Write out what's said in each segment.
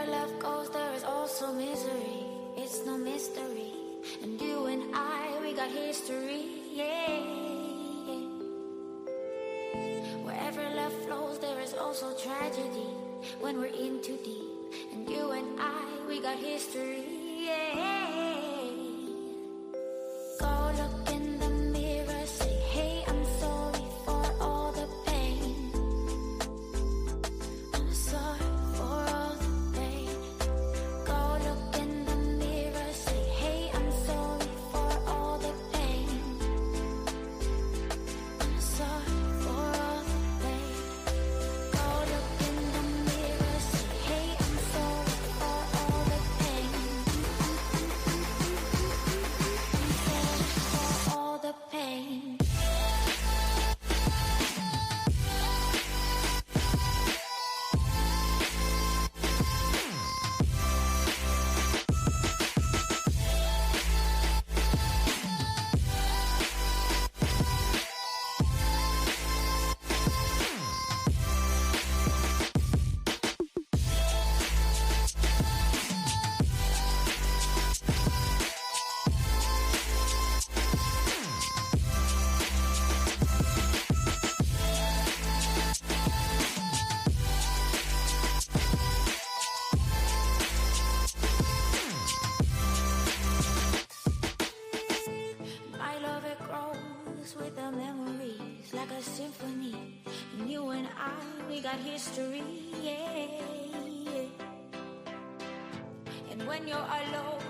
Wherever love goes, there is also misery. It's no mystery. And you and I, we got history, yeah. Wherever love flows, there is also tragedy. When we're in too deep. And you and I, we got history, yeah. Go look in the mirror, say, hey, I'm sorry for all the pain. I'm sorry for all the pain. Go look in the mirror, say, hey, I'm sorry for all the pain. I'm sorry for all the pain. Go look in the mirror, say, hey, I'm sorry for all the pain. I'm sorry for all the pain. My love, it grows with the memories like a symphony. And you and I, we got history, yeah. And when you're alone,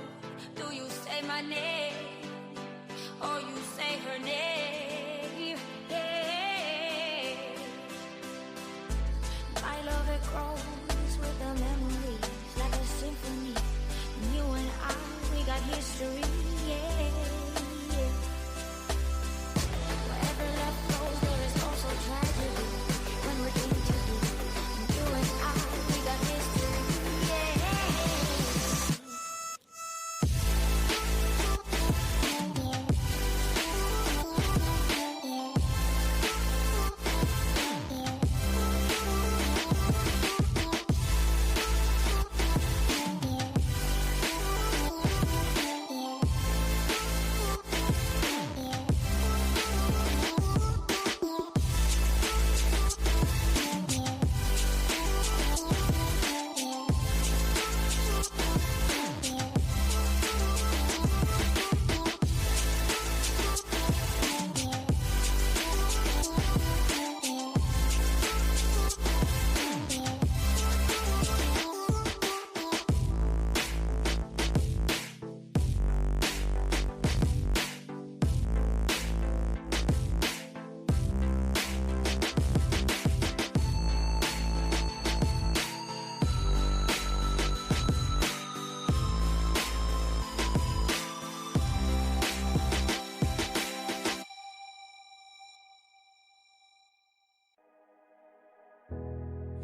do you say my name or you say her name? Yeah. My love, it grows with the memories like a symphony. And you and I, we got history, yeah. Wherever love goes, there is also tragedy. When we're in too deep, and you and I, we got history, yeah.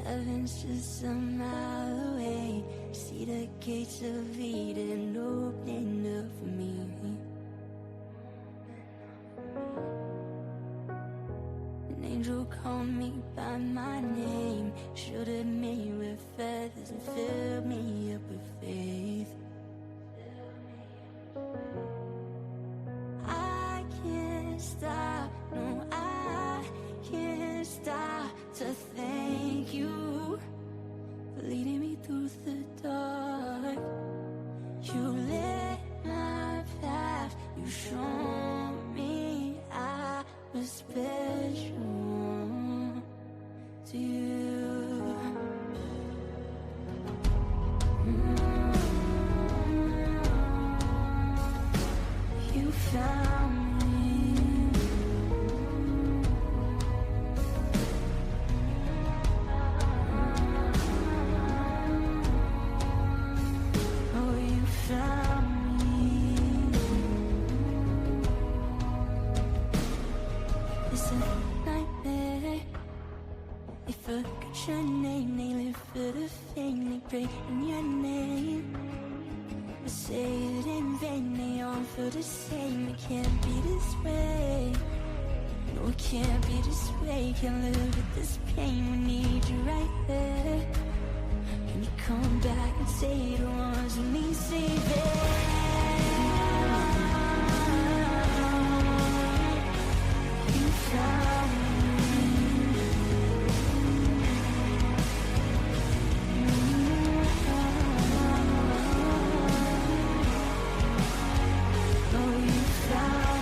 Heaven's just a mile away. See the gates of Eden opening up for me. An angel called me by my name, shielded me with feathers and filled me up with faith. I can't stop, no, I can't stop to thank you for leading me through the dark. You lit my path, you showed me I was special to you. You found me. Oh, you found me. It's a nightmare. They forgot your name, they live for the fame, they pray in your name. But say it in vain, they all feel the same. It can't be this way. No, it can't be this way. Can't live with this pain. We need you right there. Can you come back and say the ones you need saving? You found me. Oh, you found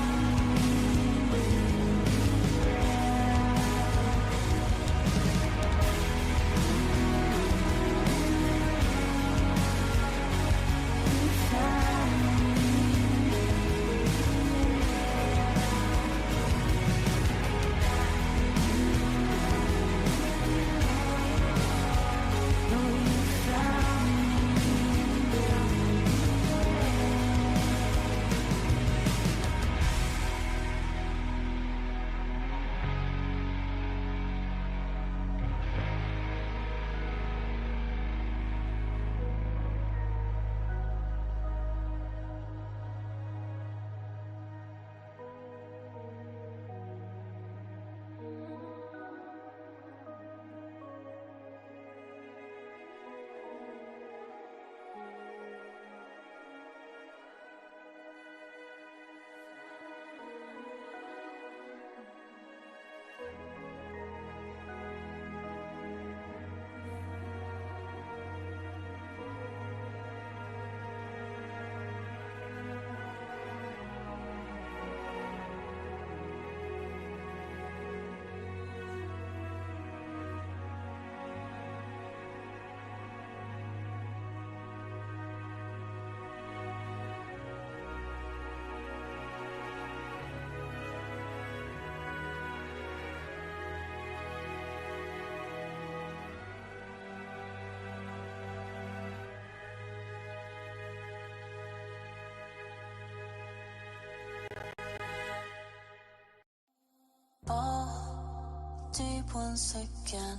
deep once again.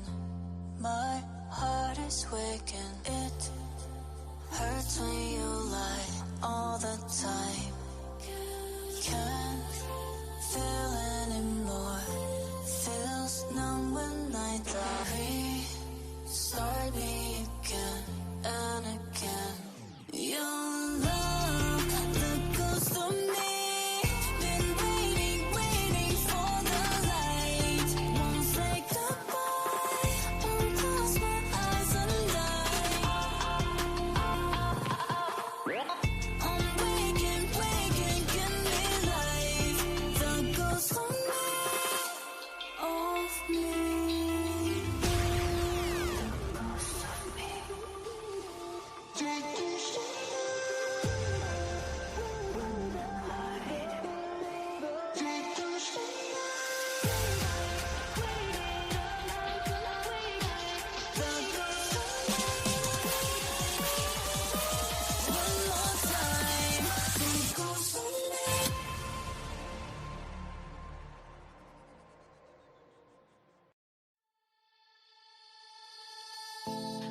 My heart is waking. It hurts when you lie all the time. Can't feel anymore. Feels numb when I die. Start me again and again. Your love, the ghost of me. Been waiting for the light. Won't say goodbye. Won't close my eyes and die. I'm waking, give me life. The ghost of me, of me.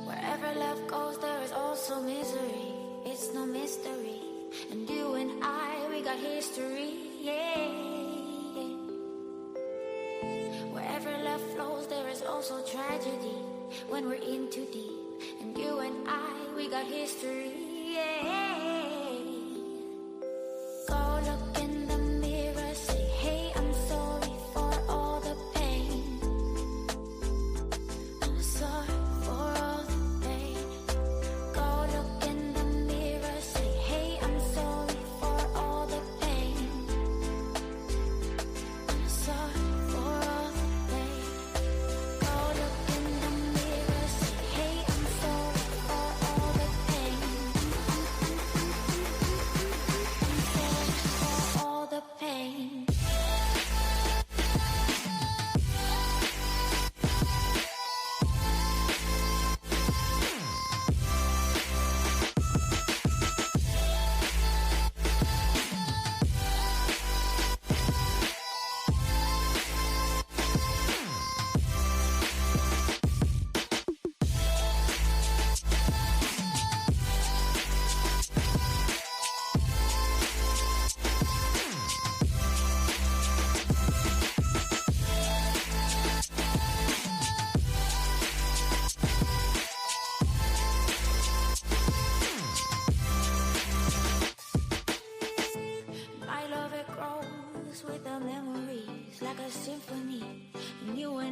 Wherever love goes, there is also misery. It's no mystery. And you and I, we got history. Yeah. Wherever love flows, there is also tragedy. When we're in too deep. And you and I, we got history. Yeah. Go look in the mirror, say, hey, I'm sorry for all the pain. I'm sorry for all the pain. Go look in the mirror, say, hey, I'm sorry for all the pain. I'm sorry for all the pain. Go look in the mirror, say, hey, I'm sorry for all the pain.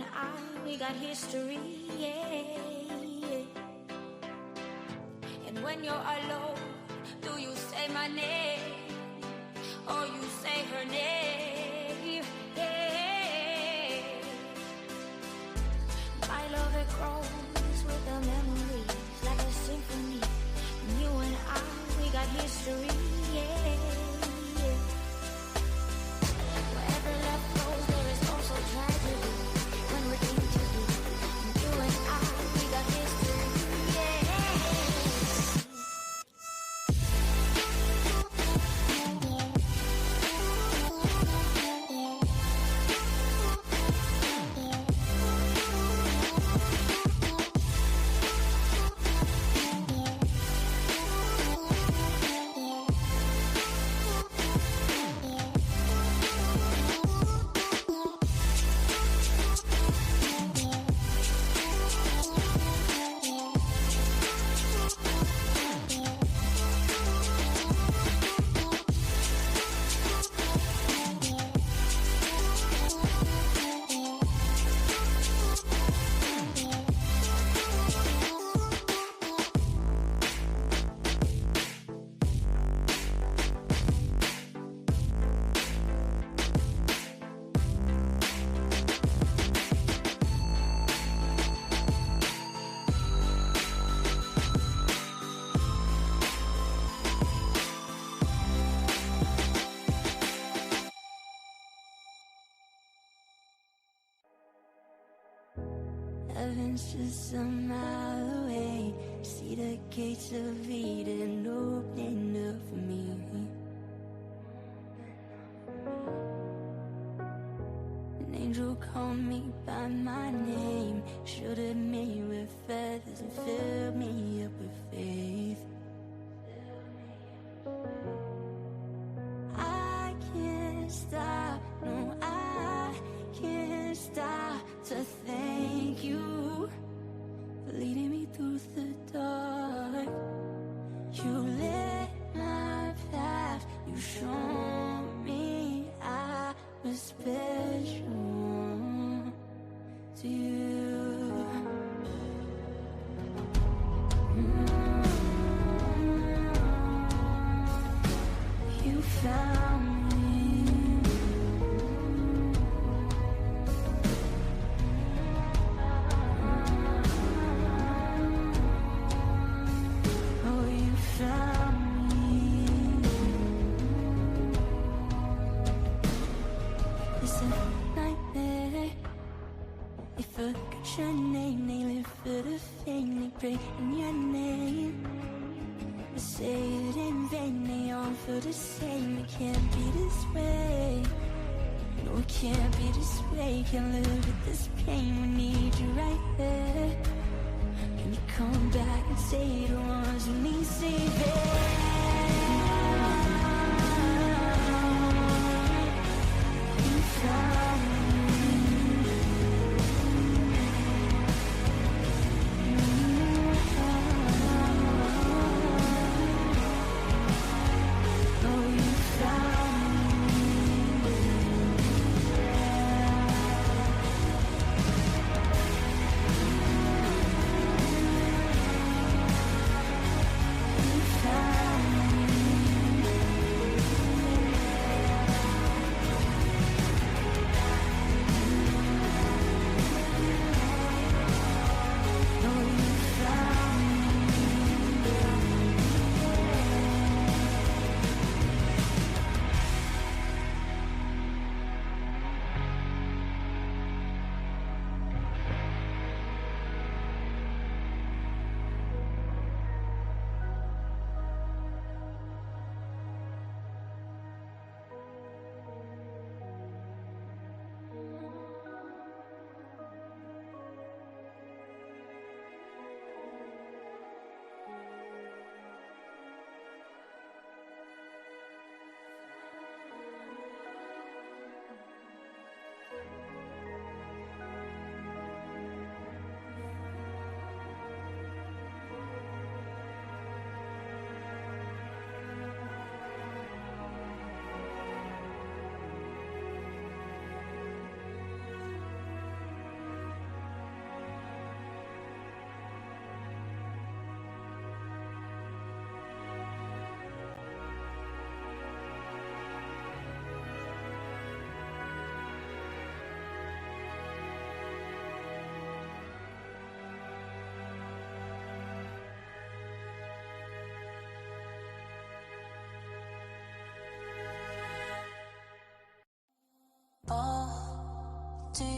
and we got history, yeah. And when you're alone, do you say my name or you say her name? Yeah. My love, it grows with the memories like a symphony. And you and we got history, yeah. Wherever love goes, there is also tragedy. When we're in too deep, and you and we got history, yeah. Heaven's just a mile away. See the gates of Eden opening up for me. An angel called me by my name, shielded me with feathers and filled me up with faith. I can't stop, no, I can't stop to thank you for leading me through the dark. You lit my path, you showed me I was special to you. You found me. Oh, you found me. It's a nightmare. They forgot your name, they live for the fame, they pray in your name. They say it in vain, they all feel the same. It can't be this way. No, it can't be this way. Can't live with this pain. We need you right there. Can you come back and save the ones who need saving? You found me. Oh, you found me.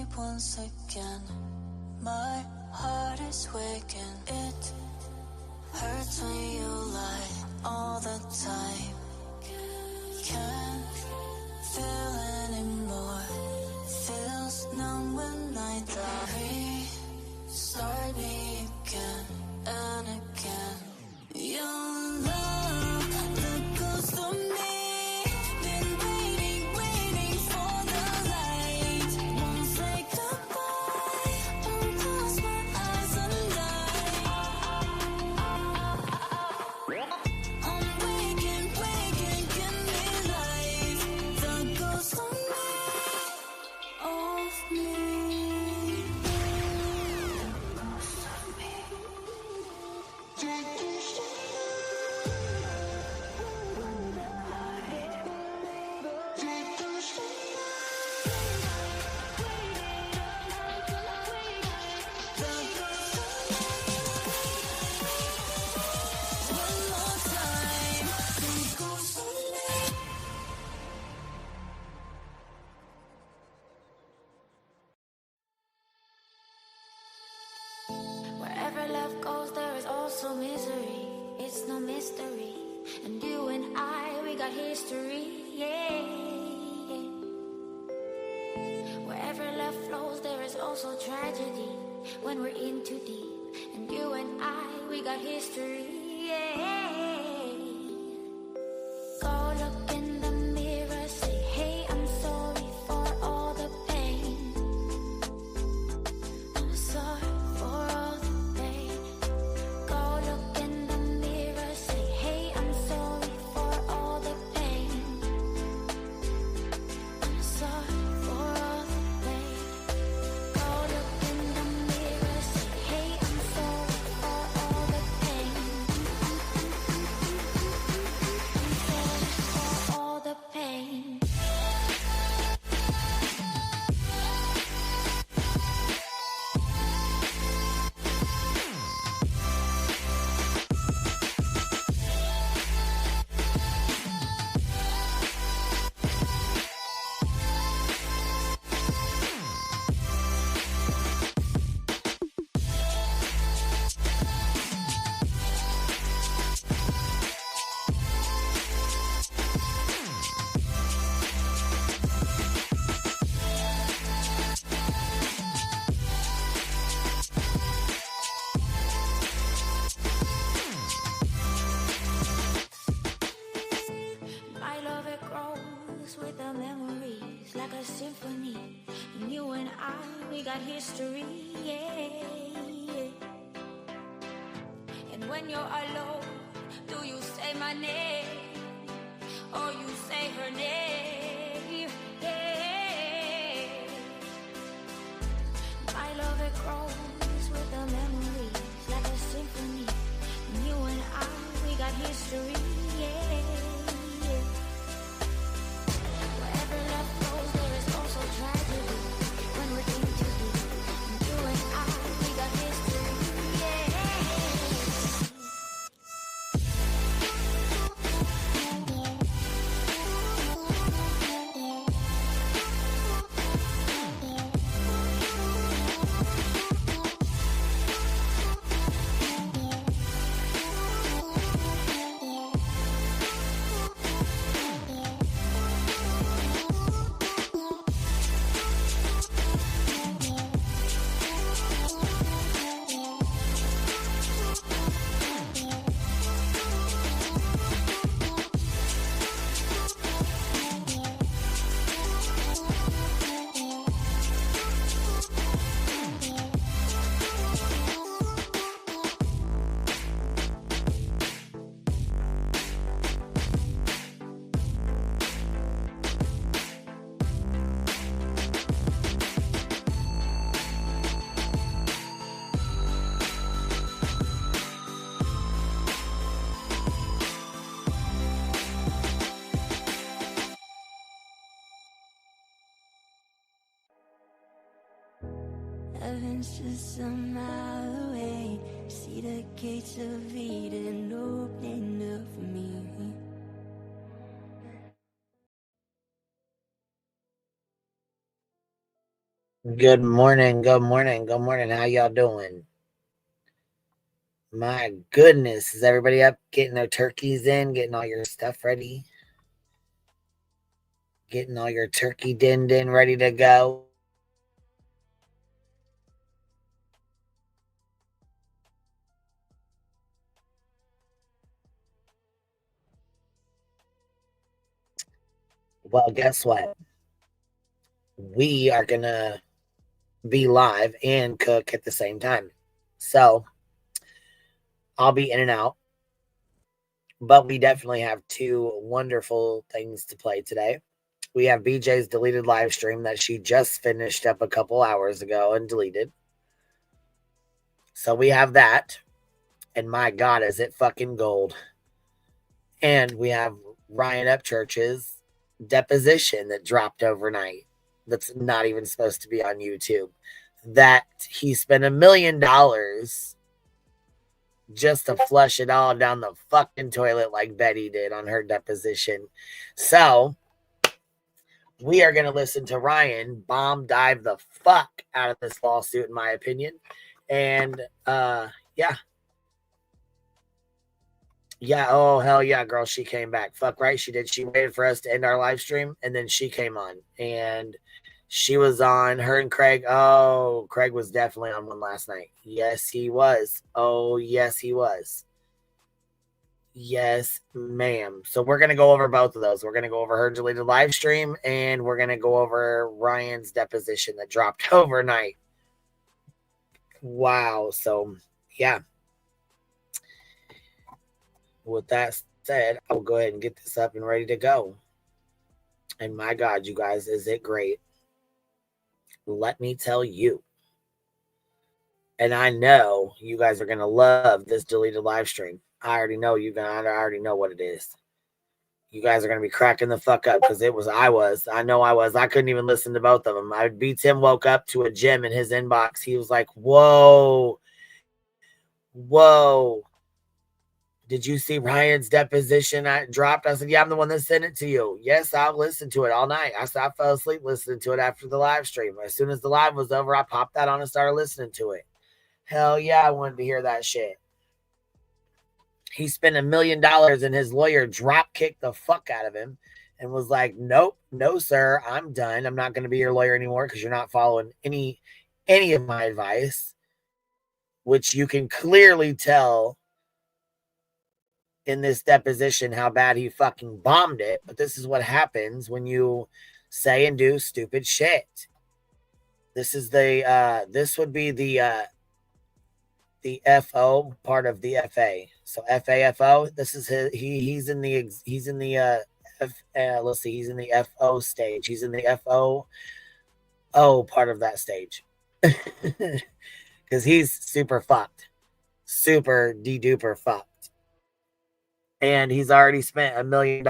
me once again. My heart is waking. It hurts when you lie all the time. Can't feel anymore. Feels numb when I die. Start me again and again. Your love, the ghost of me. Been waiting for the light. Won't say goodbye. Won't close my eyes and die. I'm waking, give me life. The ghost of me, of me. Wherever love goes, there is also misery. It's no mystery. And you and I, we got history, yeah. Wherever love flows, there is also tragedy. When we're in too deep. And you and I, we got history, yeah. Go look in the mirror, say, hey, I'm sorry for all the pain. I'm sorry for all the pain. Go look in the mirror, say, hey, I'm sorry for all the pain. I'm sorry for all the pain. Go look in the mirror, say, hey, I'm sorry for all the pain. I'm sorry for all the pain. My love, it grows with the memories like a symphony. And you and I, we got history, yeah. And when you're alone, do you say my name or you say her name? Yeah. My love, it grows with the memories like a symphony. And you and I, we got history, yeah. Wherever love goes, there is also tragedy. When we're in too deep, and you and I, we got history, yeah. Heaven's just a mile away. See the gates of Eden opening up for me. Good morning, good morning, good morning. How y'all doing? My goodness, is everybody up getting their turkeys in, getting all your stuff ready? Getting all your turkey dinned in, ready to go? Well, guess what? We are gonna be live and cook at the same time. So I'll be in and out, but we definitely have two wonderful things to play today. We have BJ's deleted live stream that she just finished up a couple hours ago and deleted. So we have that. And my God, is it fucking gold. And we have Ryan UpChurchs Deposition that dropped overnight. That's not even supposed to be on YouTube. That he spent $1 million just to flush it all down the fucking toilet like Betty did on her deposition. So we are going to listen to Ryan bomb dive the fuck out of this lawsuit, in my opinion. And yeah. Yeah, oh hell yeah, girl, she came back. Fuck right, she did. She waited for us to end our live stream, and then she came on, and she was on. Her and Craig. Oh, Craig was definitely on one last night. Yes, he was. Oh, yes, he was. Yes, ma'am. So we're gonna go over both of those. We're gonna go over her deleted live stream, and we're gonna go over Ryan's deposition that dropped overnight. Wow. So yeah. With that said, I'll go ahead and get this up and ready to go. And my God, you guys, is it great? Let me tell you. And I know you guys are going to love this deleted live stream. I already know I already know what it is. You guys are going to be cracking the fuck up because I was. I couldn't even listen to both of them. Tim woke up to a gem in his inbox. He was like, whoa. Did you see Ryan's deposition I dropped? I said, yeah, I'm the one that sent it to you. Yes, I'll listen to it all night. I said, I fell asleep listening to it after the live stream. As soon as the live was over, I popped that on and started listening to it. Hell yeah, I wanted to hear that shit. He spent $1 million and his lawyer drop kicked the fuck out of him and was like, nope, no, sir, I'm done. I'm not going to be your lawyer anymore because you're not following any of my advice, which you can clearly tell in this deposition how bad he fucking bombed it. But this is what happens when you say and do stupid shit. This would be the FO part of the FA. So FAFO, this is he's in the he's in the FO stage. He's in the FO part of that stage. Cuz he's super fucked. Super de-duper fucked. And he's already spent $1 million,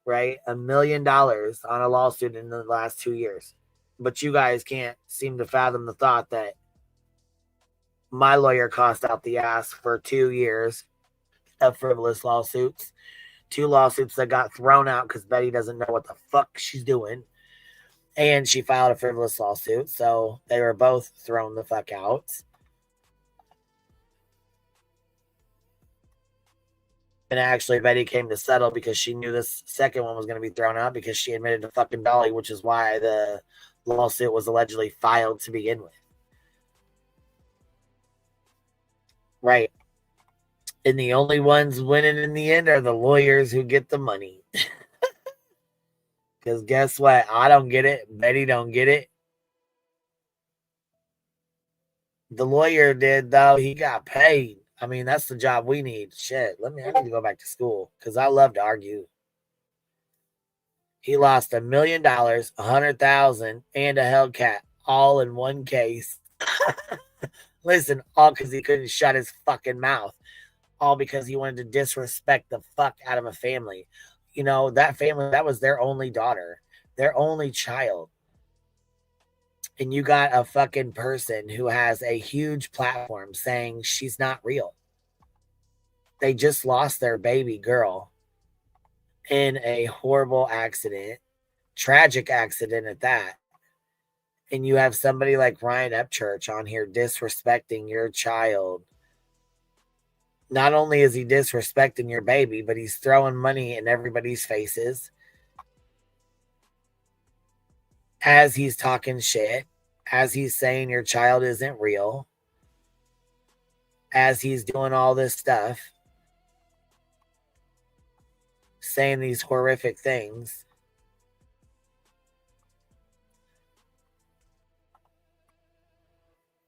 right? $1 million on a lawsuit in the last 2 years. But you guys can't seem to fathom the thought that my lawyer cost out the ass for 2 years of frivolous lawsuits. 2 lawsuits that got thrown out because Betty doesn't know what the fuck she's doing. And she filed a frivolous lawsuit. So they were both thrown the fuck out. And actually, Betty came to settle because she knew this second one was going to be thrown out because she admitted to fucking Dolly, which is why the lawsuit was allegedly filed to begin with. Right. And the only ones winning in the end are the lawyers who get the money. Because guess what? I don't get it. Betty don't get it. The lawyer did, though. He got paid. I mean, that's the job we need. Shit, I need to go back to school because I love to argue. He lost $1 million, $100,000, and a Hellcat all in one case. Listen, all because he couldn't shut his fucking mouth. All because he wanted to disrespect the fuck out of a family. You know, that family, that was their only daughter, their only child. And you got a fucking person who has a huge platform saying she's not real. They just lost their baby girl in a horrible accident, tragic accident at that. and you have somebody like Ryan UpChurch on here disrespecting your child. Not only is he disrespecting your baby, but he's throwing money in everybody's faces as he's talking shit, as he's saying your child isn't real, as he's doing all this stuff, saying these horrific things.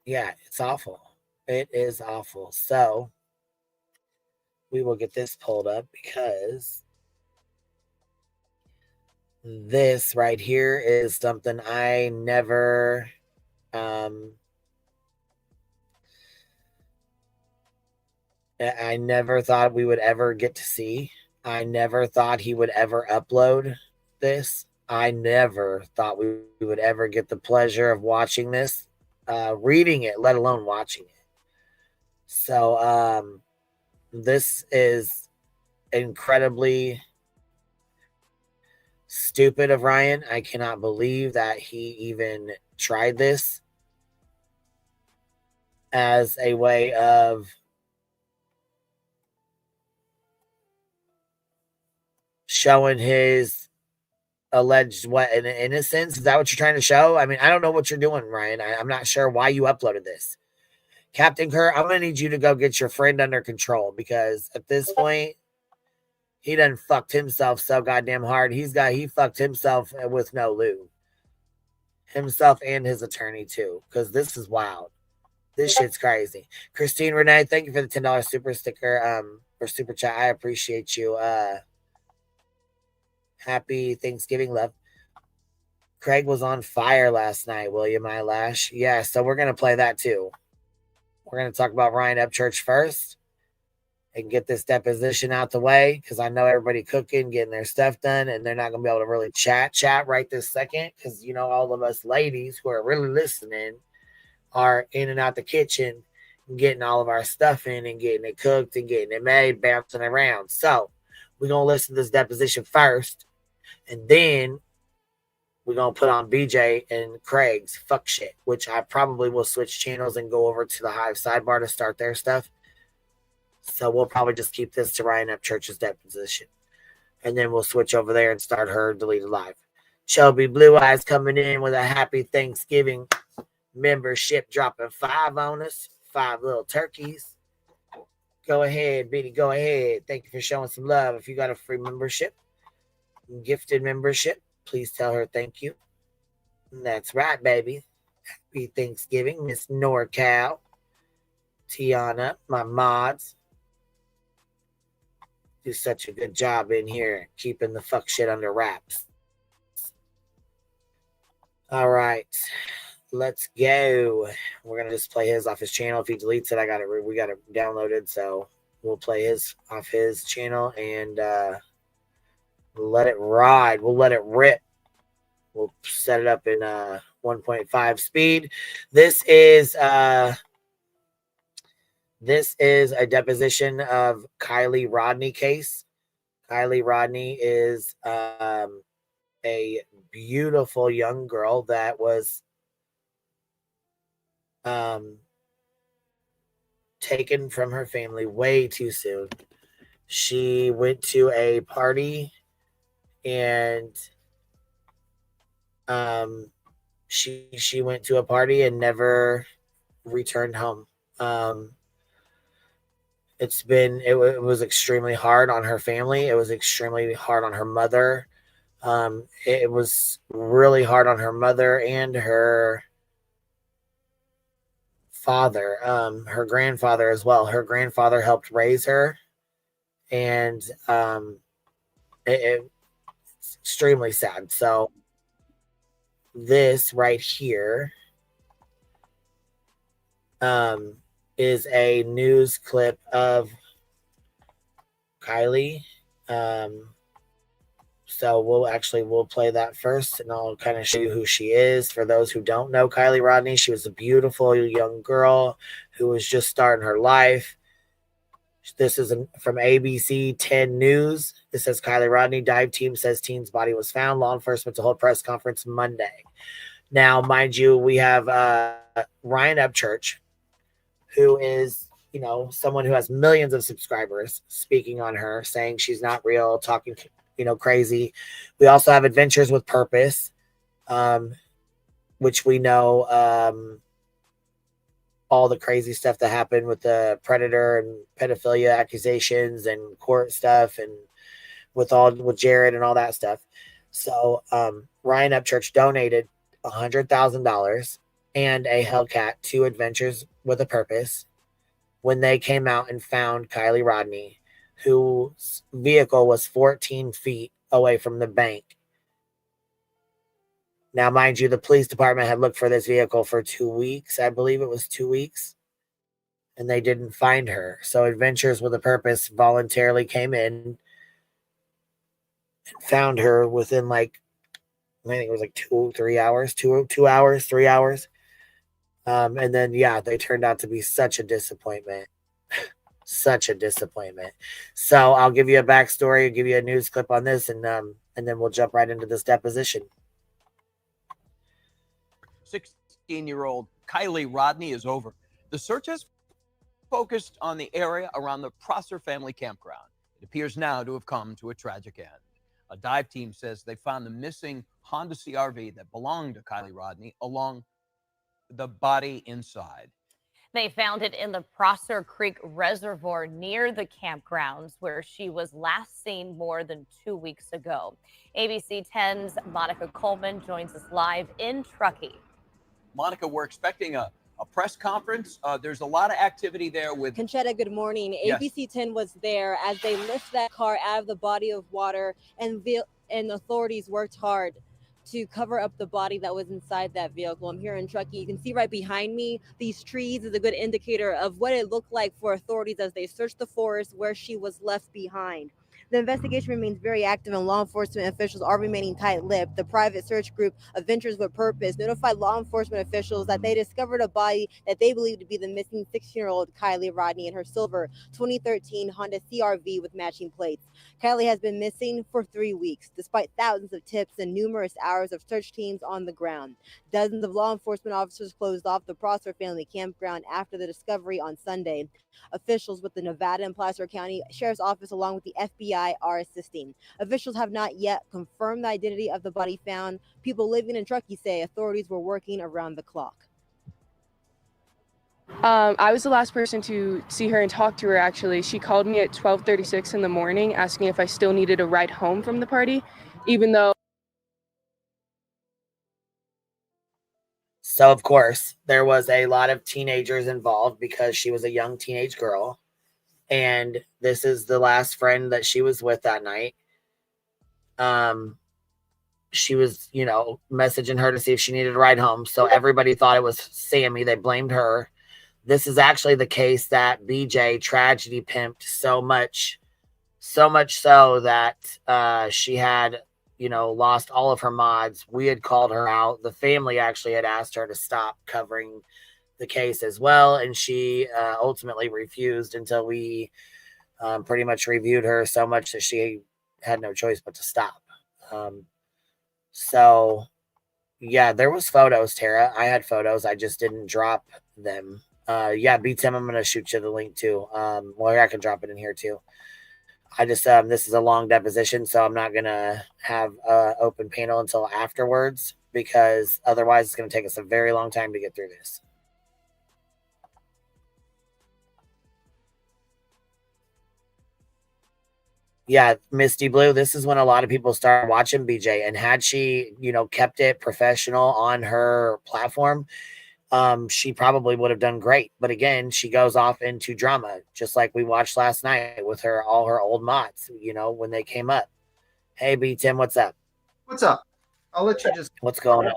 Yeah, it's awful. It is awful. So we will get this pulled up because this right here is something I never thought we would ever get to see. I never thought he would ever upload this. I never thought we would ever get the pleasure of watching this, reading it, let alone watching it. So this is incredibly stupid of Ryan. I cannot believe that he even tried this as a way of showing his alleged innocence. Is that what you're trying to show? I mean, I don't know what you're doing, Ryan. I'm not sure why you uploaded this. Captain Kerr, I'm going to need you to go get your friend under control, because at this point, he done fucked himself so goddamn hard. He fucked himself with no lube. Himself and his attorney too, because this is wild. This shit's crazy. Christine Renee, thank you for the $10 super sticker, or super chat. I appreciate you. Happy Thanksgiving, love. Craig was on fire last night, William Eyelash. Yeah, so we're going to play that too. We're going to talk about Ryan UpChurch first and get this deposition out the way, because I know everybody cooking, getting their stuff done, and they're not going to be able to really chat right this second, because, you know, all of us ladies who are really listening are in and out the kitchen and getting all of our stuff in and getting it cooked and getting it made, bouncing around. So we're going to listen to this deposition first, and then we're going to put on BJ and Craig's fuck shit, which I probably will switch channels and go over to the Hive sidebar to start their stuff. So we'll probably just keep this to Ryan UpChurch's deposition, and then we'll switch over there and start her deleted live. Shelby Blue Eyes coming in with a happy Thanksgiving membership, dropping 5 on us, 5 little turkeys. Go ahead, Biddy, go ahead. Thank you for showing some love. If you got a free membership, gifted membership, please tell her thank you. And that's right, baby. Happy Thanksgiving, Miss NorCal, Tiana, my mods. Do such a good job in here keeping the fuck shit under wraps. All right, let's go. We're gonna just play his off his channel. If he deletes it, we got it downloaded, so we'll play his off his channel and let it ride. We'll let it rip. We'll set it up in 1.5 speed. This is a deposition of Kylie Rodney case. Kylie Rodney is a beautiful young girl that was taken from her family way too soon. She went to a party and she went to a party and never returned home. It was extremely hard on her family. It was extremely hard on her mother. It was really hard on her mother and her father, her grandfather as well. Her grandfather helped raise her, and it's extremely sad. So this right here is a news clip of Kylie. So we'll play that first, and I'll kind of show you who she is. For those who don't know Kylie Rodney, she was a beautiful young girl who was just starting her life. This is from ABC 10 News. It says Kylie Rodney, dive team says teen's body was found. Law enforcement to hold press conference Monday. Now, mind you, we have Ryan UpChurch, who is, you know, someone who has millions of subscribers, speaking on her, saying she's not real, talking, you know, crazy. We also have Adventures with Purpose, which we know all the crazy stuff that happened with the predator and pedophilia accusations and court stuff, and with Jared and all that stuff. So Ryan UpChurch donated $100,000 and a Hellcat to Adventures with a Purpose when they came out and found Kylie Rodney, whose vehicle was 14 feet away from the bank. Now, mind you, the police department had looked for this vehicle for 2 weeks. I believe it was 2 weeks. And they didn't find her. So Adventures with a Purpose voluntarily came in and found her within like, I think it was like 3 hours. And then, yeah, they turned out to be such a disappointment. Such a disappointment. So I'll give you a backstory, give you a news clip on this, and then we'll jump right into this deposition. 16-year-old Kylie Rodney is over. The search has focused on the area around the Prosser family campground. It appears now to have come to a tragic end. A dive team says they found the missing Honda CRV that belonged to Kylie Rodney along the body inside. They found it in the Prosser Creek Reservoir near the campgrounds where she was last seen more than 2 weeks ago. ABC 10's Monica Coleman joins us live in Truckee. Monica, we're expecting a press conference. There's a lot of activity there with Conchetta, good morning. Yes. ABC 10 was there as they lift that car out of the body of water, and authorities worked hard to cover up the body that was inside that vehicle. I'm here in Truckee. You can see right behind me, these trees is a good indicator of what it looked like for authorities as they searched the forest where she was left behind. The investigation remains very active and law enforcement officials are remaining tight-lipped. The private search group Adventures with Purpose notified law enforcement officials that they discovered a body that they believe to be the missing 16-year-old Kylie Rodney in her silver 2013 Honda CRV with matching plates. Kylie has been missing for 3 weeks, despite thousands of tips and numerous hours of search teams on the ground. Dozens of law enforcement officers closed off the Prosser family campground after the discovery on Sunday. Officials with the Nevada and Placer County Sheriff's Office along with the FBI are assisting. Officials have not yet confirmed the identity of the body found. People living in Truckee say authorities were working around the clock. I was the last person to see her and talk to her, actually. She called me at 12:36 in the morning asking if I still needed a ride home from the party, even though... So, of course, there was a lot of teenagers involved because she was a young teenage girl. And this is the last friend that she was with that night. She was, you know, messaging her to see if she needed a ride home. So everybody thought it was Sammy. They blamed her. This is actually the case that BJ tragedy pimped so much so that she had, you know, lost all of her mods. We had called her out. The family actually had asked her to stop covering the case as well, and she ultimately refused until we pretty much reviewed her so much that she had no choice but to stop. So yeah, there was photos, Tara. I had photos. I just didn't drop them. Yeah, B-Tim, I'm going to shoot you the link too. Well, I can drop it in here too. I just, this is a long deposition, so I'm not going to have open panel until afterwards, because otherwise it's going to take us a very long time to get through this. Yeah, Misty Blue, this is when a lot of people started watching BJ, and had she, you know, kept it professional on her platform, she probably would have done great. But again, she goes off into drama, just like we watched last night with all her old mods, you know, when they came up. Hey, B Tim, what's up? What's up? I'll let you just... What's going on?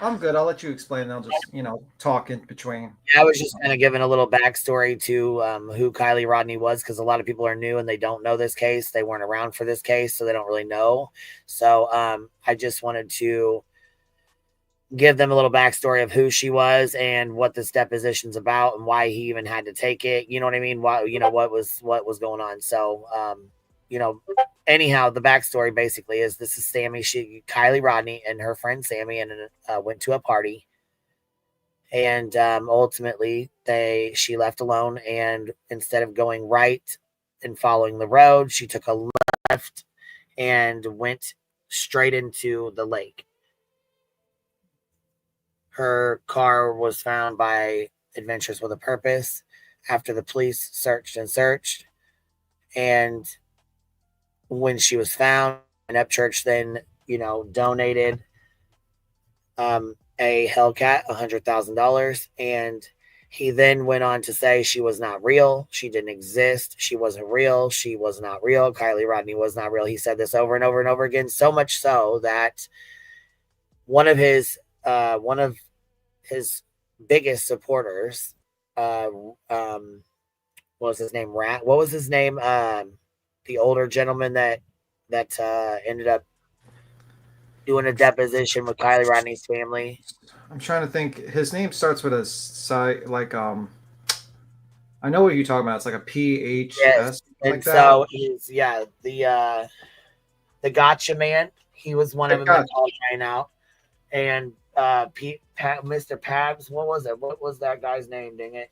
I'm good. I'll let you explain. I'll just, you know, talk in between. Yeah, I was just kind of giving a little backstory to who Kylie Rodney was, because a lot of people are new and they don't know this case. They weren't around for this case, so they don't really know. So I just wanted to give them a little backstory of who she was and what this deposition's about and why he even had to take it. You know what I mean? Why, you know, what was going on. So, you know, anyhow, the backstory basically is this is Sammy. Kylie Rodney and her friend Sammy and went to a party. And ultimately, she left alone. And instead of going right and following the road, she took a left and went straight into the lake. Her car was found by Adventures with a Purpose after the police searched and searched. And when she was found, UpChurch then, donated a Hellcat, $100,000. And he then went on to say she was not real. She didn't exist. She wasn't real. She was not real. Kylie Rodney was not real. He said this over and over and over again, so much so that one of his biggest supporters, what was his name? What was his name? The older gentleman that ended up doing a deposition with Kylie Rodney's family. I'm trying to think. His name starts with a like I know what you're talking about. It's like a PHS. Yes. And like so he's the gotcha man. He was one of them that called Ryan out. And Mr. Pabs, what was it? What was that guy's name? Dang it.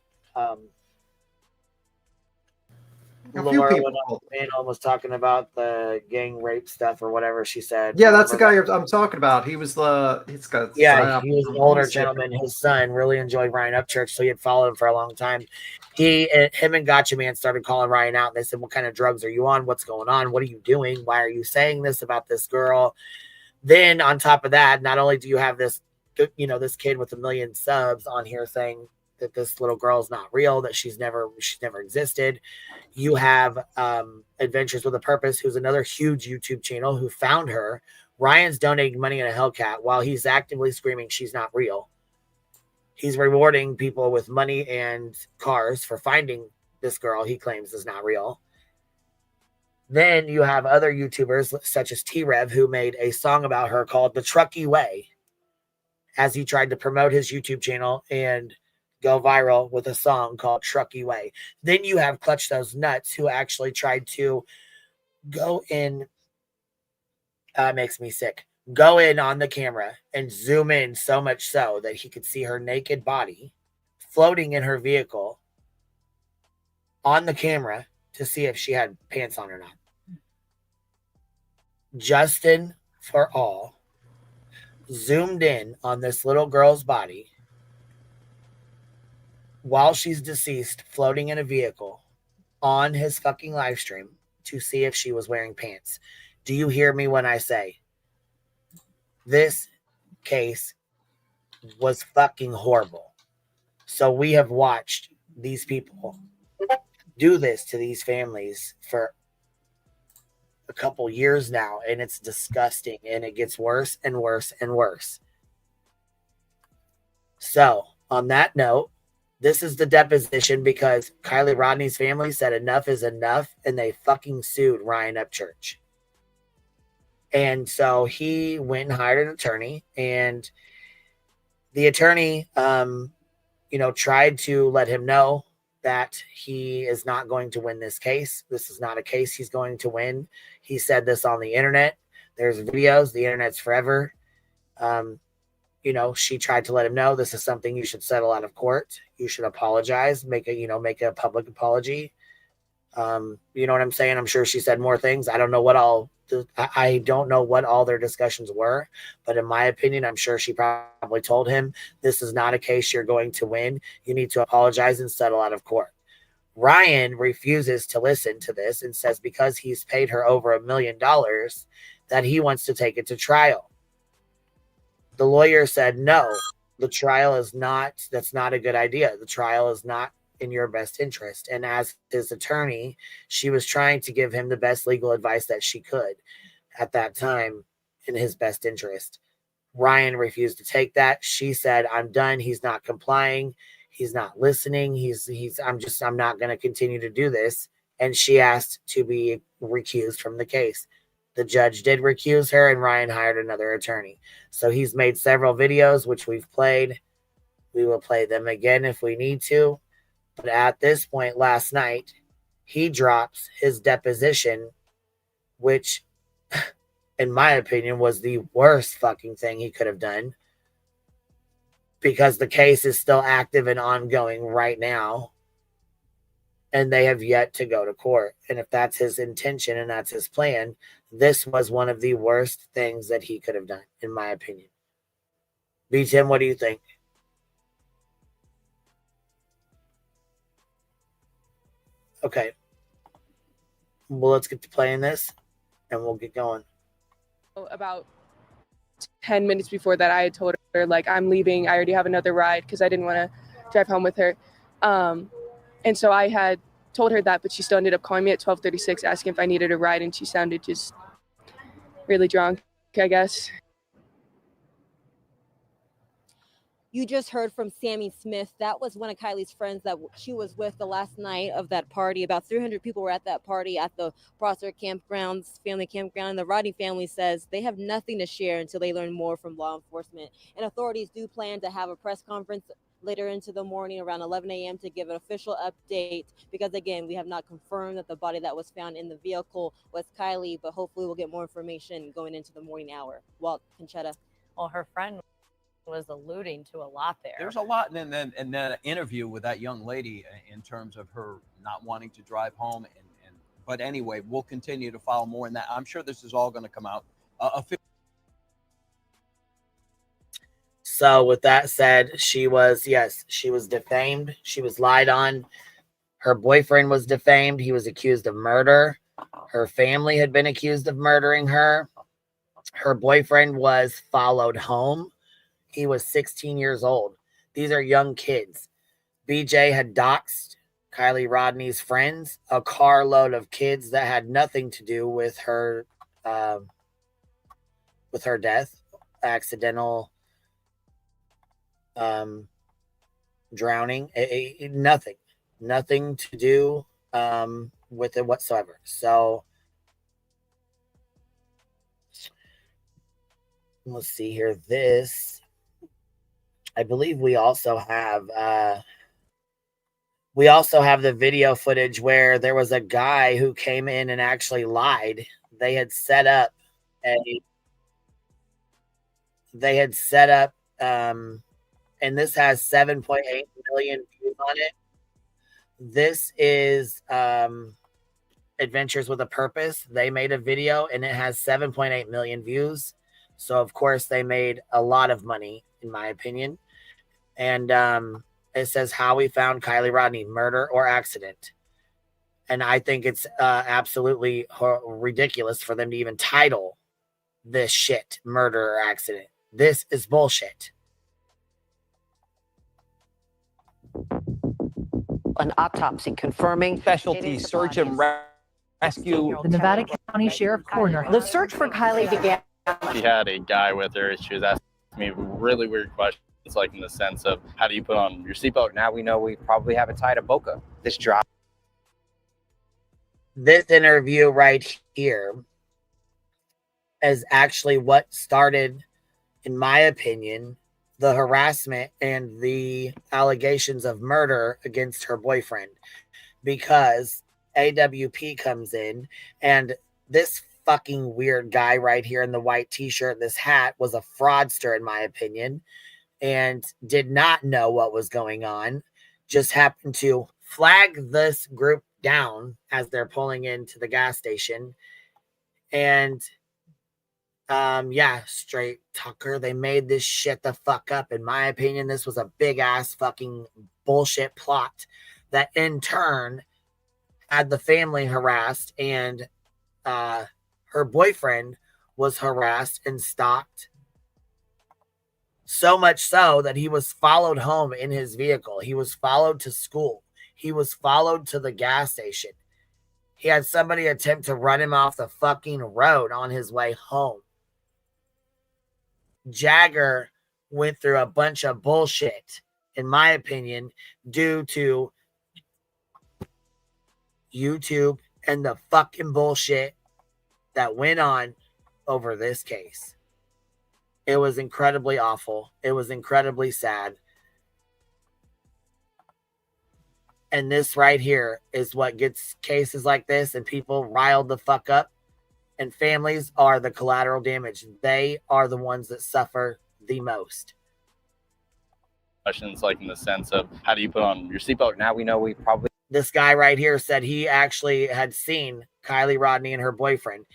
Laura was talking about the gang rape stuff or whatever she said. Yeah, that's the guy I'm talking about. He was he was an older gentleman. His son really enjoyed Ryan UpChurch, so he had followed him for a long time. Him and Gotcha Man started calling Ryan out, and they said, "What kind of drugs are you on? What's going on? What are you doing? Why are you saying this about this girl?" Then on top of that, not only do you have this, this kid with 1 million subs on here saying that this little girl is not real, that she's never existed. You have Adventures with a Purpose, who's another huge YouTube channel, who found her. Ryan's donating money in a Hellcat while he's actively screaming she's not real. He's rewarding people with money and cars for finding this girl he claims is not real. Then you have other YouTubers such as T-Rev, who made a song about her called The Truckee Way, as he tried to promote his YouTube channel and go viral with a song called Truckee Way. Then you have Clutch Those Nuts, who actually tried to go in, makes me sick, go in on the camera and zoom in so much so that he could see her naked body floating in her vehicle on the camera to see if she had pants on or not. Justin for All zoomed in on this little girl's body while she's deceased, floating in a vehicle on his fucking live stream to see if she was wearing pants. Do you hear me when I say this case was fucking horrible? So we have watched these people do this to these families for a couple years now, and it's disgusting, and it gets worse and worse and worse. So on that note, this is the deposition because Kylie Rodney's family said enough is enough, and they fucking sued Ryan UpChurch. And so he went and hired an attorney, and the attorney, tried to let him know that he is not going to win this case. This is not a case he's going to win. He said this on the internet. There's videos. The internet's forever. She tried to let him know this is something you should settle out of court. You should apologize, make a public apology. You know what I'm saying? I'm sure she said more things. I don't know I don't know what all their discussions were, but in my opinion, I'm sure she probably told him this is not a case you're going to win. You need to apologize and settle out of court. Ryan refuses to listen to this and says because he's paid her over $1 million that he wants to take it to trial. The lawyer said, no, the trial is that's not a good idea. The trial is not in your best interest. And as his attorney, she was trying to give him the best legal advice that she could at that time in his best interest. Ryan refused to take that. She said, I'm done. He's not complying. He's not listening. I'm not going to continue to do this. And she asked to be recused from the case. The judge did recuse her, and Ryan hired another attorney. So he's made several videos, which we've played. We will play them again if we need to. But at this point last night, he drops his deposition which, in my opinion, was the worst fucking thing he could have done, because the case is still active and ongoing right now, and they have yet to go to court. And if that's his intention and that's his plan, this was one of the worst things that he could have done, in my opinion. B. Tim, what do you think? Okay. Well, let's get to playing this, and we'll get going. About 10 minutes before that, I had told her, like, I'm leaving. I already have another ride because I didn't want to drive home with her. And so I had told her that, but she still ended up calling me at 12:36 asking if I needed a ride, and she sounded just really drunk, I guess. You just heard from Sammy Smith. That was one of Kylie's friends that she was with the last night of that party. About 300 people were at that party at the Prosser Campgrounds, family campground. And the Rodney family says they have nothing to share until they learn more from law enforcement. And authorities do plan to have a press conference later into the morning around 11 a.m. to give an official update, because, again, we have not confirmed that the body that was found in the vehicle was Kylie, but hopefully we'll get more information going into the morning hour. Walt, Conchetta. Well, her friend was alluding to a lot there. There's a lot in that interview with that young lady in terms of her not wanting to drive home. But anyway, we'll continue to follow more in that. I'm sure this is all going to come out. So with that said, she was defamed. She was lied on. Her boyfriend was defamed. He was accused of murder. Her family had been accused of murdering her. Her boyfriend was followed home. He was 16 years old. These are young kids. BJ had doxed Kylie Rodney's friends, a carload of kids that had nothing to do with her death, accidental drowning, nothing to do with it whatsoever. So let's see here. This, I believe we also have the video footage where there was a guy who came in and actually lied. They had set up and this has 7.8 million views on it. This is Adventures with a Purpose. They made a video and it has 7.8 million views. So of course they made a lot of money, in my opinion. And it says how we found Kylie Rodney, murder or accident. And I think it's absolutely ridiculous for them to even title this shit murder or accident. This is bullshit. An autopsy confirming Specialty search and rescue. The Nevada County Sheriff Coroner. The search for Kylie began. She had a guy with her. She was asking me really weird questions, like in the sense of, how do you put on your seatbelt? Now we know we probably haven't tied a boca. This drop. This interview right here is actually what started, in my opinion, the harassment and the allegations of murder against her boyfriend, because AWP comes in and this fucking weird guy right here in the white t-shirt, this hat, was a fraudster, in my opinion, and did not know what was going on. Just happened to flag this group down as they're pulling into the gas station. And straight Tucker, they made this shit the fuck up. In my opinion, this was a big ass fucking bullshit plot that in turn had the family harassed, and her boyfriend was harassed and stalked. So much so that he was followed home in his vehicle. He was followed to school. He was followed to the gas station. He had somebody attempt to run him off the fucking road on his way home. Jagger went through a bunch of bullshit, in my opinion, due to YouTube and the fucking bullshit that went on over this case. It was incredibly awful. It was incredibly sad. And this right here is what gets cases like this and people riled the fuck up. And families are the collateral damage. They are the ones that suffer the most. Questions like in the sense of how do you put on your seatbelt? Now we know we probably. This guy right here said he actually had seen Kylie Rodney and her boyfriend.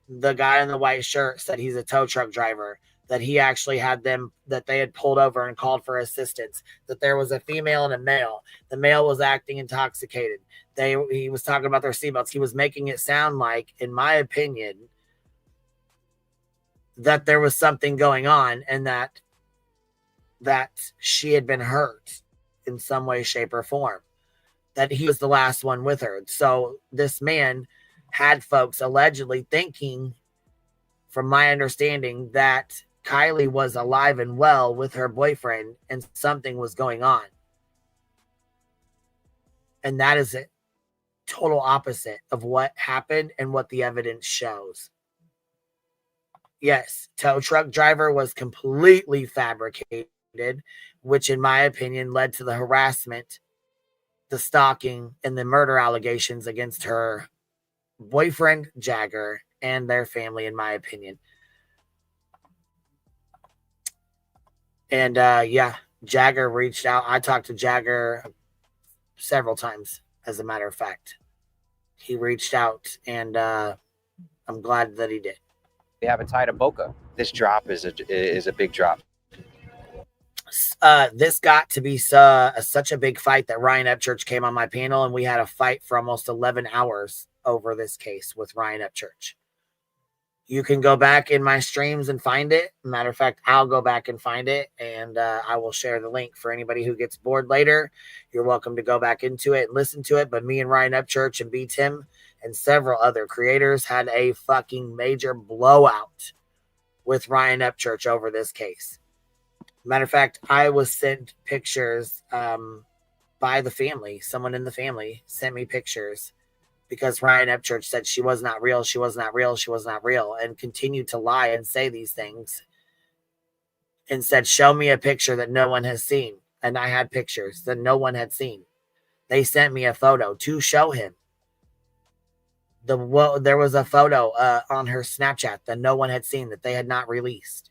The guy in the white shirt said he's a tow truck driver, that he actually had them, that they had pulled over and called for assistance, that there was a female and a male. The male was acting intoxicated. He was talking about their seatbelts. He was making it sound like, in my opinion, that there was something going on and that she had been hurt in some way, shape, or form, that he was the last one with her. So this man had folks allegedly thinking, from my understanding, that Kylie was alive and well with her boyfriend and something was going on. And that is it. Total opposite of what happened and what the evidence shows. Yes, tow truck driver was completely fabricated, which in my opinion led to the harassment, the stalking, and the murder allegations against her boyfriend, Jagger, and their family, in my opinion. And yeah, Jagger reached out. I talked to Jagger several times, as a matter of fact. He reached out, and I'm glad that he did. We have a tie to Boca. This drop is a big drop. This got to be such a big fight that Ryan UpChurch came on my panel, and we had a fight for almost 11 hours over this case with Ryan UpChurch. You can go back in my streams and find it. Matter of fact, I'll go back and find it, and I will share the link for anybody who gets bored later. You're welcome to go back into it and listen to it. But me and Ryan UpChurch and B. Tim and several other creators had a fucking major blowout with Ryan UpChurch over this case. Matter of fact, I was sent pictures by the family. Someone in the family sent me pictures because Ryan UpChurch said she was not real, she was not real, she was not real, and continued to lie and say these things and said, show me a picture that no one has seen. And I had pictures that no one had seen. They sent me a photo to show him. There was a photo on her Snapchat that no one had seen, that they had not released.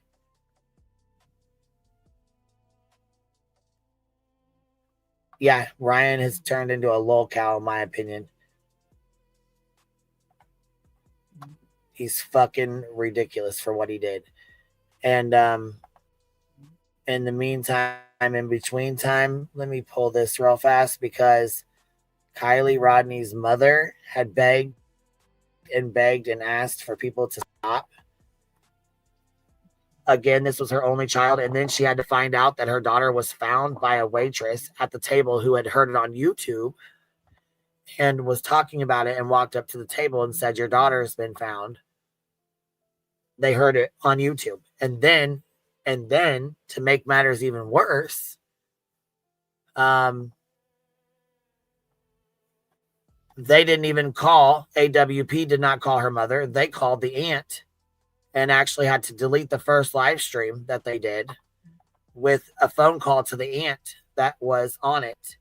Yeah, Ryan has turned into a lolcow, in my opinion. He's fucking ridiculous for what he did. And in the meantime, in between time, let me pull this real fast, because Kylie Rodney's mother had begged and asked for people to stop. Again, this was her only child, and then she had to find out that her daughter was found by a waitress at the table who had heard it on YouTube and was talking about it, and walked up to the table and said, your daughter has been found. They heard it on YouTube. And then to make matters even worse, they didn't even call, AWP did not call her mother. They called the aunt and actually had to delete the first live stream that they did with a phone call to the aunt that was on it.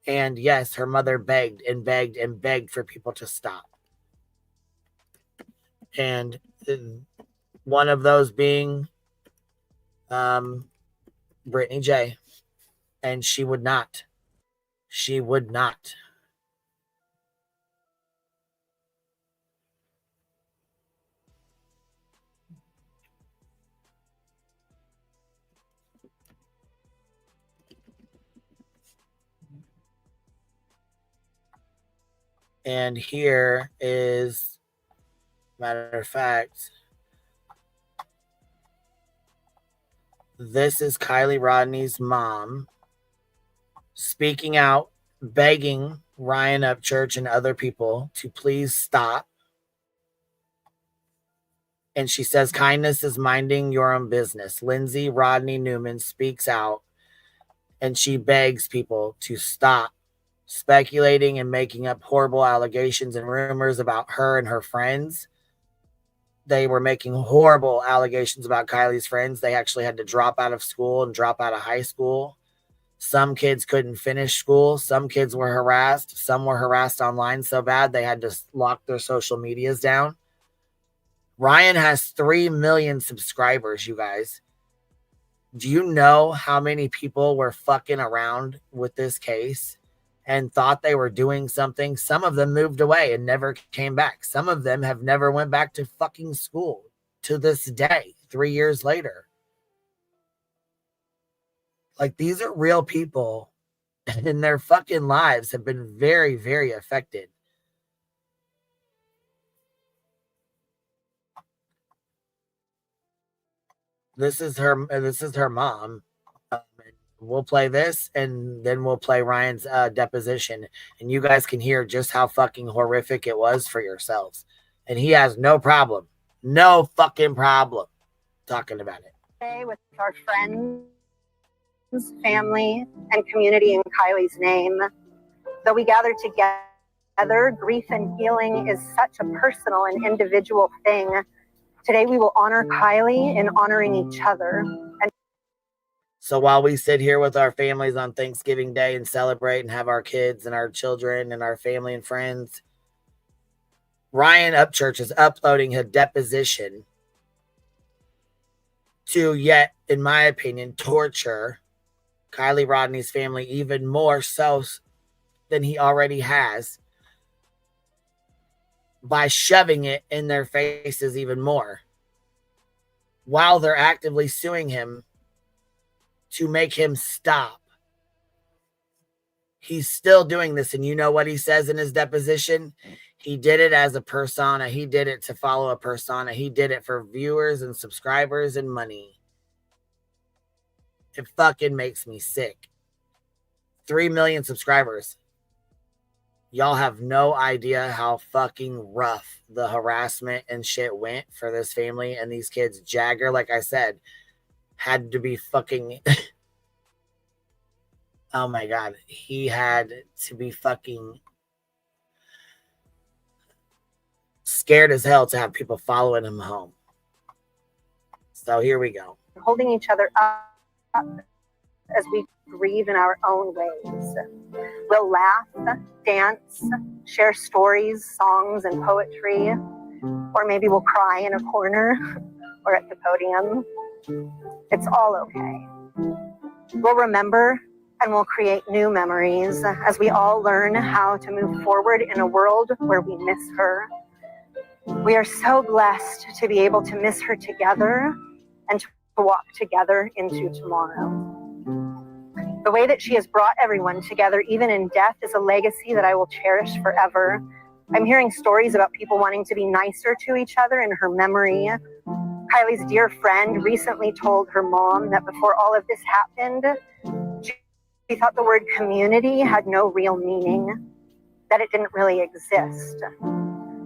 And yes, her mother begged and begged and begged for people to stop. And one of those being Brittany J. And she would not. She would not. And here is, matter of fact, this is Kylie Rodney's mom speaking out, begging Ryan UpChurch and other people to please stop. And she says, kindness is minding your own business. Lindsay Rodney Newman speaks out, and she begs people to stop speculating and making up horrible allegations and rumors about her and her friends. They were making horrible allegations about Kylie's friends. They actually had to drop out of school and drop out of high school. Some kids couldn't finish school. Some kids were harassed. Some were harassed online so bad they had to lock their social medias down. Ryan has 3 million subscribers, you guys. Do you know how many people were fucking around with this case and thought they were doing something? Some of them moved away and never came back. Some of them have never went back to fucking school to this day, 3 years later. Like, these are real people, and their fucking lives have been very, very affected. This is her mom. We'll play this, and then we'll play Ryan's deposition, and you guys can hear just how fucking horrific it was for yourselves. And he has no fucking problem talking about it. Today with our friends, family, and community in Kylie's name. Though we gather together, grief and healing is such a personal and individual thing. Today we will honor Kylie in honoring each other. And so while we sit here with our families on Thanksgiving Day and celebrate and have our kids and our children and our family and friends, Ryan UpChurch is uploading a deposition to yet, in my opinion, torture Kylie Rodney's family even more so than he already has by shoving it in their faces even more while they're actively suing him to make him stop. He's still doing this, and you know what he says in his deposition? He did it as a persona. He did it to follow a persona. He did it for viewers and subscribers and money. It fucking makes me sick. 3 million subscribers. Y'all have no idea how fucking rough the harassment and shit went for this family and these kids. Jagger, like I said, had to be fucking... oh my God. He had to be fucking scared as hell to have people following him home. So here we go. holding each other up as we grieve in our own ways. We'll laugh, dance, share stories, songs, and poetry, or maybe we'll cry in a corner or at the podium. It's all okay. We'll remember and we'll create new memories as we all learn how to move forward in a world where we miss her. We are so blessed to be able to miss her together and to walk together into tomorrow. The way that she has brought everyone together, even in death, is a legacy that I will cherish forever. I'm hearing stories about people wanting to be nicer to each other in her memory. Kylie's dear friend recently told her mom that before all of this happened, she thought the word community had no real meaning, that it didn't really exist.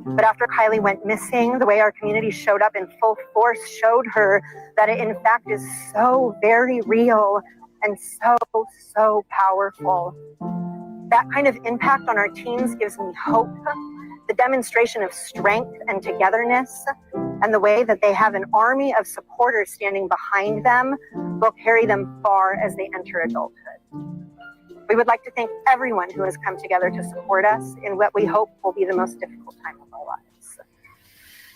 But after Kylie went missing, the way our community showed up in full force showed her that it in fact is so very real and so powerful. That kind of impact on our teens gives me hope. The demonstration of strength and togetherness and the way that they have an army of supporters standing behind them will carry them far as they enter adulthood. We would like to thank everyone who has come together to support us in what we hope will be the most difficult time of our lives.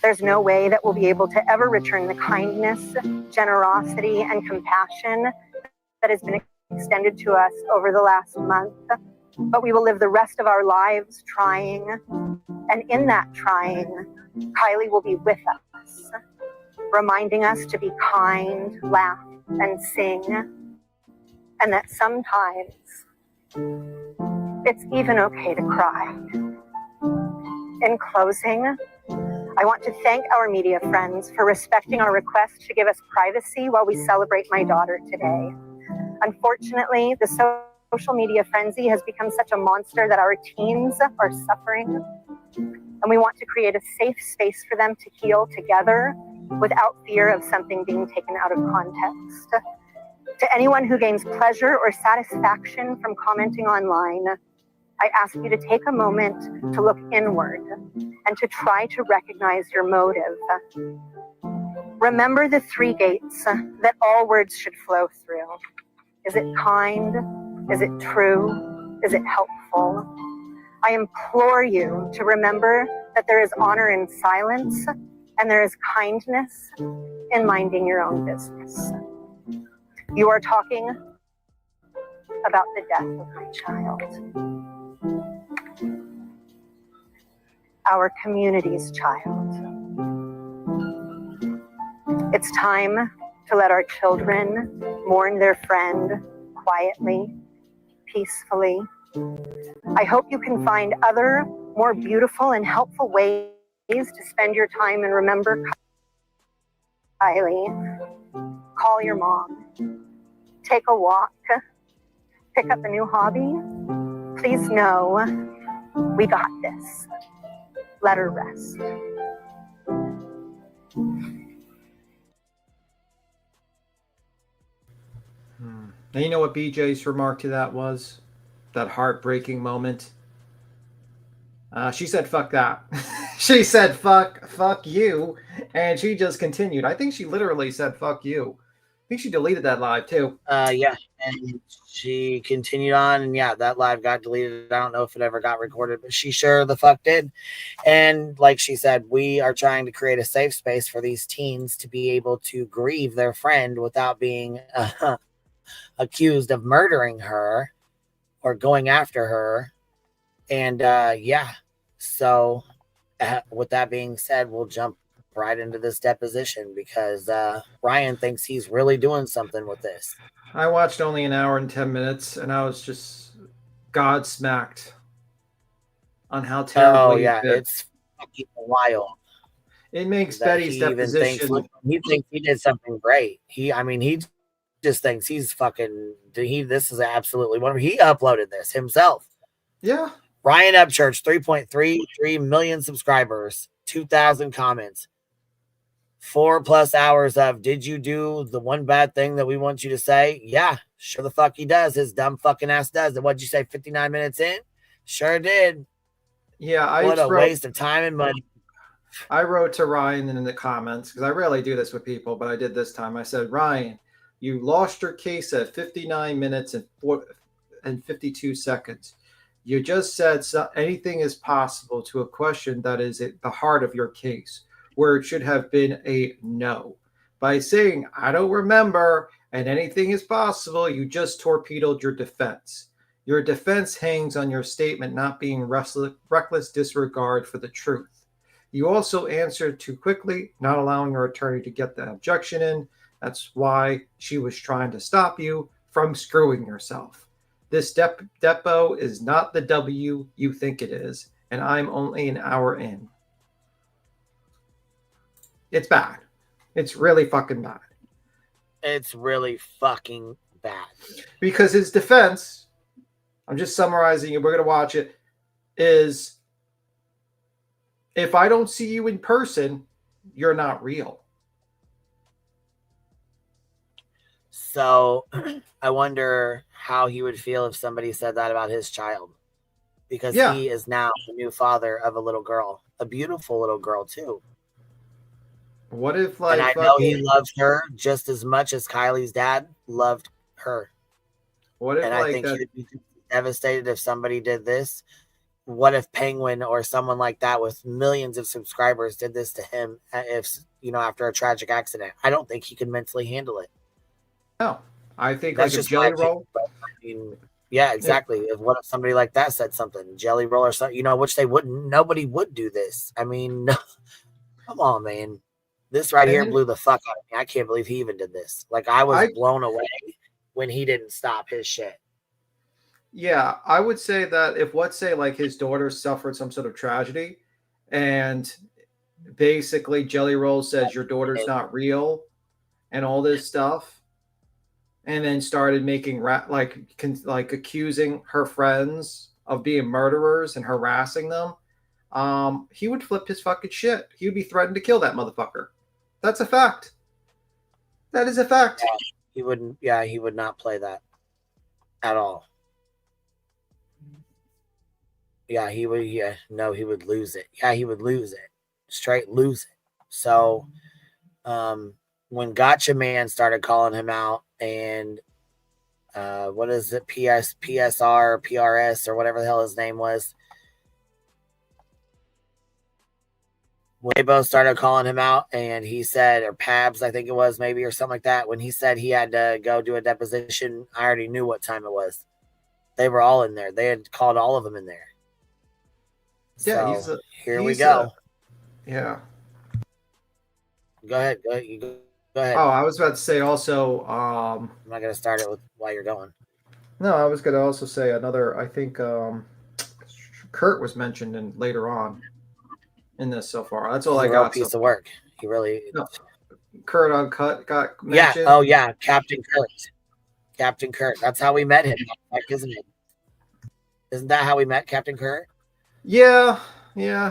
There's no way that we'll be able to ever return the kindness, generosity, and compassion that has been extended to us over the last month, but we will live the rest of our lives trying, and in that trying, Kylie will be with us, reminding us to be kind, laugh, and sing, and that sometimes it's even okay to cry. In closing, I want to thank our media friends for respecting our request to give us privacy while we celebrate my daughter today. Unfortunately, the social media frenzy has become such a monster that our teens are suffering, and we want to create a safe space for them to heal together without fear of something being taken out of context. To anyone who gains pleasure or satisfaction from commenting online, I ask you to take a moment to look inward and to try to recognize your motive. Remember the 3 gates that all words should flow through. Is it kind? Is it true? Is it helpful? I implore you to remember that there is honor in silence and there is kindness in minding your own business. You are talking about the death of my child, our community's child. It's time to let our children mourn their friend quietly, peacefully. I hope you can find other, more beautiful and helpful ways to spend your time and remember Kylie. Call your mom. Take a walk. Pick up a new hobby. Please know we got this. Let her rest. Now you know what BJ's remark to that was? That heartbreaking moment. She said, fuck that. She said, fuck you. And she just continued. I think she literally said, fuck you. I think she deleted that live too. Yeah. And she continued on. And yeah, that live got deleted. I don't know if it ever got recorded, but she sure the fuck did. And like she said, we are trying to create a safe space for these teens to be able to grieve their friend without being accused of murdering her or going after her. And yeah, so with that being said, we'll jump right into this deposition because Ryan thinks he's really doing something with this. I watched only an hour and 10 minutes and I was just godsmacked on how terribly it's fucking wild. It makes Betty's deposition. He thinks he did something great. He just thinks he's fucking. This is absolutely wonderful. He uploaded this himself. Yeah. Ryan UpChurchs, 3.33 million subscribers, 2,000 comments, 4+ hours of did you do the one bad thing that we want you to say? Yeah, sure the fuck he does. His dumb fucking ass does. And what'd you say? 59 minutes in? Sure did. Yeah, what a waste of time and money. I wrote to Ryan in the comments because I rarely do this with people, but I did this time. I said, Ryan, you lost your case at 59 minutes and 52 seconds. You just said anything is possible to a question that is at the heart of your case, where it should have been a no. By saying, I don't remember, and anything is possible, you just torpedoed your defense. Your defense hangs on your statement not being reckless disregard for the truth. You also answered too quickly, not allowing your attorney to get the objection in. That's why she was trying to stop you from screwing yourself. This depo is not the W you think it is, and I'm only an hour in. It's bad. It's really fucking bad. It's really fucking bad. Because his defense, I'm just summarizing it, we're going to watch it, is if I don't see you in person, you're not real. So I wonder how he would feel if somebody said that about his child. Because he is now the new father of a little girl. A beautiful little girl, too. What if, and I know he loves her just as much as Kylie's dad loved her. What if, and I think he would be devastated if somebody did this. What if Penguin or someone like that with millions of subscribers did this to him after a tragic accident? I don't think he could mentally handle it. No, I think that's like a jelly roll. I mean, yeah, exactly. If what if somebody like that said something, jelly roll or something, which they wouldn't. Nobody would do this. I mean, come on, man. This right here blew the fuck out of me. I can't believe he even did this. Like I was blown away when he didn't stop his shit. Yeah, I would say that if let's say like his daughter suffered some sort of tragedy, and basically Jelly Roll says your daughter's not real, and all this stuff. And then started making accusing her friends of being murderers and harassing them. He would flip his fucking shit. He would be threatened to kill that motherfucker. That's a fact. That is a fact. Yeah, he wouldn't. Yeah, he would not play that at all. Yeah, he would. Yeah, no, he would lose it. Yeah, he would lose it. Straight lose it. So, when Gotcha Man started calling him out and what is it, PSR, PRS, or whatever the hell his name was, when they both started calling him out, and he said, or Pabs, I think it was maybe, or something like that, when he said he had to go do a deposition, I already knew what time it was. They were all in there. They had called all of them in there. Yeah, so here we go. Yeah. Go ahead. Go ahead. Oh, I was about to say also. I'm not going to start it with while you're going. No, I was going to also say another. I think Kurt was mentioned in later on in this so far. That's all I got. Piece of work. He really. No. Kurt Uncut got mentioned. Yeah. Oh yeah, Captain Kurt. Captain Kurt. That's how we met him, isn't it? Isn't that how we met Captain Kurt? Yeah,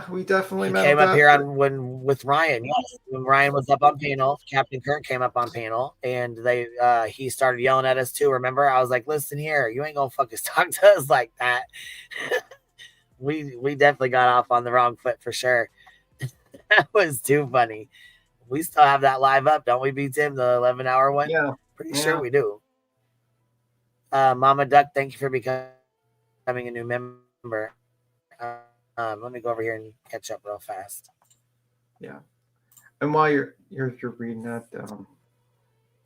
we definitely met. Came up here with Ryan. Yes, when Ryan was up on panel, Captain Kurt came up on panel, and he started yelling at us too. Remember, I was like, "Listen here, you ain't gonna fucking talk to us like that." we definitely got off on the wrong foot for sure. That was too funny. We still have that live up, don't we, B Tim? The 11-hour one. Yeah, pretty sure we do. Mama Duck, thank you for becoming a new member. Let me go over here and catch up real fast. Yeah, and while you're reading that,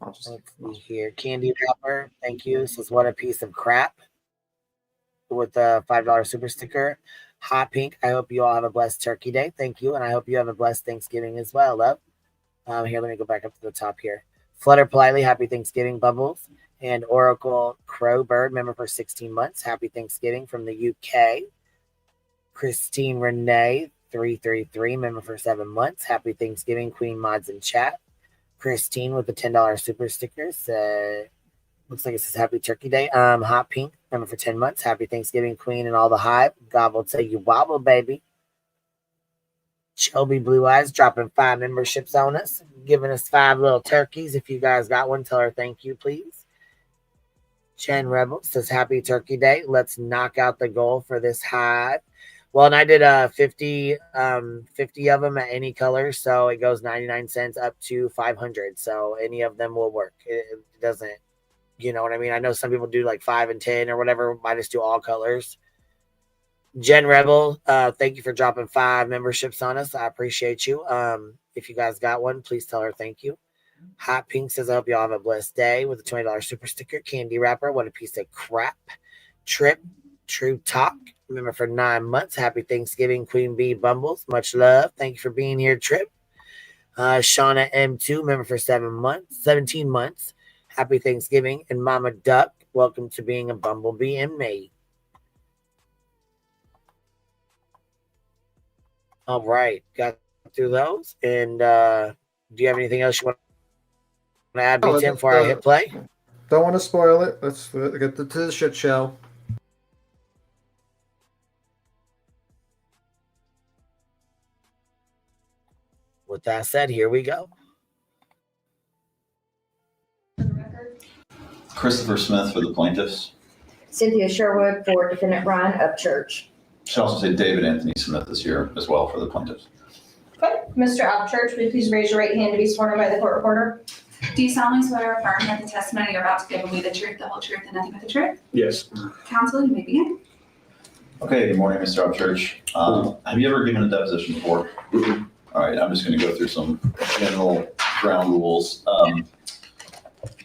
I'll just see here. Candy Rapper, thank you. This is what a piece of crap with a $5 super sticker. Hot Pink, I hope you all have a blessed Turkey Day. Thank you, and I hope you have a blessed Thanksgiving as well, love. Here, let me go back up to the top here. Flutter Politely, happy Thanksgiving, Bubbles. And Oracle Crowbird, member for 16 months. Happy Thanksgiving from the UK. Christine Renee, 333, member for 7 months. Happy Thanksgiving, Queen Mods in chat. Christine with the $10 super stickers. Looks like it says Happy Turkey Day. Hot Pink, member for 10 months. Happy Thanksgiving, Queen, and all the hype. Gobble till you wobble, baby. Shelby Blue Eyes dropping 5 memberships on us, giving us 5 little turkeys. If you guys got one, tell her thank you, please. Chen Rebel says Happy Turkey Day. Let's knock out the goal for this hive. Well, and I did 50 of them at any color, so it goes 99 cents up to 500. So any of them will work. It doesn't, you know what I mean? I know some people do like 5 and 10 or whatever. I just do all colors. Jen Rebel, thank you for dropping 5 memberships on us. I appreciate you. If you guys got one, please tell her thank you. Hot Pink says, I hope y'all have a blessed day with a $20 super sticker. Candy Rapper, what a piece of crap. Trip, True Talk, member for 9 months. Happy Thanksgiving, Queen Bee Bumbles. Much love. Thank you for being here, Trip. Shauna M2, member for 17 months. Happy Thanksgiving. And Mama Duck, welcome to being a Bumblebee inmate. All right, got through those. And do you have anything else you want to add, Tim, before I hit play? Don't want to spoil it. Let's get to the shit show. With that said, here we go. Christopher Smith for the plaintiffs. Cynthia Sherwood for defendant Ryan UpChurch. Should also say David Anthony Smith is here as well for the plaintiffs. Okay, Mr. UpChurch, will you please raise your right hand to be sworn in by the court reporter? Do you solemnly swear or affirm that the testimony you're about to give will be the truth, the whole truth, and nothing but the truth? Yes. Counsel, you may begin. Okay, good morning, Mr. UpChurch. Have you ever given a deposition before? Mm-hmm. All right, I'm just going to go through some general ground rules.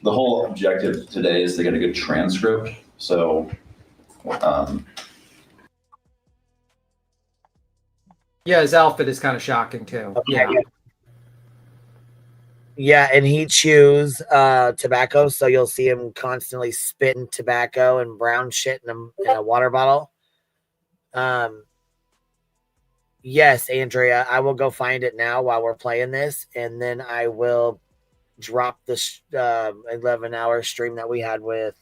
The whole objective today is to get a good transcript. So, yeah, his outfit is kind of shocking too. Okay. Yeah, and he chews tobacco, so you'll see him constantly spitting tobacco and brown shit in a water bottle. Yes, Andrea, I will go find it now while we're playing this, and then I will drop this 11-hour stream that we had with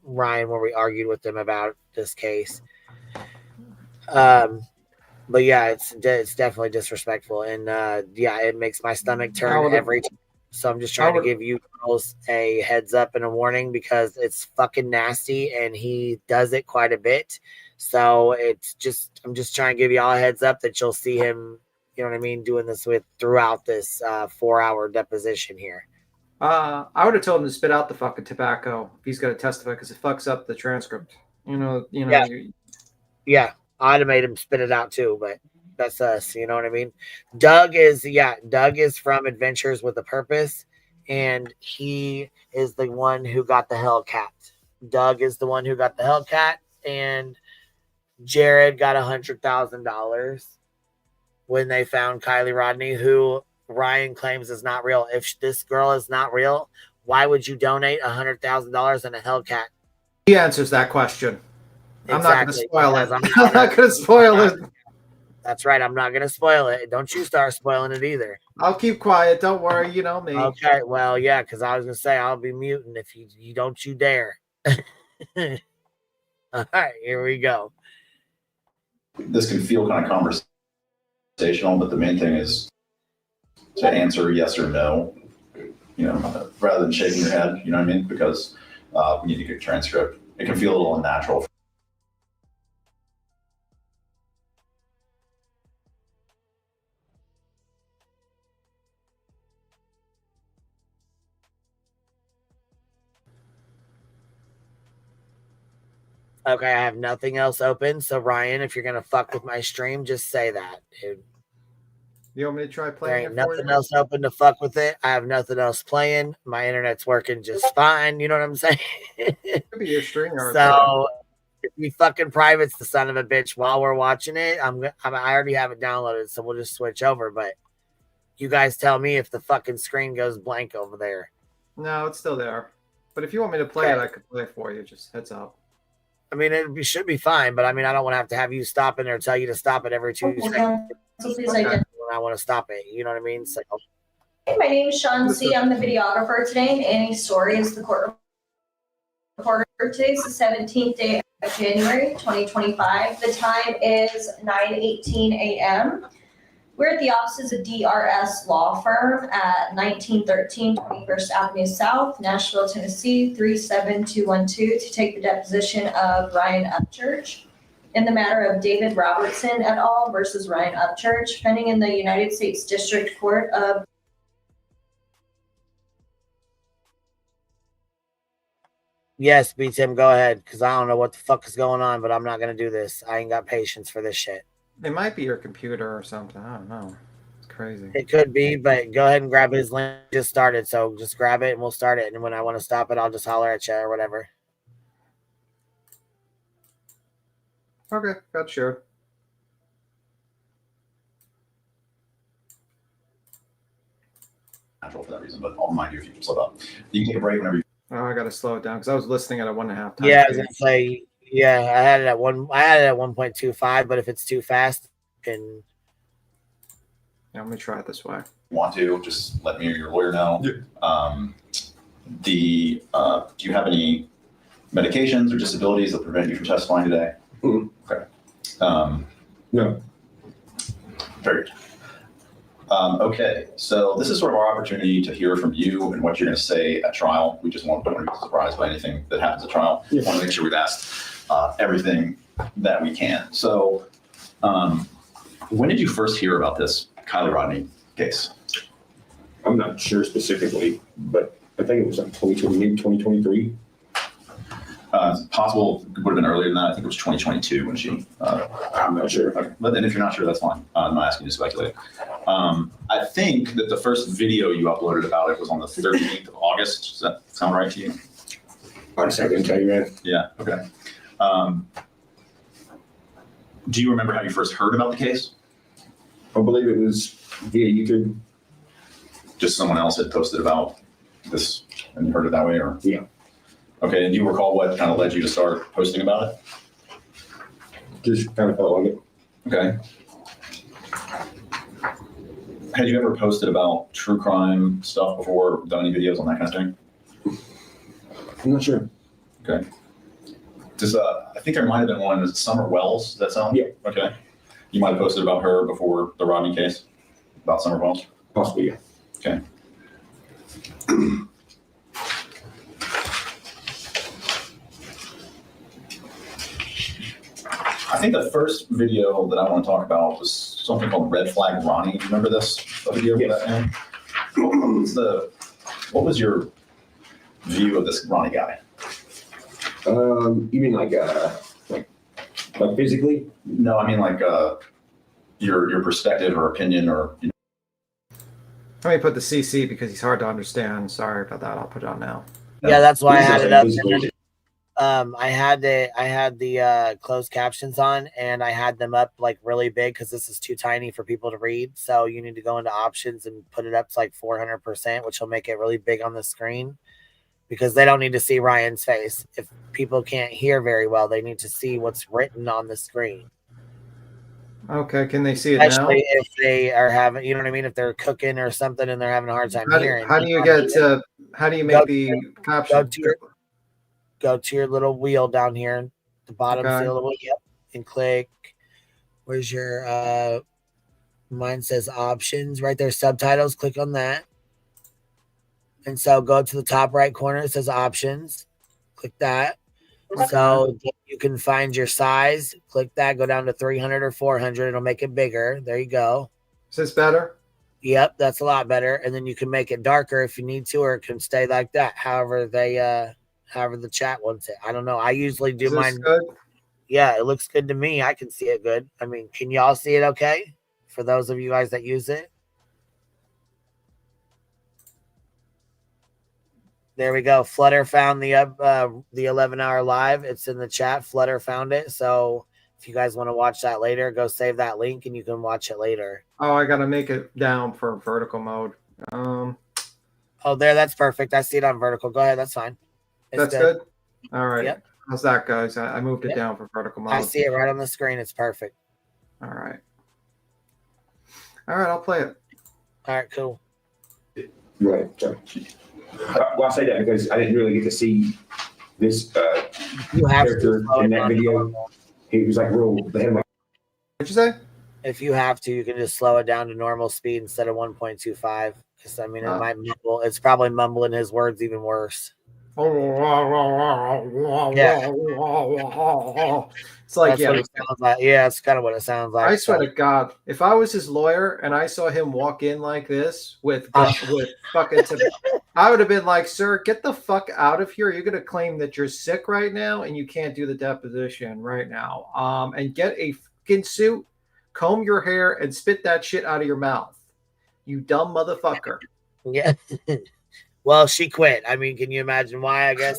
Ryan where we argued with him about this case. But yeah, it's definitely disrespectful, and yeah, it makes my stomach turn every time. So I'm just trying to give you girls a heads up and a warning because it's fucking nasty, and he does it quite a bit. So I'm just trying to give you all a heads up that you'll see him, you know what I mean, doing this throughout this 4-hour deposition here. I would have told him to spit out the fucking tobacco if he's going to testify because it fucks up the transcript. You know. Yeah. I'd have made him spit it out too, but That's us. You know what I mean? Doug is from Adventures with a Purpose, and he is the one who got the Hellcat. Doug is the one who got the Hellcat, and Jared got $100,000 when they found Kylie Rodney, who Ryan claims is not real. If this girl is not real, why would you donate $100,000 and a Hellcat? He answers that question. I'm not going to spoil it. I'm I'm not going to spoil it. That's right. I'm not going to spoil it. Don't you start spoiling it either. I'll keep quiet. Don't worry. You know me. Okay. Well, yeah, because I was going to say I'll be muting if you don't you dare. All right. Here we go. This can feel kind of conversational, but the main thing is to answer yes or no, rather than shaking your head, you know what I mean? Because we need to get a transcript. It can feel a little unnatural. Okay, I have nothing else open. So Ryan, if you're gonna fuck with my stream, just say that, dude. You want me to try There playing ain't it for nothing you? else open to fuck with it. I have nothing else playing. My internet's working just fine. You know what I'm saying? Could be your stream or So if he fucking privates the son of a bitch while we're watching it, I already have it downloaded, so we'll just switch over. But you guys tell me if the fucking screen goes blank over there. No, it's still there. But if you want me to play it, I could play it for you. Just heads up. I mean, it should be fine, but I mean, I don't want to have you stop in there, tell you to stop it every 2 seconds. So please Okay. identify. When I want to stop it, you know what I mean? So, My name is Sean C. I'm the videographer today, and Annie Story is the court reporter. Today's the 17th day of January, 2025. The time is 9:18 a.m. We're at the offices of DRS Law Firm at 1913 21st Avenue South, Nashville, Tennessee, 37212 to take the deposition of Ryan UpChurch in the matter of David Robertson et al. Versus Ryan UpChurch, pending in the United States District Court of yes, B Tim, go ahead, because I don't know what the fuck is going on, but I'm not going to do this. I ain't got patience for this shit. It might be your computer or something. I don't know. It's crazy. It could be, but go ahead and grab his link. Just started, so just grab it and we'll start it. And when I want to stop it, I'll just holler at you or whatever. Okay, got shared. Natural for that reason, but I'll remind you if you slip up. You can take a break whenever you. Oh, I got to slow it down because I was listening at a 1.5 times. Yeah, I was gonna say, yeah, I had it at 1.25, but if it's too fast, can. Yeah, let me try it this way. Want to just let me or your lawyer know. Yeah. Do you have any medications or disabilities that prevent you from testifying today? Mm-hmm. Okay. No. Very good. Okay, so this is sort of our opportunity to hear from you and what you're going to say at trial. We just don't want to be surprised by anything that happens at trial. We want to make sure we've asked everything that we can. So, when did you first hear about this Kylie Rodney case? I'm not sure specifically, but I think it was like 2020, 2023. Possible it would have been earlier than that. I think it was 2022 when she. I'm not sure. Okay. But then if you're not sure, that's fine. I'm not asking you to speculate. I think that the first video you uploaded about it was on the 13th of August. Does that sound right to you? Honestly, I couldn't tell you, man. Yeah. Okay. Do you remember how you first heard about the case? I believe it was via YouTube. Just someone else had posted about this and you heard it that way, or? Yeah. Okay, and do you recall what kind of led you to start posting about it? Just kind of felt like it. Okay. Had you ever posted about true crime stuff before, done any videos on that kind of thing? I'm not sure. Okay. Does I think there might have been one. Is it Summer Wells? Does that sound? Yeah. Okay. You might have posted about her before the Rodney case? About Summer Wells? Possibly, yeah. Okay. I think the first video that I want to talk about was something called Red Flag Ronnie. Do you remember this video? Yes. That name? What was your view of this Ronnie guy? You mean like physically? No, I mean like your perspective or opinion or. Let me put the CC because he's hard to understand. Sorry about that. I'll put it on now. Yeah, that's why I had it up. I had the closed captions on, and I had them up like really big because this is too tiny for people to read. So you need to go into options and put it up to like 400%, which will make it really big on the screen because they don't need to see Ryan's face. If people can't hear very well, they need to see what's written on the screen. Okay, can they see it Especially now? if they are having, you know what I mean? If they're cooking or something and they're having a hard time hearing. How do you get to? How do you make the caption? Go to your little wheel down here, the bottom Okay. seal of the wheel, and click. Where's your? Mine says options right there. Subtitles. Click on that, and so go to the top right corner. It says options. Click that. Okay. So you can find your size. Click that. Go down to 300 or 400. It'll make it bigger. There you go. Is this better? Yep, that's a lot better. And then you can make it darker if you need to, or it can stay like that. However the chat wants it. I don't know. I usually do mine. Good? Yeah, it looks good to me. I can see it good. I mean, can y'all see it okay? For those of you guys that use it. There we go. Flutter found the 11-hour live. It's in the chat. Flutter found it. So if you guys want to watch that later, go save that link and you can watch it later. Oh, I got to make it down for vertical mode. Oh, there. That's perfect. I see it on vertical. Go ahead. That's fine. That's good. All right. Yep. How's that, guys? I moved it down for vertical mode. I see it right on the screen. It's perfect. All right. All right. I'll play it. All right. Cool. Right. Sorry. Well, I say that because I didn't really get to see this character in that video. He was like real. What'd you say? If you have to, you can just slow it down to normal speed instead of 1.25. Because I mean, it might mumble. It's probably mumbling his words even worse. Yeah. It's like, That's what it sounds like. Yeah, it's kind of what it sounds like. I swear to God, if I was his lawyer and I saw him walk in like this with fucking, I would have been like, "Sir, get the fuck out of here! You're gonna claim that you're sick right now and you can't do the deposition right now. And get a fucking suit, comb your hair, and spit that shit out of your mouth. You dumb motherfucker." Yeah. Well, she quit. I mean, can you imagine why? I guess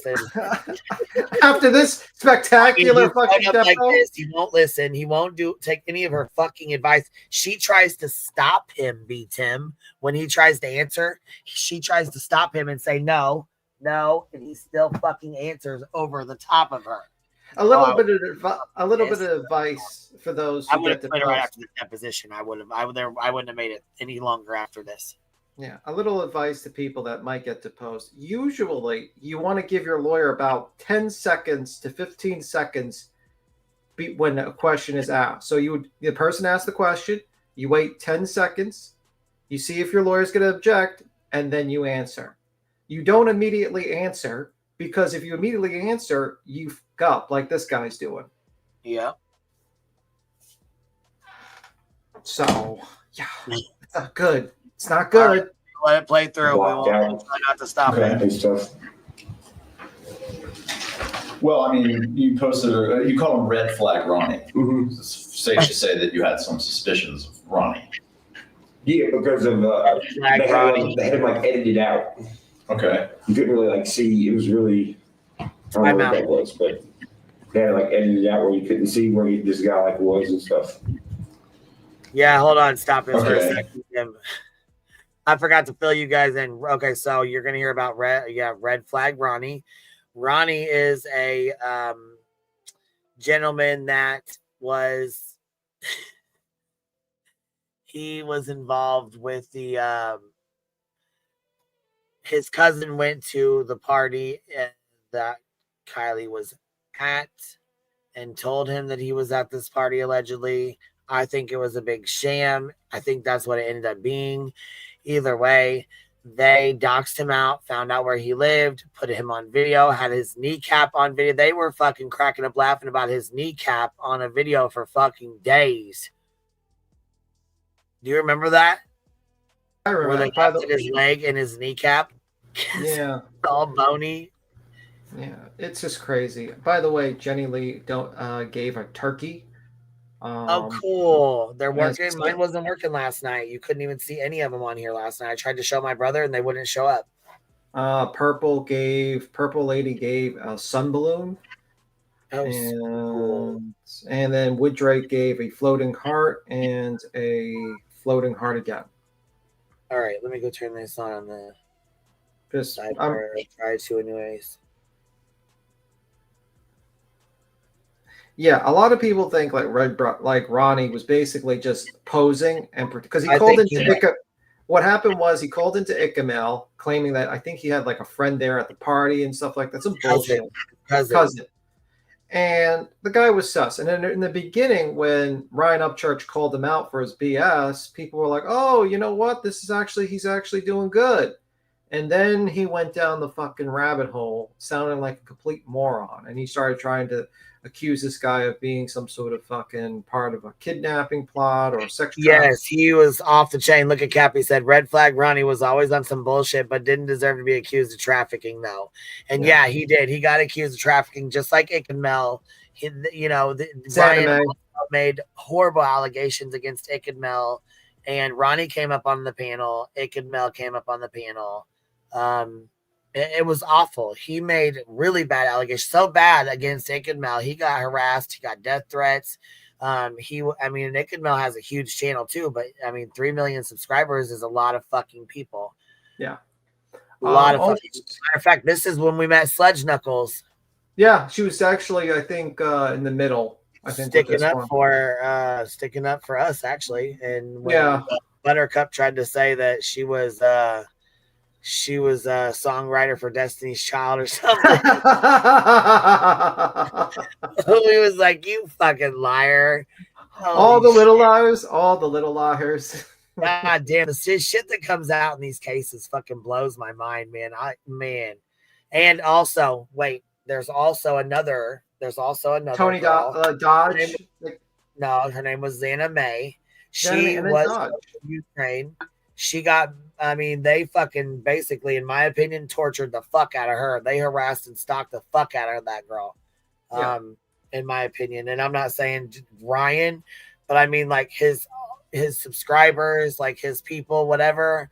after this spectacular fucking like this, he won't listen. He won't take any of her fucking advice. She tries to stop him, Tim. When he tries to answer, she tries to stop him and say no, and he still fucking answers over the top of her. A little bit of advice for those who I would have get played it right after the deposition. I wouldn't have made it any longer after this. Yeah, a little advice to people that might get deposed. Usually, you want to give your lawyer about 10 seconds to 15 seconds when a question is asked. So the person asks the question, you wait 10 seconds, you see if your lawyer is going to object, and then you answer. You don't immediately answer, because if you immediately answer, you fuck up like this guy's doing. Yeah. So, yeah, it's not good. It's not good. Right. Let it play through. We'll try not to stop it. Well, I mean, you posted, you call him Red Flag Ronnie. Mm-hmm. It's safe to say that you had some suspicions of Ronnie. Yeah, because of they had him like edited out. Okay. You couldn't really see. It was really, I don't know what that was, but they had like edited out where you couldn't see where this guy was and stuff. Yeah, hold on. Stop it for a second. I forgot to fill you guys in. Okay, so you're going to hear about Red Flag Ronnie. Ronnie is a gentleman that was he was involved with the his cousin went to the party that Kylie was at and told him that he was at this party allegedly. I think it was a big sham. I think that's what it ended up being. Either way, they doxed him out, found out where he lived, put him on video, had his kneecap on video. They were fucking cracking up laughing about his kneecap on a video for fucking days. Do you remember that? I remember. Where they captured his leg and his kneecap? Yeah. All bony. Yeah, it's just crazy. By the way, Jenny Lee gave a turkey Oh, cool. They're working. so- Mine wasn't working last night. You couldn't even see any of them on here last night. I tried to show my brother and they wouldn't show up. Purple Lady gave a sun balloon. Oh, cool. And then Wooddrake gave a floating heart and a floating heart again. All right, let me go turn this on the Just side where I try to anyways. Yeah, a lot of people think like Ronnie was basically just posing and because he I called think into Ika. What happened was he called into Icamel, claiming that I think he had like a friend there at the party and stuff like that. Some bullshit. Cousin. And the guy was sus. And then in the beginning, when Ryan UpChurch called him out for his BS, people were like, "Oh, you know what? He's actually doing good." And then he went down the fucking rabbit hole, sounding like a complete moron. And he started trying to accuse this guy of being some sort of fucking part of a kidnapping plot or a sex trafficking. Yes, he was off the chain. Look at Cappy said, red flag Ronnie was always on some bullshit, but didn't deserve to be accused of trafficking, though. And yeah, he did. He got accused of trafficking, just like Ick and Mel. Ryan also made horrible allegations against Ick and Mel, and Ronnie came up on the panel. Ick and Mel came up on the panel. It was awful. He made really bad allegations, so bad against Ick and Mel. He got harassed. He got death threats. Ick and Mel has a huge channel too, but 3 million subscribers is a lot of fucking people. Yeah. A lot of fucking. Matter of fact, this is when we met Sledge Knuckles. Yeah, she was actually, I think, in the middle. I think sticking up for us actually. And when Buttercup tried to say that she was a songwriter for Destiny's Child or something. He was like, "You fucking liar." All the little liars. God damn, the shit that comes out in these cases fucking blows my mind, man. And also, wait, there's also another Tony girl. Dodge. No, her name was Xana May. She was from Ukraine. She got, they fucking basically, in my opinion, tortured the fuck out of her. They harassed and stalked the fuck out of that girl, in my opinion. And I'm not saying Ryan, but I mean like his subscribers, like his people, whatever.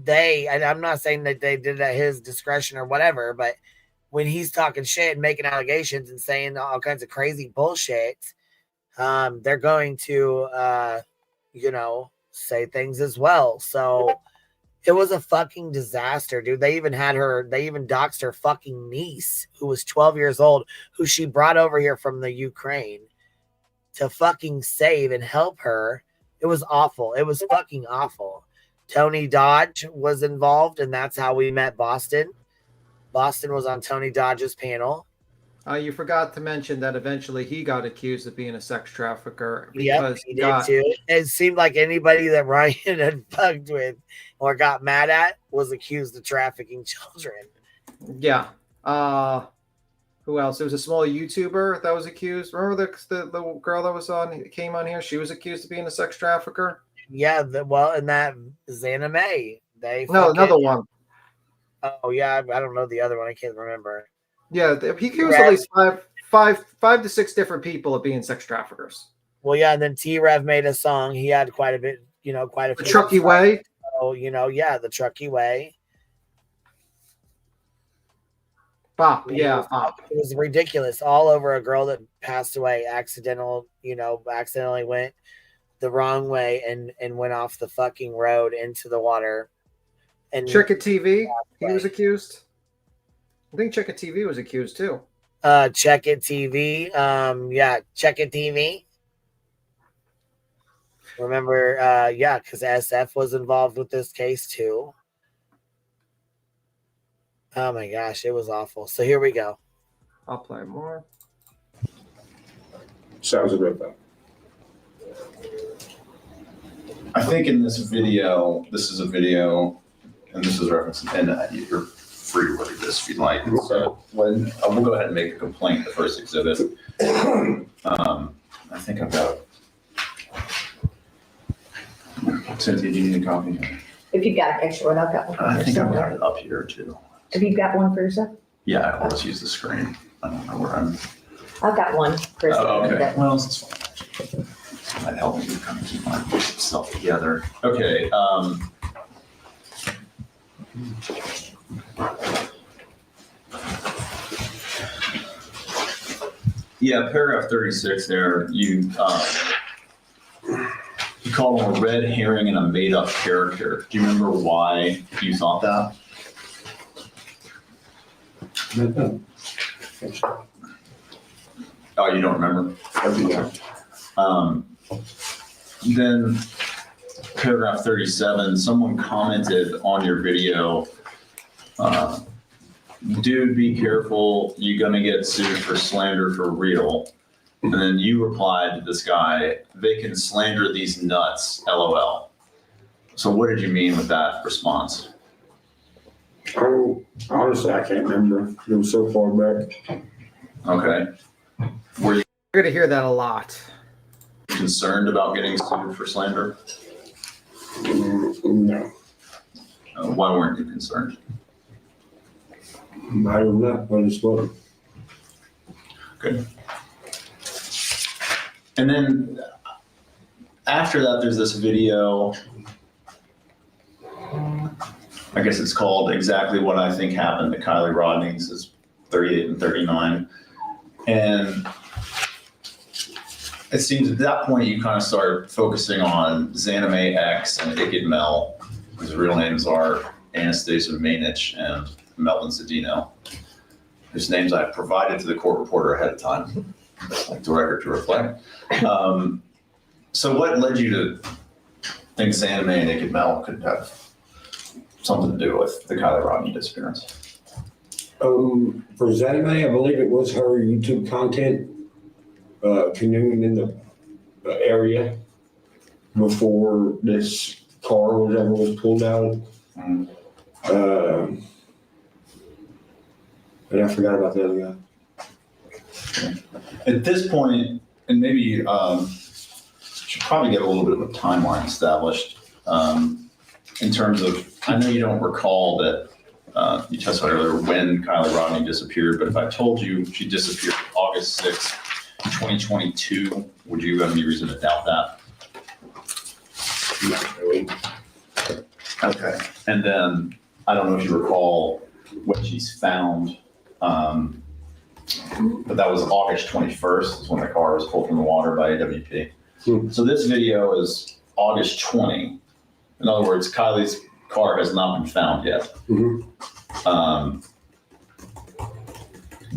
I'm not saying that they did it at his discretion or whatever, but when he's talking shit and making allegations and saying all kinds of crazy bullshit, they're going to, say things as well. So it was a fucking disaster, dude. They even doxed her fucking niece, who was 12 years old, who she brought over here from the Ukraine to fucking save and help her. It was awful. It was fucking awful. Tony Dodge was involved, and that's how we met Boston. Boston was on Tony Dodge's panel. You forgot to mention that eventually he got accused of being a sex trafficker. Because he did too. It seemed like anybody that Ryan had fucked with or got mad at was accused of trafficking children. Yeah. Who else? There was a small YouTuber that was accused. Remember the girl that came on here? She was accused of being a sex trafficker. Yeah. And that Xana May. Another one. Oh yeah, I don't know the other one. I can't remember. Yeah, he accused at least five to six different people of being sex traffickers. Well, yeah, and then T-Rev made a song. He had quite a bit, quite a few. The Truckee Way. Oh, the Truckee Way. Bop, yeah, Bop. It was ridiculous. All over a girl that passed away, accidentally went the wrong way and went off the fucking road into the water. And Check It TV, he was accused. I think Check It TV was accused too. Check It TV. Check It TV. Remember, because SF was involved with this case too. Oh my gosh, it was awful. So here we go. I'll play more. So that was a real thing. I think in this video, and this is referenced, and you're free to read this if you'd like. So we'll go ahead and make a complaint, the first exhibit. I think I've got. Cynthia, do you need a copy? If you've got an extra one, I've got one. I think I've got it up here too. Have you got one for yourself? Yeah, I'll just use the screen. I don't know where I'm. I've got one for yourself. Okay. Well, it's fine. That helped me to kind of keep myself together. Okay. Yeah, paragraph 36 there, you call him a red herring and a made-up character. Do you remember why you thought that? Oh, you don't remember? Then paragraph 37, someone commented on your video, dude, be careful, you're gonna get sued for slander for real. And then you replied to this guy, they can slander these nuts, LOL. So what did you mean with that response? Oh, honestly, I can't remember. It was so far back. Okay. Were you You're going to hear that a lot. concerned about getting sued for slander? No. Why weren't you concerned? I don't know. I just wasn't. Good. And then after that, there's this video. I guess it's called Exactly What I Think Happened to Kylie Rodney. This is 38 and 39. And it seems at that point you kind of start focusing on Zanime X and Ikid Mel, whose real names are Anastasia Mainich and Melvin Cedino, whose names I provided to the court reporter ahead of time, like the record to reflect. So what led you to think Zanime and Ikid Mel could have something to do with the Kylie Rodney disappearance? For Zanime, I believe it was her YouTube content, canoeing in the area before this car was pulled out. And I forgot about the other guy. At this point, and maybe should probably get a little bit of a timeline established in terms of, I know you don't recall that you testified earlier when Kylie Rodney disappeared, but if I told you she disappeared August 6th, 2022, would you have any reason to doubt that? Not really. Okay. And then, I don't know if you recall when she's found, but that was August 21st is when the car was pulled from the water by AWP. So this video is August 20. In other words, Kylie's car has not been found yet.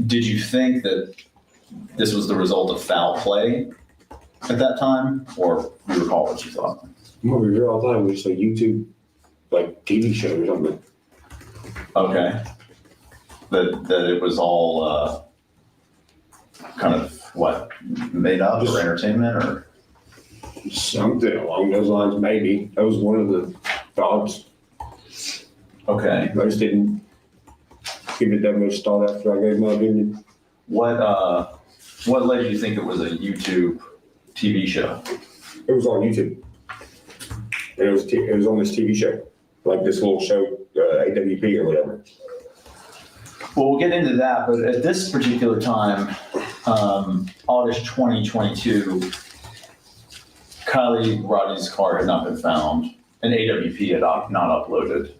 Did you think that this was the result of foul play at that time, or do you recall what you thought? What we hear all the time was a YouTube, like TV show or something. Okay. That it was all kind of what, made up or entertainment or something along those lines, maybe. That was one of the thoughts. Okay. I just didn't give it that much thought after I gave my opinion. What led you to think it was a YouTube TV show? It was on YouTube. And it was on this TV show, like this little show, AWP or whatever. Well, we'll get into that, but at this particular time, August 2022, Kylie Rodney's car had not been found, and AWP had not uploaded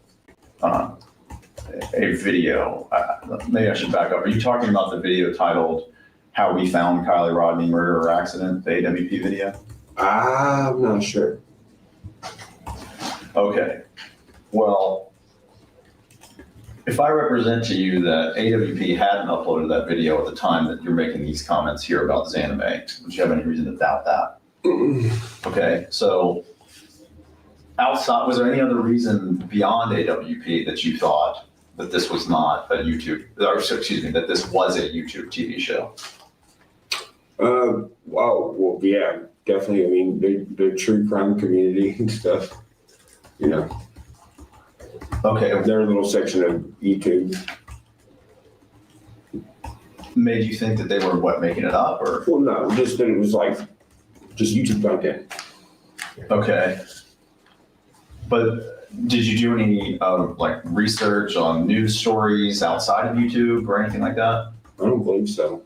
a video. Maybe I should back up. Are you talking about the video titled How We Found Kylie Rodney Murder or Accident, the AWP video? I'm not sure. Okay. Well, if I represent to you that AWP hadn't uploaded that video at the time that you're making these comments here about Zanime, would you have any reason to doubt that? Okay, so outside, was there any other reason beyond AWP that you thought that this was not a YouTube, or excuse me, that this was a YouTube TV show? Well, yeah, definitely. I mean, the true crime community and stuff, you know. Okay. Their little section of YouTube. Made you think that they were, what, making it up, or? Well, no, just that it was like, just YouTube content. Okay. But did you do any like research on news stories outside of YouTube or anything like that? I don't believe so.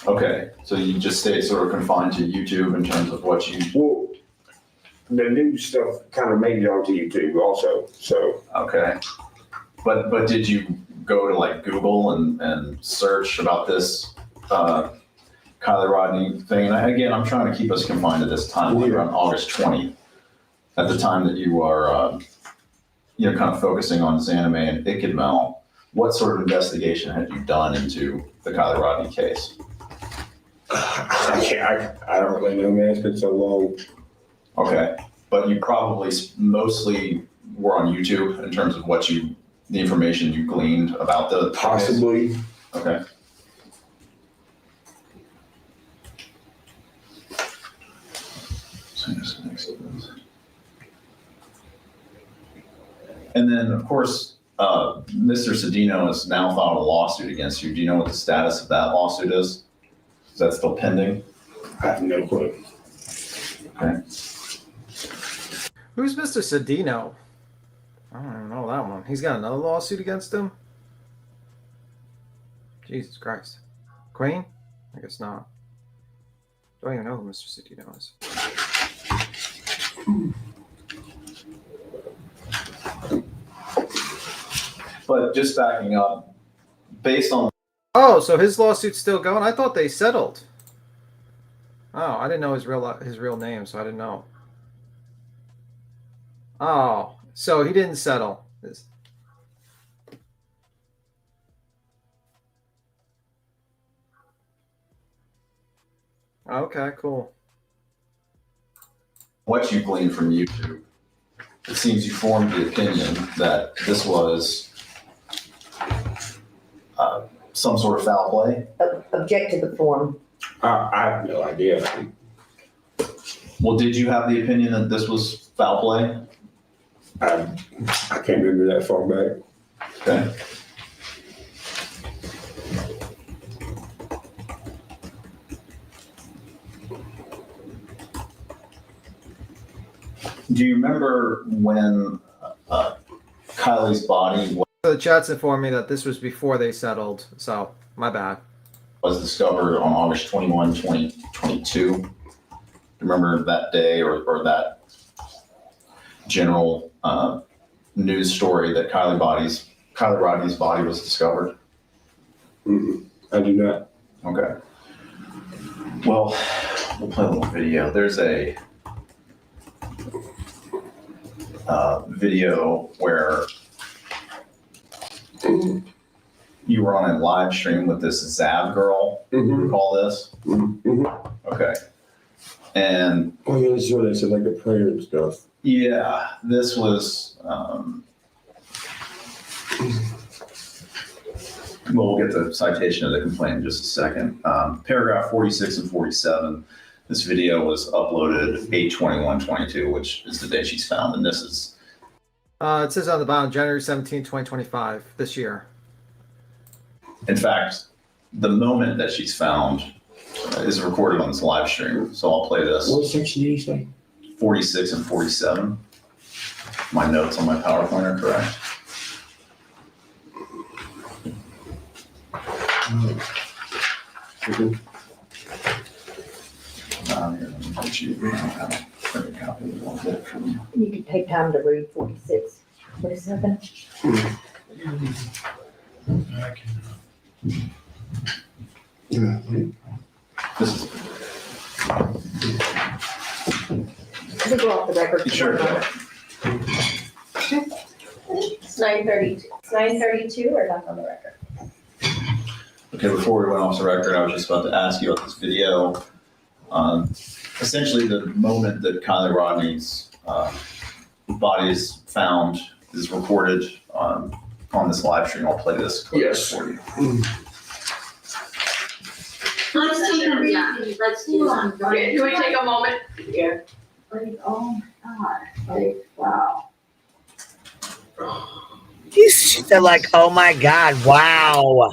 Okay, so you just stay sort of confined to YouTube in terms of what you. Well, the new stuff kind of made it onto YouTube also. So okay, but did you go to like Google and search about this Kylie Rodney thing? And again, I'm trying to keep us confined to this timeline around August 20th, at the time that you are, kind of focusing on Zanime and Ikidmel. What sort of investigation had you done into the Kylie Rodney case? I don't really know, man. It's been so long. Okay, but you probably mostly were on YouTube in terms of the information you gleaned about the possibly. Case? Okay. And then, of course, Mr. Cedino has now filed a lawsuit against you. Do you know what the status of that lawsuit is? Is that still pending? I have no clue. Okay. Who's Mr. Cedino? I don't even know that one. He's got another lawsuit against him? Jesus Christ. Queen? I guess not. Don't even know who Mr. Cedino is. But just backing up, based on... Oh, so his lawsuit's still going? I thought they settled. Oh, I didn't know his real name, so I didn't know. Oh, so he didn't settle. Okay, cool. What you gleaned from YouTube, it seems you formed the opinion that this was some sort of foul play. Object to the form. I have no idea. Well, did you have the opinion that this was foul play? I can't remember that far back. Okay. Do you remember when Kylie's body The chat's informed me that this was before they settled, so my bad. Was discovered on August 21, 2022? Remember that day or that general news story that Kylie Rodney's body was discovered? I do not. Okay. Well, we'll play a little video. There's a video where you were on a live stream with this Zab girl. You recall this? Okay. And oh yeah, this is where they said like the prayer and stuff. Yeah, this was. We'll get the citation of the complaint in just a second. Paragraph 46 and 47. This video was uploaded 8/21/22, which is the day she's found, and this is. It says on the bottom, January 17, 2025, this year. In fact, the moment that she's found is recorded on this live stream. So I'll play this. What section did you say? 46 and 47. My notes on my PowerPoint are correct. You could take time to read 46, 47. This is. We'll go off the record. Sure. It's 9:32. It's 9:32 or back on the record? Okay, before we went off the record, I was just about to ask you about this video. Essentially, the moment that Kylie Rodney's body is found is recorded on this live stream. I'll play this clip for you. Let's take a let's do one. Okay, can we take a moment here? Like, oh my God, like, wow. She said like, oh my God, wow.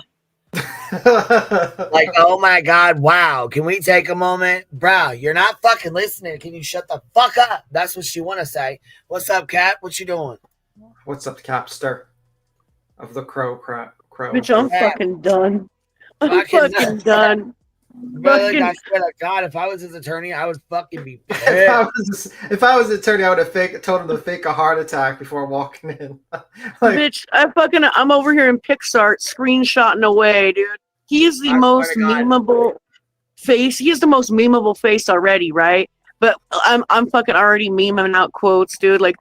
Like, oh my God, wow. Can we take a moment? Bro, you're not fucking listening. Can you shut the fuck up? That's what she want to say. What's up, Cat? What you doing? What's up, Capster? Of the crow. Bitch, I'm fucking done. I'm fucking done. Brother, I swear to God, if I was his attorney, I would fucking be pissed. If I was the attorney, I would have told him to fake a heart attack before walking in. Bitch, I'm over here in PixArt screenshotting away, dude. He is the most memeable face. He is the most memeable face already, right? But I'm fucking already memeing out quotes, dude. Like,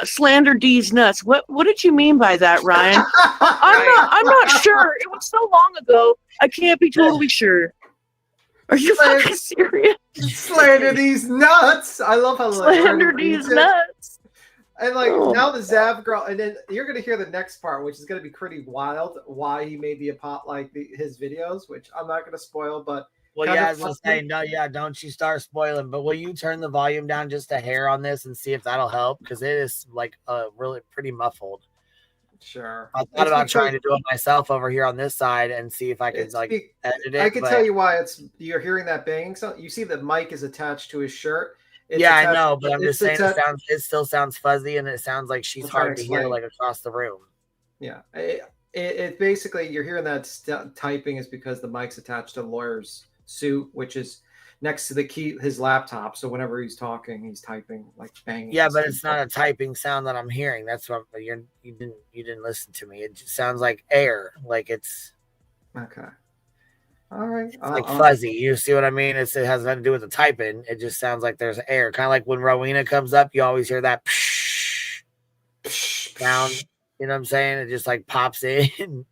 slander D's nuts. What did you mean by that, Ryan? I'm not sure. It was so long ago. I can't be totally sure. Are you fucking serious? Slander D's nuts. I love how slander D's nuts. And now the Zav girl, and then you're gonna hear the next part, which is gonna be pretty wild. Why he made his videos, which I'm not gonna spoil, but. Well, yeah, I was gonna say, no, yeah, don't you start spoiling. But will you turn the volume down just a hair on this and see if that'll help? Because it is really pretty muffled. Sure. I thought about trying to do it myself over here on this side and see if I could edit it. I can tell you why you're hearing that banging sound. You see the mic is attached to his shirt. I know, but I'm just saying it still sounds fuzzy and it sounds like she's hard to hear across the room. Yeah. It basically, you're hearing that typing is because the mic's attached to the lawyer's suit, which is next to his laptop. So whenever he's talking, he's typing banging. Yeah, but it's not a typing sound that I'm hearing. That's what you didn't listen to me. It just sounds like air, like it's okay. All right, it's fuzzy. You see what I mean? It has nothing to do with the typing. It just sounds like there's air, kind of like when Rowena comes up. You always hear that sound. You know what I'm saying? It just pops in, and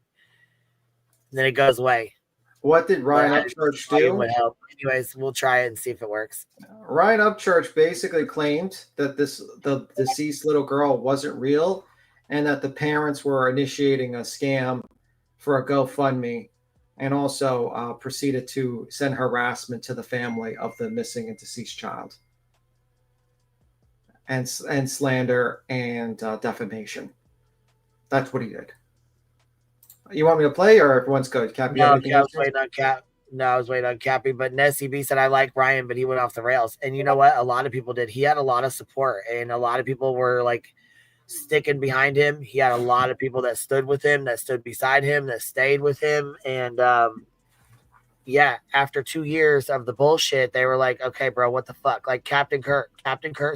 then it goes away. What did Ryan UpChurchs do? Would help. Anyways, we'll try it and see if it works. Ryan UpChurchs basically claimed that the deceased little girl wasn't real, and that the parents were initiating a scam for a GoFundMe, and also proceeded to send harassment to the family of the missing and deceased child, and slander and defamation. That's what he did. You want me to play, or everyone's good? Cappy, I was waiting on Cappy, but Nessie B said I like Ryan, but he went off the rails. And you know what? A lot of people did. He had a lot of support, and a lot of people were sticking behind him. He had a lot of people that stood with him, that stood beside him, that stayed with him. And after 2 years of the bullshit, they were like, okay, bro, what the fuck? Like Captain Kurt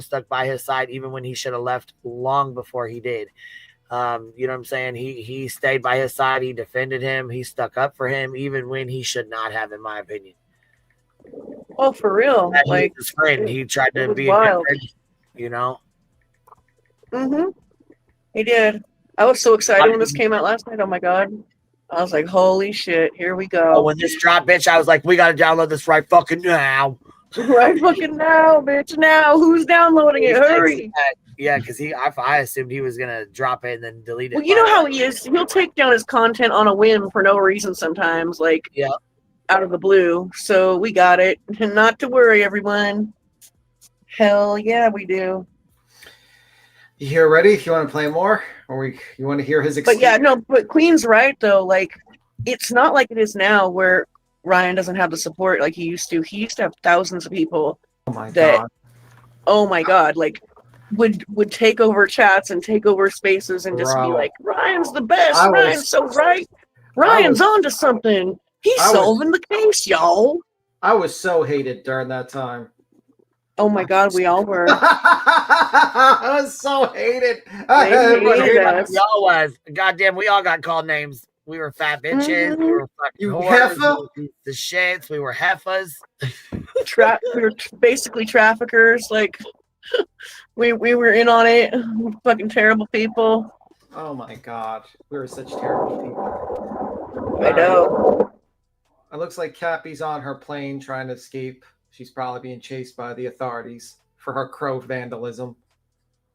stuck by his side even when he should have left long before he did. You know what I'm saying? He stayed by his side. He defended him. He stuck up for him, even when he should not have, in my opinion. Oh, for real? He was his friend. He tried to be wild. A good friend, you know? Mm-hmm. He did. I was so excited when this came out last night. Oh my God. I was like, holy shit, here we go. Oh, when this dropped, bitch, I was like, we got to download this right fucking now. Right fucking now, bitch. Now. Who's downloading it? Hurry. Yeah, because I assumed he was going to drop it and then delete it. Well, you know how he is. He'll take down his content on a whim for no reason sometimes, out of the blue. So we got it. Not to worry, everyone. Hell yeah, we do. You here ready? You want to play more? Or you want to hear his experience? But Queen's right, though. It's not like it is now where Ryan doesn't have the support like he used to. He used to have thousands of people would take over chats and take over spaces and just be like, Ryan's the best. Ryan's so right. Ryan's onto something. He's solving the case, y'all. I was so hated during that time. Oh my God, we all were. I was so hated. We all was. Goddamn, we all got called names. We were fat bitches. We were fucking whores. The shits. We were heifers. We were basically traffickers. We were in on it. Fucking terrible people. Oh my God, we were such terrible people. I know. It looks like Cappy's on her plane trying to escape. She's probably being chased by the authorities for her crow vandalism,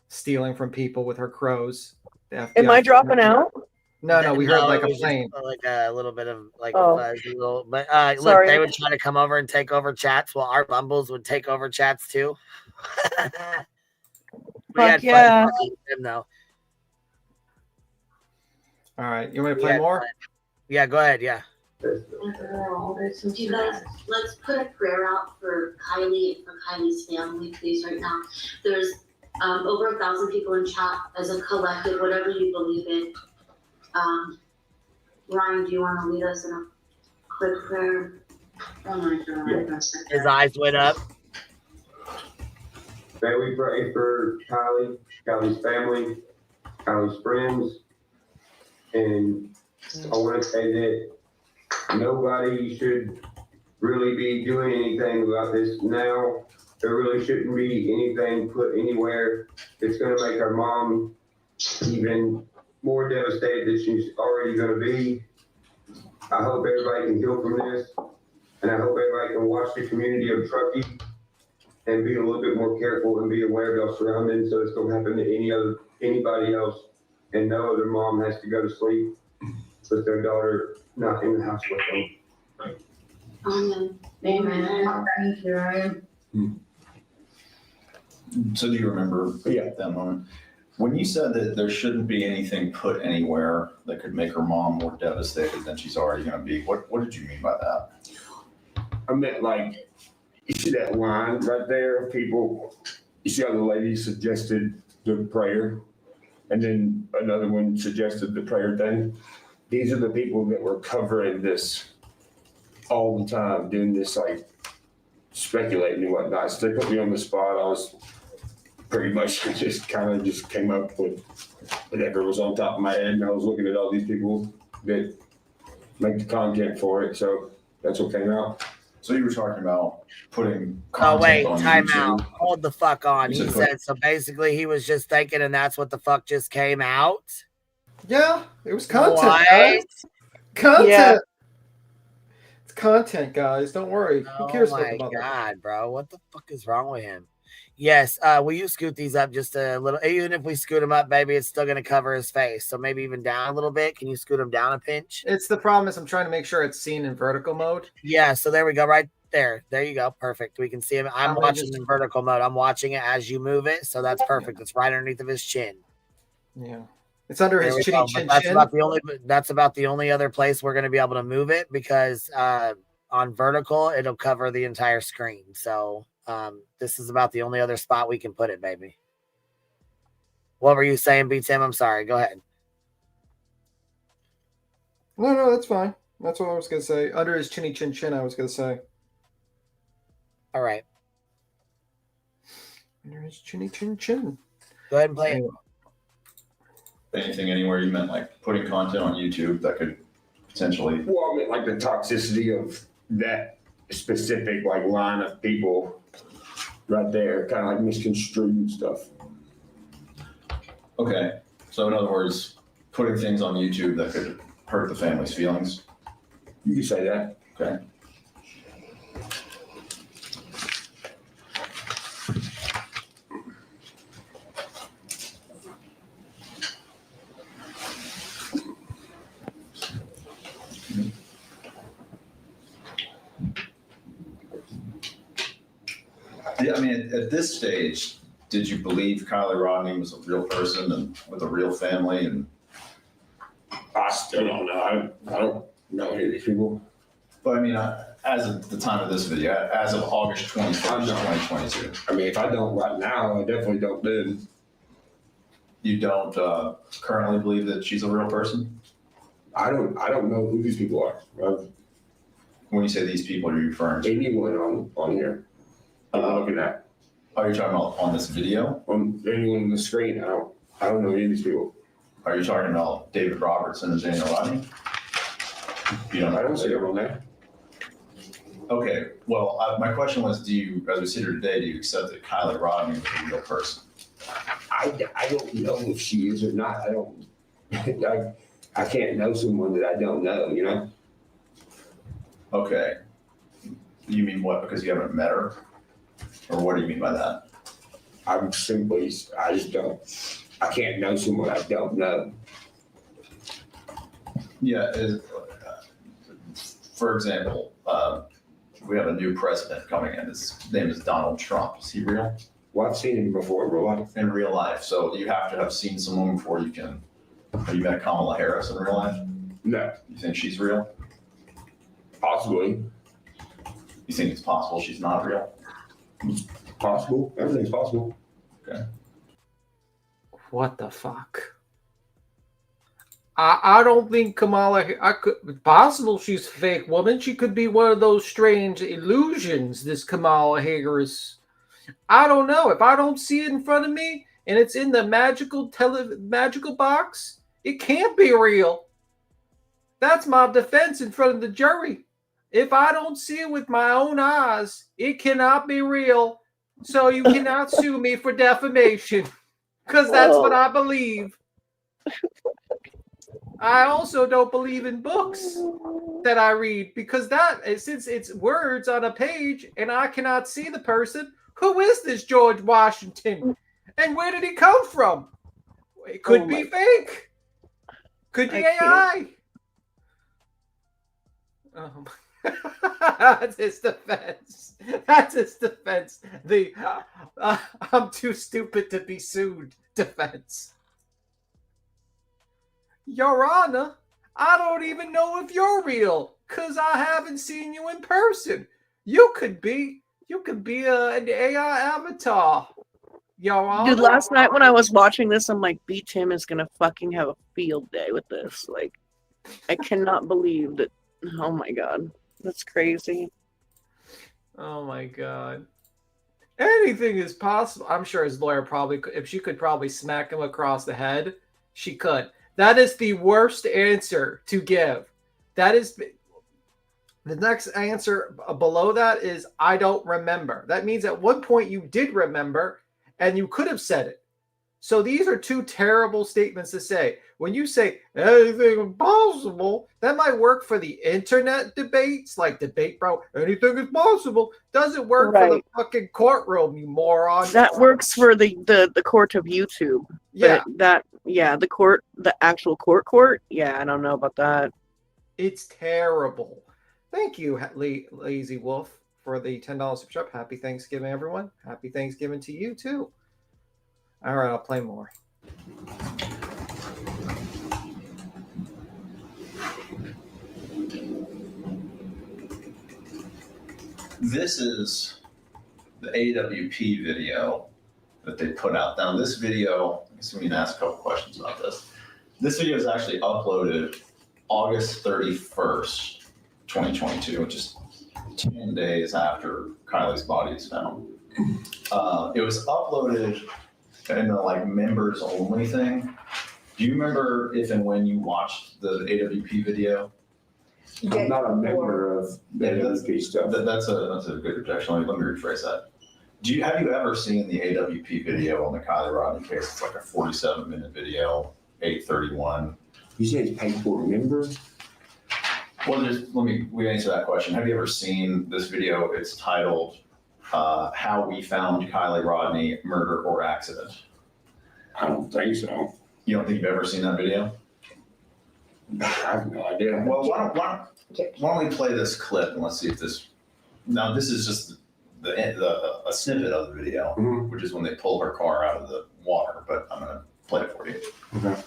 stealing from people with her crows. Am I dropping out? No, we heard a plane. A little bit of fuzzy little, but look, they would try to come over and take over chats while our bumbles would take over chats too. Fuck yeah. Them, though. All right, you want me to play more? Yeah, go ahead. Yeah. You guys, let's put a prayer out for Kylie and for Kylie's family, please, right now. There's over 1,000 people in chat as a collective, whatever you believe in. Ryan, do you want to lead us in a quick prayer? Oh my God. His eyes went up. May we pray for Kylie, Kylie's family, Kylie's friends, and I want to say that nobody should really be doing anything about this now. There really shouldn't be anything put anywhere that's going to make our mom even more devastated than she's already going to be. I hope everybody can heal from this, and I hope everybody can watch the community of Truckee and be a little bit more careful and be aware of their surroundings so it's going to happen to anybody else, and no other mom has to go to sleep with their daughter not in the house with them. Amen. Amen. Thank you, Ryan. So do you remember that moment? When you said that there shouldn't be anything put anywhere that could make her mom more devastated than she's already going to be, what did you mean by that? I meant like, you see that line right there, people, you see how the lady suggested the prayer, and then another one suggested the prayer thing? These are the people that were covering this all the time, doing this, like, speculating and whatnot. So they put me on the spot. I was pretty much just came up with whatever was on top of my head, and I was looking at all these people that make the content for it, so that's what came out. So you were talking about putting content on time YouTube. out. Hold the fuck on. He said, so basically he was just thinking, and that's what the fuck just came out? Yeah, it was content, What? guys. Content. Yeah. It's content, guys. Don't worry. Who cares Oh about the my mother? God, bro. What the fuck is wrong with him? Yes, will you scoot these up just a little? Even if we scoot him up, maybe it's still going to cover his face. So maybe even down a little bit. Can you scoot him down a pinch? It's the problem is I'm trying to make sure it's seen in vertical mode. Yeah, so there we go. Right there. There you go. Perfect. We can see him. I'm I'm gonna watching just- in vertical mode. I'm watching it as you move it. So that's perfect. It's right underneath of his chin. Yeah. It's under There his we chinny go. chin But that's chin. about the only other place we're going to be able to move it, because on vertical it'll cover the entire screen. So this is about the only other spot we can put it, baby. What were you saying, B Tim? I'm sorry. Go ahead. No, that's fine. That's what I was gonna say. Under his chinny chin chin, I was gonna say. All right. Under his chinny chin chin. Go ahead and play it. Anything anywhere you meant like putting content on YouTube that could potentially. Well, I mean, like the toxicity of that specific like line of people right there, kind of like misconstrued stuff. Okay. So in other words, putting things on YouTube that could hurt the family's feelings. You can say that. Okay. Yeah, I mean, at this stage, did you believe Kylie Rodney was a real person and with a real family? And I still don't know. I don't know any of these people. But I mean, as of the time of this video, as of August 21st, 2022. I mean, if I don't right now, I definitely don't then. You don't currently believe that she's a real person? I don't know who these people are. When you say these people, are you referring to anyone on here? I'm looking at. Are you talking about on this video? On anyone on the screen? I don't know any of these people. Are you talking about David Robertson and Daniel Rodney? You don't know. I don't see them on there. Okay. Well, my question was, do you, as we sit here today, do you accept that Kylie Rodney is a real person? I don't know if she is or not. I don't. I can't know someone that I don't know. You know. Okay. You mean what? Because you haven't met her? Or what do you mean by that? I just don't. I can't know someone I don't know. Yeah. For example, we have a new president coming in. His name is Donald Trump. Is he real? Well, I've seen him before in real life. In real life. So you have to have seen someone before you can. Have you met Kamala Harris in real life? No. You think she's real? Possibly. You think it's possible she's not real? Possible. Everything's possible. Okay. What the fuck? I don't think Kamala. Possible she's a fake woman. She could be one of those strange illusions. This Kamala Harris. I don't know. If I don't see it in front of me and it's in the magical box, it can't be real. That's my defense in front of the jury. If I don't see it with my own eyes, it cannot be real. So you cannot sue me for defamation, because that's what I believe. I also don't believe in books that I read, because since it's words on a page and I cannot see the person, who is this George Washington? And where did he come from? It could be fake. Could be AI. That's his defense. That's his defense. The I'm too stupid to be sued defense. Your Honor, I don't even know if you're real, because I haven't seen you in person. You could be an AI avatar. Your Honor. Dude, last night when I was watching this, I'm like, B. Tim is gonna fucking have a field day with this. Like, I cannot believe that. Oh my god, that's crazy. Oh my god. Anything is possible. I'm sure his lawyer probably, if she could probably smack him across the head, she could. That is the worst answer to give. That is the next answer below that is I don't remember. That means at one point you did remember and you could have said it. So these are two terrible statements to say. When you say anything is possible, that might work for the internet debates, like Debate Bro, anything is possible. Doesn't work for the fucking courtroom, you moron. That works for the court of YouTube. Yeah. But the actual court. Yeah, I don't know about that. It's terrible. Thank you, Lazy Wolf, for the $10 super chat. Happy Thanksgiving, everyone. Happy Thanksgiving to you, too. All right, I'll play more. This is the AWP video that they put out. Now, this video, I guess we need to ask a couple questions about this. This video is actually uploaded August 31st, 2022, which is 10 days after Kylie's body is found. It was uploaded in the members only thing. Do you remember if and when you watched the AWP video? I'm not a member of the AWP stuff. That's a good objection. Let me rephrase that. Have you ever seen the AWP video on the Kylie Rodney case? It's like a 47-minute video, 8:31. You say it's paid for a member? Well, we answer that question. Have you ever seen this video? It's titled How We Found Kylie Rodney, Murder or Accident. I don't think so. You don't think you've ever seen that video? I have no idea. Well, why don't we play this clip and let's see if this. Now, this is just a snippet of the video, which is when they pull her car out of the water. But I'm going to play it for you. Okay.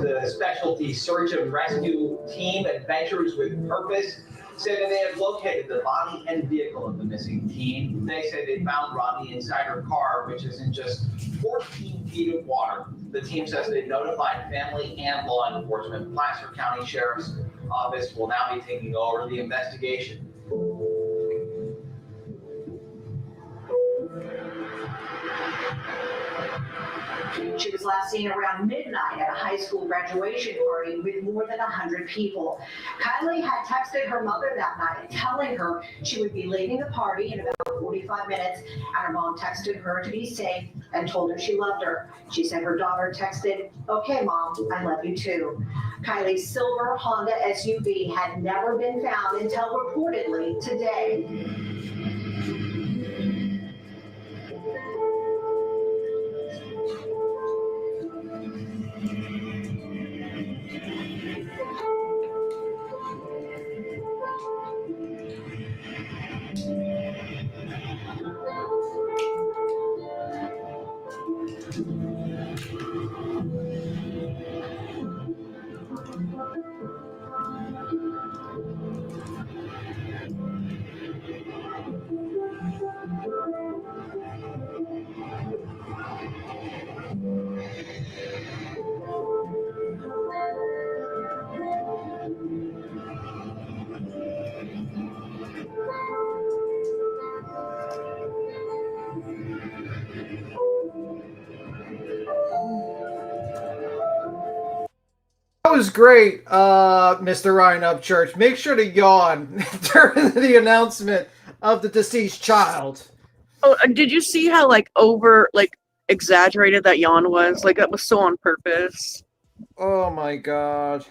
The specialty search and rescue team, Adventures with Purpose, said that they have located the body and vehicle of the missing teen. They said they found Rodney inside her car, which is in just 14 feet of water. The team says they notified family and law enforcement. Placer County Sheriff's Office will now be taking over the investigation. She was last seen around midnight at a high school graduation party with more than 100 people. Kylie had texted her mother that night, telling her she would be leaving the party in about 45 minutes, and her mom texted her to be safe and told her she loved her. She said her daughter texted, "Okay, Mom, I love you too." Kylie's silver Honda SUV had never been found until reportedly today. was great, Mr. Ryan UpChurch. Make sure to yawn during the announcement of the deceased child. Oh, did you see how exaggerated that yawn was? Like that was so on purpose. Oh my god.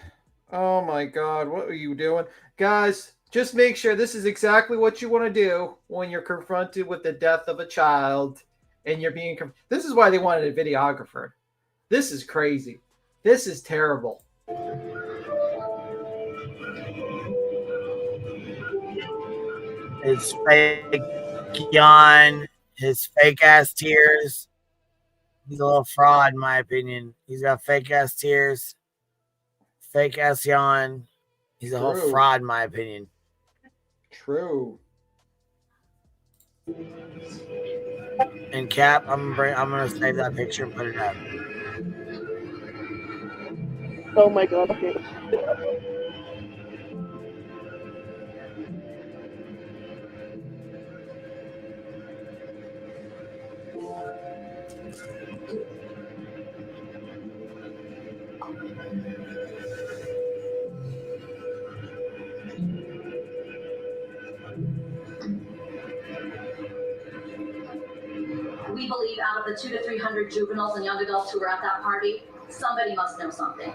Oh my god. What are you doing? Guys, just make sure this is exactly what you want to do when you're confronted with the death of a child and you're being this is why they wanted a videographer. This is crazy. This is terrible. His fake yawn, his fake ass tears. He's a little fraud, in my opinion. He's got fake ass tears, fake ass yawn. He's a whole fraud, in my opinion. True. And Cap, I'm gonna save that picture and put it up. Oh my god, okay. We believe out of the 200 to 300 juveniles and young adults who were at that party, somebody must know something.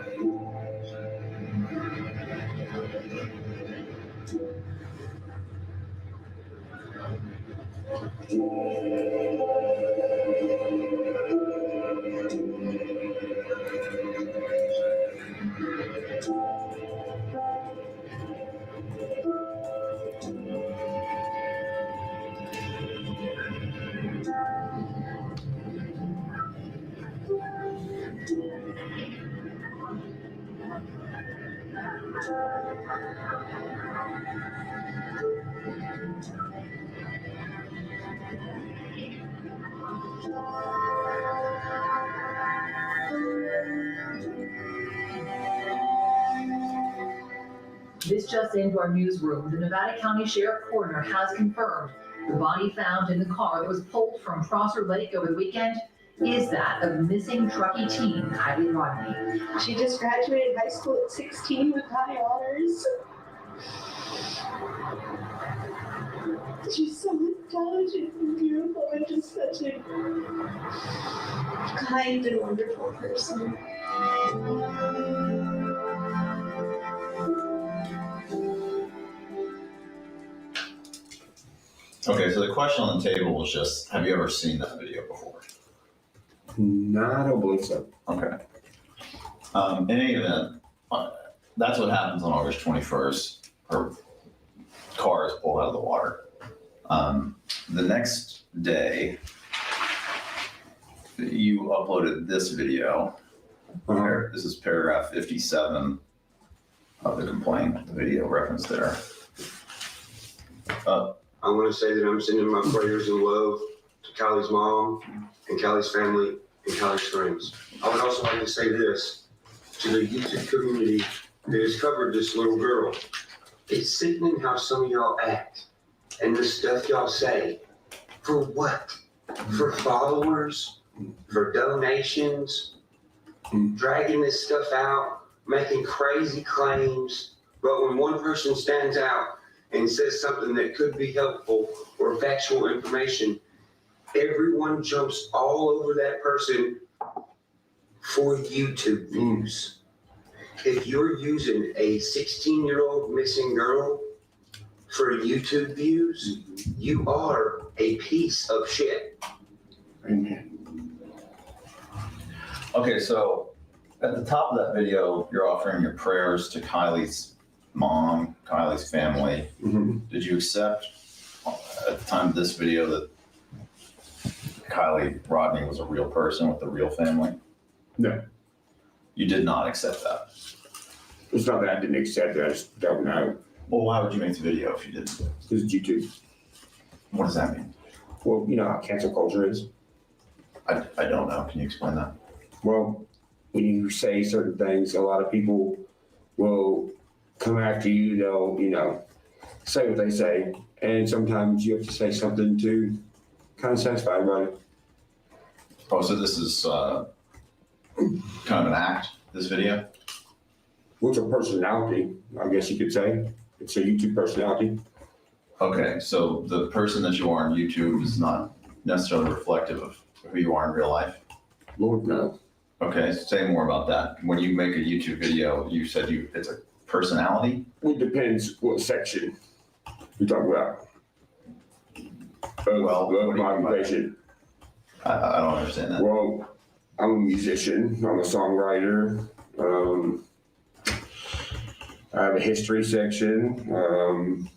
This just into our newsroom. The Nevada County Sheriff Coroner has confirmed the body found in the car that was pulled from Prosser Lake over the weekend is that of missing Truckee teen Kylie Rodney. She just graduated high school at 16 with high honors. She's so intelligent and beautiful and just such a kind and wonderful person. Okay, so the question on the table was just, have you ever seen that video before? No, I don't believe so. Okay. In any event, that's what happens on August 21st. Her car is pulled out of the water. The next day, you uploaded this video. This is paragraph 57 of the complaint, the video reference there. I want to say that I'm sending my prayers and love to Kylie's mom and Kylie's family and Kylie's friends. I would also like to say this to the YouTube community that has covered this little girl. It's sickening how some of y'all act and the stuff y'all say. For what? For followers? For donations? Dragging this stuff out? Making crazy claims? But when one person stands out and says something that could be helpful or factual information, everyone jumps all over that person for YouTube views. If you're using a 16-year-old missing girl for YouTube views, you are a piece of shit. Okay, so at the top of that video, you're offering your prayers to Kylie's mom, Kylie's family. Did you accept at the time of this video that Kylie Rodney was a real person with a real family? No. You did not accept that? It's not that I didn't accept it, I just don't know. Well, why would you make the video if you didn't? Because it's YouTube. What does that mean? Well, you know how cancel culture is. I don't know. Can you explain that? Well, when you say certain things, a lot of people will come after you. They'll, say what they say. And sometimes you have to say something to kind of satisfy everybody. Oh, so this is kind of an act, this video? What's a personality? I guess you could say it's a YouTube personality. Okay, so the person that you are on YouTube is not necessarily reflective of who you are in real life. Lord, no. Okay, say more about that. When you make a YouTube video, you said it's a personality? It depends what section you talk about. Of my occupation. I don't understand that. Well, I'm a musician. I'm a songwriter. I have a history section,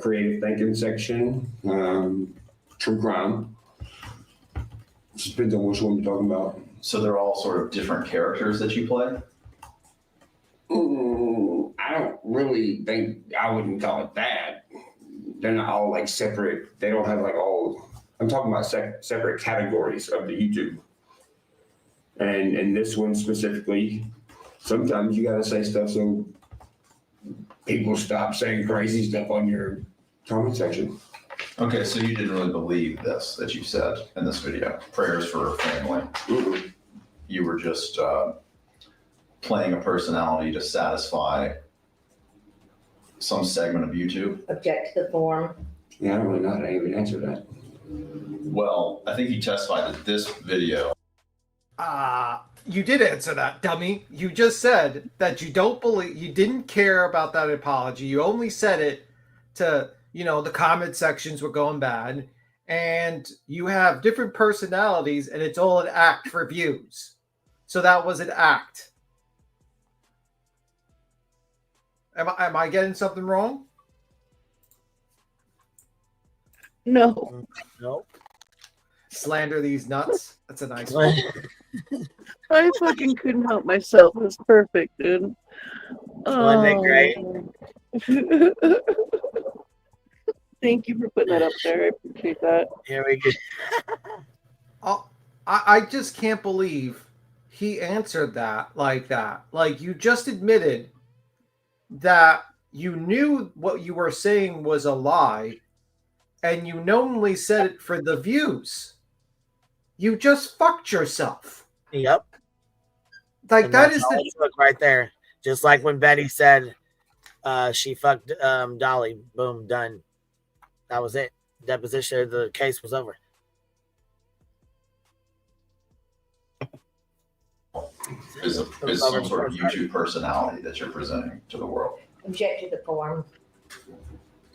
creative thinking section, true crime. Just depends on which one you're talking about. So they're all sort of different characters that you play? I don't really think, I wouldn't call it that. They're not all like separate. They don't have like all, I'm talking about separate categories of the YouTube. And this one specifically, sometimes you gotta say stuff so people stop saying crazy stuff on your comment section. Okay, so you didn't really believe this that you said in this video, prayers for a family. Mm-hmm. You were just playing a personality to satisfy some segment of YouTube? Object to the form. Yeah, I don't really know how to even answer that. Well, I think you testified that this video. You did answer that, dummy. You just said that you didn't care about that apology. You only said it to, the comment sections were going bad, and you have different personalities, and it's all an act for views. So that was an act. Am I getting something wrong? No. Nope. Slander these nuts. That's a nice one. I fucking couldn't help myself. It was perfect, dude. Wasn't it great? Thank you for putting that up there. I appreciate that. Here we go. I just can't believe he answered that like that. Like, you just admitted that you knew what you were saying was a lie, and you knowingly said it for the views. You just fucked yourself. Yep. Like, and that is the look right there. Just like when Betty said she fucked Dolly. Boom, done. That was it. Deposition. The case was over. Is some sort of YouTube personality that you're presenting to the world. Object to the form.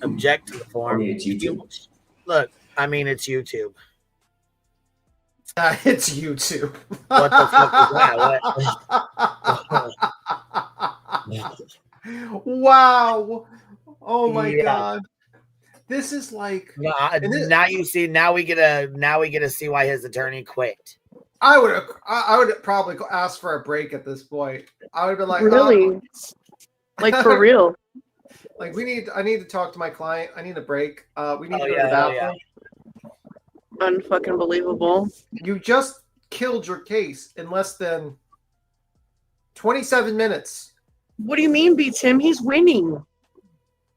Object to the form. I mean, it's YouTube. Look, I mean, it's YouTube. It's YouTube. What the fuck is that? Wow. Oh my God. This is like now you see. Now we get to see why his attorney quit. I would probably ask for a break at this point. I would have been like, really, like for real. Like I need to talk to my client. I need a break. We need to go to the bathroom. Unfucking believable. You just killed your case in less than 27 minutes. What do you mean, B. Tim? He's winning.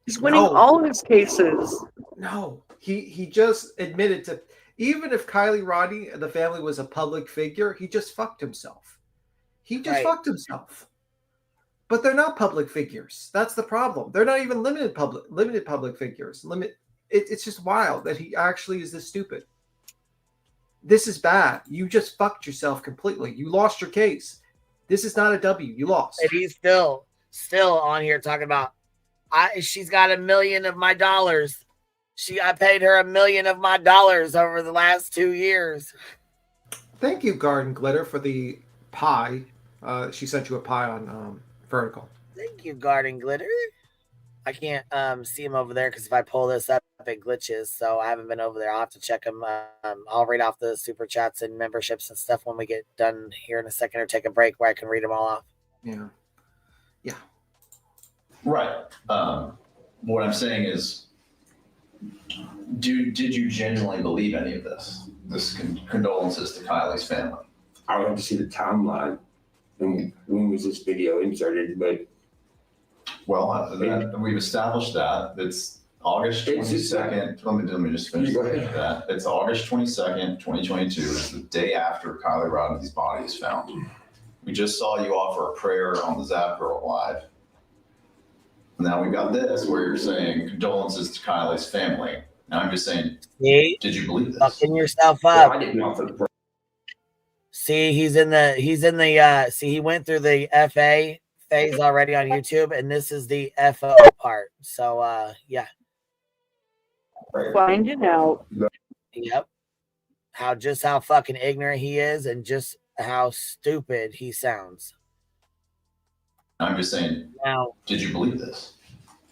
He's winning all his cases. No, he just admitted to. Even if Kylie Rodney and the family was a public figure, he just fucked himself. He just fucked himself. But they're not public figures. That's the problem. They're not even limited public figures. It's just wild that he actually is this stupid. This is bad. You just fucked yourself completely. You lost your case. This is not a W. You lost. And he's still on here talking about she's got $1 million of my dollars. I paid her $1 million of my dollars over the last 2 years. Thank you, Garden Glitter, for the pie. She sent you a pie on Vertical. Thank you, Garden Glitter. I can't see him over there because if I pull this up, it glitches. So I haven't been over there. I'll have to check them. I'll read off the super chats and memberships and stuff when we get done here in a second, or take a break where I can read them all off. Yeah. Right. What I'm saying is, did you genuinely believe any of this? This condolences to Kylie's family. I would have to see the timeline and when was this video inserted, but we've established that it's August 22nd. Let me just finish that. It's August 22nd, 2022. It's the day after Kylie Rodney's body is found. We just saw you offer a prayer on the Zap Girl Live. Now we've got this where you're saying condolences to Kylie's family. Now I'm just saying, did you believe this? Fucking yourself up. I didn't offer the prayer. See, he went through the FA phase already on YouTube, and this is the FO part. So, yeah. Finding out. Yep. How fucking ignorant he is and just how stupid he sounds. I'm just saying, now, did you believe this?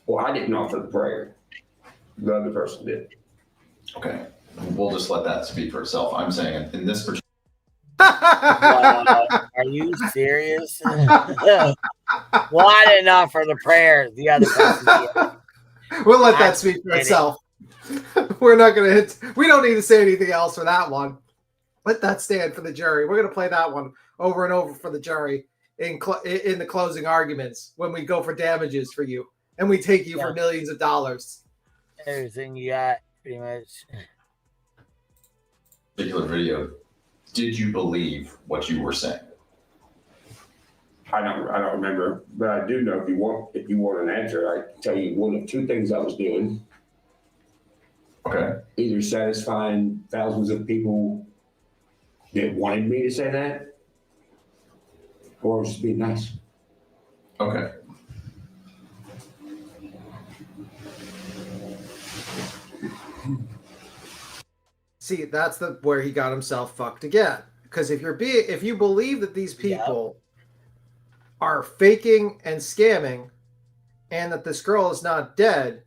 Well, I didn't offer the prayer. The other person did. Okay. We'll just let that speak for itself. I'm saying in this particular. Are you serious? Well, I didn't offer the prayer. The other person did. We'll let that speak for itself. We're not going to hit. We don't need to say anything else for that one. Let that stand for the jury. We're going to play that one over and over for the jury in the closing arguments when we go for damages for you and we take you for millions of dollars. Everything you got, pretty much. Particular video. Did you believe what you were saying? I don't remember, but I do know if you want an answer, I can tell you one of two things I was doing. Okay. Either satisfying thousands of people that wanted me to say that, or just being nice. Okay. See, that's where he got himself fucked again. Because if you believe that these people are faking and scamming, and that this girl is not dead,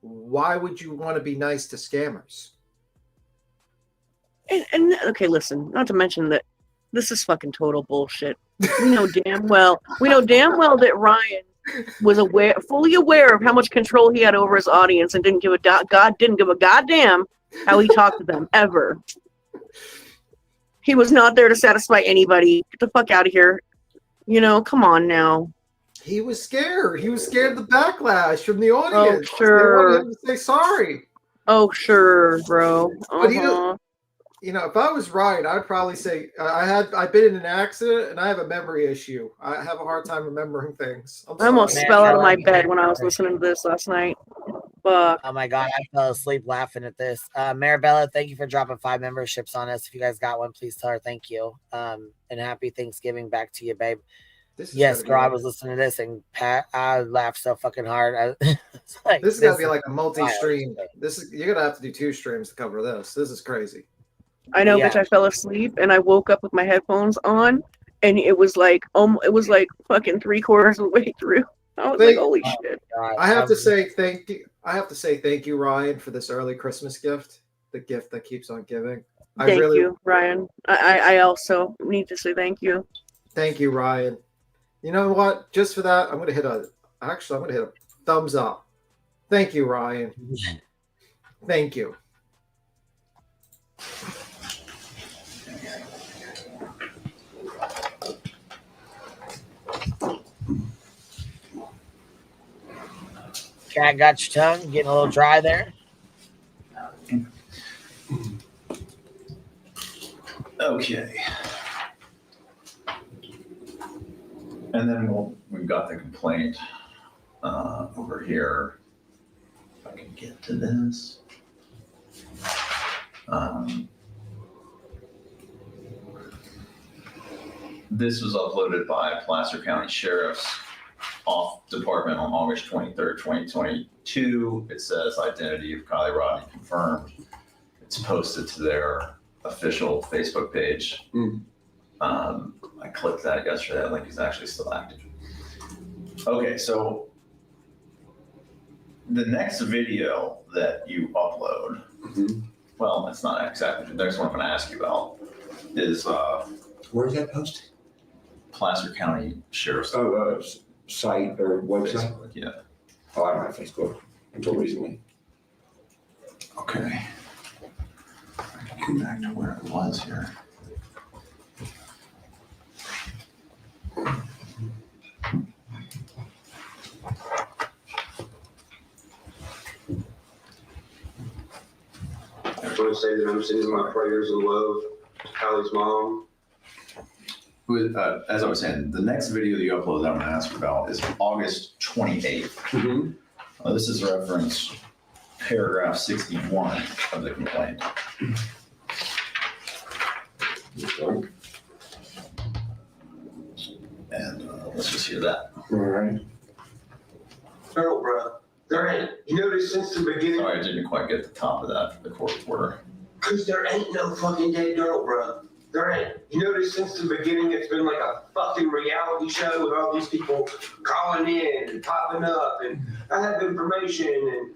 why would you want to be nice to scammers? And okay, listen, not to mention that this is fucking total bullshit. We know damn well that Ryan was fully aware of how much control he had over his audience and didn't give a goddamn how he talked to them ever. He was not there to satisfy anybody. Get the fuck out of here. Come on now. He was scared. He was scared of the backlash from the audience. Oh, sure. They wanted him to say sorry. Oh, sure, bro. But if I was Ryan, I'd probably say I've been in an accident and I have a memory issue. I have a hard time remembering things. I almost fell out of my bed when I was listening to this last night. Fuck. Oh my god, I fell asleep laughing at this. Maribella, thank you for dropping 5 memberships on us. If you guys got one, please tell her thank you. And happy Thanksgiving back to you, babe. Yes, girl, I was listening to this and I laughed so fucking hard. This is gonna be like a multi-stream. You're gonna have to do 2 streams to cover this. This is crazy. I know, bitch. I fell asleep and I woke up with my headphones on, and it was like fucking 3/4 of the way through. I was like, holy shit. I have to say thank you. I have to say thank you, Ryan, for this early Christmas gift. The gift that keeps on giving. Thank you, Ryan. I also need to say thank you. Thank you, Ryan. You know what? Just for that, I'm gonna hit a thumbs up. Thank you, Ryan. Thank you. Cat got your tongue getting a little dry there. Okay. And then we've got the complaint over here. If I can get to this. This was uploaded by Placer County Sheriff's Department on August 23rd, 2022. It says identity of Kylie Rodney confirmed. It's posted to their official Facebook page. I clicked that yesterday. That link is actually still active. Okay, so the next video that you upload, well, it's not exactly the next one I'm going to ask you about, is where is that posted? Placer County Sheriff's site or website? Facebook, yeah. Oh, I don't have Facebook until recently. Okay. I can get back to where it was here. I just want to say that I'm sending my prayers of love to Kylie's mom. As I was saying, the next video that you upload that I'm going to ask you about is August 28th. This is reference paragraph 61 of the complaint. And let's just hear that. All right. No, bro. There ain't. You notice since the beginning. Sorry, I didn't quite get the top of that, the court reporter. Because there ain't no fucking dead girl, bro. There ain't. You notice since the beginning it's been like a fucking reality show with all these people calling in and popping up and I have information and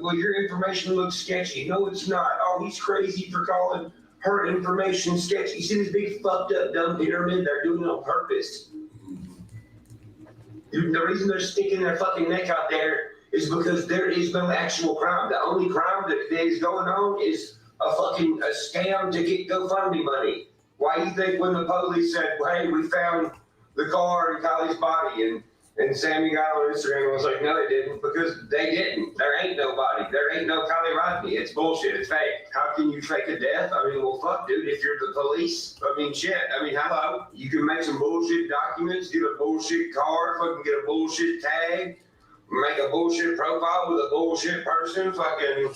well, your information looks sketchy. No, it's not. Oh, he's crazy for calling her information sketchy. You see this big fucked up dumb pyramid? They're doing it on purpose. The reason they're sticking their fucking neck out there is because there is no actual crime. The only crime that is going on is a scam to get GoFundMe money. Why do you think when the police said, hey, we found the car and Kylie's body and Sammy got on Instagram and was like, no, they didn't, because they didn't. There ain't nobody. There ain't no Kylie Rodney. It's bullshit. It's fake. How can you fake a death? I mean, well, fuck, dude, if you're the police, I mean, shit. I mean, hello. You can make some bullshit documents, get a bullshit car, fucking get a bullshit tag, make a bullshit profile with a bullshit person, fucking,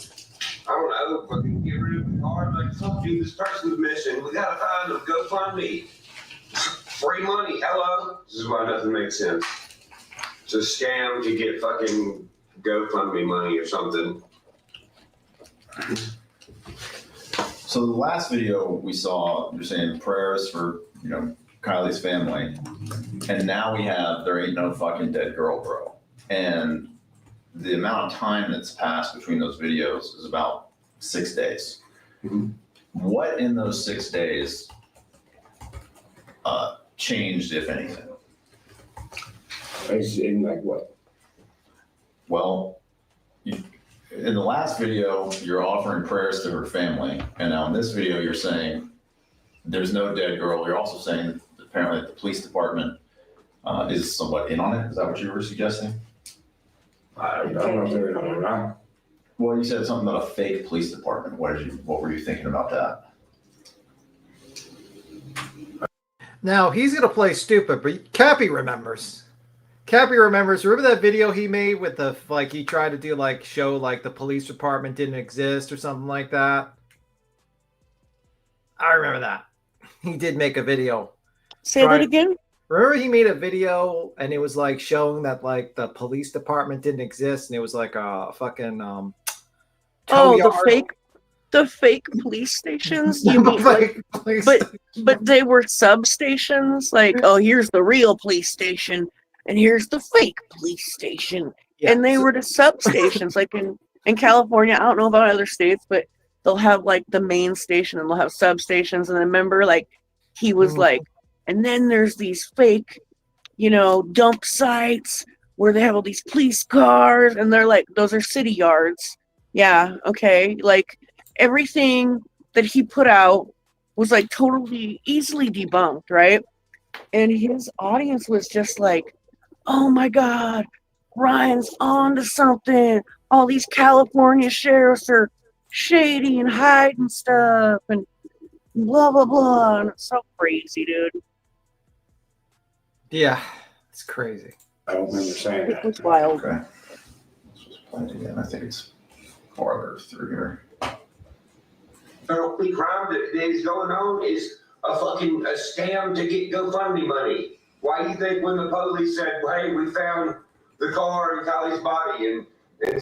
I don't know, fucking get rid of the car, like, fuck, dude, this person's missing. We gotta find them. GoFundMe. Free money. Hello. This is why nothing makes sense. It's a scam to get fucking GoFundMe money or something. So the last video we saw, you're saying prayers for, Kylie's family. And now we have there ain't no fucking dead girl, bro. And the amount of time that's passed between those videos is about 6 days. What in those 6 days changed, if anything? In like what? Well, in the last video, you're offering prayers to her family. And now in this video, you're saying there's no dead girl. You're also saying that apparently the police department is somewhat in on it. Is that what you were suggesting? I don't know if they're in on it or not. Well, you said something about a fake police department. What were you thinking about that? Now, he's going to play stupid, but Cappy remembers. Cappy remembers. Remember that video he made with the, he tried to do, show, the police department didn't exist or something like that? I remember that. He did make a video. Say that again? Remember he made a video and it was, showing that, the police department didn't exist and it was, a fucking, the fake police stations? You mean, but they were substations? Here's the real police station. And here's the fake police station. Yeah. And they were the substations. In California, I don't know about other states, but they'll have the main station and they'll have substations. And I remember he was and then there's these fake, dump sites where they have all these police cars and they're those are city yards. Yeah, okay. Everything that he put out was totally easily debunked, right? And his audience was just oh my God, Ryan's on to something. All these California sheriffs are shady and hiding stuff and blah, blah, blah. And it's so crazy, dude. Yeah, it's crazy. I don't remember saying that. It's wild. Okay. Let's just play it again. I think it's farther through here. The only crime that is going on is a scam to get GoFundMe money. Why do you think when the police said, hey, we found the car and Kylie's body and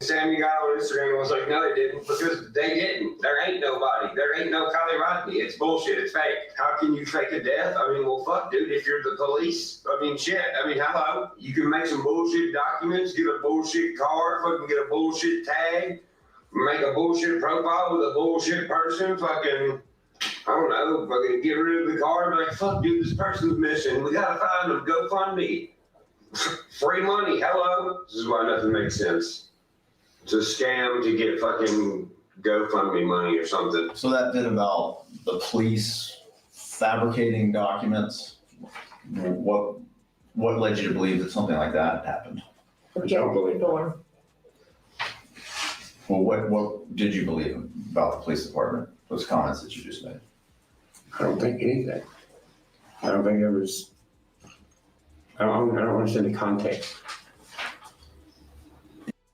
Sammy got on Instagram and was like, no, they didn't, because they didn't. There ain't nobody. There ain't no Kylie Rodney. It's bullshit. It's fake. How can you fake a death? I mean, well, fuck, dude, if you're the police, I mean, shit. I mean, hello. You can make some bullshit documents, get a bullshit car, fucking get a bullshit tag, make a bullshit profile with a bullshit person, fucking, I don't know, fucking get rid of the car and be like, fuck, dude, this person's missing. We gotta find them. GoFundMe. Free money. Hello. This is why nothing makes sense. It's a scam to get fucking GoFundMe money or something. So that bit about the police fabricating documents, what led you to believe that something like that happened? Well, what did you believe about the police department? Those comments that you just made? I don't think anything. I don't think it was. I don't understand the context.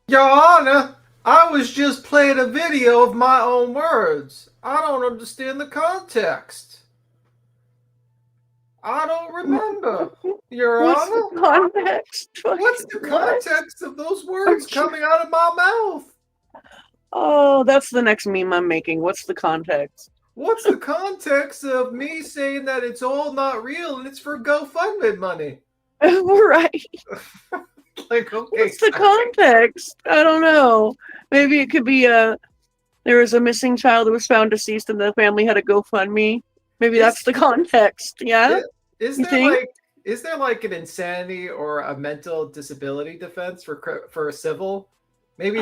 Your Honor, I was just playing a video of my own words. I don't understand the context. I don't remember, Your What's Honor. the context? What's the context of those words coming out of my mouth? Oh, that's the next meme I'm making. What's the context? What's the context of me saying that it's all not real and it's for GoFundMe money? Right. Like, okay. What's the context? I don't know. Maybe it could be there was a missing child that was found deceased and the family had a GoFundMe. Maybe that's the context. Yeah. Is there like an insanity or a mental disability defense for a civil? Maybe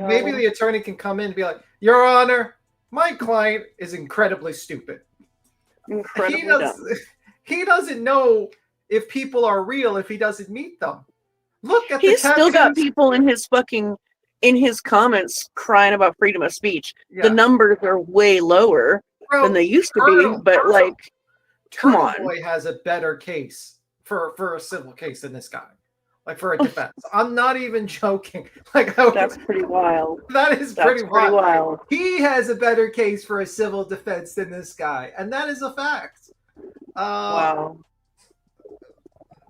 maybe the attorney can come in and be like, Your Honor, my client is incredibly stupid. Incredibly dumb. He doesn't know if people are real if he doesn't meet them. Look at He's still got people in his comments crying about freedom of speech. Yeah. The numbers are way lower than they used to be, but like, come on. Boy has a better case for a civil case than this guy. Like for a defense. I'm not even joking. Like that's pretty wild. That's pretty wild. He has a better case for a civil defense than this guy, and that is a fact. Wow.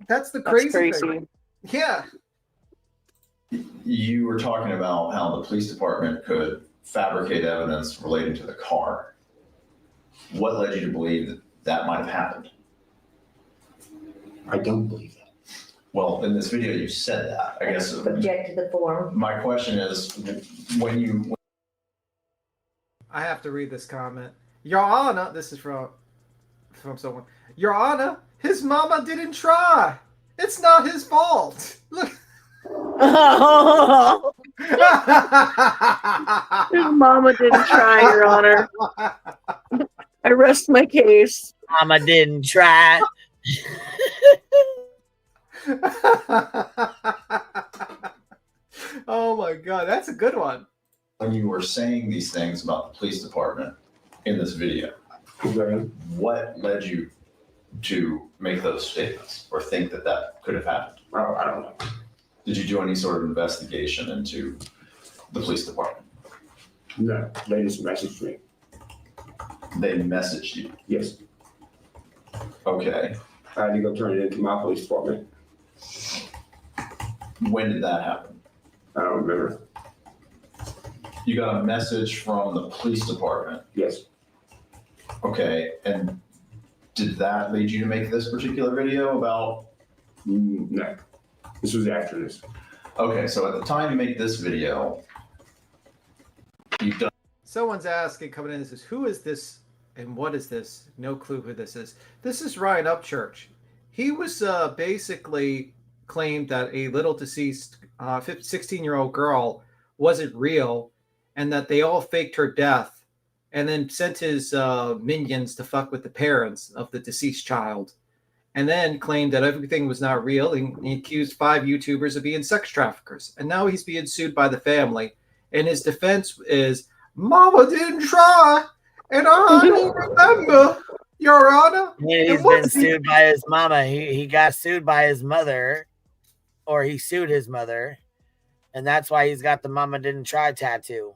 That's the crazy thing. Yeah. You were talking about how the police department could fabricate evidence relating to the car. What led you to believe that might have happened? I don't believe that. Well, in this video, you said that. I guess. Object to the form. My question is, when you. I have to read this comment. Your Honor, this is from someone. Your Honor, his mama didn't try. It's not his fault. Look. His mama didn't try, Your Honor. I rest my case. Mama didn't try. Oh my God, that's a good one. When you were saying these things about the police department in this video, what led you to make those statements or think that could have happened? Oh, I don't know. Did you do any sort of investigation into the police department? No, they just messaged me. They messaged you? Yes. Okay. I had to go turn it into my police department. When did that happen? I don't remember. You got a message from the police department? Yes. Okay, and did that lead you to make this particular video about? No, this was after this. Okay, so at the time you make this video, you've done. Someone's asking, coming in, and says, who is this and what is this? No clue who this is. This is Ryan UpChurch. He was basically claimed that a little deceased 16-year-old girl wasn't real and that they all faked her death and then sent his minions to fuck with the parents of the deceased child, and then claimed that everything was not real, and he accused 5 YouTubers of being sex traffickers. And now he's being sued by the family. And his defense is, Mama didn't try, and I don't remember, Your Honor. He's been sued by his mama. He got sued by his mother, or he sued his mother, and that's why he's got the Mama Didn't Try tattoo.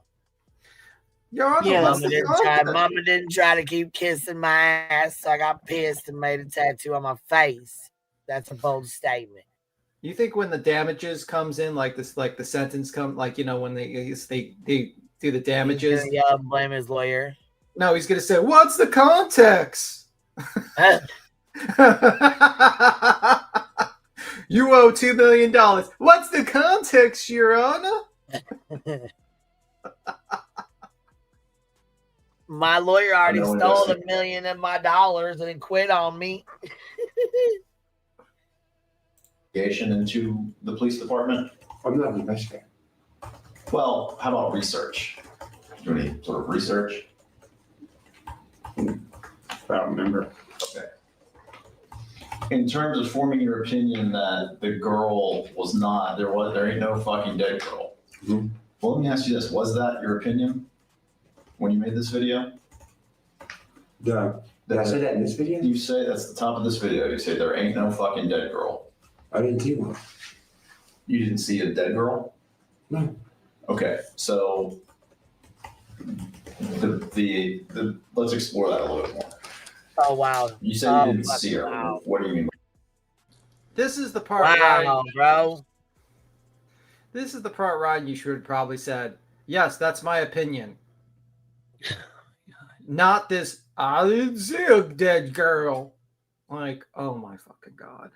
Your Honor, Yeah, Mama didn't try to keep kissing my ass, so I got pissed and made a tattoo on my face. That's a bold statement. You think when the damages comes in, like this, like the sentence come, like, you know, when they do the damages, He's gonna blame his lawyer. No, he's gonna say, "What's the context?" You owe $2 million. What's the context, Your Honor? My lawyer already stole $1 million of my dollars and quit on me. Into the police department? I'm not an investigator. Well, how about research? Do any sort of research? I don't remember. Okay. In terms of forming your opinion that the girl was not, there ain't no fucking dead girl. Mm-hmm. Well, let me ask you this. Was that your opinion when you made this video? The Did I say that in this video? You say that's the top of this video. You say there ain't no fucking dead girl. I didn't see one. You didn't see a dead girl? No. Okay, so the let's explore that a little bit more. Oh wow. You said you didn't see her. Wow. What do you mean? This is the part. Wow, bro. This is the part, Ryan. You should have probably said, "Yes, that's my opinion." Not this. I didn't see a dead girl. Like, oh my fucking god.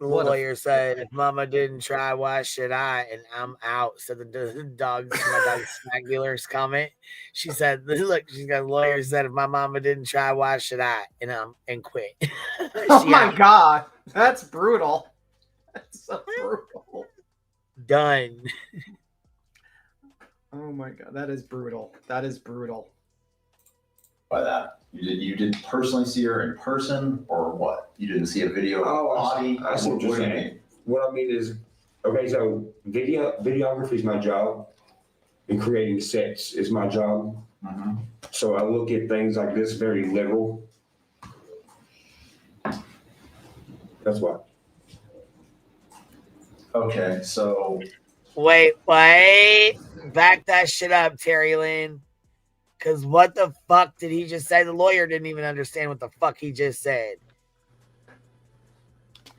The What a- lawyer said, if mama didn't try, why should I? And I'm out. So the dog, my dog's Smagular's comment. She said, look, she's got the lawyer said, if my mama didn't try, why should I? And quit. Oh She my out. god. That's brutal. That's so brutal. Done. Oh my god. That is brutal. That is brutal. By that, you didn't personally see her in person, or what? You didn't see a video of her body? I see what you're saying. What I mean is, okay, so videography is my job, and creating sets is my job. Mm-hmm. So I look at things like this very literal. That's why. Okay, so Wait. Back that shit up, Terry Lynn. Because what the fuck did he just say? The lawyer didn't even understand what the fuck he just said.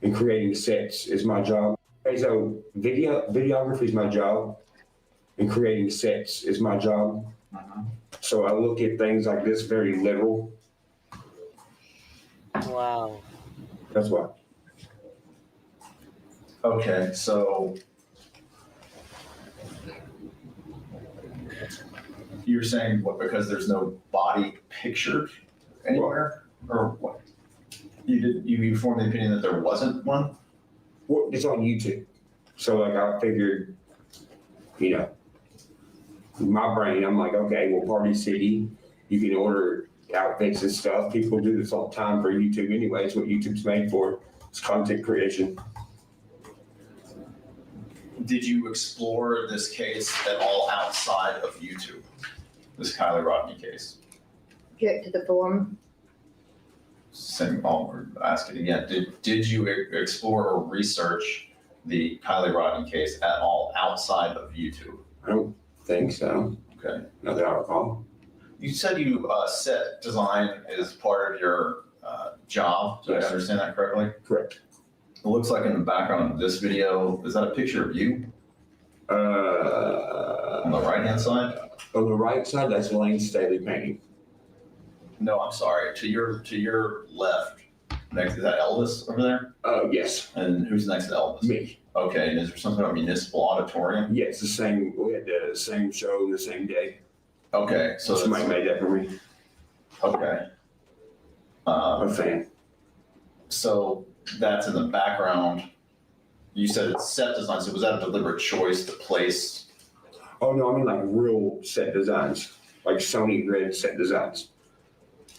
And creating sets is my job. Okay, so videography is my job, and creating sets is my job. Mm-hmm. So I look at things like this very literal. Wow. That's why. okay, so you're saying what, because there's no body pictured anywhere, or what? You formed the opinion that there wasn't one? Well, it's on YouTube. So like I figured, you know, in my brain, I'm like, okay, well, Party City, you can order outfits and stuff. People do this all the time for YouTube anyway. It's what YouTube's made for. It's content creation. Did you explore this case at all outside of YouTube? This Kylie Rodney case? Get to the form. I'll ask it again. Did you explore or research the Kylie Rodney case at all outside of YouTube? I don't think so. Okay. Not that I recall. You said you set design is part of your job. Did I understand that correctly? Correct. It looks like in the background of this video, is that a picture of you? On the right-hand side? On the right side, that's Lane Staley painting. No, I'm sorry. To your left, next is that Elvis over there? Yes. And who's next to Elvis? Me. Okay, and is there something about municipal auditorium? Yes, the same. We had the same show the same day. Okay, so somebody made that for me. Okay. A fan. So that's in the background. You said it's set design. So was that a deliberate choice to place? Oh no, I mean like real set designs, like Sony Grid set designs.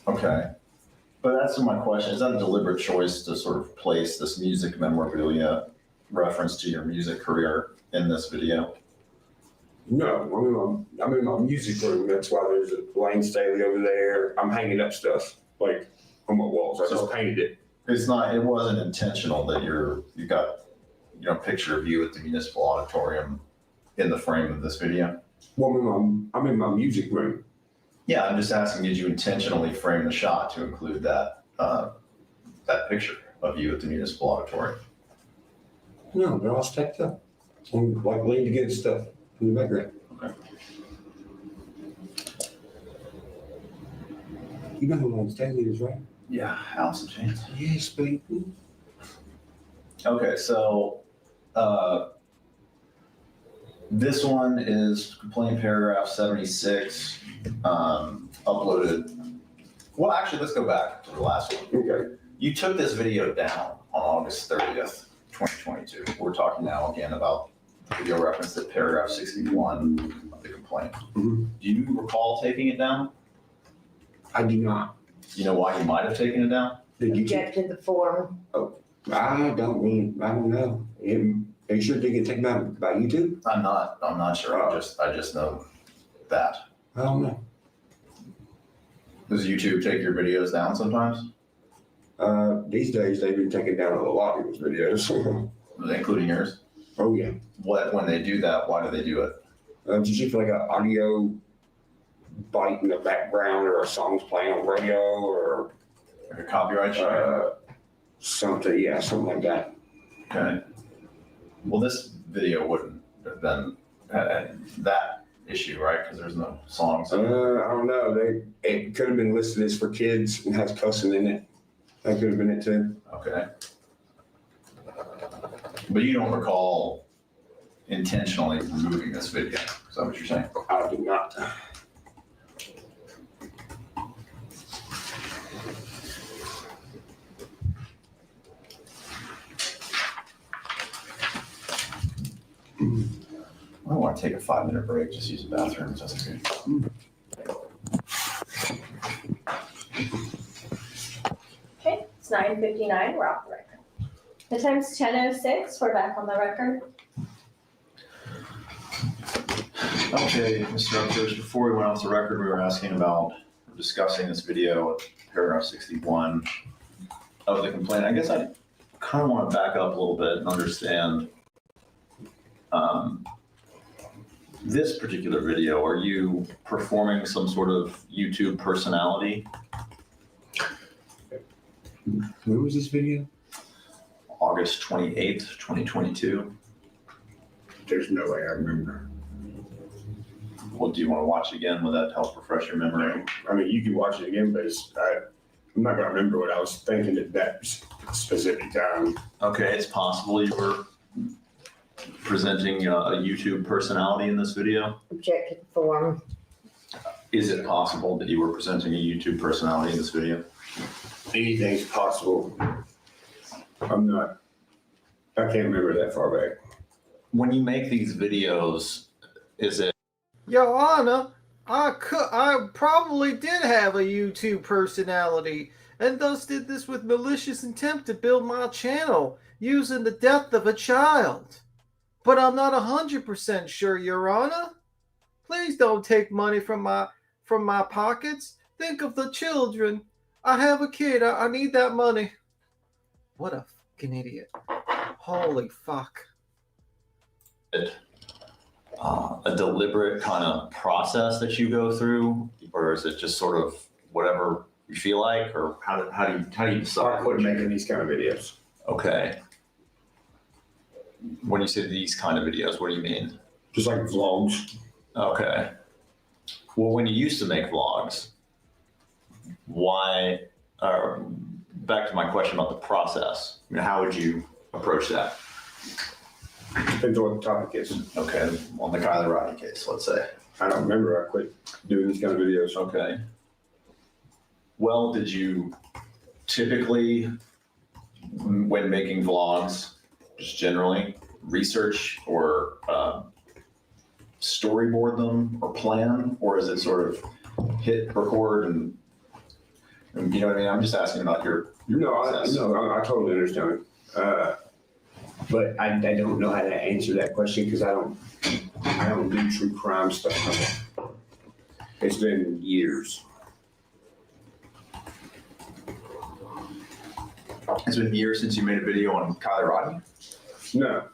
Okay. But that's my question. Is that a deliberate choice to sort of place this music memorabilia reference to your music career in this video? No, I'm in my music room. That's why there's a Lane Staley over there. I'm hanging up stuff like on my walls. I just painted it. It wasn't intentional that you got, a picture of you at the municipal auditorium in the frame of this video? Well, I'm in my music room. Yeah, I'm just asking, did you intentionally frame the shot to include that picture of you at the municipal auditorium? No, they're all stacked up. I'm like leaned against stuff in the background. Okay. You know who Lane Staley is, right? Yeah, Allison James. Yes, baby. Okay, so this one is complaint paragraph 76, uploaded. Well, actually, let's go back to the last one. Okay. You took this video down on August 30th, 2022. We're talking now again about the video reference to paragraph 61 of the complaint. Mm-hmm. Do you recall taking it down? I do not. You know why you might have taken it down? Object to the form. Oh, I don't know. Are you sure they get taken out by YouTube? I'm not sure. I just know that. I don't know. Does YouTube take your videos down sometimes? These days they've been taking down a lot of people's videos. Including yours? Oh yeah. When they do that, why do they do it? Just if like an audio bite in the background or a song's playing on radio or a copyright strike? Something, yeah, something like that. Okay. Well, this video wouldn't have been that issue, right? Because there's no songs. I don't know. It could have been listed as for kids and has cussing in it. That could have been it too. Okay. But you don't recall intentionally removing this video. Is that what you're saying? I do not. I want to take a 5-minute break, just use the bathroom. That's okay. Okay, it's 9:59, we're off the record. The time's 10:06, we're back on the record. Okay, Mr. UpChurchs, before we went off the record, we were asking about discussing this video at paragraph 61 of the complaint. I guess I kind of want to back up a little bit and understand this particular video. Are you performing some sort of YouTube personality? When was this video? August 28th, 2022. There's no way I remember. Well, do you want to watch it again? Will that help refresh your memory? I mean, you can watch it again, but I'm not going to remember what I was thinking at that specific time. Okay, it's possible you were presenting a YouTube personality in this video. Objected form. Is it possible that you were presenting a YouTube personality in this video? Anything's possible. I can't remember that far back. When you make these videos, is it? Your Honor, I probably did have a YouTube personality, and thus did this with malicious intent to build my channel using the death of a child. But I'm not 100% sure, Your Honor. Please don't take money from my pockets. Think of the children. I have a kid. I need that money. What a fucking idiot. Holy fuck. A deliberate kind of process that you go through, or is it just sort of whatever you feel like, or how do you decide? I quit making these kind of videos. Okay. When you say these kind of videos, what do you mean? Just like vlogs. Okay. Well, when you used to make vlogs, why? Back to my question about the process. I mean, how would you approach that? Depends on what the topic is. Okay, on the Kylie Rodney case, let's say. I don't remember. I quit doing these kind of videos. Okay. Well, did you typically, when making vlogs, just generally research or storyboard them or plan, or is it sort of hit record and you know what I mean? I'm just asking about your process. I totally understand it. But I don't know how to answer that question because I don't do true crime stuff. It's been years. It's been years since you made a video on Kylie Rodney? No.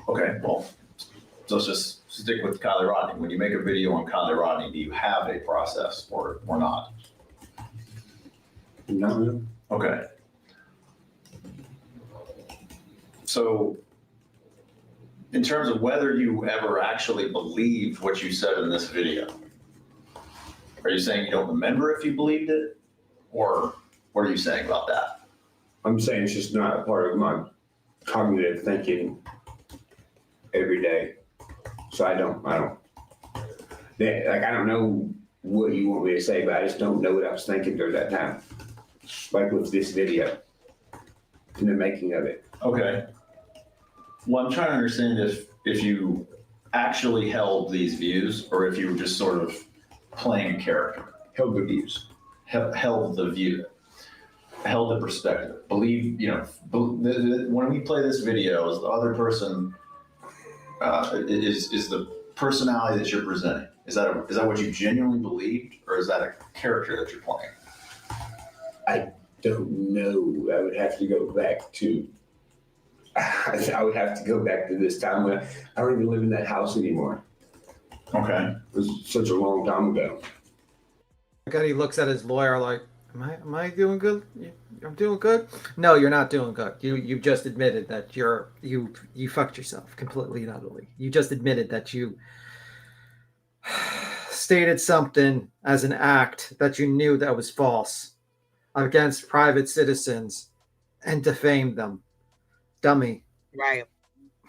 Okay, well, so let's just stick with Kylie Rodney. When you make a video on Kylie Rodney, do you have a process or not? No. Okay. So, in terms of whether you ever actually believed what you said in this video, are you saying you don't remember if you believed it? Or what are you saying about that? I'm saying it's just not a part of my cognitive thinking every day. So I don't know what you want me to say, but I just don't know what I was thinking during that time. Like with this video and the making of it. Okay. Well, I'm trying to understand if you actually held these views or if you were just sort of playing a character. Held the views. Held the view. Held the perspective. Believe, when we play this video, is the other person is the personality that you're presenting? Is that what you genuinely believed, or is that a character that you're playing? I don't know. I would have to go back to. I would have to go back to this time when I don't even live in that house anymore. Okay. It was such a long time ago. God, he looks at his lawyer like, "Am I doing good? I'm doing good." No, you're not doing good. You just admitted that you fucked yourself completely and utterly. You just admitted that you stated something as an act that you knew that was false against private citizens and defamed them. Dummy. Right.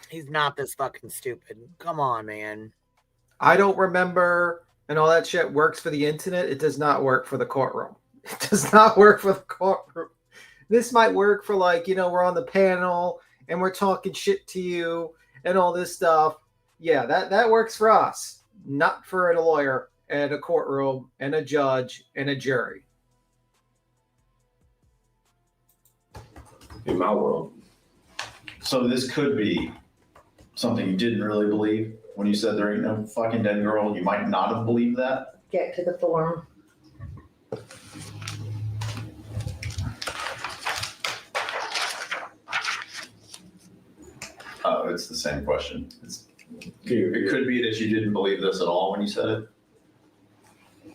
He's not this fucking stupid. Come on, man. I don't remember, and all that shit works for the internet. It does not work for the courtroom. It does not work for the courtroom. This might work for, like, we're on the panel and we're talking shit to you and all this stuff. Yeah, that works for us, not for a lawyer and a courtroom and a judge and a jury. In my world. So this could be something you didn't really believe when you said there ain't no fucking dead girl. You might not have believed that. Get to the form. Oh, it's the same question. It could be that you didn't believe this at all when you said it.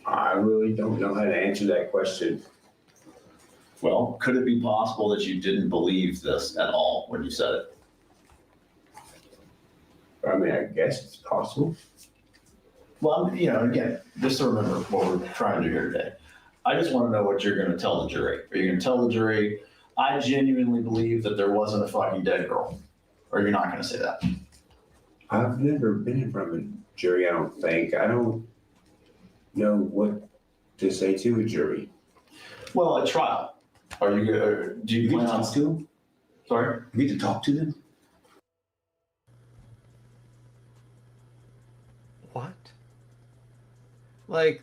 I really don't know how to answer that question. Well, could it be possible that you didn't believe this at all when you said it? I mean, I guess it's possible. Well, again, just to remember what we're trying to do here today. I just want to know what you're going to tell the jury. Are you going to tell the jury, I genuinely believe that there wasn't a fucking dead girl? Or you're not going to say that? I've never been in front of a jury, I don't think. I don't know what to say to a jury. Well, at trial, are you good? Do you plan on talk to them? Sorry? You get to talk to them? What? Like,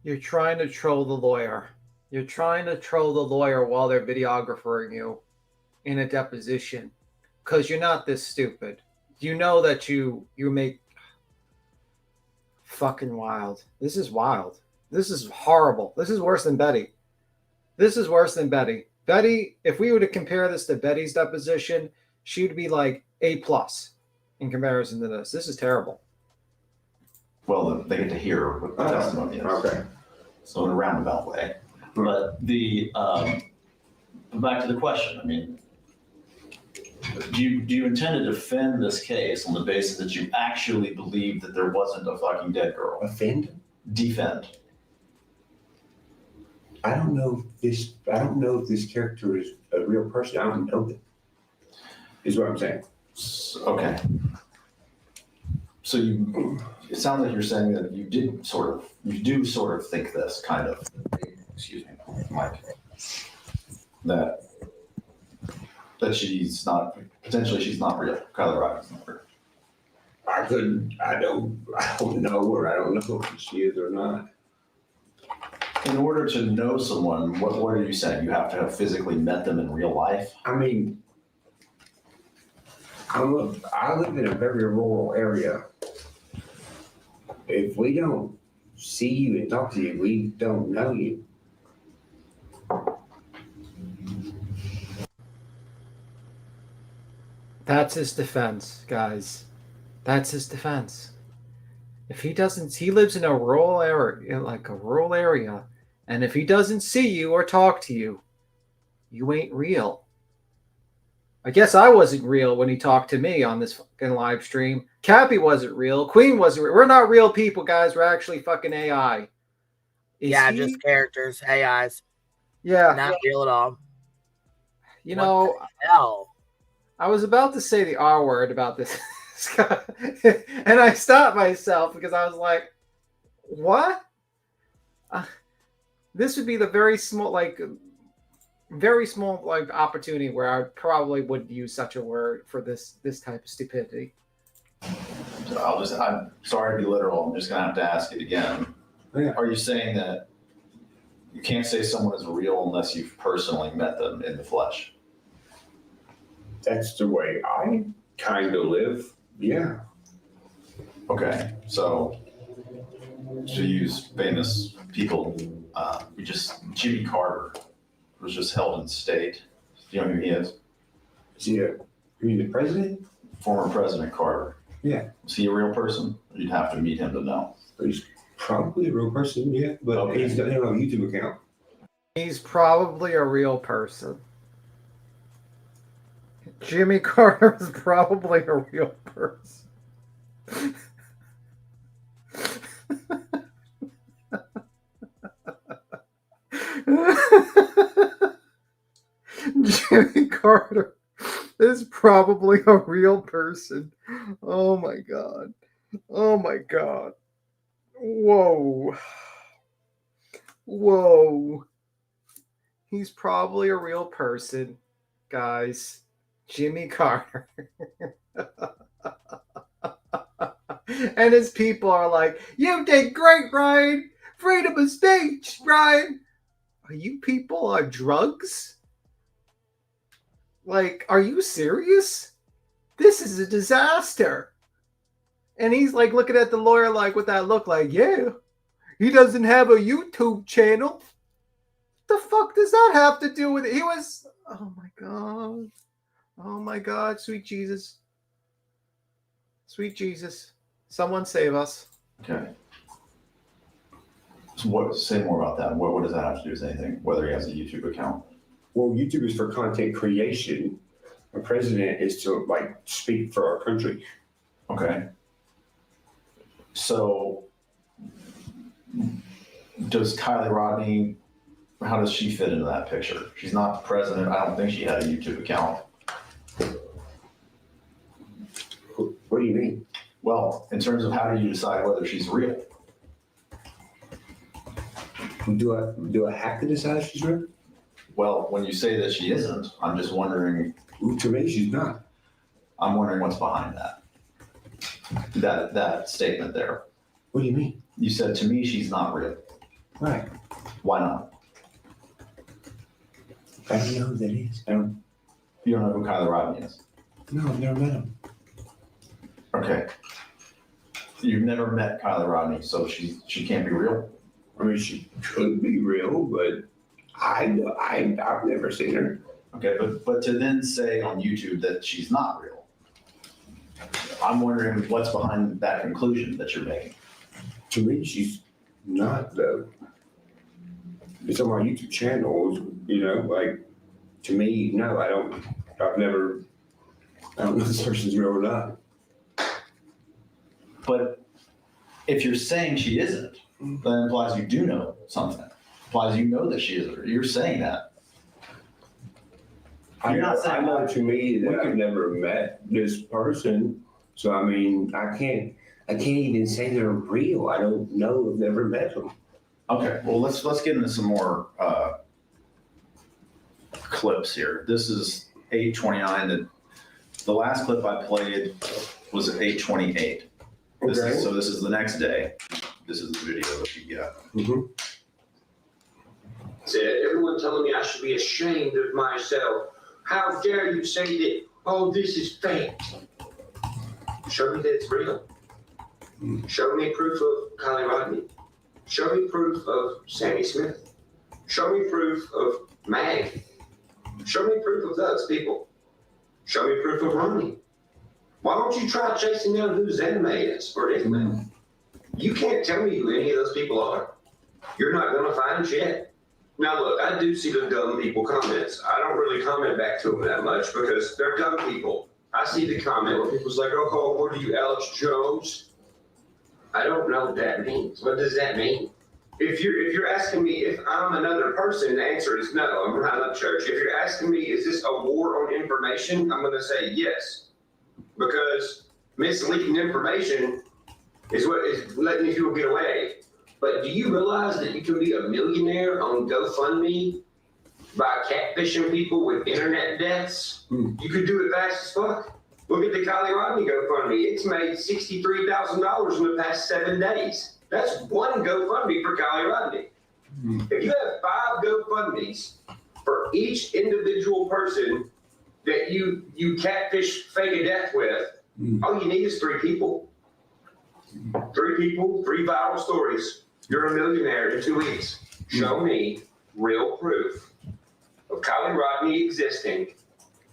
you're trying to troll the lawyer. You're trying to troll the lawyer while they're videographering you in a deposition because you're not this stupid. You know that you make fucking wild. This is wild. This is horrible. This is worse than Betty. This is worse than Betty. Betty, if we were to compare this to Betty's deposition, she would be like A+ in comparison to this. This is terrible. Well, they get to hear what the testimony is. Okay. So in a roundabout way. But back to the question. I mean, do you intend to defend this case on the basis that you actually believe that there wasn't a fucking dead girl? Defend. I don't know if this character is a real person. I don't know that. Is what I'm saying. Okay. So it sounds like you're saying that you do sort of think this kind of, excuse me, Mike, that she's not real. Kylie Rodney's not real. I don't know, or I don't know if she is or not. In order to know someone, what are you saying? You have to have physically met them in real life? I mean, I live in a very rural area. If we don't see you and talk to you, we don't know you. That's his defense, guys. That's his defense. If he lives in a rural area, and if he doesn't see you or talk to you, you ain't real. I guess I wasn't real when he talked to me on this fucking live stream. Cappy wasn't real. Queen wasn't real. We're not real people, guys. We're actually fucking AI. Just characters, AIs. Yeah. Not real at all. You know, what the hell? I was about to say the R word about this guy, and I stopped myself because I was like, what? This would be the very small opportunity where I probably would use such a word for this type of stupidity. So I'm sorry to be literal. I'm just going to have to ask it again. Yeah. Are you saying that you can't say someone is real unless you've personally met them in the flesh? That's the way I kind of live. Yeah. Okay, so to use famous people, Jimmy Carter was just held in state. Do you know who he is? Is he the president? Former President Carter. Yeah. Is he a real person? You'd have to meet him to know. He's probably a real person, yeah, but Okay. He's got a YouTube account. He's probably a real person. Jimmy Carter is probably a real person. Jimmy Carter is probably a real person. Oh my God. Oh my God. Whoa. Whoa. He's probably a real person, guys. Jimmy Carter. And his people are like, you did great, Ryan. Freedom of speech, Ryan. Are you people on drugs? Like, are you serious? This is a disaster. And he's like looking at the lawyer like with that look like, yeah, he doesn't have a YouTube channel. The fuck does that have to do with it? He was, oh my God. Oh my God, sweet Jesus. Sweet Jesus. Someone save us. Okay. So say more about that. What does that have to do with anything, whether he has a YouTube account? Well, YouTube is for content creation. A president is to like speak for our country. Okay. So does Kylie Rodney, how does she fit into that picture? She's not the president. I don't think she had a YouTube account. What do you mean? Well, in terms of how do you decide whether she's real? Do I have to decide she's real? Well, when you say that she isn't, I'm just wondering. To me, she's not. I'm wondering what's behind that. That statement there. What do you mean? You said to me she's not real. Right. Why not? I don't know who that is. You don't know who Kylie Rodney is? No, I've never met him. Okay. You've never met Kylie Rodney, so she can't be real? I mean, she could be real, but I've never seen her. Okay, but to then say on YouTube that she's not real, I'm wondering what's behind that conclusion that you're making. To me, she's not, though. It's on my YouTube channel, like, to me, no, I don't know if this person's real or not. But if you're saying she isn't, that implies you do know something. Implies you know that she isn't. You're saying that. I know to me that I've never met this person, so I mean, I can't even say they're real. I don't know. I've never met them. Okay, well let's get into some more clips here. This is 8:29. The last clip I played was at 8:28. So this is the next day. This is the video that you get. Mm-hmm. Said, everyone telling me I should be ashamed of myself. How dare you say that, oh, this is fake? Show me that it's real. Show me proof of Kylie Rodney. Show me proof of Sammy Smith. Show me proof of Mag. Show me proof of those people. Show me proof of Ronnie. Why don't you try chasing down who Zenme is or Ismail? You can't tell me who any of those people are. You're not going to find shit. Now, look, I do see the dumb people comments. I don't really comment back to them that much because they're dumb people. I see the comment where people's like, oh, what are you, Alex Jones? I don't know what that means. What does that mean? If you're asking me if I'm another person, the answer is no. I'm not UpChurch. If you're asking me, is this a war on information? I'm going to say yes. Because misleading information is what is letting people get away. But do you realize that you can be a millionaire on GoFundMe by catfishing people with internet deaths? You could do it fast as fuck. Look at the Kylie Rodney GoFundMe. It's made $63,000 in the past 7 days. That's one GoFundMe for Kylie Rodney. If you have 5 GoFundMes for each individual person that you catfish fake a death with, all you need is 3 people. 3 people, 3 viral stories. You're a millionaire in 2 weeks. Show me real proof of Kylie Rodney existing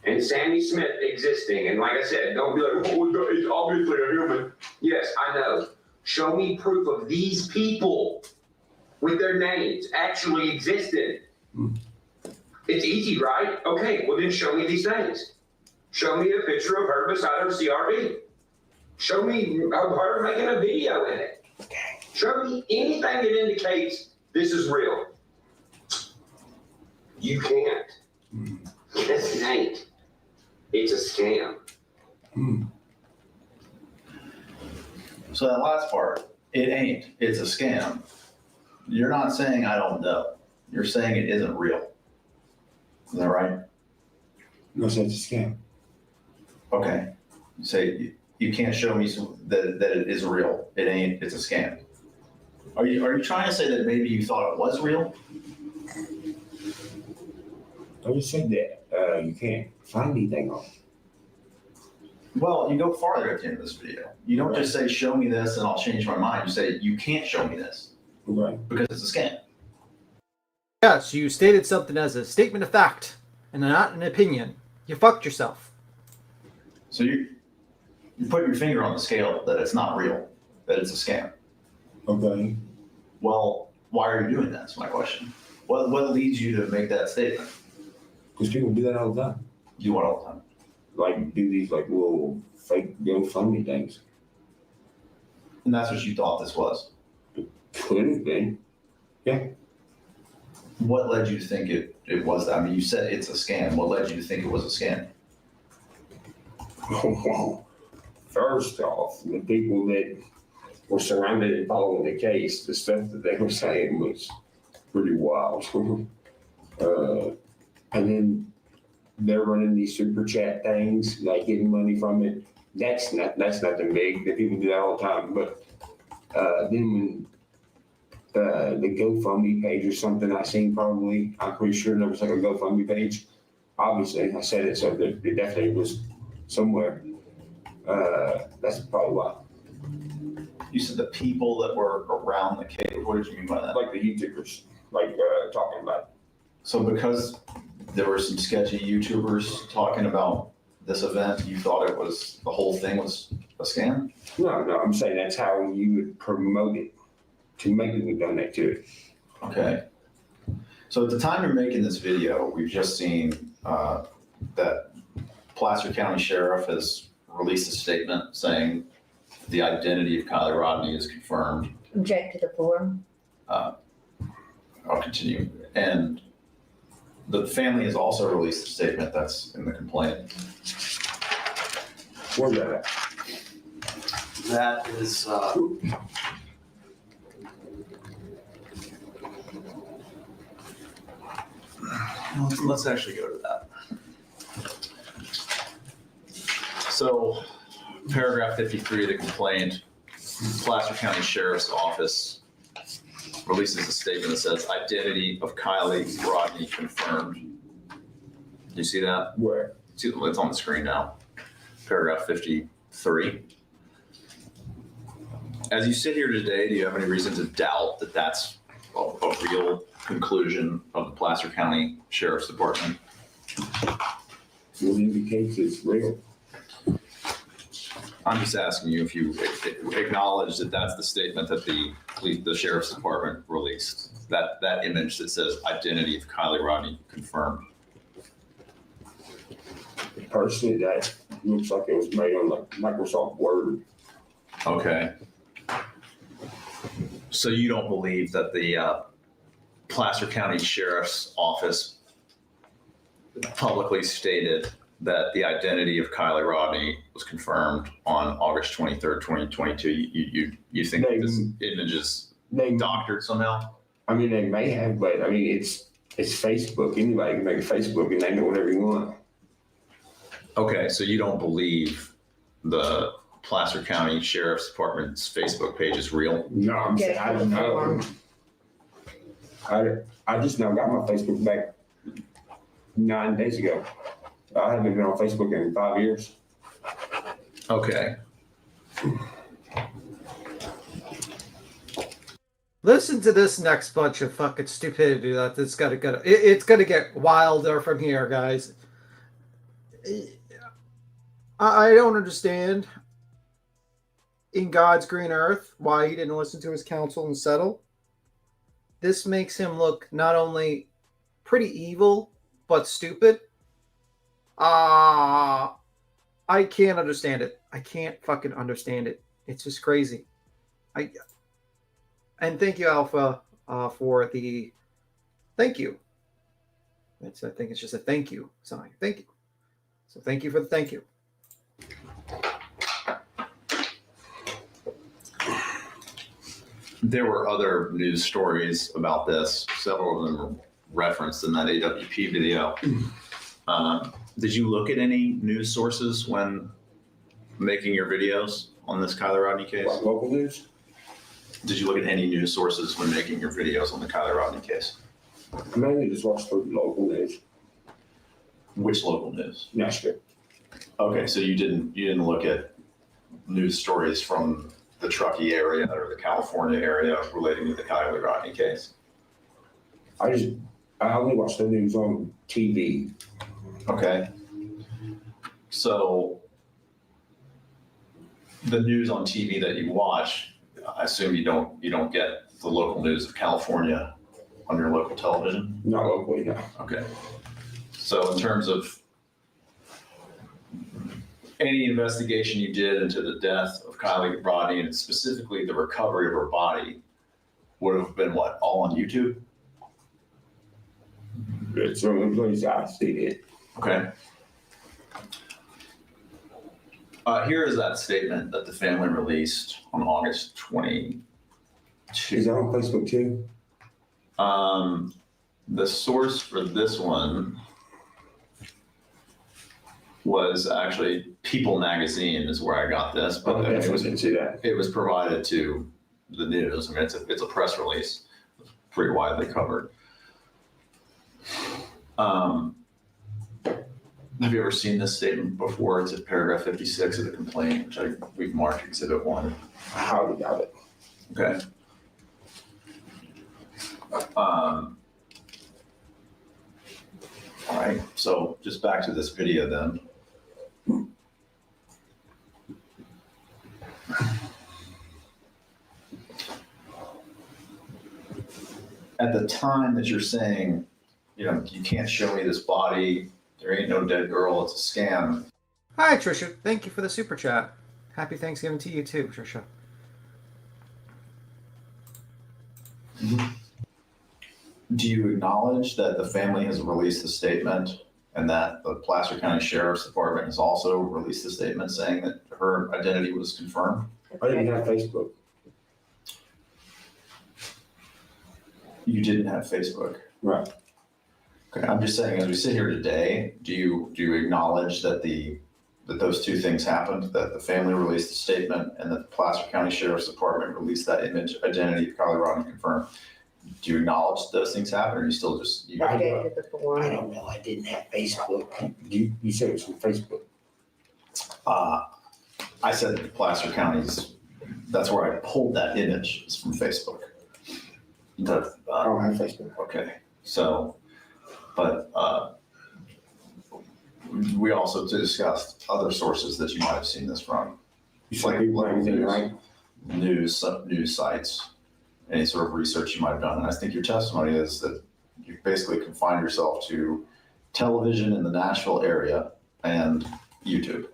and Sammy Smith existing. And like I said, don't be like, oh, it's obviously a human. Yes, I know. Show me proof of these people with their names actually existed. It's easy, right? Okay, well then show me these things. Show me a picture of her beside her CRV. Show me of her making a video in it. Show me anything that indicates this is real. You can't. It ain't. It's a scam. So that last part, it ain't, it's a scam. You're not saying I don't know. You're saying it isn't real. Is that right? No, it's a scam. Okay. You say you can't show me that it is real. It ain't, it's a scam. Are you trying to say that maybe you thought it was real? I just said that you can't find anything on it. Well, you go farther at the end of this video. You don't just say, show me this and I'll change my mind. You say, you can't show me this. Right. Because it's a scam. Yes, you stated something as a statement of fact and not an opinion. You fucked yourself. So you put your finger on the scale that it's not real, that it's a scam. Okay. Well, why are you doing that? That's my question. What leads you to make that statement? Because people do that all the time. Do what all the time? Like do these like little fake GoFundMe things. And that's what you thought this was? Could have been. Yeah. What led you to think it was that? I mean, you said it's a scam. What led you to think it was a scam? Well, first off, the people that were surrounded and following the case, the stuff that they were saying was pretty wild. And then they're running these super chat things, like getting money from it. That's nothing big. That people do that all the time. But then when the GoFundMe page or something I seen, probably, I'm pretty sure there was like a GoFundMe page. Obviously, I said it, so it definitely was somewhere. That's probably why. You said the people that were around the case. What did you mean by that? Like the YouTubers, like talking about it. So because there were some sketchy YouTubers talking about this event, you thought it was, the whole thing was a scam? No, I'm saying that's how you would promote it, to make people donate to it. Okay. So at the time you're making this video, we've just seen that Placer County Sheriff has released a statement saying the identity of Kylie Rodney is confirmed. Object to the form. I'll continue. And the family has also released a statement that's in the complaint. Where's that at? That is, let's actually go to that. So, paragraph 53 of the complaint, Placer County Sheriff's Office releases a statement that says identity of Kylie Rodney confirmed. Do you see that? Where? It's on the screen now. Paragraph 53. As you sit here today, do you have any reason to doubt that that's a real conclusion of the Placer County Sheriff's Department? It indicates it's real. I'm just asking you if you acknowledge that that's the statement that the Sheriff's Department released. That image that says identity of Kylie Rodney confirmed. Personally, that looks like it was made on like Microsoft Word. Okay. So you don't believe that the Placer County Sheriff's Office publicly stated that the identity of Kylie Rodney was confirmed on August 23rd, 2022. You think this image is doctored somehow? I mean, they may have, but I mean, it's Facebook. Anybody can make a Facebook and they know whatever you want. Okay, so you don't believe the Placer County Sheriff's Department's Facebook page is real? No, I'm saying I don't know. I just now got my Facebook back 9 days ago. I haven't been on Facebook in 5 years. Okay. Listen to this next bunch of fucking stupidity that's got to go. It's going to get wilder from here, guys. I don't understand in God's green earth why he didn't listen to his counsel and settle. This makes him look not only pretty evil, but stupid. I can't understand it. I can't fucking understand it. It's just crazy. And thank you, Alpha, for the thank you. I think it's just a thank you sign. Thank you. So thank you for the thank you. There were other news stories about this. Several of them were referenced in that AWP video. Did you look at any news sources when making your videos on this Kyler Rodney case? What, local news? Did you look at any news sources when making your videos on the Kyler Rodney case? I mainly just watched the local news. Which local news? Nashville. Okay, so you didn't look at news stories from the Truckee area or the California area relating to the Kyler Rodney case? I only watch the news on TV. Okay. So the news on TV that you watch, I assume you don't get the local news of California on your local television? Not locally, no. Okay. So in terms of any investigation you did into the death of Kylie Rodney and specifically the recovery of her body would have been what, all on YouTube? It's the only place I see it. Okay. Here is that statement that the family released on August 22. Is that on Facebook too? The source for this one was actually People Magazine is where I got this, but I didn't see that. It was provided to the news. I mean, it's a press release, pretty widely covered. Have you ever seen this statement before? It's at paragraph 56 of the complaint, which we've marked Exhibit 1. I hardly got it. Okay. All right, so just back to this video then. At the time that you're saying, you can't show me this body, there ain't no dead girl, it's a scam. Hi, Trisha. Thank you for the super chat. Happy Thanksgiving to you too, Trisha. Do you acknowledge that the family has released a statement and that the Placer County Sheriff's Department has also released a statement saying that her identity was confirmed? I didn't have Facebook. You didn't have Facebook? Right. Okay, I'm just saying, as we sit here today, do you acknowledge that those two things happened, that the family released a statement and that the Placer County Sheriff's Department released that image identity of Kylie Rodney confirmed? Do you acknowledge those things happen, or you still just? I don't know. I didn't have Facebook. You said it was from Facebook. I said that the Placer County's. That's where I pulled that image. Is from Facebook. I don't have Facebook. Okay, so, but we also discussed other sources that you might have seen this from. You said People Magazine, right? News sites. Any sort of research you might have done. And I think your testimony is that you basically confined yourself to television in the Nashville area and YouTube.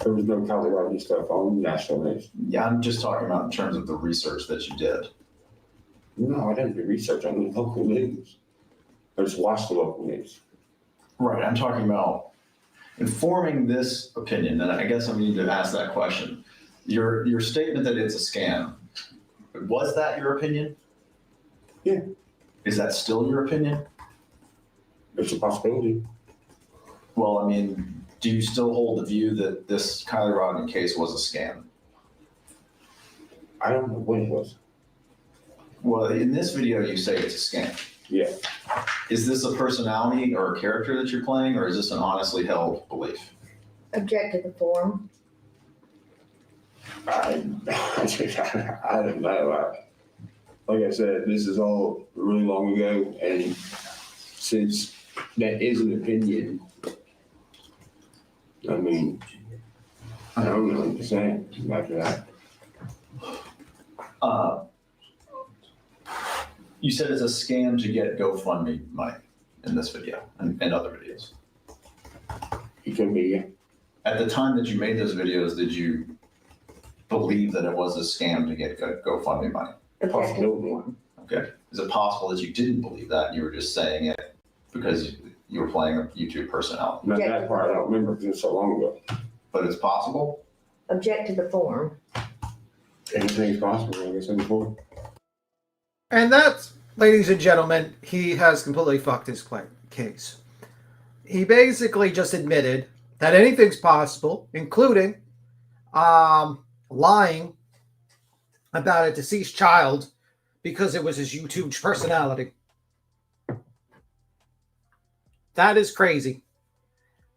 There was no Kylie Rodney stuff on National News. Yeah, I'm just talking about in terms of the research that you did. No, I didn't do research on the local news. I just watched the local news. Right, I'm talking about informing this opinion, and I guess I need to ask that question. Your statement that it's a scam, was that your opinion? Yeah. Is that still your opinion? It's a possibility. Well, I mean, do you still hold the view that this Kylie Rodney case was a scam? I don't know what it was. Well, in this video, you say it's a scam. Yeah. Is this a personality or a character that you're playing, or is this an honestly held belief? Object to the form. I don't know. Like I said, this is all really long ago, and since that is an opinion, I mean, I don't know what to say after that. You said it's a scam to get GoFundMe money in this video and other videos. It could be, yeah. At the time that you made those videos, did you believe that it was a scam to get GoFundMe money? Possibility. Okay. Is it possible that you didn't believe that and you were just saying it because you were playing a YouTube personality? Not that part, I don't remember because it's so long ago. But it's possible? Object to the form. Anything's possible, like I said before. And that's, ladies and gentlemen, he has completely fucked his case. He basically just admitted that anything's possible, including lying about a deceased child because it was his YouTube personality. That is crazy.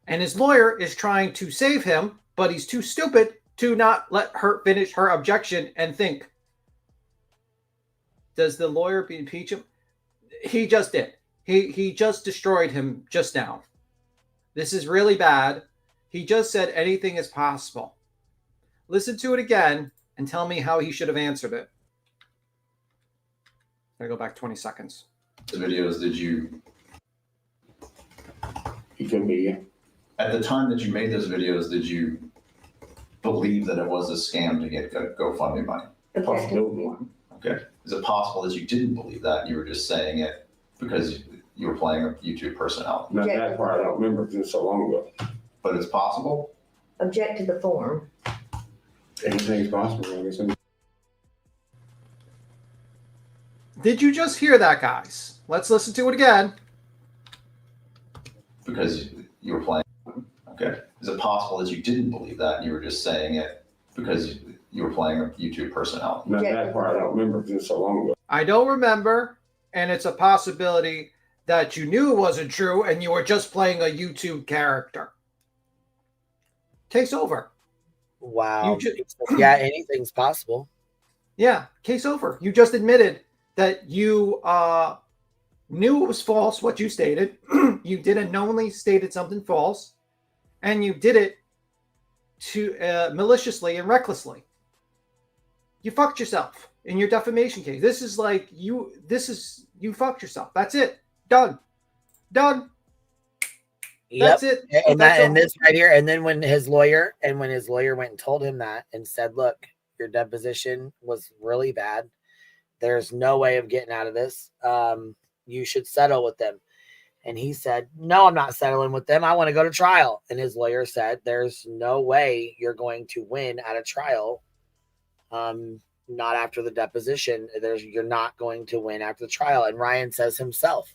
And his lawyer is trying to save him, but he's too stupid to not let her finish her objection and think. Does the lawyer impeach him? He just did. He just destroyed him just now. This is really bad. He just said anything is possible. Listen to it again and tell me how he should have answered it. I go back 20 seconds. The videos, did you? It could be, yeah. At the time that you made those videos, did you believe that it was a scam to get GoFundMe money? Possibility. Okay. Is it possible that you didn't believe that and you were just saying it because you were playing a YouTube personality? Not that part, I don't remember because it's so long ago. But it's possible? Object to the form. Anything's possible, like I said. Did you just hear that, guys? Let's listen to it again. Because you were playing. Okay. Is it possible that you didn't believe that and you were just saying it because you were playing a YouTube personality? Not that part, I don't remember because it's so long ago. I don't remember, and it's a possibility that you knew it wasn't true and you were just playing a YouTube character. Case over. Wow. Yeah, anything's possible. Yeah, case over. You just admitted that you knew it was false, what you stated. You did unknowingly stated something false, and you did it to maliciously and recklessly. You fucked yourself in your defamation case. This is you fucked yourself. That's it. Done. That's it. And this right here. And then when his lawyer went and told him that and said, look, your deposition was really bad. There's no way of getting out of this. You should settle with them. And he said, no, I'm not settling with them. I want to go to trial. And his lawyer said, there's no way you're going to win at a trial. Not after the deposition. You're not going to win after the trial. And Ryan says himself,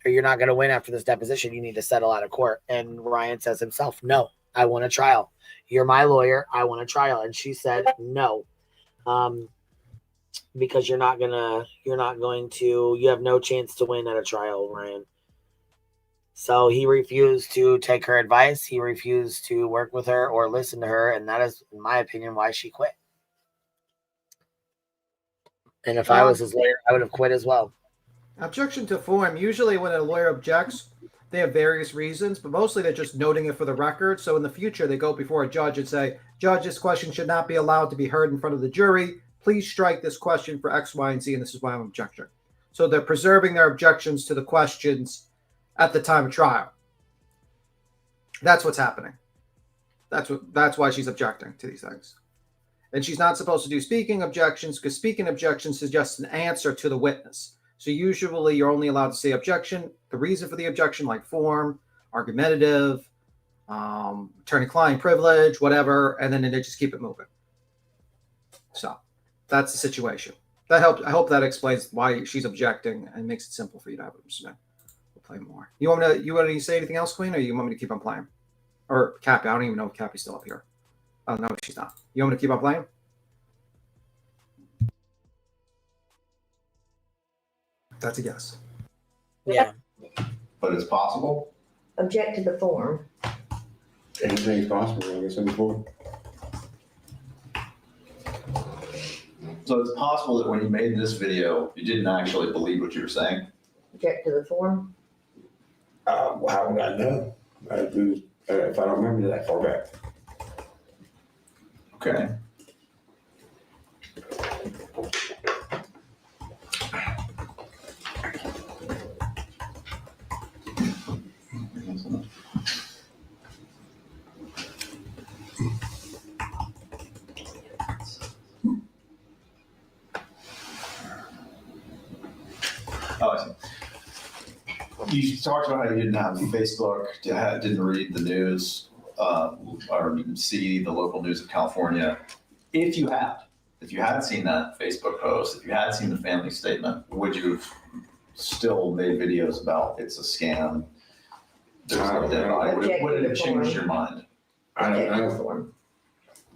or you're not going to win after this deposition. You need to settle out of court. And Ryan says himself, no, I want a trial. You're my lawyer. I want a trial. And she said, no, because you have no chance to win at a trial, Ryan. So he refused to take her advice. He refused to work with her or listen to her. And that is, in my opinion, why she quit. And if I was his lawyer, I would have quit as well. Objection to form. Usually when a lawyer objects, they have various reasons, but mostly they're just noting it for the record. So in the future, they go before a judge and say, Judge, this question should not be allowed to be heard in front of the jury. Please strike this question for X, Y, and Z, and this is why I'm objecting. So they're preserving their objections to the questions at the time of trial. That's what's happening. That's why she's objecting to these things. And she's not supposed to do speaking objections because speaking objections is just an answer to the witness. So usually you're only allowed to say objection, the reason for the objection, like form, argumentative, attorney-client privilege, whatever, and then they just keep it moving. So that's the situation. That helped. I hope that explains why she's objecting and makes it simple for you to have it. We'll play more. You want to say anything else, Queen, or you want me to keep on playing? Or Cappy? I don't even know if Cappy's still up here. Oh no, she's not. You want me to keep on playing? That's a yes. Yeah. But it's possible? Object to the form. Anything's possible, I guess, in the form. So it's possible that when you made this video, you didn't actually believe what you were saying? Object to the form. How would I know? If I don't remember that far back. Okay. Oh, I see. You talked about how you didn't have Facebook, didn't read the news, or see the local news of California. If you had seen that Facebook post, if you had seen the family statement, would you have still made videos about it's a scam? There's no dead body. Would it have changed your mind? I don't know.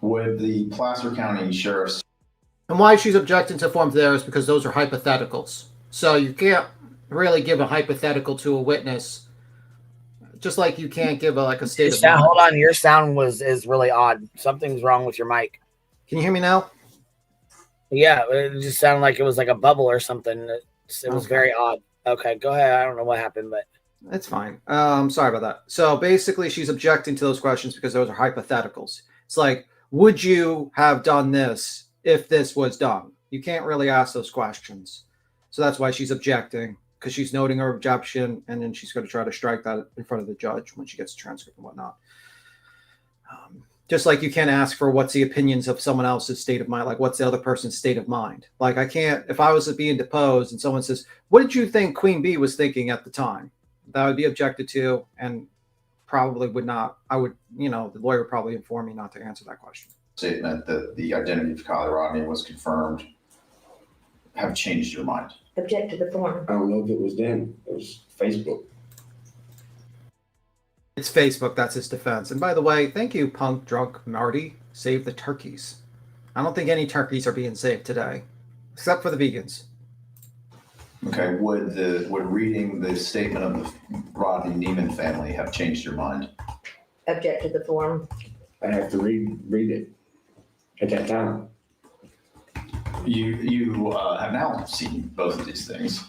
Would the Placer County Sheriff's... And why she's objecting to forms there is because those are hypotheticals. So you can't really give a hypothetical to a witness, just like you can't give a state of mind. Hold on, your sound is really odd. Something's wrong with your mic. Can you hear me now? Yeah, it just sounded like it was like a bubble or something. It was very odd. Okay, go ahead. I don't know what happened, but it's fine. Sorry about that. So basically, she's objecting to those questions because those are hypotheticals. It's like, would you have done this if this was done? You can't really ask those questions. So that's why she's objecting, because she's noting her objection, and then she's going to try to strike that in front of the judge when she gets the transcript and whatnot. Just like you can't ask for what's the opinions of someone else's state of mind, like what's the other person's state of mind. Like I can't, if I was being deposed and someone says, what did you think Queen Bee was thinking at the time? That would be objected to, and probably would not, the lawyer would probably inform me not to answer that question. Statement that the identity of Kylie Rodney was confirmed have changed your mind? Object to the form. I don't know if it was then. It was Facebook. It's Facebook. That's his defense. And by the way, thank you, Punk Drunk Marty. Save the turkeys. I don't think any turkeys are being saved today, except for the vegans. Okay. Would reading the statement of the Rodney Neiman family have changed your mind? Object to the form. I have to read it at that time. You have now seen both of these things.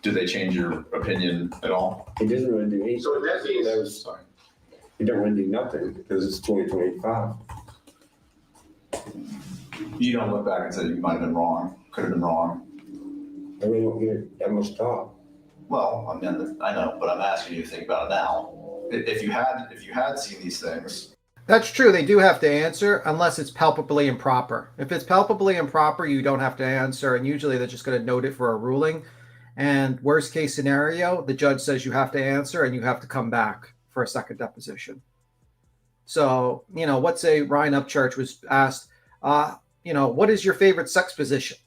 Do they change your opinion at all? It doesn't really do anything. So that means it don't really do nothing because it's 2025. You don't look back and say you might have been wrong, could have been wrong. I really don't get that much thought. Well, I know, but I'm asking you to think about it now. If you had seen these things. That's true. They do have to answer unless it's palpably improper. If it's palpably improper, you don't have to answer. And usually they're just going to note it for a ruling. And worst case scenario, the judge says you have to answer and you have to come back for a second deposition. So, let's say Ryan UpChurch was asked, what is your favorite sex position?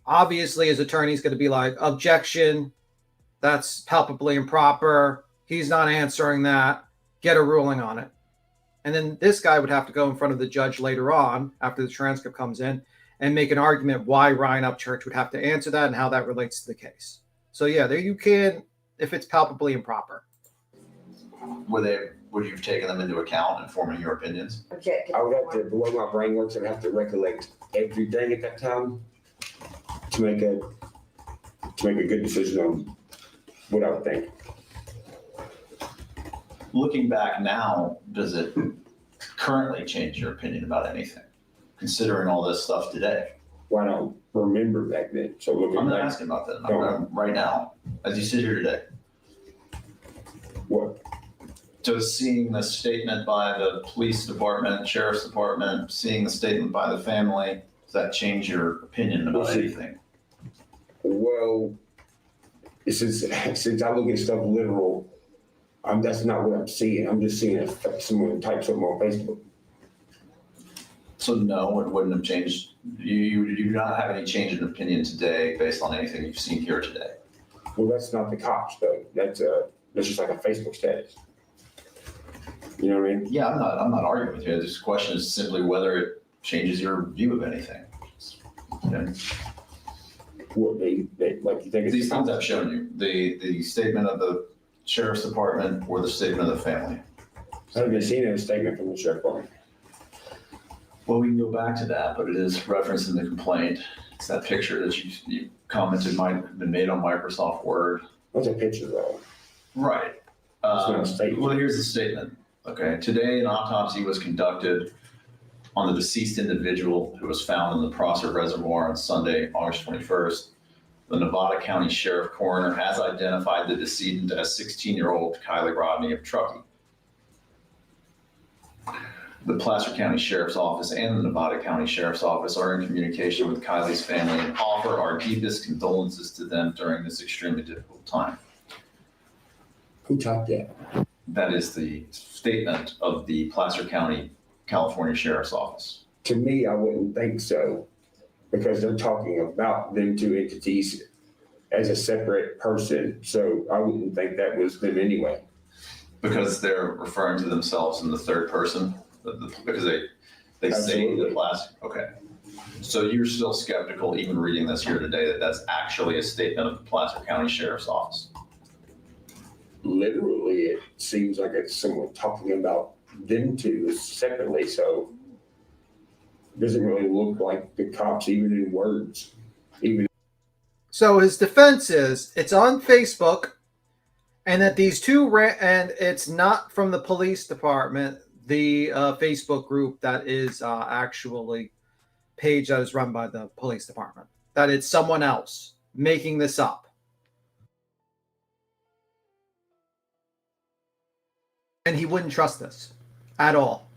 Obviously, his attorney's going to be like, objection. That's palpably improper. He's not answering that. Get a ruling on it. And then this guy would have to go in front of the judge later on, after the transcript comes in, and make an argument why Ryan UpChurch would have to answer that and how that relates to the case. So yeah, there you can, if it's palpably improper. Would you have taken them into account in forming your opinions? I would have to, the way my brain works, I'd have to recollect everything at that time to make a good decision on what I would think. Looking back now, does it currently change your opinion about anything, considering all this stuff today? Well, I don't remember back then. So I'm not asking about that. I'm right now, as you sit here today. What? Just seeing the statement by the police department, sheriff's department, seeing the statement by the family, does that change your opinion about anything? Well, since I look at stuff literal, that's not what I'm seeing. I'm just seeing if someone types something on Facebook. So no, it wouldn't have changed. You do not have any change in opinion today based on anything you've seen here today. Well, that's not the cops though. That's just like a Facebook status. You know what I mean? Yeah, I'm not arguing with you. This question is simply whether it changes your view of anything. what they like. You think it's These things I've shown you, the statement of the sheriff's department or the statement of the family. I haven't seen a statement from the sheriff's department. Well, we can go back to that, but it is referenced in the complaint. It's that picture that you commented might have been made on Microsoft Word. What's a picture though? Right. Well, here's the statement. Okay. Today, an autopsy was conducted on the deceased individual who was found in the Prosser Reservoir on Sunday, August 21st. The Nevada County Sheriff Coroner has identified the decedent as 16-year-old Kylie Rodney of Truckee. The Placer County Sheriff's Office and the Nevada County Sheriff's Office are in communication with Kylie's family and offer our deepest condolences to them during this extremely difficult time. Who typed that? That is the statement of the Placer County, California Sheriff's Office. To me, I wouldn't think so, because they're talking about them two entities as a separate person. So I wouldn't think that was them anyway. Because they're referring to themselves in the third person? Because they say the Placer. Okay. So you're still skeptical, even reading this here today, that that's actually a statement of the Placer County Sheriff's Office? Literally, it seems like it's someone talking about them two separately. So it doesn't really look like the cops, even in words. So his defense is it's on Facebook, and that these two and it's not from the police department, the Facebook group that is actually page that is run by the police department. That it's someone else making this up. And he wouldn't trust this at all.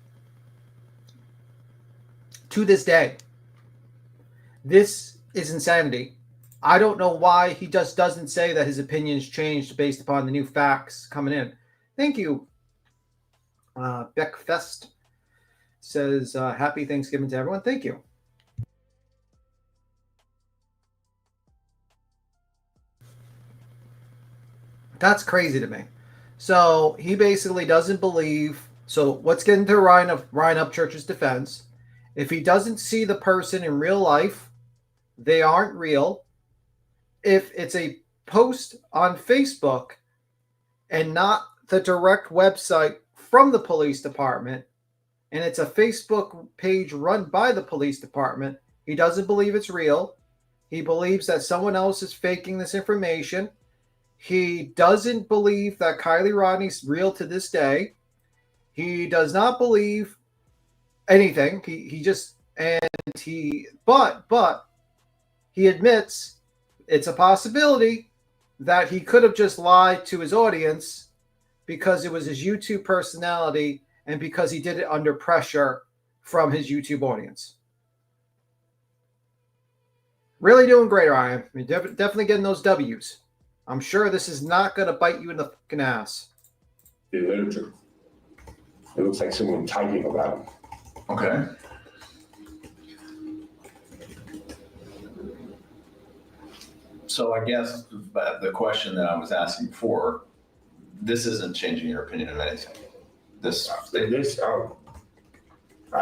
To this day. This is insanity. I don't know why he just doesn't say that his opinions changed based upon the new facts coming in. Thank you. Beckfest says, happy Thanksgiving to everyone. Thank you. That's crazy to me. So he basically doesn't believe. So let's get into Ryan UpChurchs' defense. If he doesn't see the person in real life, they aren't real. If it's a post on Facebook and not the direct website from the police department, and it's a Facebook page run by the police department, he doesn't believe it's real. He believes that someone else is faking this information. He doesn't believe that Kylie Rodney's real to this day. He does not believe anything. But he admits it's a possibility that he could have just lied to his audience because it was his YouTube personality and because he did it under pressure from his YouTube audience. Really doing great, Ryan. You're definitely getting those W's. I'm sure this is not going to bite you in the fucking ass. In literature. It looks like someone typing about him. Okay. So I guess the question that I was asking before, this isn't changing your opinion of anything. I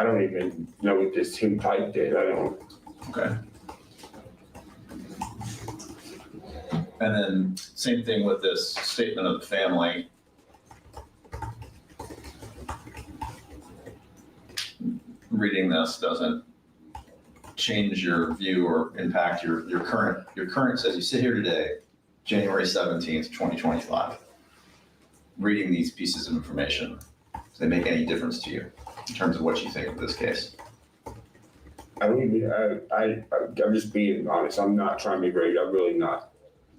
don't even know what this team typed did. I don't. Okay. And then same thing with this statement of the family. Reading this doesn't change your view or impact your current, as you sit here today, January 17th, 2025. Reading these pieces of information, do they make any difference to you in terms of what you think of this case? I'm just being honest. I'm not trying to be great. I'm really not.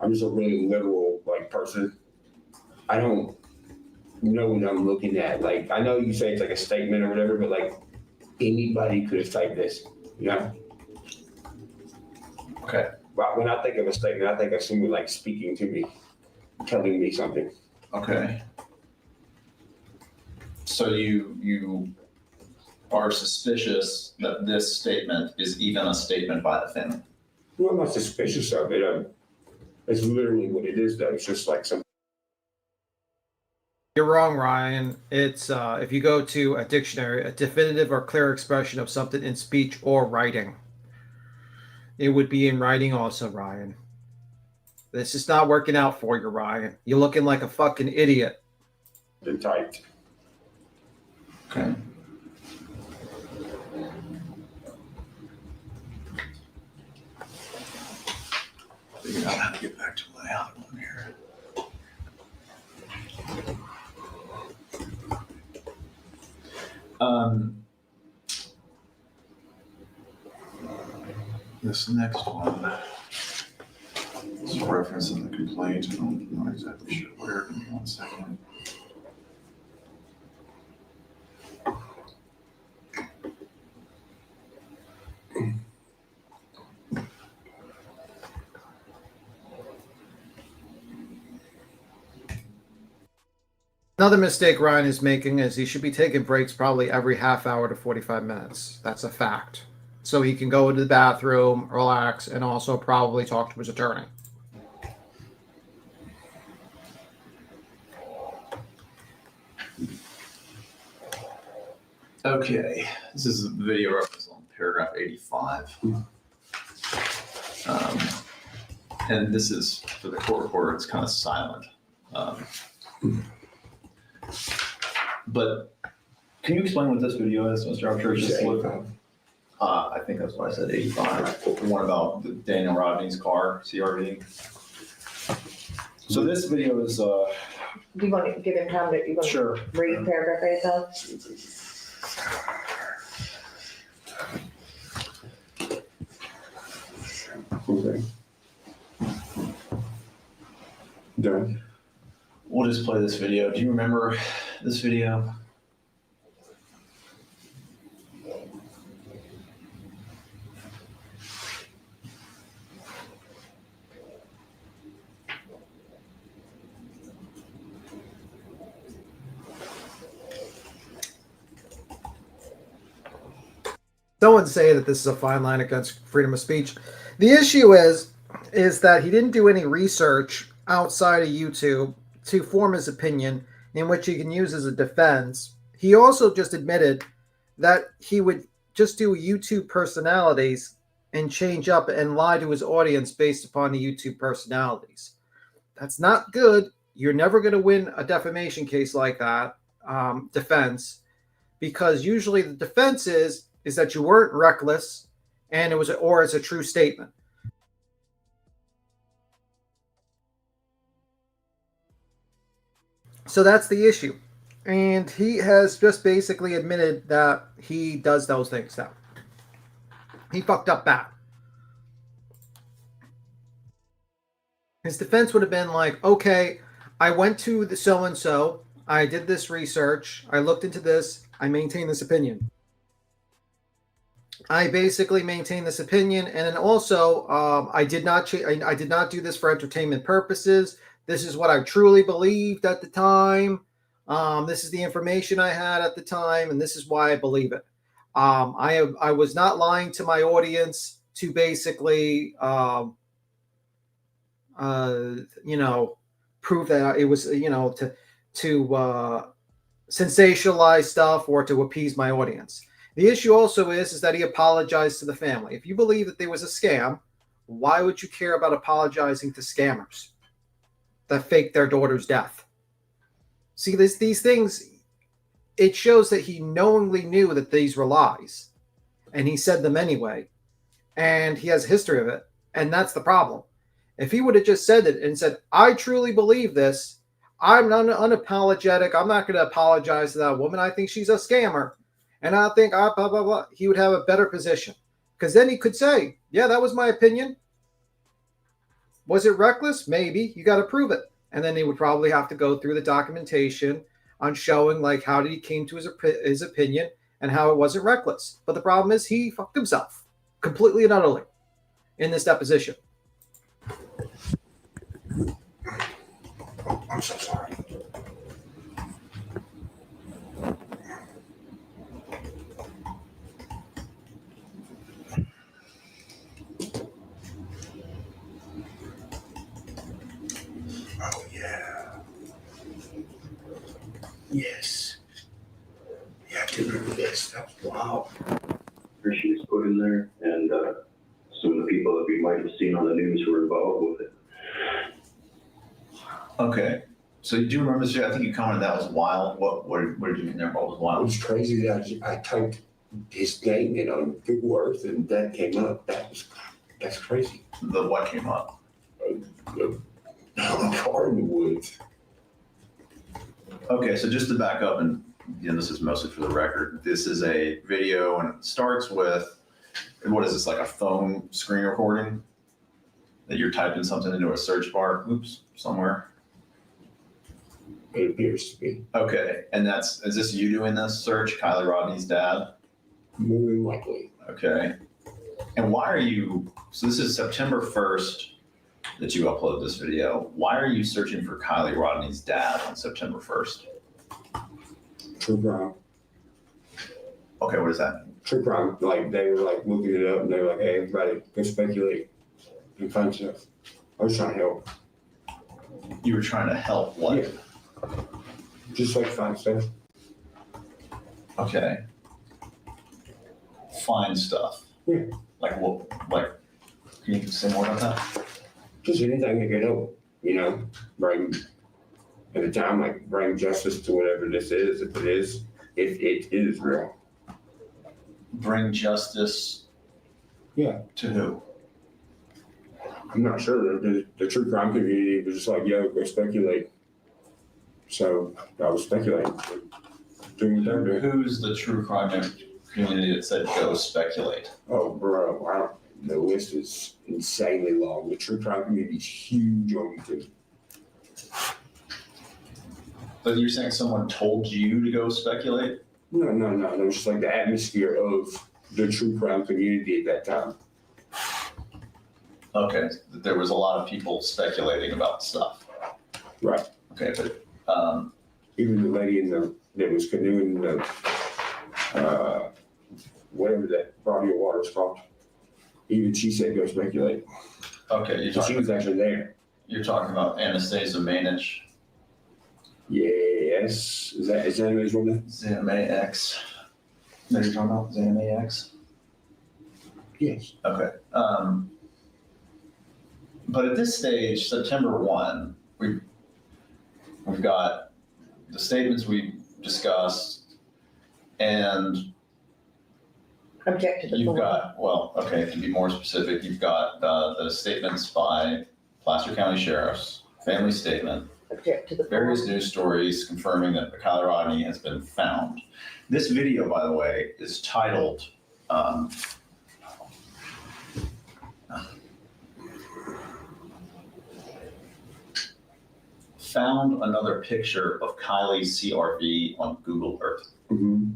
I'm just a really literal person. I don't know what I'm looking at. I know you say it's like a statement or whatever, but anybody could have typed this, you know? Okay. But when I think of a statement, I think of someone speaking to me, telling me something. Okay. So you are suspicious that this statement is even a statement by the family? Well, I'm not suspicious of it. It's literally what it is, though. It's just some. You're wrong, Ryan. It's if you go to a dictionary, a definitive or clear expression of something in speech or writing. it would be in writing also, Ryan. This is not working out for you, Ryan. You're looking like a fucking idiot. They're typed. Okay. Figure out how to get back to my other one here. This next one is referencing the complaint. I'm not exactly sure where. Give me 1 second. Another mistake Ryan is making is he should be taking breaks probably every half hour to 45 minutes. That's a fact. So he can go into the bathroom, relax, and also probably talk to his attorney. Okay, this is a video reference on paragraph 85. And this is for the court reporter, it's kind of silent. But can you explain what this video is, Mr. UpChurchs? I think that's what I said, 85. The one about the Daniel Rodney's car, CRV. So this video is. Do you want to give him time to? You want Sure. to read paragraph 85? Okay. Done. We'll just play this video. Do you remember this video? Someone say that this is a fine line against freedom of speech. The issue is that he didn't do any research outside of YouTube to form his opinion in which he can use as a defense. He also just admitted that he would just do YouTube personalities and change up and lie to his audience based upon the YouTube personalities. That's not good. You're never going to win a defamation case like that, defense, because usually the defense is that you weren't reckless and it's a true statement. So that's the issue. And he has just basically admitted that he does those things now. He fucked up bad. His defense would have been like, okay, I went to the so-and-so, I did this research, I looked into this, I maintain this opinion. I basically maintain this opinion, and then also I did not do this for entertainment purposes. This is what I truly believed at the time. This is the information I had at the time, and this is why I believe it. I was not lying to my audience to basically, prove that it was, to sensationalize stuff or to appease my audience. The issue also is that he apologized to the family. If you believe that there was a scam, why would you care about apologizing to scammers that faked their daughter's death? See, these things, it shows that he knowingly knew that these were lies, and he said them anyway, and he has a history of it, and that's the problem. If he would have just said it and said, I truly believe this, I'm unapologetic, I'm not going to apologize to that woman, I think she's a scammer, and I think blah, blah, blah, he would have a better position. Because then he could say, yeah, that was my opinion. Was it reckless? Maybe. You got to prove it. And then he would probably have to go through the documentation on showing like how did he came to his opinion and how it wasn't reckless. But the problem is he fucked himself completely and utterly in this deposition. I'm so sorry. Oh, yeah. Yes. Yeah, I do remember this. That was wild. She was put in there, and some of the people might have seen on the news who were involved with it. Okay. So you do remember this? I think you commented that was wild. What did you mean there? What was It wild? was crazy that I typed his name in on Google Earth and that came up. That's crazy. The what came up? The car in the woods. Okay, so just to back up, and this is mostly for the record, this is a video and it starts with, what is this, like a phone screen recording? That you're typing something into a search bar, somewhere? It appears to be. Okay, and is this you doing this search, Kylie Rodney's dad? More than likely. Okay. And why are you, so this is September 1st that you upload this video. Why are you searching for Kylie Rodney's dad on September 1st? True crime. Okay, what does that mean? True crime. Like they were like looking it up and they were like, hey, everybody, go speculate and find stuff. I was trying to help. You were trying to help what? Yeah. Just like find stuff. Okay. Find stuff. Yeah. Like what? Like, can you say more about that? Just anything that could help, bring, at the time, like bring justice to whatever this is, if it is real. Bring justice. Yeah. To who? I'm not sure. The true crime community was just like, yo, go speculate. So I was speculating. Doing what they're doing. Who's the true crime community that said go speculate? Oh, bro, wow. The list is insanely long. The true crime community is huge on YouTube. But you're saying someone told you to go speculate? No. It was just like the atmosphere of the true crime community at that time. Okay, there was a lot of people speculating about stuff. Right. Okay, but even the lady that was canoeing the whatever that body of water is called, even she said go speculate. Okay, she was actually there. You're talking about Anastasia Manich. Yes, is that his woman? ZMAX. That you're talking about ZMAX? Yes. Okay. But at this stage, September 1, we've got the statements we discussed, and Object to the you've form. got, well, okay, to be more specific, you've got the statements by Placer County Sheriff's family statement, Object to the various form. news stories confirming that Kylie Rodney has been found. This video, by the way, is titled Found Another Picture of Kylie's CRV on Google Earth. Mm-hmm.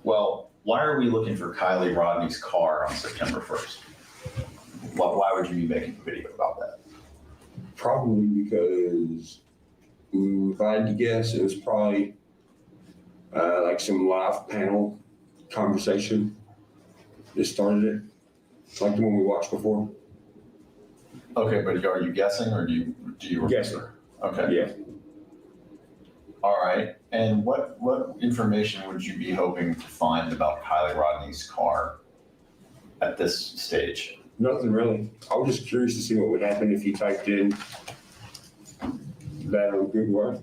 Well, why are we looking for Kylie Rodney's car on September 1st? Why would you be making a video about that? Probably because, if I had to guess, it was probably like some live panel conversation that started it, like the one we watched before. Okay, but are you guessing or do you remember? Guessing. Okay. Yeah. All right. And what information would you be hoping to find about Kylie Rodney's car at this stage? Nothing really. I was just curious to see what would happen if you typed in that on Google Earth.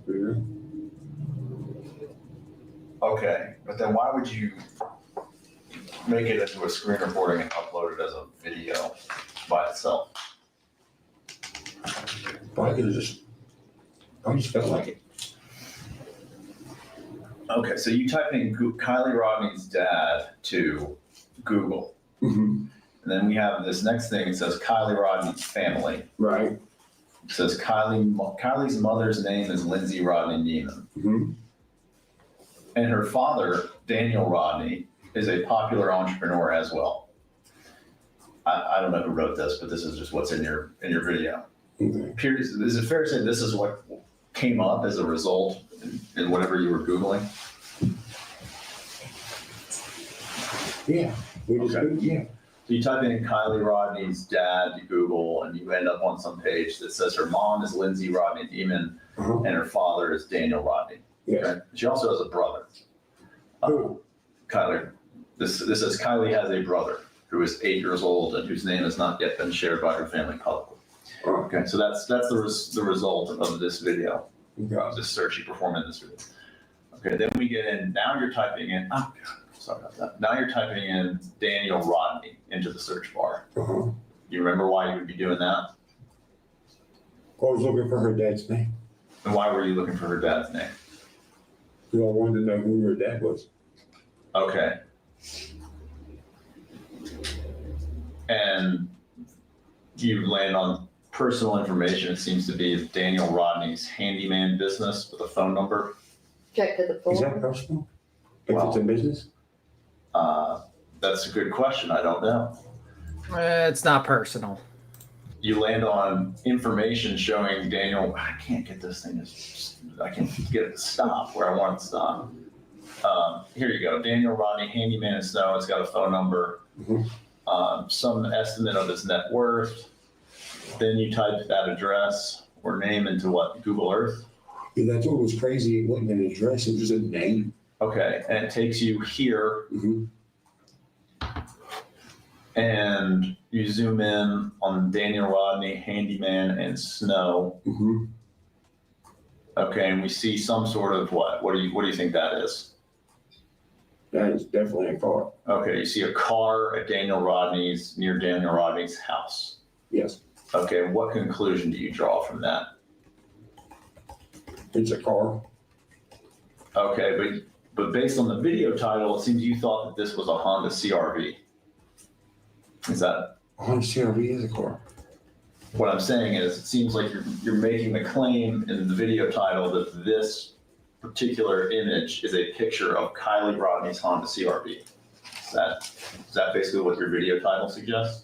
Okay, but then why would you make it into a screen recording and upload it as a video by itself? I just felt like it. Okay, so you type in Kylie Rodney's dad to Google. Mm-hmm. And then we have this next thing. It says Kylie Rodney's family. Right. It says Kylie's mother's name is Lindsay Rodney Neiman. Mm-hmm. And her father, Daniel Rodney, is a popular entrepreneur as well. I don't know who wrote this, but this is just what's in your video. Okay. Is it fair to say this is what came up as a result in whatever you were Googling? Yeah. Yeah. So you type in Kylie Rodney's dad to Google, and you end up on some page that says her mom is Lindsay Rodney Neiman, and her father is Daniel Rodney. Yeah. Okay? She also has a brother. Kylie. This says Kylie has a brother. who is 8 years old and whose name has not yet been shared by her family publicly. Okay, so that's the result of this video, this search you perform in this video. Okay, then we get in, now you're typing in, oh, sorry about that. Now you're typing in Daniel Rodney into the search bar. Uh-huh. You remember why you would be doing that? I was looking for her dad's name. And why were you looking for her dad's name? Because I wanted to know who her dad was. Okay. And you land on personal information. It seems to be Daniel Rodney's handyman business with a phone number. Check to the Is floor. that personal? If it's a business? That's a good question. I don't know. It's not personal. You land on information showing Daniel, I can't get this thing, I can't get it to stop where I want it to stop. Here you go, Daniel Rodney, handyman in snow, it's got a phone number, some estimate of his net worth. Then you type that address or name into what, Google Earth? Yeah, that's what was crazy. It wasn't an address, it was a name. Okay, and it takes you here. And you zoom in on Daniel Rodney, handyman, and snow. Okay, and we see some sort of what? What do you think that is? That is definitely a car. Okay, you see a car at near Daniel Rodney's house. Yes. Okay, what conclusion do you draw from that? It's a car. Okay, but based on the video title, it seems you thought that this was a Honda CRV. Is that? Honda CRV is a car. What I'm saying is, it seems like you're making the claim in the video title that this particular image is a picture of Kylie Rodney's Honda CRV. Is that basically what your video title suggests?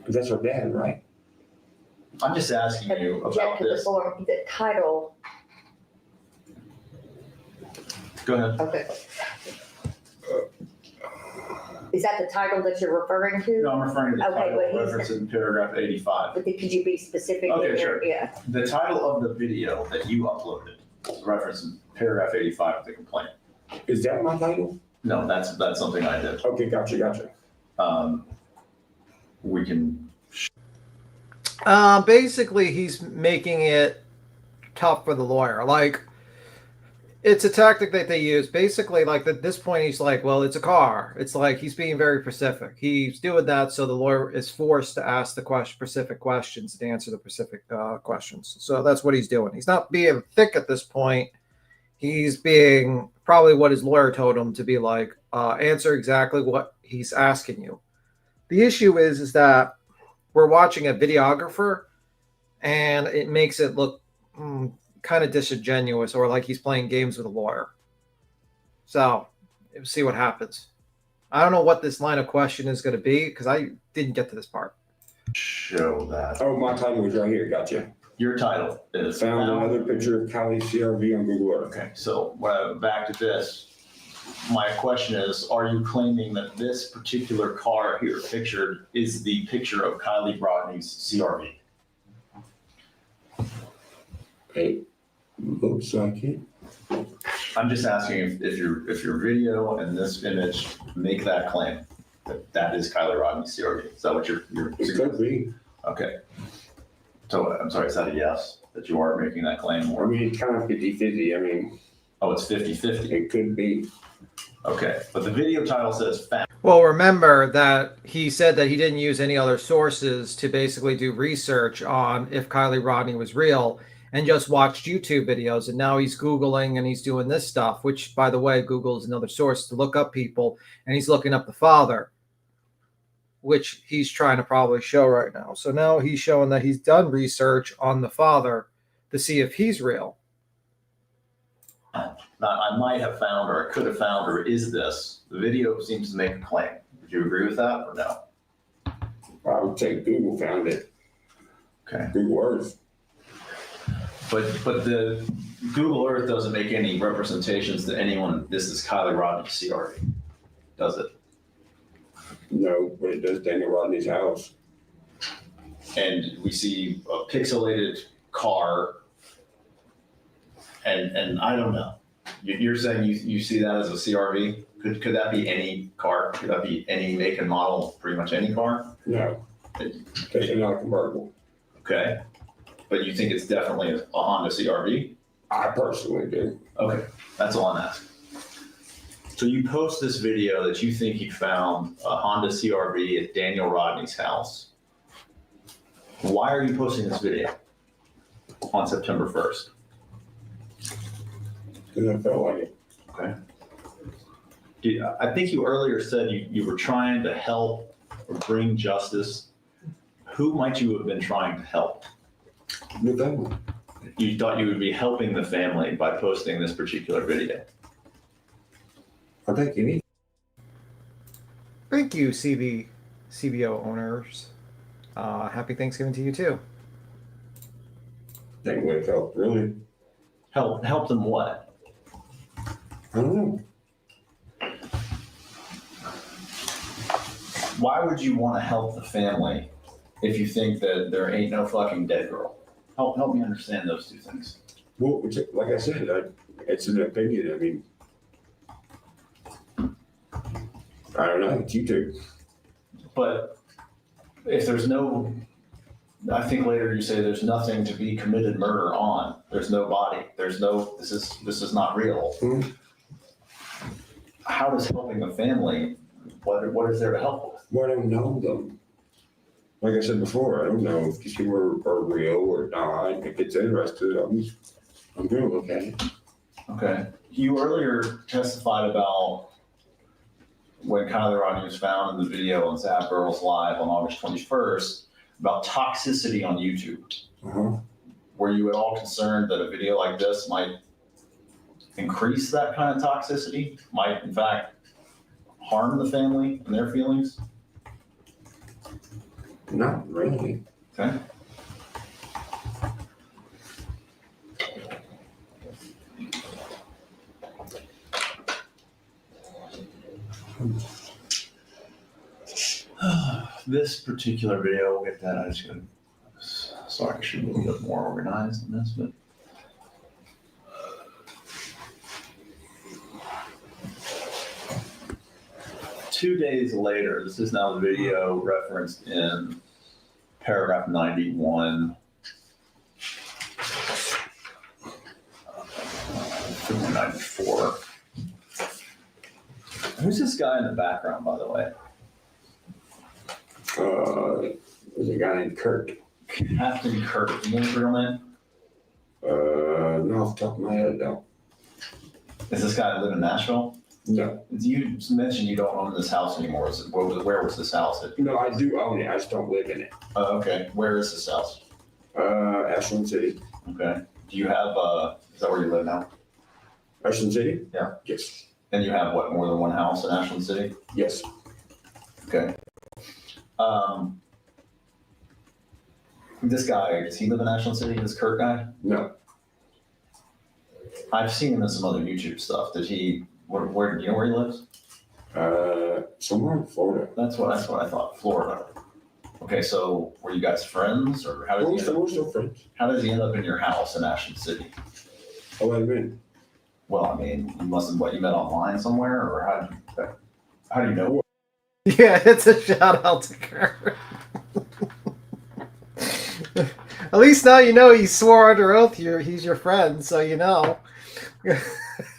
That's her dad, right? I'm just asking you Check about to the this. floor. The title. Go ahead. Okay. Is that the title that you're referring to? No, I'm referring to the Okay, title but he's- referenced in paragraph 85. But could you be specific? Okay, in your- sure. Yeah. The title of the video that you uploaded is referenced in paragraph 85 of the complaint. Is that my title? No, that's something I did. Okay, gotcha. We can. Basically, he's making it tough for the lawyer. Like, it's a tactic that they use. Basically, like at this point, he's like, well, it's a car. It's like he's being very specific. He's doing that so the lawyer is forced to ask the specific questions and answer the specific questions. So that's what he's doing. He's not being thick at this point. He's being probably what his lawyer told him to be like, answer exactly what he's asking you. The issue is that we're watching a videographer and it makes it look kind of disingenuous or like he's playing games with a lawyer. So we'll see what happens. I don't know what this line of question is going to be because I didn't get to this part. Show that. Oh, my title was right here. Gotcha. Your title is Found another picture of Kylie CRV on Google Earth. Okay, so back to this. My question is, are you claiming that this particular car here pictured is the picture of Kylie Rodney's CRV? It looks like it. I'm just asking if your video and this image make that claim that is Kylie Rodney's CRV. Is that what you're It could be. Okay. So I'm sorry, is that a yes that you are making that claim? Or? I mean, it's kind of 50-50. I mean, oh, it's 50-50. It could be. Okay, but the video title says fact. Well, remember that he said that he didn't use any other sources to basically do research on if Kylie Rodney was real and just watched YouTube videos. And now he's Googling and he's doing this stuff, which, by the way, Google is another source to look up people. And he's looking up the father, which he's trying to probably show right now. So now he's showing that he's done research on the father to see if he's real. I might have found, or I could have found, or is this? The video seems to make a claim. Would you agree with that or no? I would say Google found it. Okay. Google Earth. But the Google Earth doesn't make any representations to anyone. This is Kylie Rodney's CRV, does it? No, but it does Daniel Rodney's house. And we see a pixelated car. And I don't know. You're saying you see that as a CRV? Could that be any car? Could that be any make and model, pretty much any car? No, it's not convertible. Okay. But you think it's definitely a Honda CRV? I personally do. Okay, that's all I'm asking. So you post this video that you think you found a Honda CRV at Daniel Rodney's house. Why are you posting this video on September 1st? Because I felt like it. Okay. I think you earlier said you were trying to help or bring justice. Who might you have been trying to help? The family. You thought you would be helping the family by posting this particular video. I think you need. Thank you, CBO owners. Happy Thanksgiving to you too. I think would help really. Help them what? I don't know. Why would you want to help the family if you think that there ain't no fucking dead girl? Help me understand those two things. Well, like I said, it's an opinion. I mean, I don't know. It's YouTube. But if there's no, I think later you say there's nothing to be committed murder on. There's no body. There's no. This is not real. Mm-hmm. How does helping the family? What is there to help with? Well, I don't know them. Like I said before, I don't know if these people are real or not. If it's interested, I'm going to look at it. Okay. You earlier testified about when Kylie Rodney was found in the video on Zap Girls Live on August 21st about toxicity on YouTube. Uh-huh. Were you at all concerned that a video like this might increase that kind of toxicity? Might, in fact, harm the family and their feelings? Not really. Okay. This particular video, we'll get that. I should be a little bit more organized in this, but. Two days later, this is now the video referenced in paragraph 91. 94. Who's this guy in the background, by the way? There's a guy named Kurt. Captain Kurt. You know his real name? Not off the top of my head, no. Is this guy live in Nashville? No. You mentioned you don't own this house anymore. Where was this house? No, I do own it. I just don't live in it. Oh, okay. Where is this house? Ashland City. Okay. Do you have, is that where you live now? Ashland City? Yeah. Yes. And you have what, more than one house in Ashland City? Yes. Okay. This guy, does he live in Ashland City, this Kurt guy? No. I've seen him in some other YouTube stuff. Did he, where do you know where he lives? Somewhere in Florida. That's what I thought, Florida. Okay, so were you guys friends, or how did We're still friends. How does he end up in your house in Ashland City? Oh, wait a minute. Well, I mean, you must have, you met online somewhere, or how do you know? Yeah, it's a shout out to Kurt. At least now you know he swore under oath he's your friend, so you know.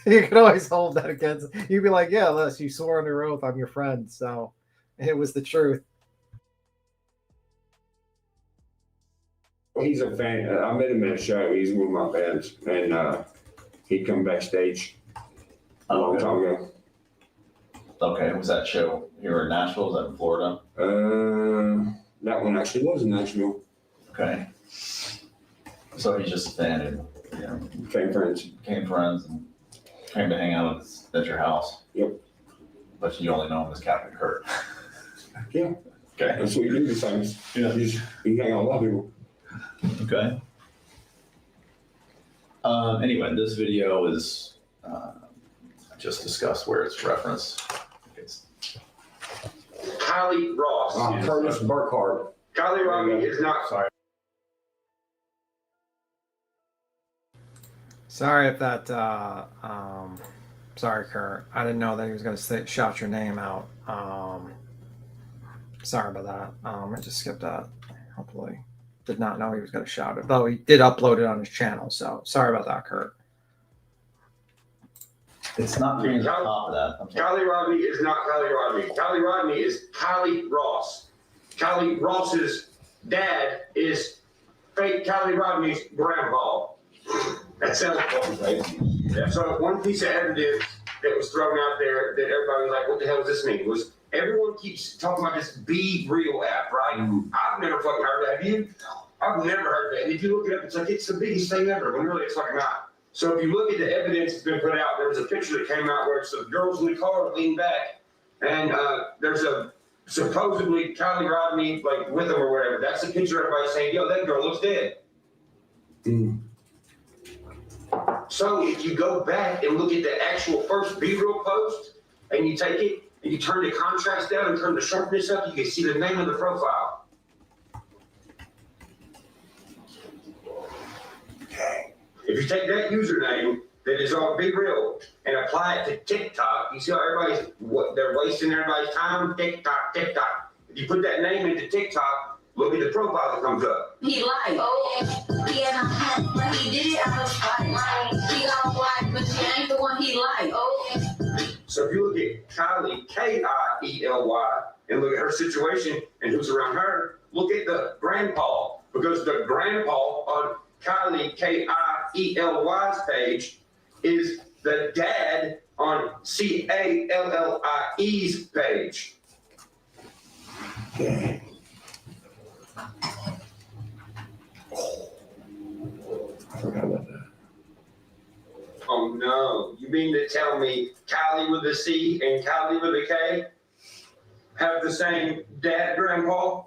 You can always hold that against. You'd be like, yeah, Les, you swore under oath I'm your friend, so it was the truth. Well, he's a fan. I met him at a show. He's one of my fans, and he'd come backstage a long time ago. Okay, was that show here in Nashville? Was that in Florida? That one actually was in Nashville. Okay. So he's just a fan and, Became friends and came to hang out at your house. Yep. But you only know him as Captain Kurt. Yeah. Okay. That's what you do sometimes. Yeah. You hang out with a lot of people. Okay. Anyway, this video is just discussed where it's referenced. Kylie Ross. Curtis Burkhart. Kylie Rodney is not. Sorry. Sorry if that. Sorry, Kurt. I didn't know that he was going to shout your name out. Sorry about that. I just skipped that. Hopefully, did not know he was going to shout it. Though he did upload it on his channel. So sorry about that, Kurt. It's not being on top of that. Kylie Rodney is not Kylie Rodney. Kylie Rodney is Kylie Ross. Kylie Ross's dad is fake Kylie Rodney's grandpa. That sounds fucking crazy. Yeah. So one piece of evidence that was thrown out there that everybody was like, what the hell does this mean? Was everyone keeps talking about this Be Real app, right? I've never fucking heard of that. Have you? I've never heard of that. And if you look it up, it's like it's the biggest thing ever, when really it's fucking not. So if you look at the evidence that's been put out, there was a picture that came out where it's the girls in the car leaning back, and there's a supposedly Kylie Rodney like with them or whatever. That's the picture everybody's saying, yo, that girl looks dead. So if you go back and look at the actual first B-roll post, and you take it and you turn the contrast down and turn the sharpness up, you can see the name of the profile. If you take that username that is on Be Real and apply it to TikTok, you see how they're wasting everybody's time? TikTok. If you put that name into TikTok, look at the profile that comes up. He lied. Oh, he did it out of spite. He got white, but she ain't the one he lied. Oh. So if you look at Kylie, Kiely, and look at her situation and who's around her, look at the grandpa, because the grandpa on Kylie, Kiely's page is the dad on Callie's page. I forgot about that. Oh no, you mean to tell me Kylie with a C and Kylie with a K have the same dad, grandpa?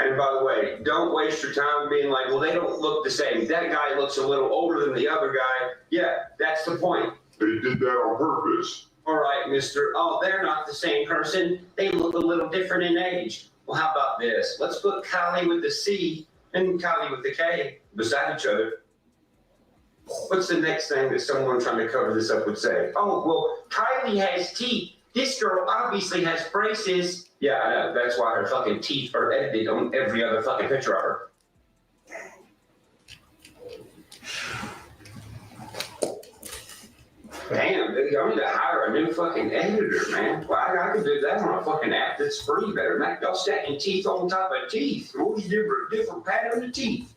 And by the way, don't waste your time being like, well, they don't look the same. That guy looks a little older than the other guy. Yeah, that's the point. They did that on purpose. All right, mister. Oh, they're not the same person. They look a little different in age. Well, how about this? Let's put Kylie with the C and Kylie with the K beside each other. What's the next thing that someone trying to cover this up would say? Oh, well, Kylie has teeth. This girl obviously has braces. Yeah, I know. That's why her fucking teeth are edited on every other fucking picture of her. Damn, dude, I need to hire a new fucking editor, man. Well, I can do that on a fucking app that's free better. Man, y'all stacking teeth on top of teeth. All these different pattern of teeth.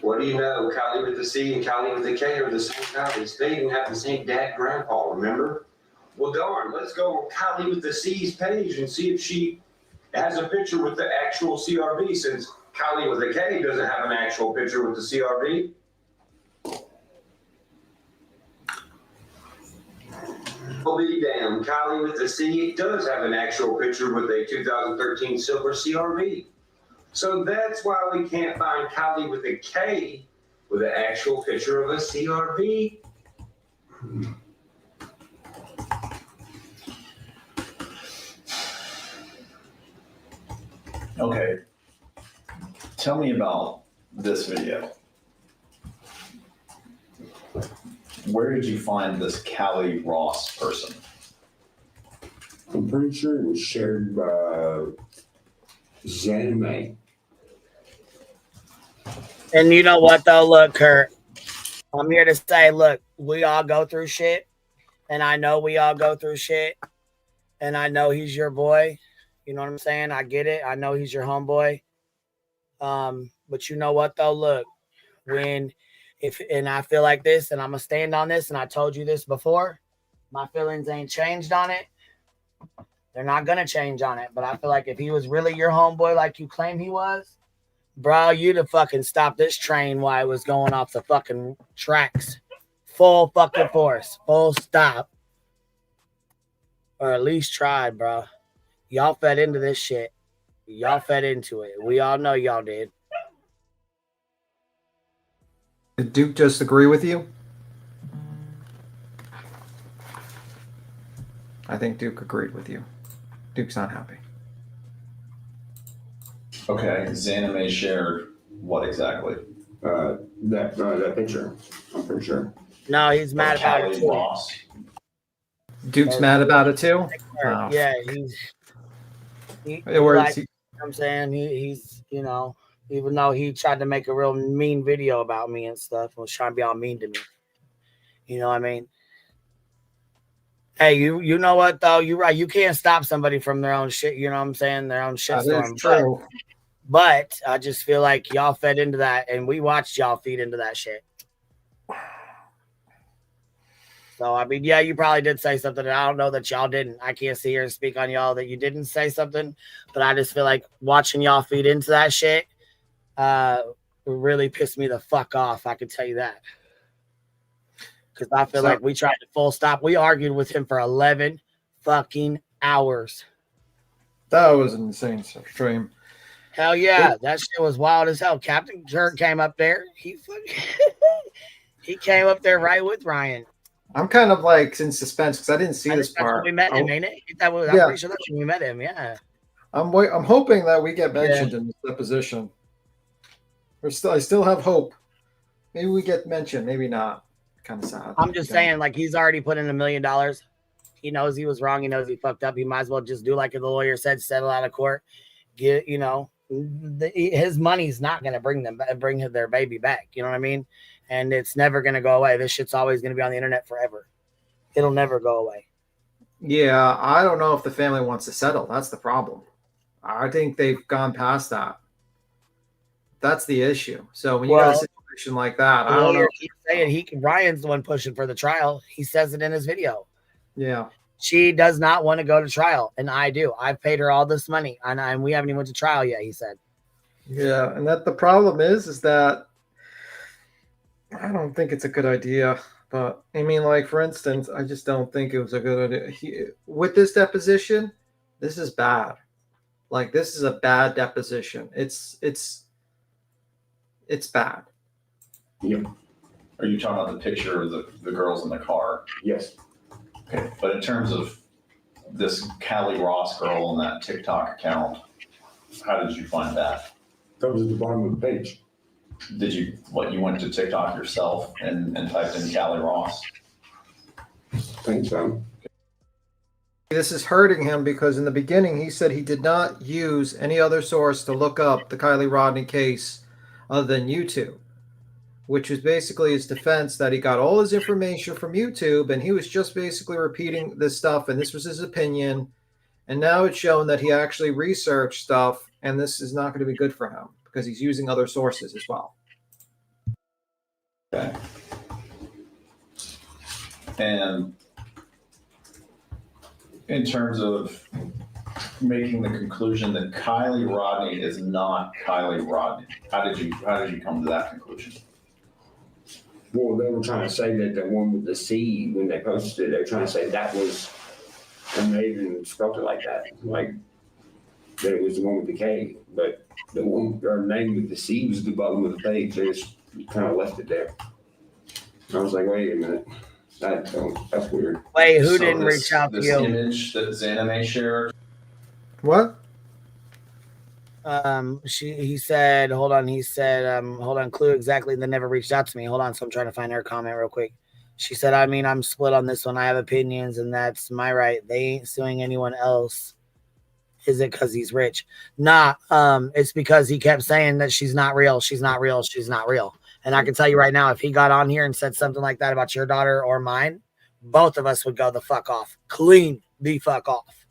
What do you know? Kylie with the C and Kylie with the K are the same Kylies. They even have the same dad, grandpa, remember? Well, darn, let's go on Kylie with the C's page and see if she has a picture with the actual CRV, since Kylie with the K doesn't have an actual picture with the CRV. Well, be damned. Kylie with the C does have an actual picture with a 2013 silver CRV. So that's why we can't find Kylie with a K with an actual picture of a CRV. Okay. Tell me about this video. Where did you find this Kylie Ross person? I'm pretty sure it was shared by Zanime. And you know what though? Look, Kurt, I'm here to say, look, we all go through shit. And I know we all go through shit. And I know he's your boy. You know what I'm saying? I get it. I know he's your homeboy. But you know what though? Look, and I feel like this, and I'm gonna stand on this, and I told you this before, my feelings ain't changed on it. They're not gonna change on it. But I feel like if he was really your homeboy like you claim he was, bro, you'd have fucking stopped this train while it was going off the fucking tracks. Full fucking force. Full stop. Or at least tried, bro. Y'all fed into this shit. Y'all fed into it. We all know y'all did. Did Duke just agree with you? I think Duke agreed with you. Duke's not happy. Okay, Zanime shared what exactly? That picture, I'm pretty sure. No, he's mad about it Callie too. Ross. Duke's mad about it too. Oh. Yeah, I'm saying he's even though he tried to make a real mean video about me and stuff, was trying to be all mean to me. You know what I mean? Hey, you know what though? You're right. You can't stop somebody from their own shit. You know what I'm saying? Their own shit storm. True. But I just feel like y'all fed into that, and we watched y'all feed into that shit. So, I mean, yeah, you probably did say something, and I don't know that y'all didn't. I can't sit here and speak on y'all that you didn't say something, but I just feel like watching y'all feed into that shit really pissed me the fuck off. I can tell you that. Because I feel like we tried to full stop. We argued with him for 11 fucking hours. That was an insane stream. Hell yeah, that shit was wild as hell. Captain Kirk came up there. He came up there right with Ryan. I'm kind of like in suspense because I didn't see this part. We met him, ain't it? I'm pretty sure that's when we met him. Yeah. I'm hoping that we get mentioned in this deposition. I still have hope. Maybe we get mentioned. Maybe not. Kind of sad. I'm just saying, like, he's already put in $1 million. He knows he was wrong. He knows he fucked up. He might as well just do like the lawyer said, settle out of court. Get his money's not going to bring their baby back. You know what I mean? And it's never going to go away. This shit's always going to be on the internet forever. It'll never go away. Yeah, I don't know if the family wants to settle. That's the problem. I think they've gone past that. That's the issue. So when you got a situation like that, I don't know. He's saying Ryan's the one pushing for the trial. He says it in his video. Yeah. She does not want to go to trial, and I do. I've paid her all this money, and we haven't even went to trial yet, he said. Yeah, and that the problem is that I don't think it's a good idea. But I mean, like, for instance, I just don't think it was a good idea. With this deposition, this is bad. Like, this is a bad deposition. It's bad. Yeah. Are you talking about the picture of the girls in the car? Yes. Okay, but in terms of this Callie Ross girl on that TikTok account, how did you find that? That was at the bottom of the page. Did you went to TikTok yourself and typed in Callie Ross? I think so. This is hurting him because in the beginning he said he did not use any other source to look up the Kylie Rodney case other than YouTube, which was basically his defense that he got all his information from YouTube and he was just basically repeating this stuff and this was his opinion. And now it's shown that he actually researched stuff and this is not going to be good for him because he's using other sources as well. Okay. And in terms of making the conclusion that Kylie Rodney is not Kylie Rodney, how did you come to that conclusion? Well, they were trying to say that the one with the C, when they posted it, they were trying to say that was, and they even spelled it like that, like that it was the one with the K, but the one, our name with the C was at the bottom of the page. They just kind of left it there. I was like, wait a minute. That's weird. Wait, who didn't reach out to this you? Image that Zanime shared. What? He said, hold on, clue exactly. They never reached out to me. Hold on. So I'm trying to find her comment real quick. She said, I mean, I'm split on this one. I have opinions and that's my right. They ain't suing anyone else. Is it because he's rich? Nah, it's because he kept saying that she's not real. She's not real. She's not real. And I can tell you right now, if he got on here and said something like that about your daughter or mine, both of us would go the fuck off. Clean the fuck off.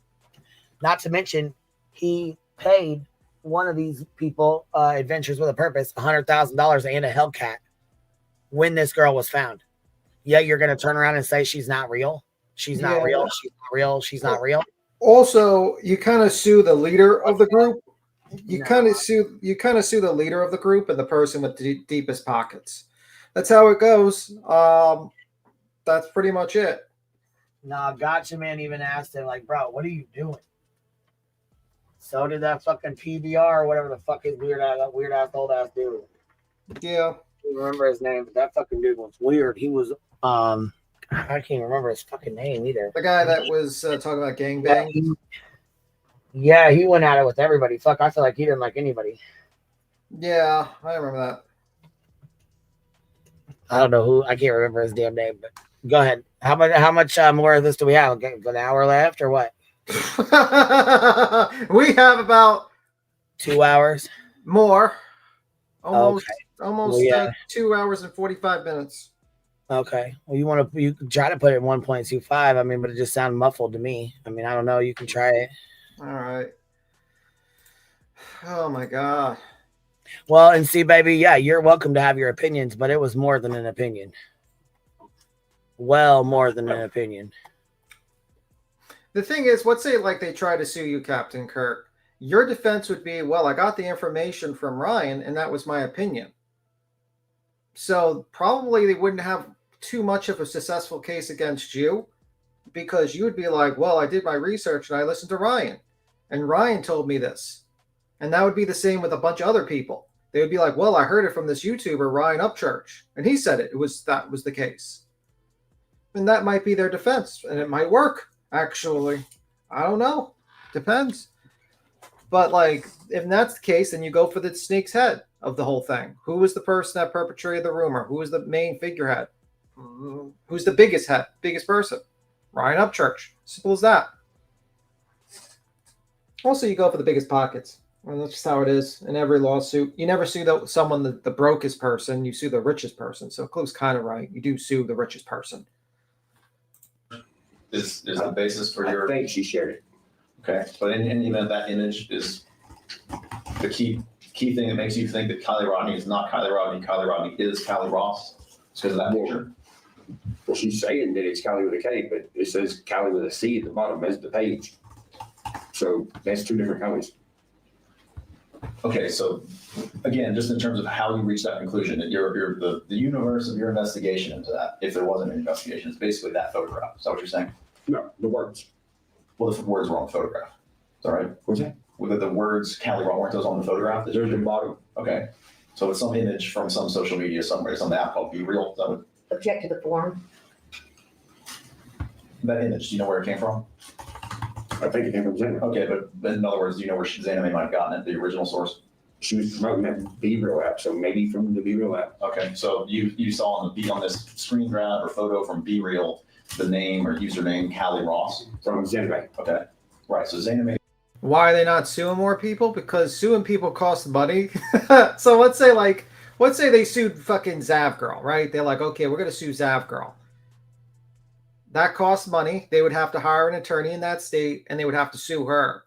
Not to mention, he paid one of these people, Adventures with a Purpose, $100,000 and a Hellcat when this girl was found. Yeah, you're going to turn around and say she's not real? She's not real. She's not real. She's not real. Also, you kind of sue the leader of the group. You kind of sue the leader of the group and the person with the deepest pockets. That's how it goes. That's pretty much it. Nah, Gotcha Man even asked him, like, bro, what are you doing? So did that fucking PBR or whatever the fuck is weird ass old ass dude. Yeah. I don't remember his name, but that fucking dude was weird. He was I can't remember his fucking name either. The guy that was talking about gangbang. Yeah, he went at it with everybody. Fuck, I feel like he didn't like anybody. Yeah, I remember that. I don't know who. I can't remember his damn name. But go ahead. How much more of this do we have? An hour left or what? We have about 2 hours more. Almost, okay. almost Well, yeah. 2 hours and 45 minutes. Okay. Well, you can try to put it in 1.25. I mean, but it just sounded muffled to me. I mean, I don't know. You can try it. All right. Oh my God. Well, and see, baby, yeah, you're welcome to have your opinions, but it was more than an opinion. Well, more than an opinion. The thing is, let's say like they try to sue you, Captain Kirk. Your defense would be, well, I got the information from Ryan, and that was my opinion. So probably they wouldn't have too much of a successful case against you, because you would be like, well, I did my research and I listened to Ryan, and Ryan told me this. And that would be the same with a bunch of other people. They would be like, well, I heard it from this YouTuber, Ryan UpChurch, and he said that was the case. And that might be their defense, and it might work, actually. I don't know. Depends. But, like, if that's the case, then you go for the snake's head of the whole thing. Who was the person that perpetrated the rumor? Who was the main figurehead? Who's the biggest person? Ryan UpChurch. Simple as that. Also, you go for the biggest pockets. And that's just how it is in every lawsuit. You never sue the brokest person. You sue the richest person. So Clue's kind of right. You do sue the richest person. Is the basis for your... I think she shared it. Okay, but in the event that image is the key thing that makes you think that Kylie Rodney is not Kylie Rodney is Kylie Ross, it's because of that picture. Well, she's saying that it's Kylie with a K, but it says Kylie with a C at the bottom as the page. So that's two different Kylies. Okay, so again, just in terms of how you reach that conclusion, that the universe of your investigation into that, if there wasn't an investigation, is basically that photograph. Is that what you're saying? No, the words. Well, the words were on the photograph. Is that right? What's that? Whether the words Kylie Ross, weren't those on the photograph? They're at the bottom. Okay. So it's some image from some social media somewhere, some app called Be Real. Is that what, Object to the form. that image, do you know where it came from? I think it came from Zena. Okay, but in other words, do you know where Zanime might have gotten it, the original source? She was promoting that Be Real app, so maybe from the Be Real app. Okay, so you saw on this screen grab or photo from Be Real the name or username Kylie Ross? From Zanime. Okay, right, so Zanime. Why are they not suing more people? Because suing people costs money. So let's say they sued fucking Zav Girl, right? They're like, okay, we're going to sue Zav Girl. That costs money. They would have to hire an attorney in that state, and they would have to sue her.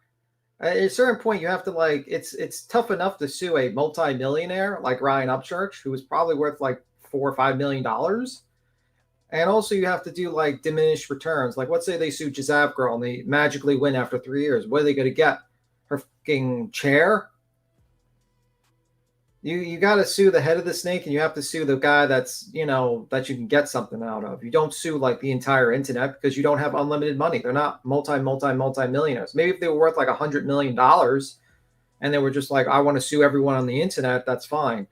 At a certain point, you have to it's tough enough to sue a multi-millionaire like Ryan UpChurch, who was probably worth like $4 or $5 million. And also you have to do like diminished returns. Like let's say they sue Zav Girl and they magically win after 3 years. What are they going to get? Her fucking chair? You got to sue the head of the snake, and you have to sue the guy that's, that you can get something out of. You don't sue like the entire internet because you don't have unlimited money. They're not multi-millionaires. Maybe if they were worth like $100 million and they were just like, I want to sue everyone on the internet, that's fine.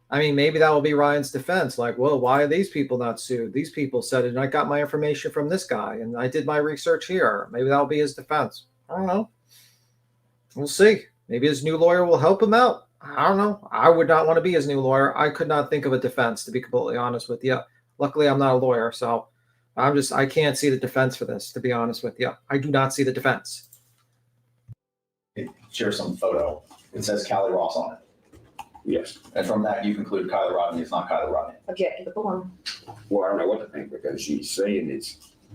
I mean, maybe that will be Ryan's defense. Like, well, why are these people not sued? These people said it, and I got my information from this guy, and I did my research here. Maybe that'll be his defense. I don't know. We'll see. Maybe his new lawyer will help him out. I don't know. I would not want to be his new lawyer. I could not think of a defense, to be completely honest with you. Luckily, I'm not a lawyer, so I can't see the defense for this, to be honest with you. I do not see the defense. Share some photo. It says Kylie Ross on it. Yes. And from that, you conclude Kylie Rodney is not Kylie Rodney. Object to the form. Well, I don't know what to think because she's saying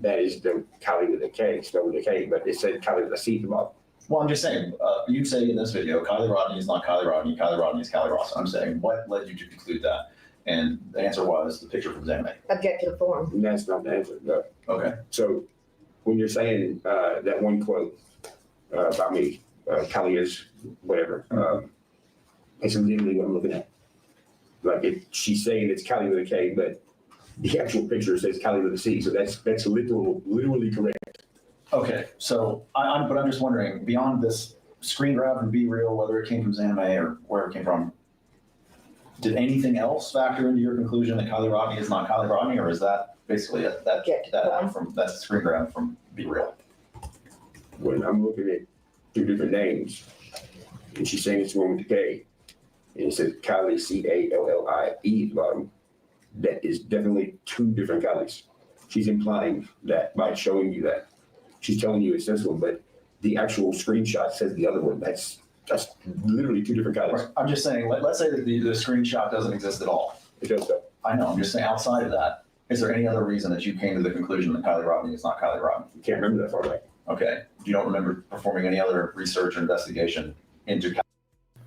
that is the Kylie with a K, spelled with a K, but it said Kylie with a C at the bottom. Well, I'm just saying, you say in this video, Kylie Rodney is not Kylie Rodney is Kylie Ross. I'm saying, what led you to conclude that? And the answer was the picture from Zanime. Object to the form. And that's not the answer, no. Okay. So when you're saying that one quote about me, Kylie is whatever, it's literally what I'm looking at. Like she's saying it's Kylie with a K, but the actual picture says Kylie with a C, so that's literally correct. Okay, so but I'm just wondering, beyond this screen grab from Be Real, whether it came from Zanime or where it came from, did anything else factor into your conclusion that Kylie Rodney is not Kylie Rodney, or is that basically that screen grab from Be Real? When I'm looking at two different names. And she's saying it's one with the K. And it says Kylie, C-A-L-L-I-E at the bottom. That is definitely two different Kylies. She's implying that by showing you that. She's telling you it's this one, but the actual screenshot says the other one. That's literally two different Kylies. Right. I'm just saying, let's say that the screenshot doesn't exist at all. It does though. I know, I'm just saying outside of that, is there any other reason that you came to the conclusion that Kylie Rodney is not Kylie Rodney? You can't remember that far back. Okay. You don't remember performing any other research or investigation into Kylie?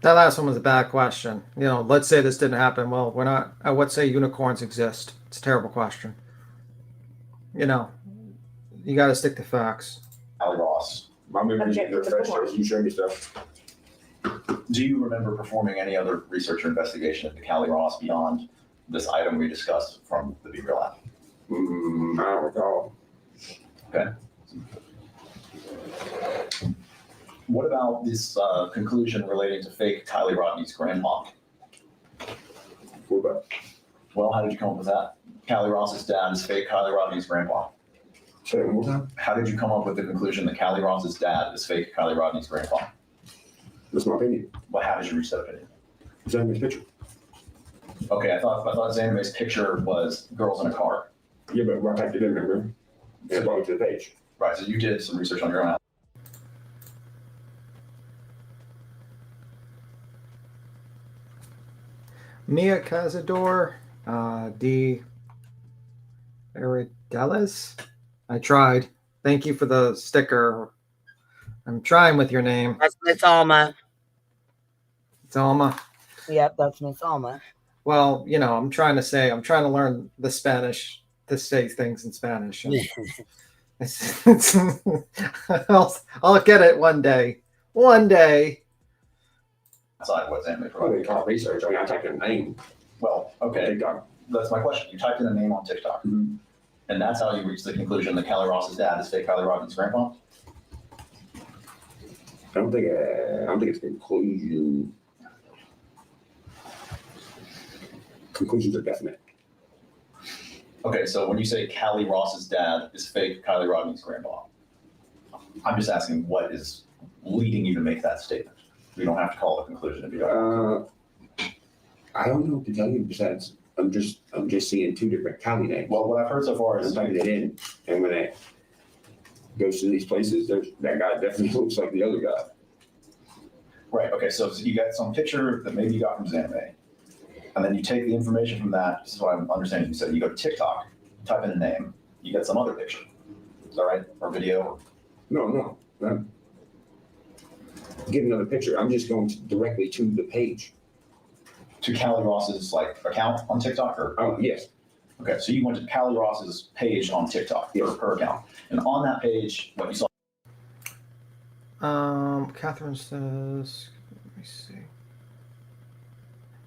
That last one was a bad question. You know, let's say this didn't happen. Well, we're not. I would say unicorns exist. It's a terrible question. You know, you got to stick to facts. Kylie Ross. My memory is refreshed. You show me stuff. Do you remember performing any other research or investigation into Kylie Ross beyond this item we discussed from the Be Real app? I don't recall. Okay. What about this conclusion relating to fake Kylie Rodney's grandpa? What about? Well, how did you come up with that? Kylie Ross's dad is fake Kylie Rodney's grandpa. Say it one more time. How did you come up with the conclusion that Kylie Ross's dad is fake Kylie Rodney's grandpa? That's my opinion. Well, how did you reach that opinion? It's on this picture. Okay, I thought Xanime's picture was girls in a car. Yeah, but I typed it in, remember? And brought it to the page. Right, so you did some research on your own. Mia Cazador, D. Aridelis. I tried. Thank you for the sticker. I'm trying with your name. That's Miss Alma. It's Alma. Yep, that's Miss Alma. Well, you know, I'm trying to learn the Spanish to say things in Spanish. I'll get it one day. One day. Outside what Xanime Oh, provided. they call research. I mean, I typed in a name. Well, okay. That's my question. You typed in a name on TikTok. Mm-hmm. And that's how you reached the conclusion that Kylie Ross's dad is fake Kylie Rodney's grandpa? I don't think it's a conclusion. Conclusions are definite. Okay, so when you say Kylie Ross's dad is fake Kylie Rodney's grandpa, I'm just asking what is leading you to make that statement? We don't have to call it a conclusion if you don't. I don't know what to tell you besides I'm just seeing two different Kylie names. Well, what I've heard so far is I'm typing it in, and when it goes to these places, that guy definitely looks like the other guy. Right, okay, so you got some picture that maybe you got from Xanime, and then you take the information from that. This is what I'm understanding you said. You go to TikTok, type in a name, you get some other picture. Is that right? Or video? No. Get another picture. I'm just going directly to the page. To Kylie Ross's account on TikTok, or? Oh, yes. Okay, so you went to Kylie Ross's page on TikTok, or her account, and on that page, what you saw. Catherine says, let me see.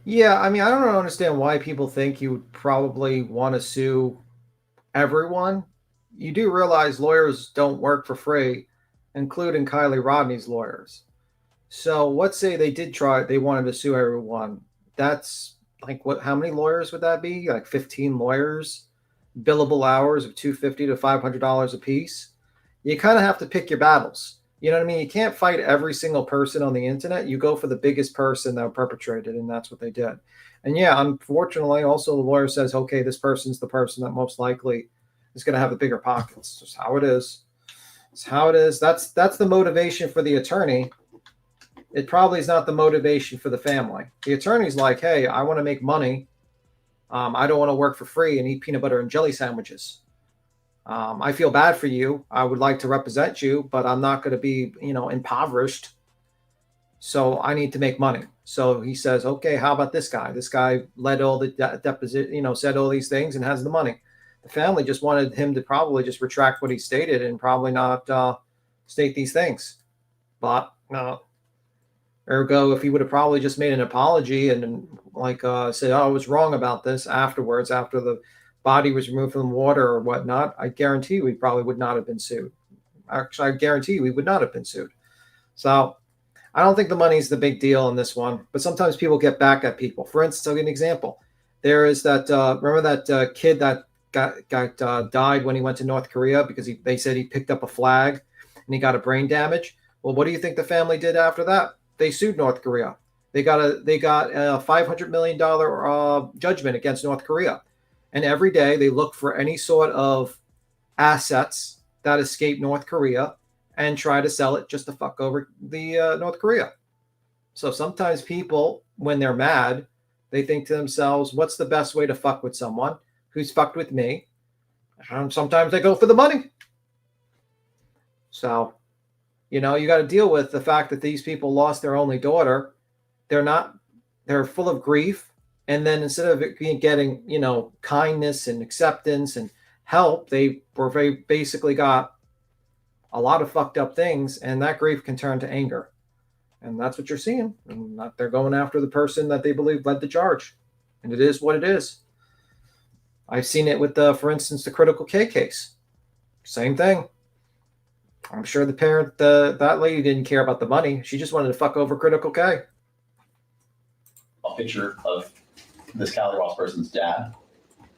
Yeah, I mean, I don't understand why people think you would probably want to sue everyone. You do realize lawyers don't work for free, including Kylie Rodney's lawyers. So let's say they wanted to sue everyone. That's like how many lawyers would that be? Like 15 lawyers, billable hours of $250 to $500 a piece. You kind of have to pick your battles. You know what I mean? You can't fight every single person on the internet. You go for the biggest person that perpetrated, and that's what they did. And yeah, unfortunately, also the lawyer says, okay, this person's the person that most likely is going to have the bigger pockets. That's how it is. It's how it is. That's the motivation for the attorney. It probably is not the motivation for the family. The attorney's like, hey, I want to make money. I don't want to work for free and eat peanut butter and jelly sandwiches. I feel bad for you. I would like to represent you, but I'm not going to be, impoverished. So I need to make money. So he says, okay, how about this guy? This guy led all the deposition, said all these things and has the money. The family just wanted him to probably just retract what he stated and probably not state these things. But ergo, if he would have probably just made an apology and said, oh, I was wrong about this afterwards, after the body was removed from the water or whatnot, I guarantee we probably would not have been sued. Actually, I guarantee we would not have been sued. So I don't think the money is the big deal in this one, but sometimes people get back at people. For instance, I'll give an example. There is that, remember that kid that died when he went to North Korea because they said he picked up a flag and he got a brain damage? Well, what do you think the family did after that? They sued North Korea. They got a $500 million judgment against North Korea. And every day they look for any sort of assets that escape North Korea and try to sell it just to fuck over the North Korea. So sometimes people, when they're mad, they think to themselves, what's the best way to fuck with someone who's fucked with me? And sometimes they go for the money. So, you know, you got to deal with the fact that these people lost their only daughter. They're full of grief. And then instead of it getting, you know, kindness and acceptance and help, they basically got a lot of fucked up things, and that grief can turn to anger. And that's what you're seeing. And they're going after the person that they believe led the charge. And it is what it is. I've seen it with, for instance, the Critical K case. Same thing. I'm sure the parent, that lady didn't care about the money. She just wanted to fuck over Critical K. A picture of this Callie Ross person's dad.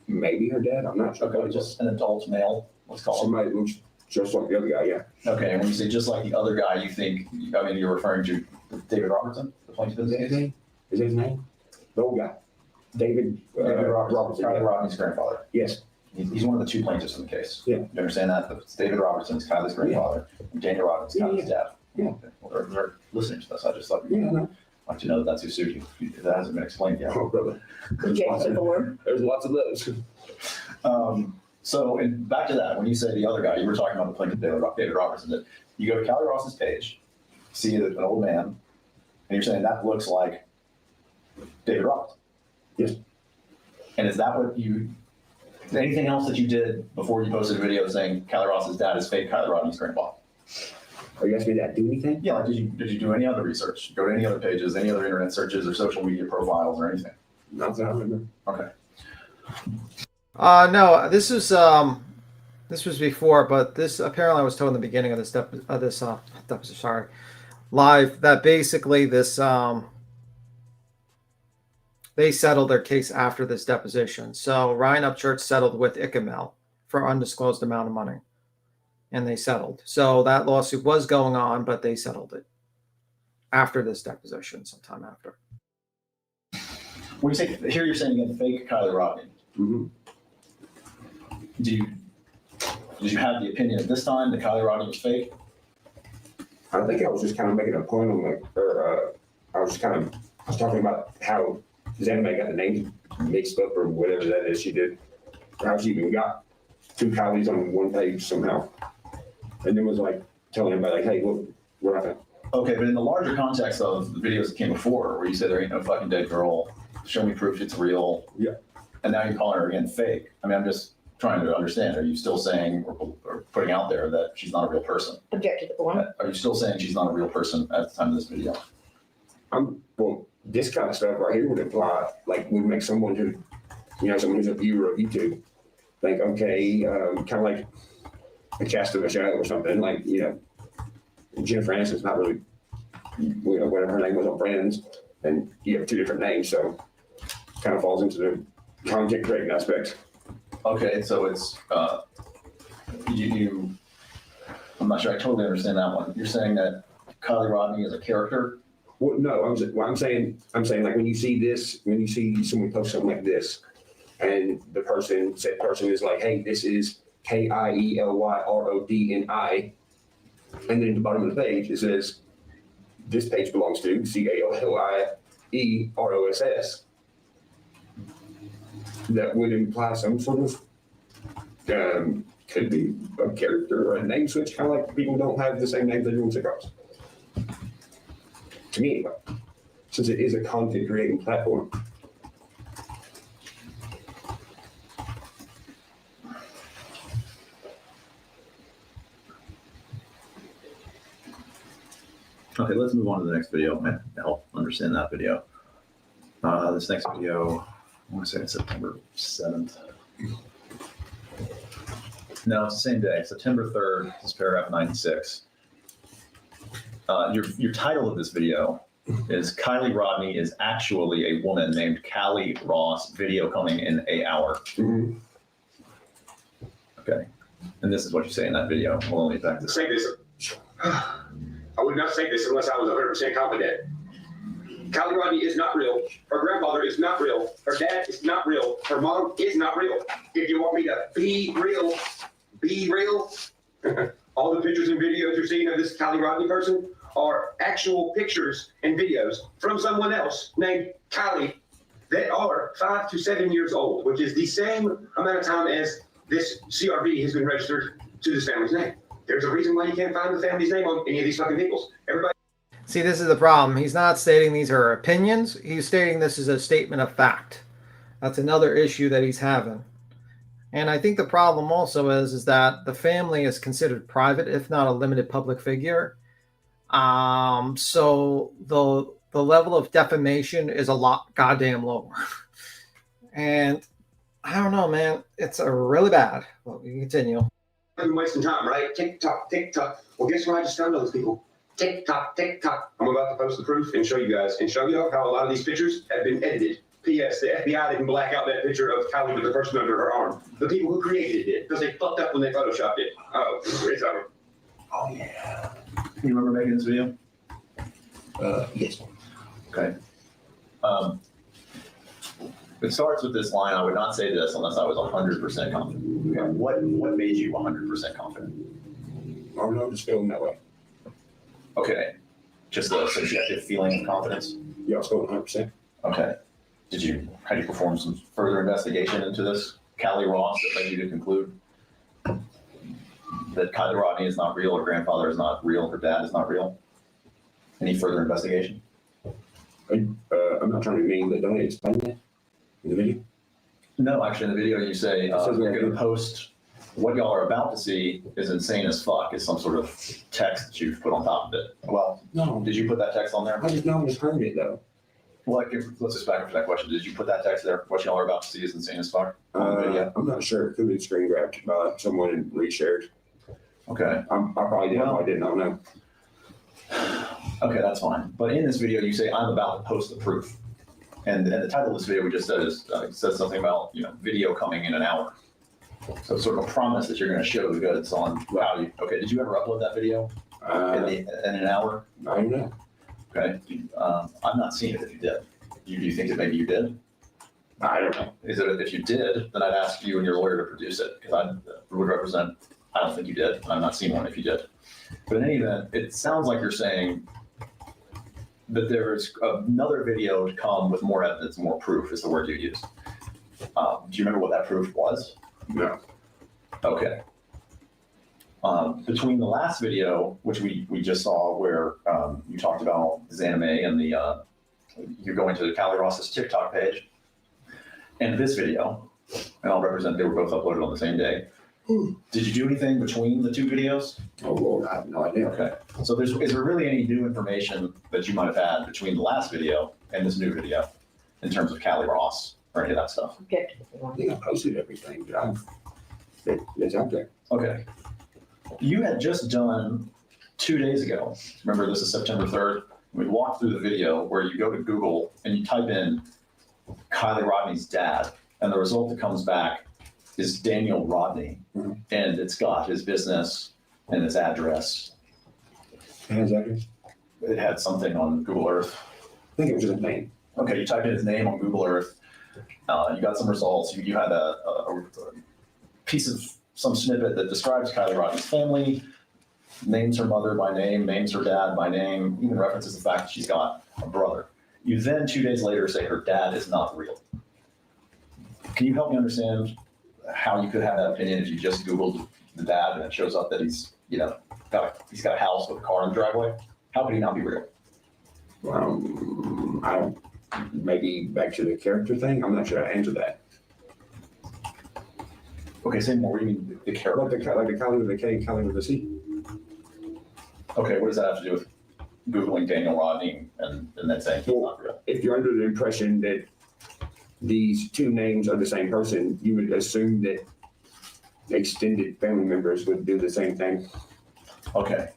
Maybe her dad. I'm not sure. Okay, just an adult male. Let's call him. Somebody looks just like the other guy. Yeah. Okay, and when you say just like the other guy, you think, I mean, you're referring to David Robertson, the plaintiff in this case? Is that his name? The old guy. David Robertson. Kylie Rodney's grandfather. Yes. He's one of the two plaintiffs in the case. Yeah. You understand that? It's David Robertson's Kylie's grandfather, and Daniel Robinson's Kylie's dad. Yeah. Okay. Well, they're listening to this. I just thought no. like to know that that's who sued you. That hasn't been explained yet. Oh, brother. There's lots of those. So back to that, when you say the other guy, you were talking about the plaintiff, David Robertson. That you go to Callie Ross's page, see an old man, and you're saying that looks like David Robertson. Yes. And is that what anything else that you did before you posted a video saying Callie Ross's dad is fake Kylie Rodney's grandpa? Are you asking me that do anything? Yeah, like did you do any other research? Go to any other pages, any other internet searches or social media profiles or anything? Not that I remember. Okay. No, this was before, but this apparently I was told in the beginning of this live that basically this they settled their case after this deposition. So Ryan UpChurchs settled with ICML for undisclosed amount of money, and they settled. So that lawsuit was going on, but they settled it after this deposition, sometime after. When you say here, you're saying again, fake Kylie Rodney. Mm-hmm. Did you have the opinion at this time that Kylie Rodney was fake? I think I was just kind of making a point on I was talking about how Zanime got the names mixed up or whatever that is she did. How she even got two Kylies on one page somehow. And then was like telling everybody like, hey, look, we're not gonna. Okay, but in the larger context of the videos that came before, where you said there ain't no fucking dead girl, show me proof it's real. Yeah. And now you're calling her again fake. I mean, I'm just trying to understand. Are you still saying or putting out there that she's not a real person? Object to the form. Are you still saying she's not a real person at the time of this video? Well, this kind of stuff right here would imply, like, would make someone who, someone who's a viewer of YouTube think, okay, kind of like a cast of a show or something, like, Jennifer Aniston's not really, whatever her name was on Friends, and you have two different names, so kind of falls into the content creating aspect. Okay, so it's, I'm not sure I totally understand that one. You're saying that Kylie Rodney is a character? Well, no, I'm saying like when you see someone post something like this, and said person is like, hey, this is KIELYRODNI, and then at the bottom of the page it says, this page belongs to CALLIEROSS. That would imply some sort of could be a character or a name switch, kind of like people don't have the same names they do on TikToks. To me, anyway, since it is a content creating platform. Okay, let's move on to the next video and help understand that video. This next video, I want to say it's September 7th. No, it's the same day, September 3rd, this is paragraph 96. Your title of this video is Kylie Rodney is actually a woman named Callie Ross, video coming in an hour. Mm-hmm. Okay, and this is what you say in that video. Well, let me back this up. I would not say this unless I was 100% confident. Kylie Rodney is not real. Her grandfather is not real. Her dad is not real. Her mom is not real. If you want me to be real, be real. All the pictures and videos you're seeing of this Kylie Rodney person are actual pictures and videos from someone else named Kylie that are 5 to 7 years old, which is the same amount of time as this CRV has been registered to this family's name. There's a reason why you can't find the family's name on any of these fucking peoples. Everybody. See, this is the problem. He's not stating these are opinions. He's stating this is a statement of fact. That's another issue that he's having. And I think the problem also is that the family is considered private, if not a limited public figure. So the level of defamation is a lot goddamn lower. And I don't know, man. It's a really bad. Well, we can continue. I'm wasting time, right? TikTok, TikTok. Well, guess what? I just found all those people. TikTok, TikTok. I'm about to post the proof and show you guys and show you how a lot of these pictures have been edited. P.S. The FBI didn't black out that picture of Kylie with the person under her arm. The people who created it did because they fucked up when they photoshopped it. Oh, it's over. Oh, yeah. Can you remember making this video? Yes. Okay. It starts with this line, I would not say this unless I was 100% confident. Okay. What made you 100% confident? I don't know, just feeling that way. Okay. Just a subjective feeling of confidence? Yeah, I was feeling 100%. Okay. Had you performed some further investigation into this? Callie Ross that led you to conclude that Kylie Rodney is not real, her grandfather is not real, her dad is not real? Any further investigation? I'm not trying to be mean, but don't I explain that in the video? No, actually, in the video you say you're going to post what y'all are about to see is insane as fuck, is some sort of text that you've put on top of it. Well, no. Did you put that text on there? I just know I just heard it, though. Well, let's just back up to that question. Did you put that text there? What y'all are about to see is insane as fuck on the video? I'm not sure. It could be screen grabbed by someone and reshared. Okay. I probably did. I did not know. Okay, that's fine. But in this video, you say, I'm about to post the proof. And the title of this video we just said is says something about, video coming in an hour. So it's sort of a promise that you're going to show the goods on how you. Okay, did you ever upload that video in an hour? I don't know. Okay, I'm not seeing it if you did. Do you think that maybe you did? I don't know. If you did, then I'd ask you and your lawyer to produce it because I would represent. I don't think you did. I'm not seeing one if you did. But in any event, it sounds like you're saying that there's another video to come with more evidence, more proof is the word you used. Do you remember what that proof was? No. Okay. Between the last video, which we just saw, where you talked about Zanime and you're going to Callie Ross's TikTok page, and this video, and I'll represent they were both uploaded on the same day. Did you do anything between the two videos? Oh, Lord, I have no idea. Okay. So is there really any new information that you might have had between the last video and this new video in terms of Callie Ross or any of that stuff? Okay. I think I posted everything, but it's out there. Okay. You had just done 2 days ago. Remember, this is September 3rd. We walked through the video where you go to Google and you type in Kylie Rodney's dad, and the result that comes back is Daniel Rodney, and it's got his business and his address. His address? It had something on Google Earth. I think it was his name. Okay, you typed in his name on Google Earth. You got some results. You had a piece of some snippet that describes Kylie Rodney's family, names her mother by name, names her dad by name, even references the fact that she's got a brother. You then 2 days later say her dad is not real. Can you help me understand how you could have that opinion if you just Googled the dad and it shows up that he's got a house with a car in the driveway? How could he not be real? I don't. Maybe back to the character thing. I'm not sure how to answer that. Okay, say more. What do you mean the character? Like the Kylie with a K, Kylie with a C. Okay, what does that have to do with Googling Daniel Rodney and then saying he's not real? If you're under the impression that these two names are the same person, you would assume that extended family members would do the same thing. Okay,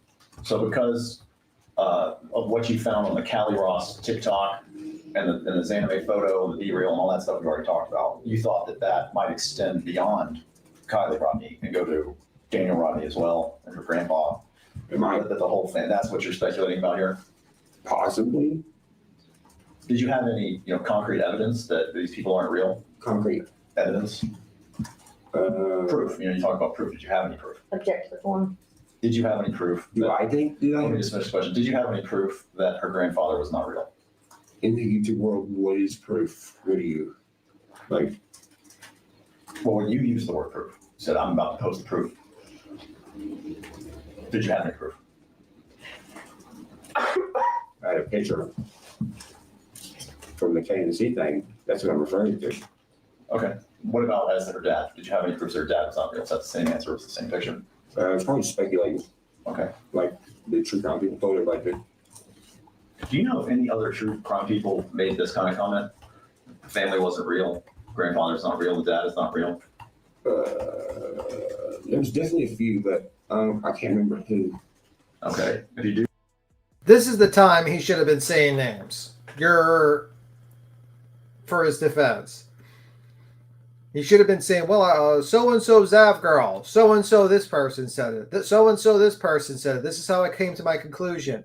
so because of what you found on the Callie Ross TikTok and the Zanime photo and the B-reel and all that stuff we already talked about, you thought that might extend beyond Kylie Rodney and go to Daniel Rodney as well and her grandpa. That the whole thing, that's what you're speculating about here? Possibly. Did you have any, concrete evidence that these people aren't real? Concrete evidence? Proof. You talk about proof. Did you have any proof? Object to the form. Did you have any proof? Let me just finish the question. Did you have any proof that her grandfather was not real? In the YouTube world, what is proof? What do you like? Well, when you used the word proof, you said, I'm about to post the proof. Did you have any proof? I had a picture from the KNC thing. That's what I'm referring to. Okay. What about as her dad? Did you have any proof that her dad was not real? Is that the same answer? It's the same picture? It's probably speculating. Okay. Like the true crime people told everybody to. Do you know if any other true crime people made this kind of comment? The family wasn't real. Grandfather's not real. The dad is not real. There's definitely a few, but I can't remember who. Okay. If you do. This is the time he should have been saying names. For his defense. He should have been saying, well, so-and-so Zav girl, so-and-so this person said it, so-and-so this person said it. This is how I came to my conclusion.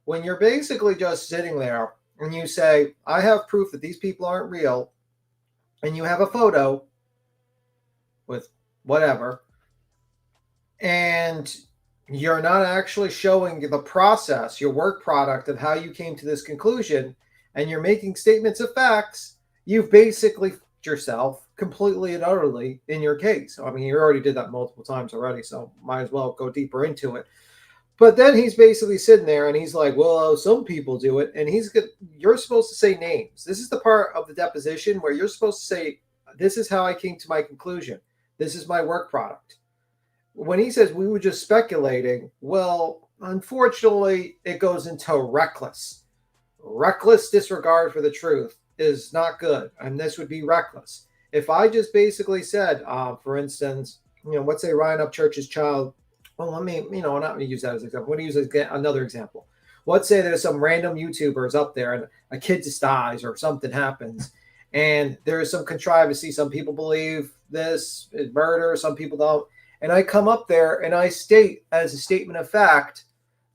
When you're basically just sitting there and you say, I have proof that these people aren't real, and you have a photo with whatever, and you're not actually showing the process, your work product of how you came to this conclusion, and you're making statements of facts, you've basically yourself completely and utterly in your case. I mean, you already did that multiple times already, so might as well go deeper into it. But then he's basically sitting there and he's like, well, some people do it. And you're supposed to say names. This is the part of the deposition where you're supposed to say, this is how I came to my conclusion. This is my work product. When he says we were just speculating, well, unfortunately, it goes into reckless. Reckless disregard for the truth is not good, and this would be reckless. If I just basically said, for instance, let's say Ryan UpChurch's child, well, let me, I'm not going to use that as an example. I'm going to use another example. Let's say there's some random YouTubers up there and a kid just dies or something happens, and there is some controversy. Some people believe this is murder, some people don't. And I come up there and I state as a statement of fact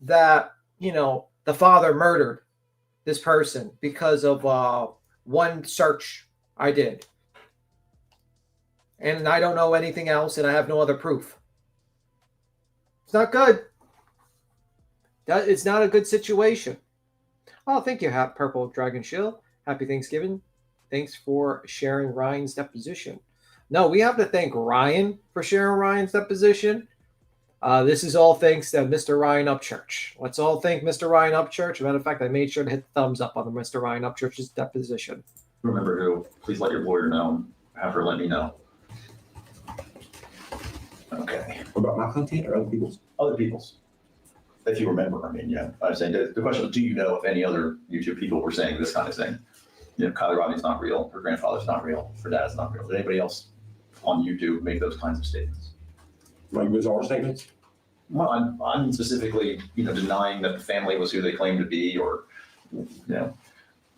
that, the father murdered this person because of one search I did. And I don't know anything else, and I have no other proof. It's not good. It's not a good situation. Oh, thank you, Purple Dragon Shield. Happy Thanksgiving. Thanks for sharing Ryan's deposition. No, we have to thank Ryan for sharing Ryan's deposition. This is all thanks to Mr. Ryan UpChurch. Let's all thank Mr. Ryan UpChurch. As a matter of fact, I made sure to hit the thumbs up on the Mr. Ryan UpChurch's deposition. Remember who, please let your lawyer know. Have her let me know. Okay. What about my content or other people's? Other people's. If you remember, I'm saying the question is, do you know if any other YouTube people were saying this kind of thing? Kylie Rodney's not real, her grandfather's not real, her dad's not real. Did anybody else on YouTube make those kinds of statements? Like bizarre statements? Well, I'm specifically, denying that the family was who they claimed to be, or,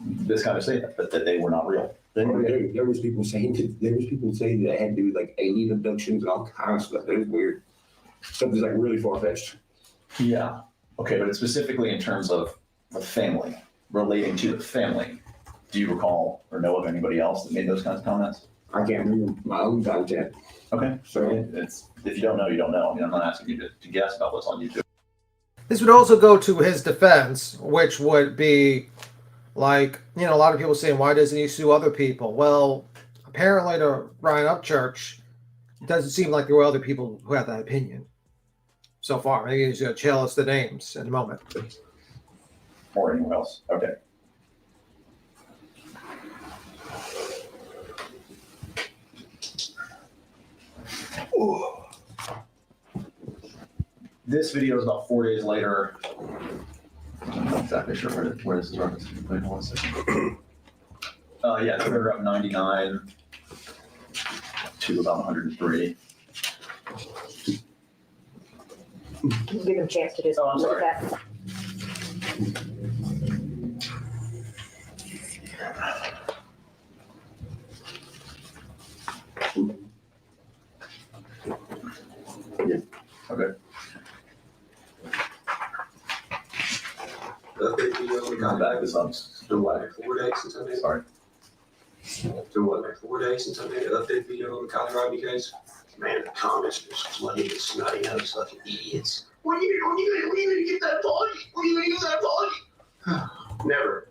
this kind of statement, but that they were not real. There was people saying that it had to do with like alien abductions and all kinds of stuff. It was weird. Something's like really far fetched. Yeah. Okay, but it's specifically in terms of the family, relating to the family. Do you recall or know of anybody else that made those kinds of comments? I can't remember my own content. Okay, so it's if you don't know, you don't know. I'm not asking you to guess about what's on YouTube. This would also go to his defense, which would be like, a lot of people saying, why doesn't he sue other people? Well, apparently to Ryan UpChurch, it doesn't seem like there were other people who had that opinion so far. Maybe he's going to tell us the names in a moment. Or anyone else. Okay. Ooh. This video is about 4 days later. I'm not exactly sure where this is referenced. Wait 1 second. Yeah, paragraph 99 to about 103. Give him a chance to just look at that. Yeah. Okay. this up. Been what, like 4 days since I made it? Sorry. Been what, like 4 days since I made an update video on the Kylie Rodney case? Man, the comments are flooding with snotty nosed fucking idiots. When are you gonna get that party? When are you gonna get that party? Never.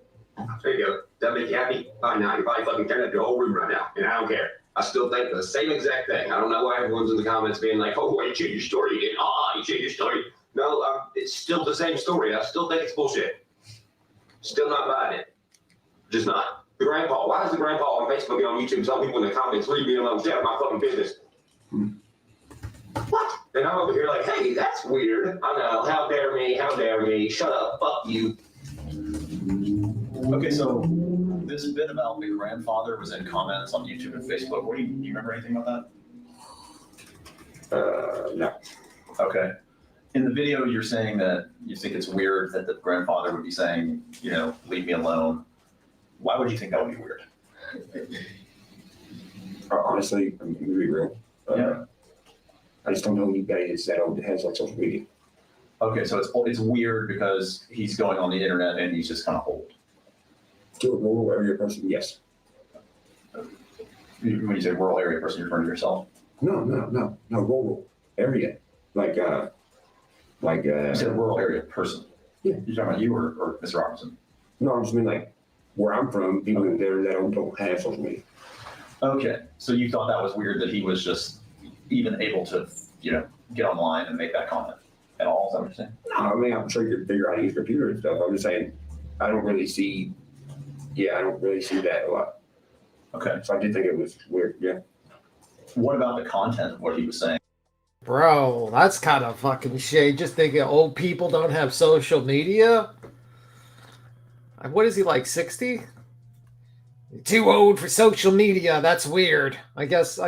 There you go. That make you happy? By now, you're probably fucking tearing up your whole room right now, and I don't care. I still think the same exact thing. I don't know why everyone's in the comments being like, oh, why you change your story again? You changed your story. No, it's still the same story. I still think it's bullshit. Still not buying it. Just not. The grandpa. Why is the grandpa on Facebook and on YouTube telling people in the comments, leave me alone, stay out of my fucking business? What? And I'm over here like, hey, that's weird. I know. How dare me? How dare me? Shut up. Fuck you. Okay, so this bit about the grandfather was in comments on YouTube and Facebook. Do you remember anything about that? No. Okay. In the video, you're saying that you think it's weird that the grandfather would be saying, leave me alone. Why would you think that would be weird? Honestly, I'm gonna be real. Yeah. I just don't know anybody that has like social media. Okay, so it's weird because he's going on the internet and he's just kind of old. To a rural area person, yes. When you say rural area person, you're referring to yourself? No, rural area. Like you said a rural area person. Yeah. You're talking about you or Mr. Robinson? No, I just mean like where I'm from, people in there that don't have social media. Okay, so you thought that was weird that he was just even able to, get online and make that comment at all? Is that what you're saying? No, I mean, I'm sure you could figure out how to use computer and stuff. I'm just saying, I don't really see that a lot. Okay. So I did think it was weird, yeah. What about the content of what he was saying? Bro, that's kind of fucking shit. Just thinking old people don't have social media? What is he, like 60? Too old for social media. That's weird. I guess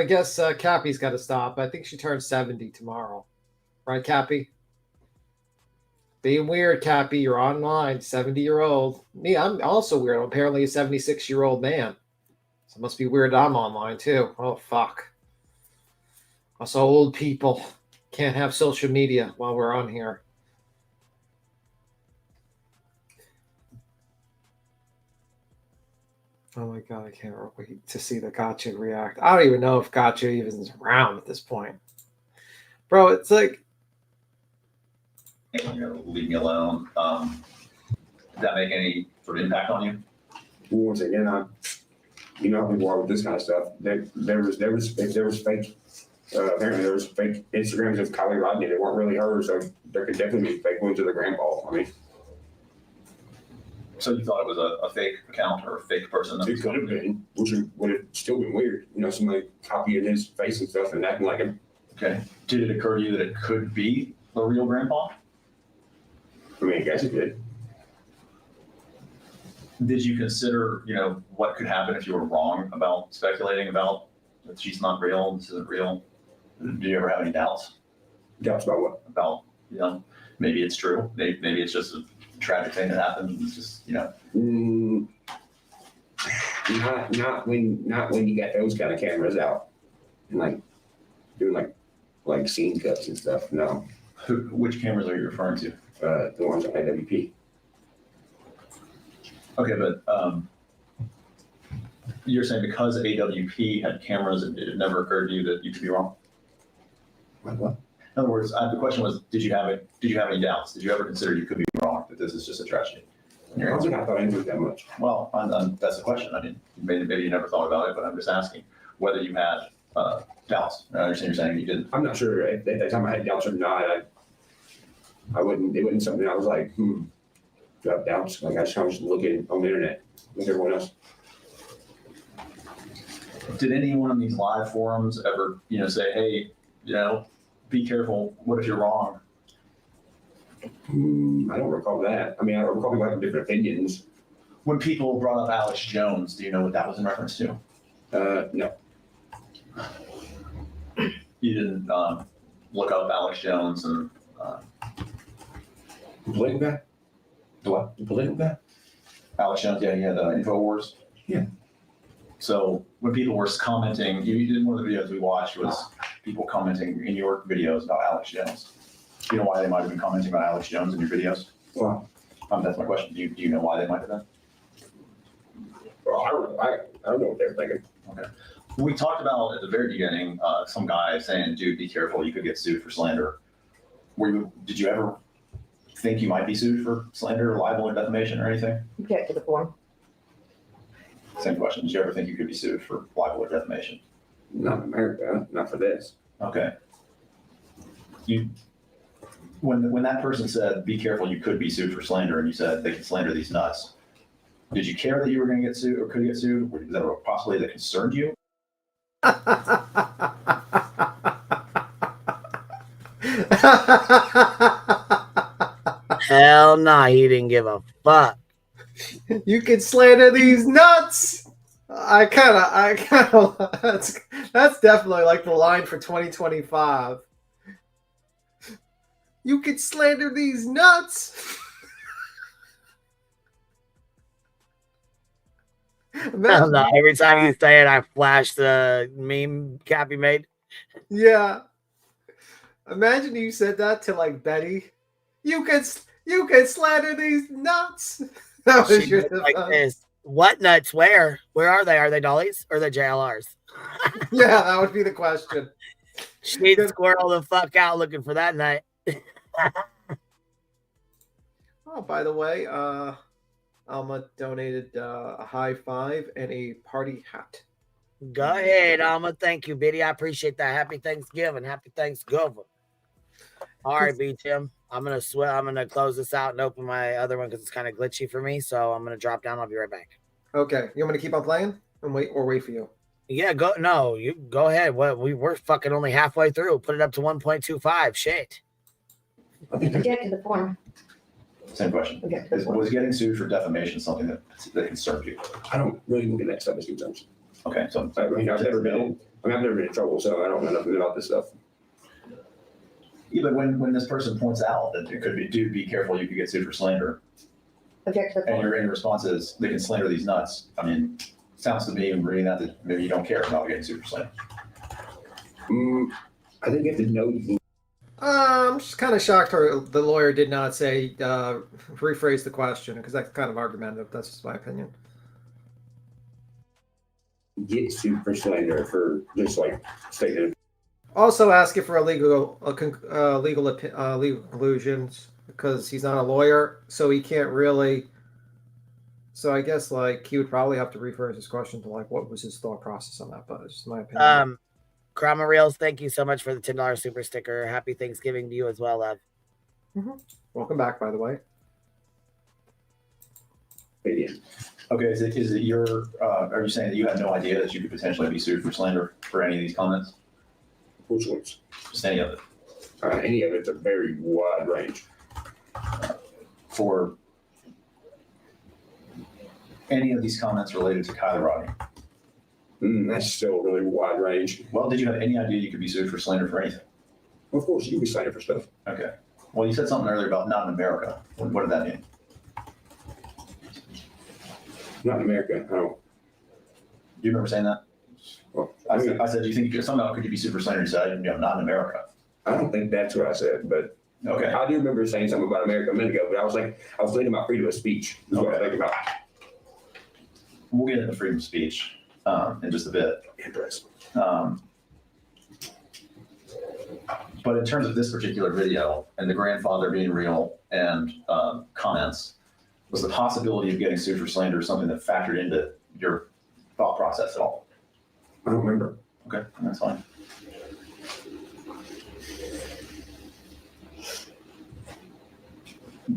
Cappy's got to stop. I think she turns 70 tomorrow. Right, Cappy? Being weird, Cappy. You're online. 70-year-old. Me, I'm also weird. I'm apparently a 76-year-old man. So it must be weird I'm online, too. Oh, fuck. Also, old people can't have social media while we're on here. Oh my god, I can't wait to see the Gotcha react. I don't even know if Gotcha even is around at this point. Bro, it's like... Leave me alone. Did that make any sort of impact on you? Once again, you know how people are with this kind of stuff. There was fake. Apparently, there was fake Instagrams of Kylie Rodney that weren't really her, so there could definitely be fake ones of the grandpa. I mean, so you thought it was a fake account or a fake person? It could have been, which would have still been weird. Somebody copying his face and stuff and acting like him. Okay. Did it occur to you that it could be a real grandpa? I mean, I guess it did. Did you consider, what could happen if you were wrong about speculating about that she's not real, this isn't real? Did you ever have any doubts? Doubts about what? About, maybe it's true. Maybe it's just a tragic thing that happened. It's just, Not when you got those kind of cameras out and like doing like scene cuts and stuff. No. Which cameras are you referring to? The ones on AWP. Okay, but you're saying because AWP had cameras, it never occurred to you that you could be wrong? What? In other words, the question was, did you have any doubts? Did you ever consider you could be wrong, that this is just a tragedy? I don't think I thought into it that much. Well, that's the question. I mean, maybe you never thought about it, but I'm just asking whether you had doubts. I understand you're saying you didn't. I'm not sure at that time I had doubts or not. I wouldn't. It wasn't something I was like, do I have doubts? Like I just looking on the internet with everyone else. Did anyone in these live forums ever, say, hey, be careful. What if you're wrong? I don't recall that. I mean, I recall people having different opinions. When people brought up Alex Jones, do you know what that was in reference to? No. You didn't look up Alex Jones and... The political guy? The what? The political guy? Alex Jones, yeah, the InfoWars. Yeah. So when people were commenting, you did one of the videos we watched was people commenting in your videos about Alex Jones. Do you know why they might have been commenting about Alex Jones in your videos? Well, that's my question. Do you know why they might have been? Well, I don't know what they're thinking. Okay. We talked about at the very beginning, some guy saying, dude, be careful, you could get sued for slander. Did you ever think you might be sued for slander, libel, or defamation or anything? Get to the form. Same question. Did you ever think you could be sued for libel or defamation? Not in America, not for this. Okay. When that person said, be careful, you could be sued for slander, and you said they can slander these nuts, did you care that you were going to get sued or could get sued? Was that a possibility that concerned you? Hell nah, he didn't give a fuck. You can slander these nuts. I kind of. That's definitely like the line for 2025. You can slander these nuts. Hell no, every time you say it, I flash the meme Cappy made. Yeah. Imagine you said that to like Betty. You can slander these nuts. That was your like this. What nuts? Where? Where are they? Are they dollies or the JLRs? Yeah, that would be the question. She'd squirrel the fuck out looking for that night. Oh, by the way, Alma donated a high five and a party hat. Go ahead, Alma. Thank you, Biddy. I appreciate that. Happy Thanksgiving. Happy Thanksgiving. All right, B Tim. I'm gonna close this out and open my other one because it's kind of glitchy for me. So I'm gonna drop down. I'll be right back. Okay. You want me to keep on playing and wait for you? Yeah, go. No, you go ahead. We're fucking only halfway through. Put it up to 1.25. Shit. Get to the form. Same question. Okay. Was getting sued for defamation something that concerned you? I don't really look at that stuff as concerns. Okay, so I've never been in trouble, so I don't know nothing about this stuff. Yeah, but when this person points out that it could be, dude, be careful, you could get sued for slander. Object to the And form. your response is, they can slander these nuts. I mean, sounds to me, when reading that maybe you don't care about getting sued for slander. I think you have to know. I'm just kind of shocked the lawyer did not say rephrase the question because that's kind of argumentative. That's just my opinion. Get sued for slander for just like stating. Also ask it for legal conclusions because he's not a lawyer, so he can't really. So I guess like he would probably have to rephrase his question to like what was his thought process on that. But it's just my opinion. Krama Reels, thank you so much for the $10 super sticker. Happy Thanksgiving to you as well, love. Mm-hmm. Welcome back, by the way. Yeah. Okay, is it your? Are you saying that you had no idea that you could potentially be sued for slander for any of these comments? Which ones? Just any of it. Any of it's a very wide range. For any of these comments related to Kylie Rodney? That's still a really wide range. Well, did you have any idea you could be sued for slander for anything? Of course, you can be slandered for stuff. Okay. Well, you said something earlier about not in America. What did that mean? Not in America. I don't. Do you remember saying that? Well, I said, do you think somehow could you be super slander? You said, not in America. I don't think that's what I said, but okay. I do remember saying something about America a minute ago, but I was thinking about freedom of speech. Is what I think about. We'll get into freedom of speech in just a bit. Interesting. But in terms of this particular video and the grandfather being real and comments, was the possibility of getting sued for slander something that factored into your thought process at all? I don't remember. Okay, that's fine.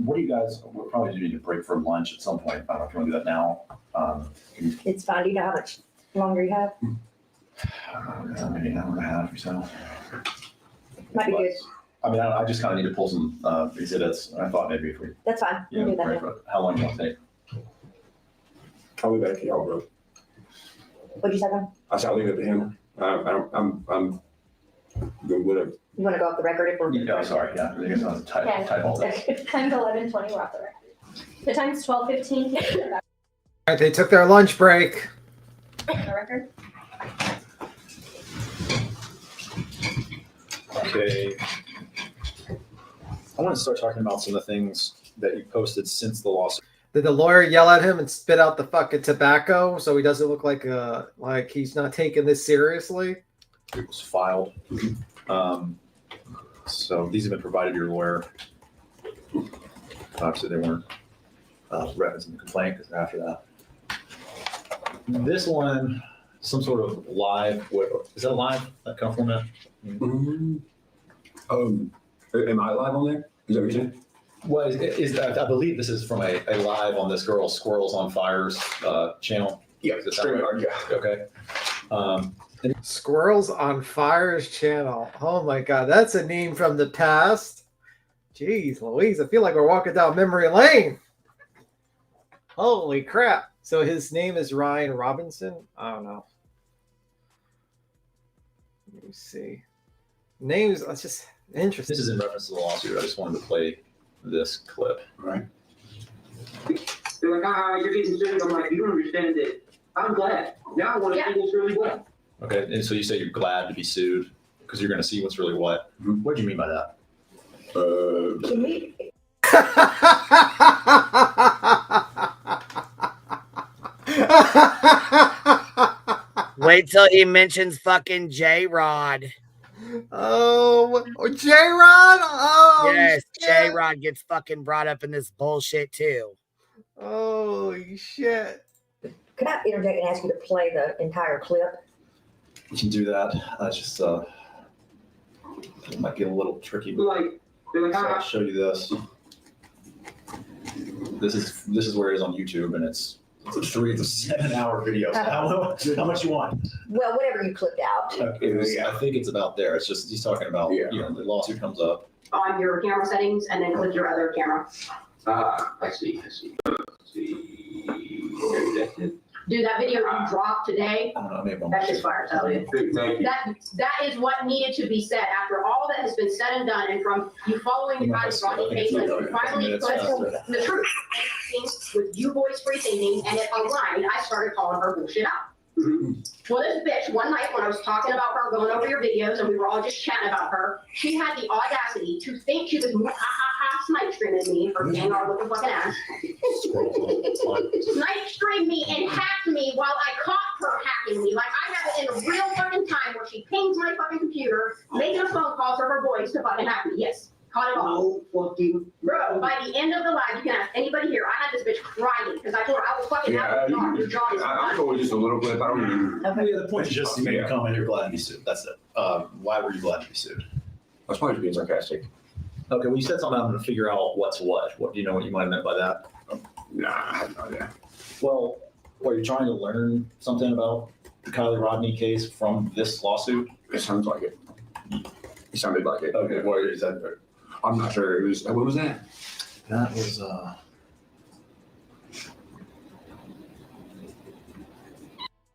What do you guys, we'll probably do need to break for lunch at some point. I don't know if you want to do that now. It's fine. Do you know how much longer you have? Maybe an hour and a half or so. Might be good. I mean, I just kind of need to pull some exhibits. I thought maybe if we. That's fine. Yeah, We'll do that break, now. but how long do you want to take? I'll leave that to y'all, bro. What'd you say, man? I shall leave it to him. I'm good with it. You want to go off the record if we're? Yeah, sorry. Yeah, I guess I was type all this. Time's 11:20. We're off the record. The time's 12:15. All right, they took their lunch break. The record. Okay. I want to start talking about some of the things that you posted since the lawsuit. Did the lawyer yell at him and spit out the fucking tobacco so he doesn't look like he's not taking this seriously? It was filed. So these have been provided to your lawyer. Obviously, they weren't referencing the complaint because after that. This one, some sort of live. Is that live? That come from it? Am I live on there? Is that what you're saying? Well, I believe this is from a live on this girl Squirrels on Fire's channel. Yeah, right? Yeah. Okay. Squirrels on Fire's channel. Oh my god, that's a name from the past. Jeez Louise, I feel like we're walking down memory lane. Holy crap. So his name is Ryan Robinson? I don't know. Let me see. Names, that's just interesting. This is in reference to the lawsuit. I just wanted to play this clip. Right. They're like, you're getting sued. I'm like, you don't understand it. I'm glad. Now I want to see what's really what. Okay, and so you say you're glad to be sued because you're going to see what's really what. Mm-hmm. What do you mean by that? To me, Wait till he mentions fucking J-Rod. Oh, J-Rod? Oh, yes, shit. J-Rod gets fucking brought up in this bullshit too. Holy shit. could I interject and ask you to play the entire clip? We can do that. Just it might get a little tricky. But so I'll show you this. This is where it is on YouTube, and it's a 7-hour video. So how much you want? Well, whatever you clipped out. Okay, I think it's about there. It's just he's talking about the lawsuit comes up. On your camera settings, and then click your other camera. I see. Dude, that video you dropped today, that's just fire, tell you. Thank you. That is what needed to be said after all that has been said and done, and from you following the guys Rodney case, and you finally put the truth with you boys free thinking, and it aligned, I started calling her bullshit out. Well, this bitch, one night when I was talking about her, going over your videos, and we were all just chatting about her, she had the audacity to think she was more snipe streaming me for being our looking fucking ass. Snipe streamed me and hacked me while I caught her hacking me. Like, I have it in a real fucking time where she pings my fucking computer, making a phone call for her boys to fucking hack me. Yes. Caught it all. Bro, by the end of the live, you can ask anybody here. I had this bitch crying because I told her I was fucking out of the jar. I told you just a little bit. I don't even. The point is just you made a comment. You're glad to be sued. That's it. Why were you glad to be sued? I was probably being sarcastic. Okay, well, you said something. I'm going to figure out what's what. What do you know what you might have meant by that? Nah, I have no idea. Well, are you trying to learn something about the Kylie Rodney case from this lawsuit? It sounds like it. It sounded like it. Okay, what is that? I'm not sure. It was. What was that? That was. I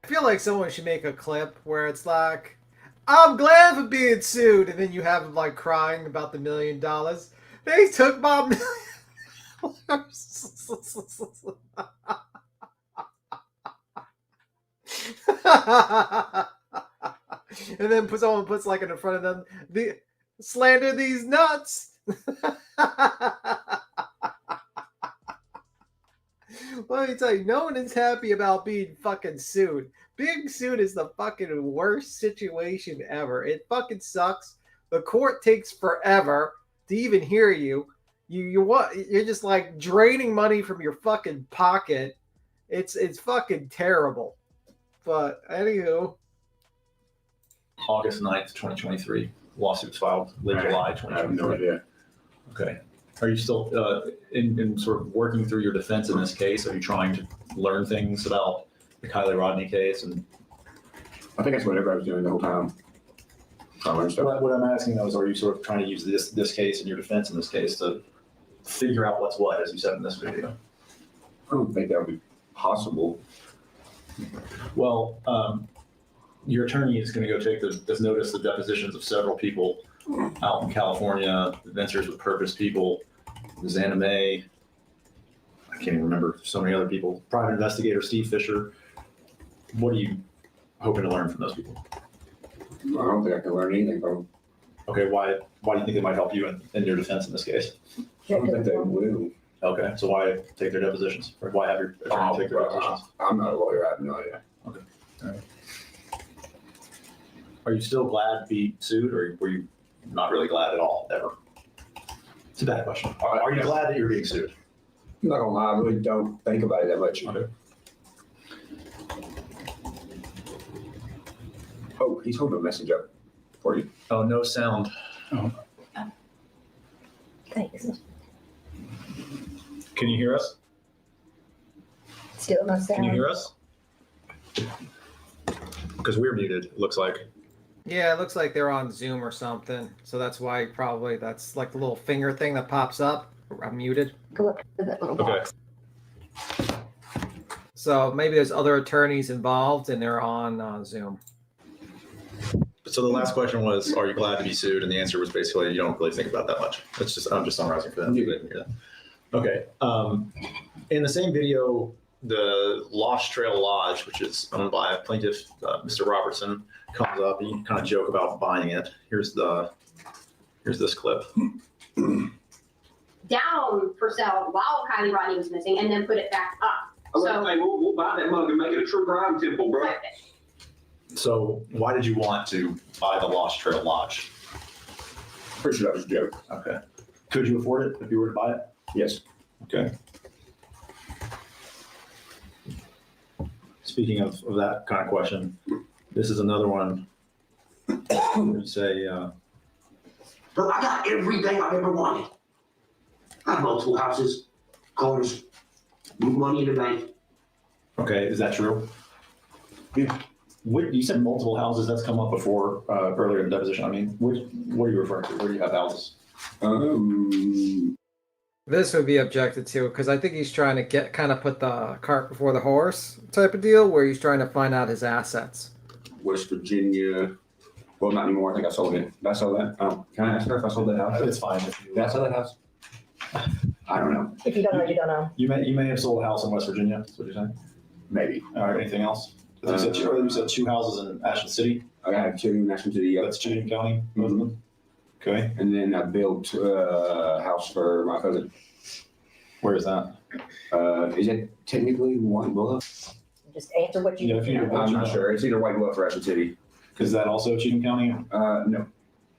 feel like someone should make a clip where it's like, I'm glad for being sued, and then you have him like crying about the $1 million. They took my $1 million. And then someone puts like in front of them, the slander these nuts. Let me tell you, no one is happy about being fucking sued. Being sued is the fucking worst situation ever. It fucking sucks. The court takes forever to even hear you. You're just like draining money from your fucking pocket. It's fucking terrible. But anywho. August 9th, 2023. Lawsuit was filed late July 2023. I have no idea. Okay. Are you still in sort of working through your defense in this case? Are you trying to learn things about the Kylie Rodney case? And I think that's what everybody was doing the whole time. What I'm asking though is, are you sort of trying to use this case and your defense in this case to figure out what's what, as you said in this video? I don't think that would be possible. Well, your attorney is going to go take this notice the depositions of several people out in California, Adventures with Purpose people, Rosanna May, I can't even remember so many other people, private investigator Steve Fisher. What are you hoping to learn from those people? I don't think I can learn anything from them. Okay, why do you think they might help you in your defense in this case? I don't think they will. Okay, so why take their depositions? Or why have your attorney take their depositions? I'm not a lawyer. I have no idea. Okay. All right. Are you still glad to be sued, or were you not really glad at all, ever? It's a bad question. Are you glad that you're being sued? I'm not gonna lie, I really don't think about it that much. Okay. Oh, he's holding a message up for you. Oh, no sound. Oh. Thanks. Can you hear us? Still no sound. Can you hear us? Because we're muted, it looks like. Yeah, it looks like they're on Zoom or something. So that's why probably that's like the little finger thing that pops up. I'm muted. Go up to that little box. So maybe there's other attorneys involved and they're on Zoom. So the last question was, are you glad to be sued? And the answer was basically, you don't really think about that much. That's just, I'm just summarizing for them. You didn't hear that. Okay. In the same video, the Lost Trail Lodge, which is owned by a plaintiff, Mr. Robertson, comes up and you kind of joke about buying it. Here's this clip. Down for sale while Kylie Rodney was missing, and then put it back up. So Hey, we'll buy that mug and make it a true crime temple, bro. So why did you want to buy the Lost Trail Lodge? Pretty sure that was a joke. Okay. Could you afford it if you were to buy it? Yes. Okay. Speaking of that kind of question, this is another one where you say, Bro, I got everything I've ever wanted. I have multiple houses, cars, money in the bank. okay, is that true? Yeah. You said multiple houses. That's come up before earlier in the deposition. I mean, what are you referring to? Where do you have houses? This would be objected to because I think he's trying to kind of put the cart before the horse type of deal where he's trying to find out his assets. West Virginia. Well, not anymore. I think I sold it. Did I sell that? Can I ask her if I sold that house? It's fine. Did I sell that house? I don't know. If you don't know, you don't know. You may have sold a house in West Virginia. That's what you're saying? Maybe. All right. Anything else? You said two houses in Ashland City. I have two in Ashland City. Yep. That's Cheatham County. Both of them. Okay. And then I built a house for my cousin. Where is that? Is it technically White Bluff? Just answer what you. I'm not sure. It's either White Bluff or Ashland City. Is that also Cheatham County? No.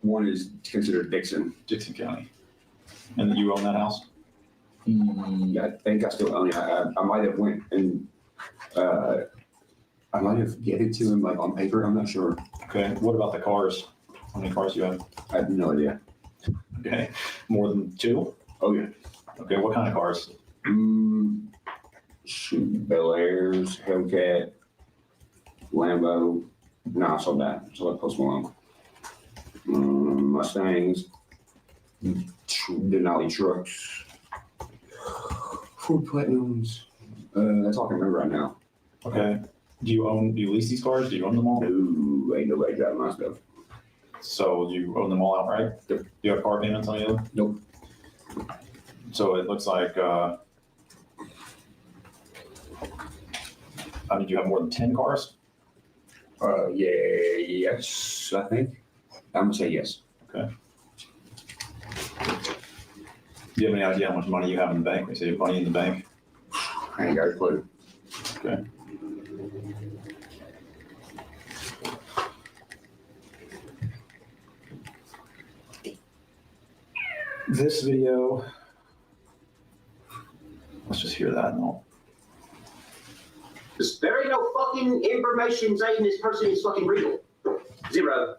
One is considered Dixon. Dixon County. And then you own that house? Yeah, I think I still own it. I might have went and I might have given it to him like on paper. I'm not sure. Okay. What about the cars? How many cars do you have? I have no idea. Okay. More than two? Oh yeah. Okay. What kind of cars? Bel Airs, Hellcat, Lambo. No, I sold that. Sold that Post Malone. Mustangs, Denali trucks, Ford Platinums. That's all I can remember right now. Okay. Do you lease these cars? Do you own them all? No, ain't nobody driving my stuff. So you own them all outright? Do you have car payments on any of them? Nope. So it looks like, I mean, do you have more than 10 cars? Yes, I think. I'm gonna say yes. Okay. Do you have any idea how much money you have in the bank? They say you have money in the bank. I ain't got a clue. Okay. This video, let's just hear that and all. There ain't no fucking information saying this person is fucking real. Zero.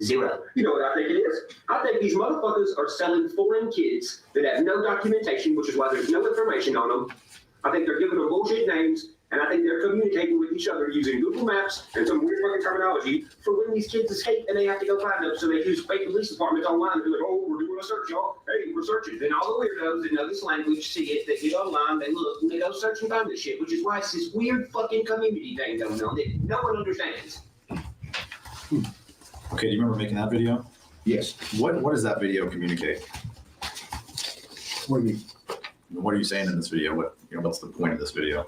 You know what I think it is? I think these motherfuckers are selling foreign kids that have no documentation, which is why there's no information on them. I think they're giving them bullshit names, and I think they're communicating with each other using Google Maps and some weird fucking terminology for when these kids escape and they have to go find them. So they use fake police departments online and be like, oh, we're doing a search, y'all. Hey, we're searching. Then all the weirdos that know this language see it, they get online, they look, and they go search and find this shit, which is why it's this weird fucking community thing going on that no one understands. Okay, do you remember making that video? Yes. What does that video communicate? What do you mean? What are you saying in this video? What's the point of this video?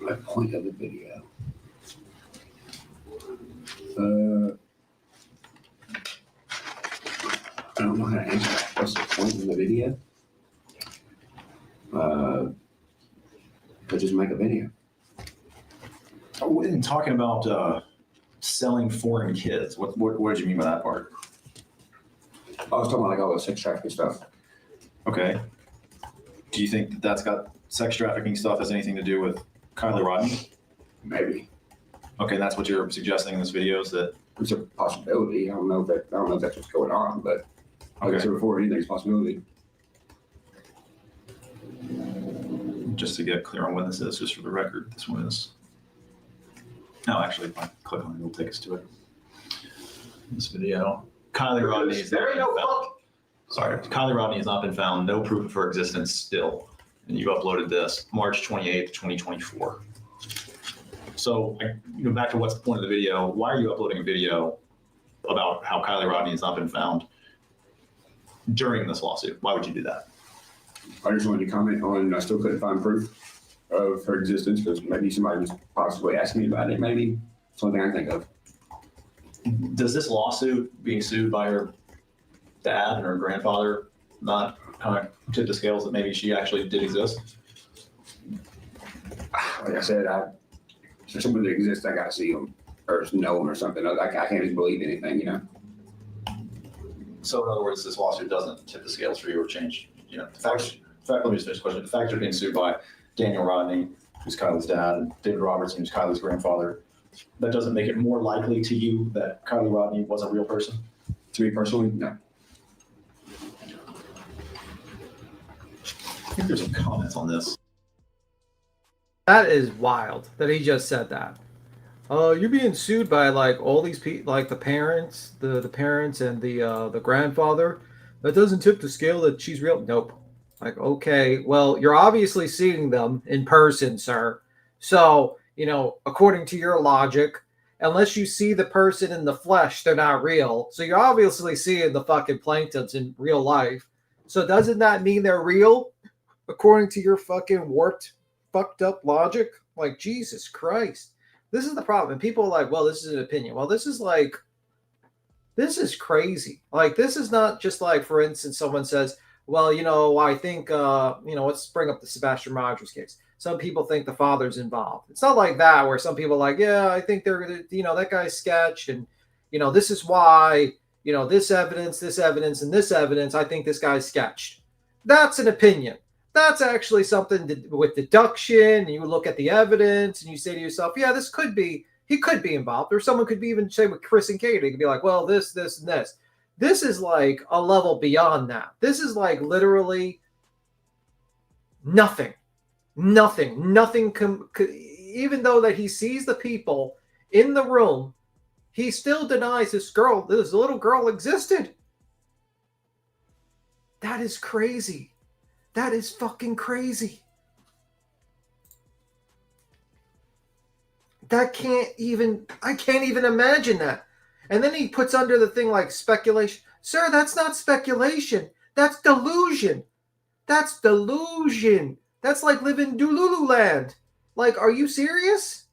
The point of the video. I don't know how to answer that. What's the point of the video? But just make a video. And talking about selling foreign kids, what did you mean by that part? I was talking about like all the sex trafficking stuff. Okay. Do you think that that's got sex trafficking stuff has anything to do with Kylie Rodney? Maybe. Okay, that's what you're suggesting in this video is that it's a possibility. I don't know if that's what's going on, but like I said before, anything's a possibility. Just to get clear on when this is, just for the record, this one is. No, actually, if I click on it, it'll take us to it. This video. Kylie Rodney is Kylie Rodney has not been found. No proof of her existence still. And you uploaded this March 28th, 2024. So, back to what's the point of the video? Why are you uploading a video about how Kylie Rodney has not been found during this lawsuit? Why would you do that? I just wanted to comment on, I still couldn't find proof of her existence because maybe somebody was possibly asking me about it. Maybe it's one thing I think of. Does this lawsuit, being sued by her dad and her grandfather, not kind of tip the scales that maybe she actually did exist? Like I said, for someone to exist, I got to see them or know them or something. I can't just believe anything, So in other words, this lawsuit doesn't tip the scales for you or change, the fact, let me just finish the question. The fact you're being sued by Daniel Rodney, who's Kylie's dad, and David Robertson, who's Kylie's grandfather, that doesn't make it more likely to you that Kylie Rodney was a real person? To me personally, no. I think there's some comments on this. That is wild that he just said that. You're being sued by like all these people, like the parents, the parents and the grandfather. That doesn't tip the scale that she's real. Nope. Like, okay, well, you're obviously seeing them in person, sir. So, according to your logic, unless you see the person in the flesh, they're not real. So you're obviously seeing the fucking planktons in real life. So doesn't that mean they're real? According to your fucking warped, fucked up logic? Like, Jesus Christ. This is the problem. And people are like, well, this is an opinion. Well, this is crazy. Like, this is not just like, for instance, someone says, well, I think, let's bring up the Sebastian Rogers case. Some people think the father's involved. It's not like that where some people are like, yeah, I think they're going to, that guy's sketch. And, this is why, this evidence, and this evidence, I think this guy's sketched. That's an opinion. That's actually something with deduction. And you look at the evidence and you say to yourself, yeah, he could be involved. Or someone could be even say with Chris and Kate, they could be like, well, this, and this. This is like a level beyond that. This is like literally nothing. Even though that he sees the people in the room, he still denies this little girl existed. That is crazy. That is fucking crazy. I can't even imagine that. And then he puts under the thing like speculation. Sir, that's not speculation. That's delusion. That's delusion. That's like living Dululu land. Like, are you serious?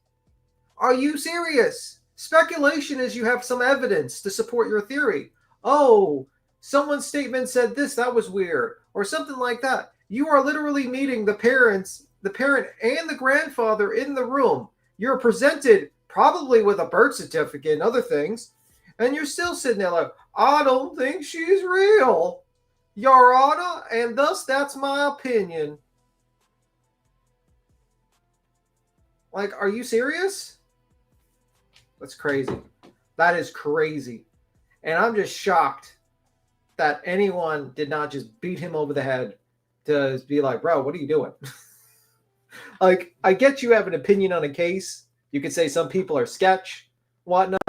Are you serious? Speculation is you have some evidence to support your theory. Oh, someone's statement said this, that was weird. Or something like that. You are literally meeting the parent and the grandfather in the room. You're presented probably with a birth certificate and other things. And you're still sitting there like, I don't think she's real, Your Honor, and thus that's my opinion. Like, are you serious? That's crazy. That is crazy. And I'm just shocked that anyone did not just beat him over the head to be like, bro, what are you doing? Like, I get you have an opinion on a case. You could say some people are sketch, whatnot,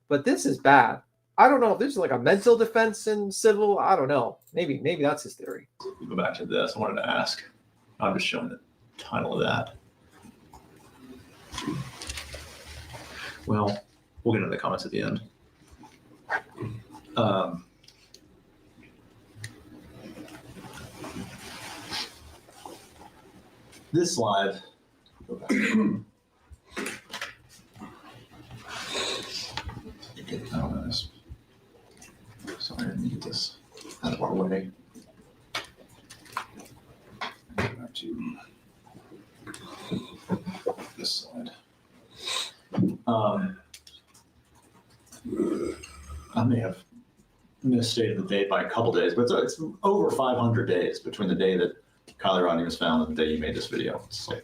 but this is bad. I don't know if this is like a mental defense in civil. I don't know. Maybe that's his theory. Go back to this. I wanted to ask. I'm just showing the title of that. Well, we'll get into the comments at the end. This slide. Go back. Oh, nice. Sorry, I didn't get this out of our way. back to this slide. I may have misstated the date by a couple days, but it's over 500 days between the day that Kylie Rodney was found and the day you made this video. It's like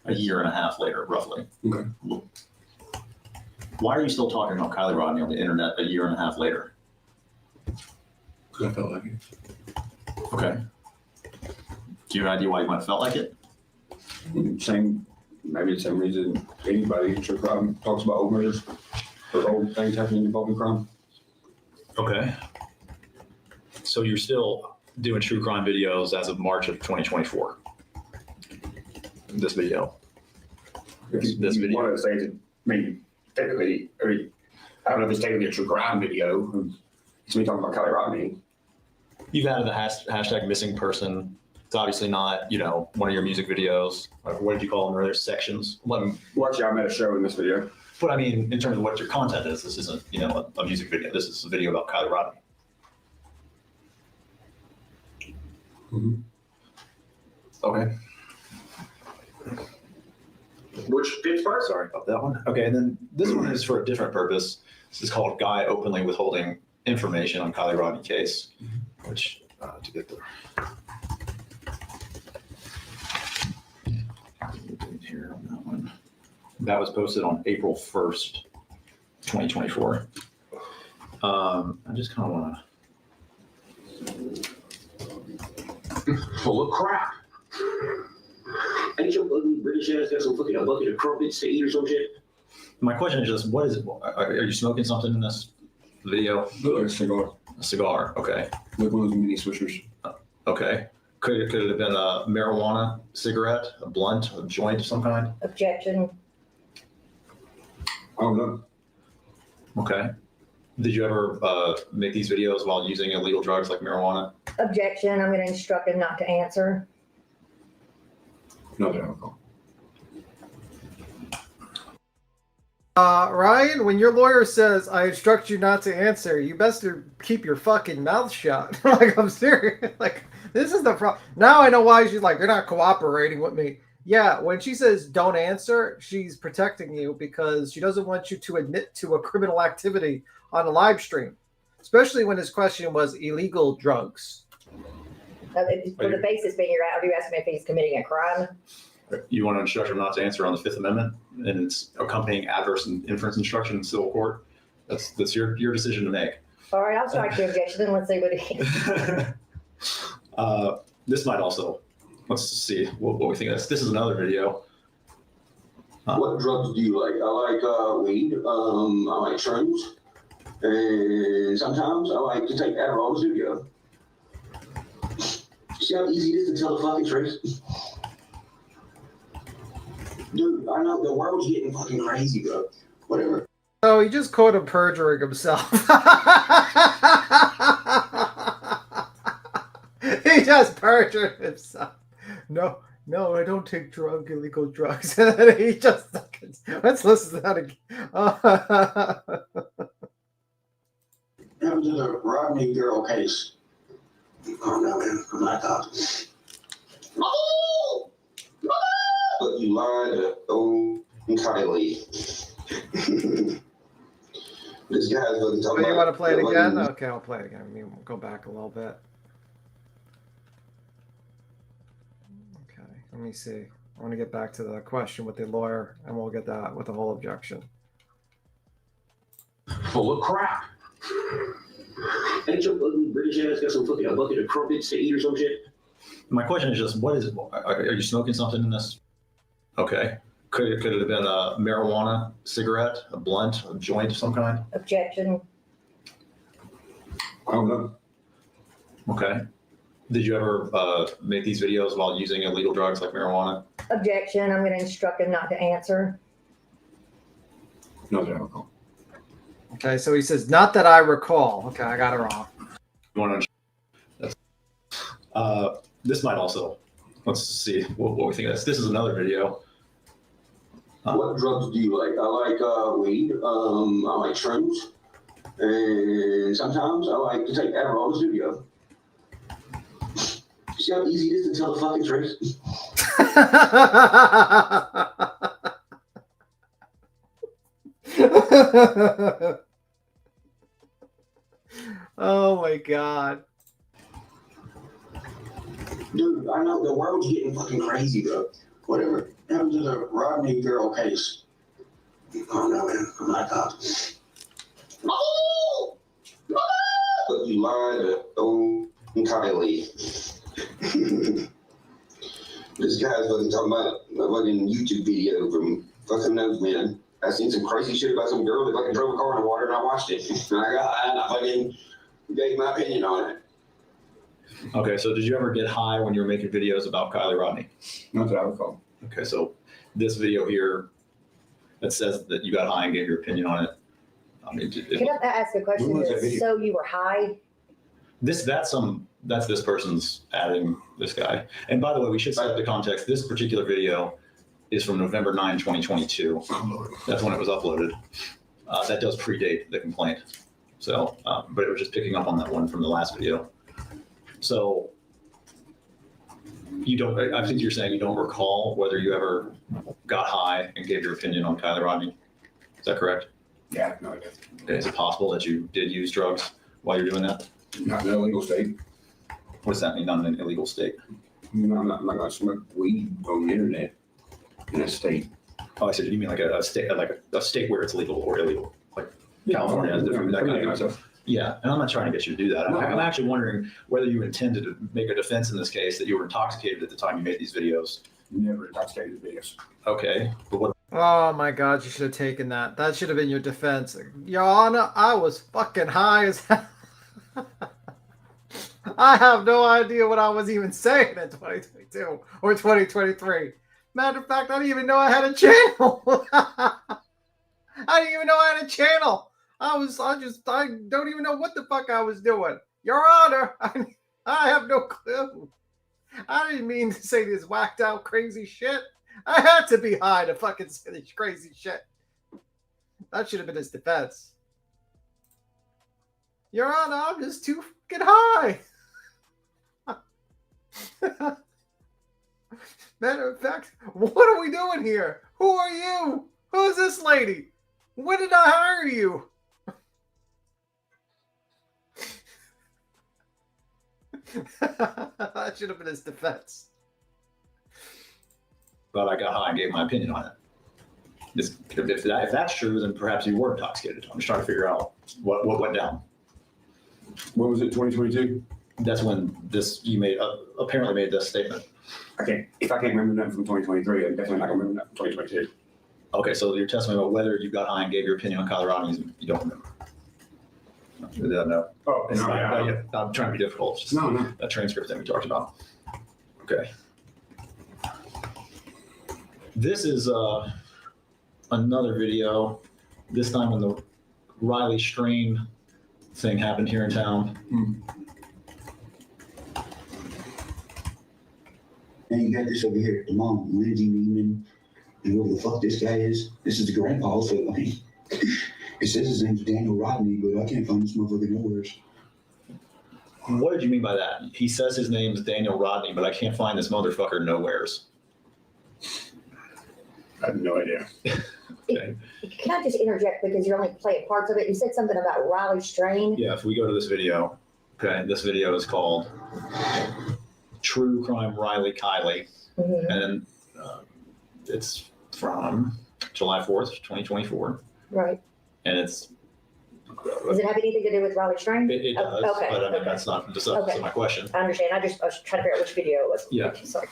a year and a half later, roughly. Okay. Why are you still talking about Kylie Rodney on the internet a year and a half later? Because I felt like it. Okay. Do you have an idea why you might have felt like it? Maybe the same reason anybody in true crime talks about old murders or old things happening involving crime. Okay. So you're still doing true crime videos as of March of 2024. This video. This video. Want to say that, technically, I don't know if it's technically a true crime video. It's me talking about Kylie Rodney. You've added the hashtag missing person. It's obviously not, one of your music videos. What did you call them earlier? Sections. Actually, I'm at a show in this video. But I mean, in terms of what your content is, this isn't, a music video. This is a video about Kylie Rodney. Mm-hmm. Okay. Which fits part? Sorry about that one. Okay, and then this one is for a different purpose. This is called Guy Openly Withholding Information on Kylie Rodney Case, which, to get there. Here on that one. That was posted on April 1st, 2024. I just kind of want to. Full of crap. Ain't your ugly British ass got some fucking bucket of crumpets to eat or some shit? My question is just, what is it? Are you smoking something in this video? A cigar. A cigar, okay. Like one of those mini swishers. Okay. Could it have been a marijuana cigarette, a blunt, a joint of some kind? Objection. I don't know. Okay. Did you ever make these videos while using illegal drugs like marijuana? Objection. I'm going to instruct him not to answer. No, I don't know. Ryan, when your lawyer says, I instruct you not to answer, you best keep your fucking mouth shut. Like, I'm serious. Like, this is the problem. Now I know why she's like, you're not cooperating with me. Yeah, when she says don't answer, she's protecting you because she doesn't want you to admit to a criminal activity on a live stream, especially when his question was illegal drugs. For the basis being are you asking me if he's committing a crime? You want to instruct him not to answer on the Fifth Amendment and its accompanying adverse inference instruction in civil court? That's your decision to make. All right, I'll strike your objection and let's see what he This might also, let's see what we think of this. This is another video. What drugs do you like? I like weed. I like shrooms. And sometimes I like to take Adderall to the studio. See how easy it is to tell the fucking truth? Dude, I know the world's getting fucking crazy, bro. Whatever. Oh, he just caught him perjuring himself. He just perjured himself. No, I don't take illegal drugs. And he just, let's listen to that again. That was a Rodney girl case. Oh no, man, I'm not talking. Oh! But you lied entirely. This guy's going to talk You want to play it again? Okay, I'll play it again. We'll go back a little bit. Okay, let me see. I want to get back to the question with the lawyer, and we'll get that with the whole objection. Full of crap. Ain't your ugly British ass got some fucking bucket of crumpets to eat or some shit? My question is just, what is it? Are you smoking something in this? Okay. Could it have been a marijuana cigarette, a blunt, a joint of some kind? Objection. I don't know. Okay. Did you ever make these videos while using illegal drugs like marijuana? Objection. I'm going to instruct him not to answer. No, I don't know. Okay, so he says, not that I recall. Okay, I got it wrong. You want to? This might also. Let's see what we think of this. This is another video. What drugs do you like? I like weed. I like shrooms. And sometimes I like to take Adderall to the studio. See how easy it is to tell the fucking truth? Oh my God. Dude, I know the world's getting fucking crazy, bro. Whatever happened to the Rodney girl case? Oh no, man. Oh my God. Oh! Oh! You lied to Kylie. This guy's fucking talking about a fucking YouTube video from fucking knows, man. I seen some crazy shit about some girl that fucking drove a car in the water and I watched it. And I fucking gave my opinion on it. Okay, so did you ever get high when you were making videos about Kylie Rodney? Not that I recall. Okay, so this video here that says that you got high and gave your opinion on it. I mean, Can I ask a question? So you were high? that's this person's adding this guy. And by the way, we should set up the context. This particular video is from November 9, 2022. That's when it was uploaded. That does predate the complaint. So, but it was just picking up on that one from the last video. So you don't, I think you're saying you don't recall whether you ever got high and gave your opinion on Kylie Rodney. Is that correct? Yeah, no idea. Okay, is it possible that you did use drugs while you're doing that? Not in an illegal state. What does that mean, not in an illegal state? No, I'm not going to smoke weed on the internet in a state. Oh, I said, you mean like a state where it's legal or illegal? Like California has different, that kind of stuff. Yeah, and I'm not trying to get you to do that. I'm actually wondering whether you intended to make a defense in this case that you were intoxicated at the time you made these videos. Never intoxicated videos. Okay, but what? Oh my God, you should have taken that. That should have been your defense. Your Honor, I was fucking high as hell. I have no idea what I was even saying in 2022 or 2023. Matter of fact, I didn't even know I had a channel. I didn't even know I had a channel. I don't even know what the fuck I was doing. Your Honor, I have no clue. I didn't mean to say this whacked out crazy shit. I had to be high to fucking say this crazy shit. That should have been his defense. Your Honor, I'm just too fucking high. Matter of fact, what are we doing here? Who are you? Who is this lady? When did I hire you? That should have been his defense. But I got high and gave my opinion on it. If that's true, then perhaps you were intoxicated. I'm just trying to figure out what went down. What was it, 2022? That's when you apparently made this statement. If I can't remember nothing from 2023, I'm definitely not going to remember nothing from 2022. Okay, so your testimony about whether you got high and gave your opinion on Kylie Rodney, you don't remember. No. Oh, no, yeah. I'm trying to be difficult. It's just that transcript that we talked about. Okay. This is another video, this time when the Riley Strain thing happened here in town. And you got this over here, the mom, Lindsay Neiman, and whoever the fuck this guy is. This is the grandpa, so I mean, it says his name's Daniel Rodney, but I can't find this motherfucker nowhere. What did you mean by that? He says his name's Daniel Rodney, but I can't find this motherfucker nowheres. I have no idea. Okay. Can I just interject because you're only playing parts of it? You said something about Riley Strain. Yeah, if we go to this video, okay, this video is called True Crime Riley Kylie, and it's from July 4th, 2024. Right. And it's. Does it have anything to do with Riley Strain? It does, okay. but I mean, that's not just my question. I understand. I was trying to figure out which video it was. Yeah. Sorry.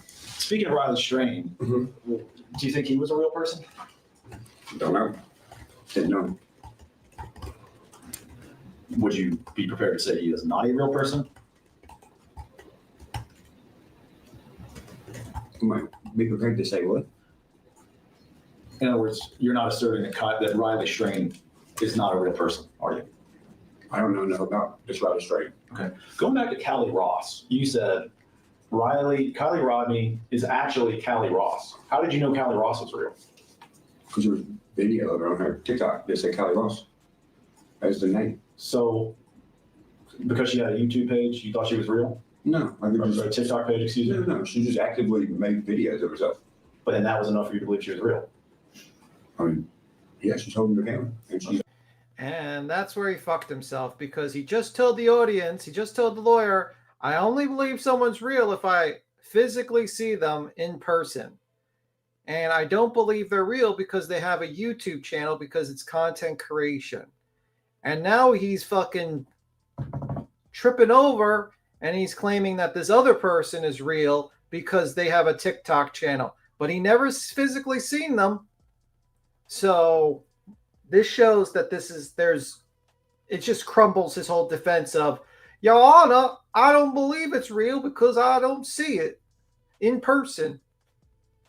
Speaking of Riley Strain, do you think he was a real person? Don't know. Didn't know. Would you be prepared to say he is not a real person? Might be prepared to say what? In other words, you're not asserting that Riley Strain is not a real person, are you? I don't know enough about this Riley Strain. Okay. Going back to Callie Ross, you said Kylie Rodney is actually Callie Ross. How did you know Callie Ross was real? Because there was a video of her on her TikTok that said Callie Ross. That was the name. So, because she had a YouTube page, you thought she was real? No, I think Or TikTok page, excuse me. no. She just actively made videos of herself. But then that was enough for you to believe she was real. I mean, yeah, she's holding the camera, and she's. And that's where he fucked himself, because he just told the audience, he just told the lawyer, I only believe someone's real if I physically see them in person. And I don't believe they're real because they have a YouTube channel because it's content creation. And now he's fucking tripping over and he's claiming that this other person is real because they have a TikTok channel. But he never physically seen them. So this shows that it just crumbles his whole defense of, Your Honor, I don't believe it's real because I don't see it in person.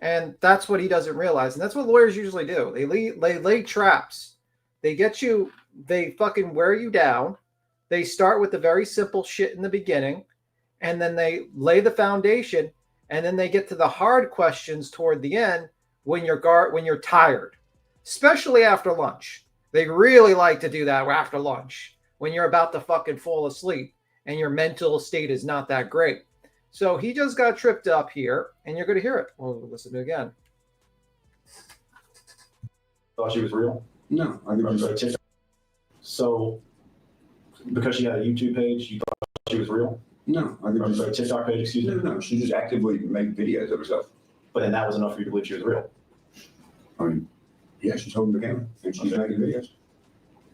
And that's what he doesn't realize. And that's what lawyers usually do. They lay traps. They get you, they fucking wear you down. They start with the very simple shit in the beginning, and then they lay the foundation, and then they get to the hard questions toward the end when you're tired, especially after lunch. They really like to do that after lunch when you're about to fucking fall asleep and your mental state is not that great. So he just got tripped up here, and you're going to hear it. We'll listen to it again. Thought she was real? No, I think so because she had a YouTube page, you thought she was real? No, I think a TikTok page, excuse me. No, she just actively made videos of herself. But then that was enough for you to believe she was real. I mean, yeah, she's holding the camera and she's making videos.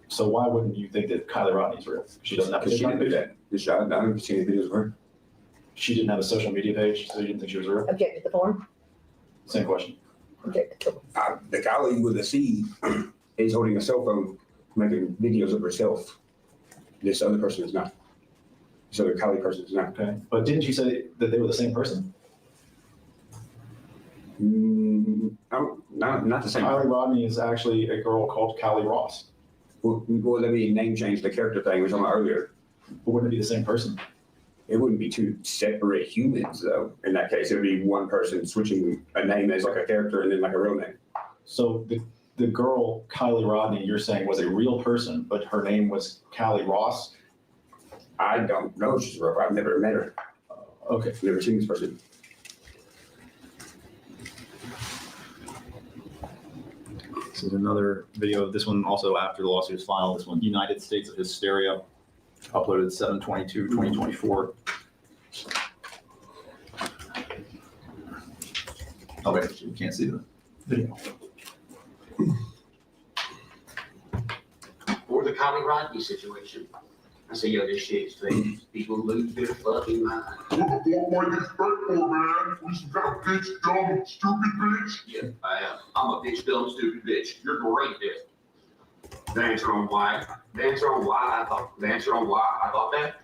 So why wouldn't you think that Kylie Rodney's real? She doesn't have a Because she TikTok didn't do page. that. I haven't seen any videos of her. She didn't have a social media page, so you didn't think she was real? Object to the form. Same question. Object to the The Kylie with a C is holding a cell phone, making videos of herself. This other person is not. This other Kylie person is not. Okay. But didn't you say that they were the same person? Not the same. Kylie Rodney is actually a girl called Callie Ross. Well, that'd be a name change, the character thing we were talking about earlier. But wouldn't it be the same person? It wouldn't be two separate humans, though. In that case, it would be one person switching a name as like a character and then like a real name. So the girl, Kylie Rodney, you're saying was a real person, but her name was Callie Ross? I don't know if she's real. I've never met her. Okay. I've never seen this person. This is another video. This one also after the lawsuit was filed. This one, United States of Hysteria, uploaded 7/22/2024. Oh wait, you can't see the video. Or the Kylie Rodney situation. I say, yo, this shit's fake. People lose their fucking mind. What are you for, man? You got bitch, dumb, stupid bitch? Yeah, I am. I'm a bitch, dumb, stupid bitch. You're great, bitch. The answer on why I thought that?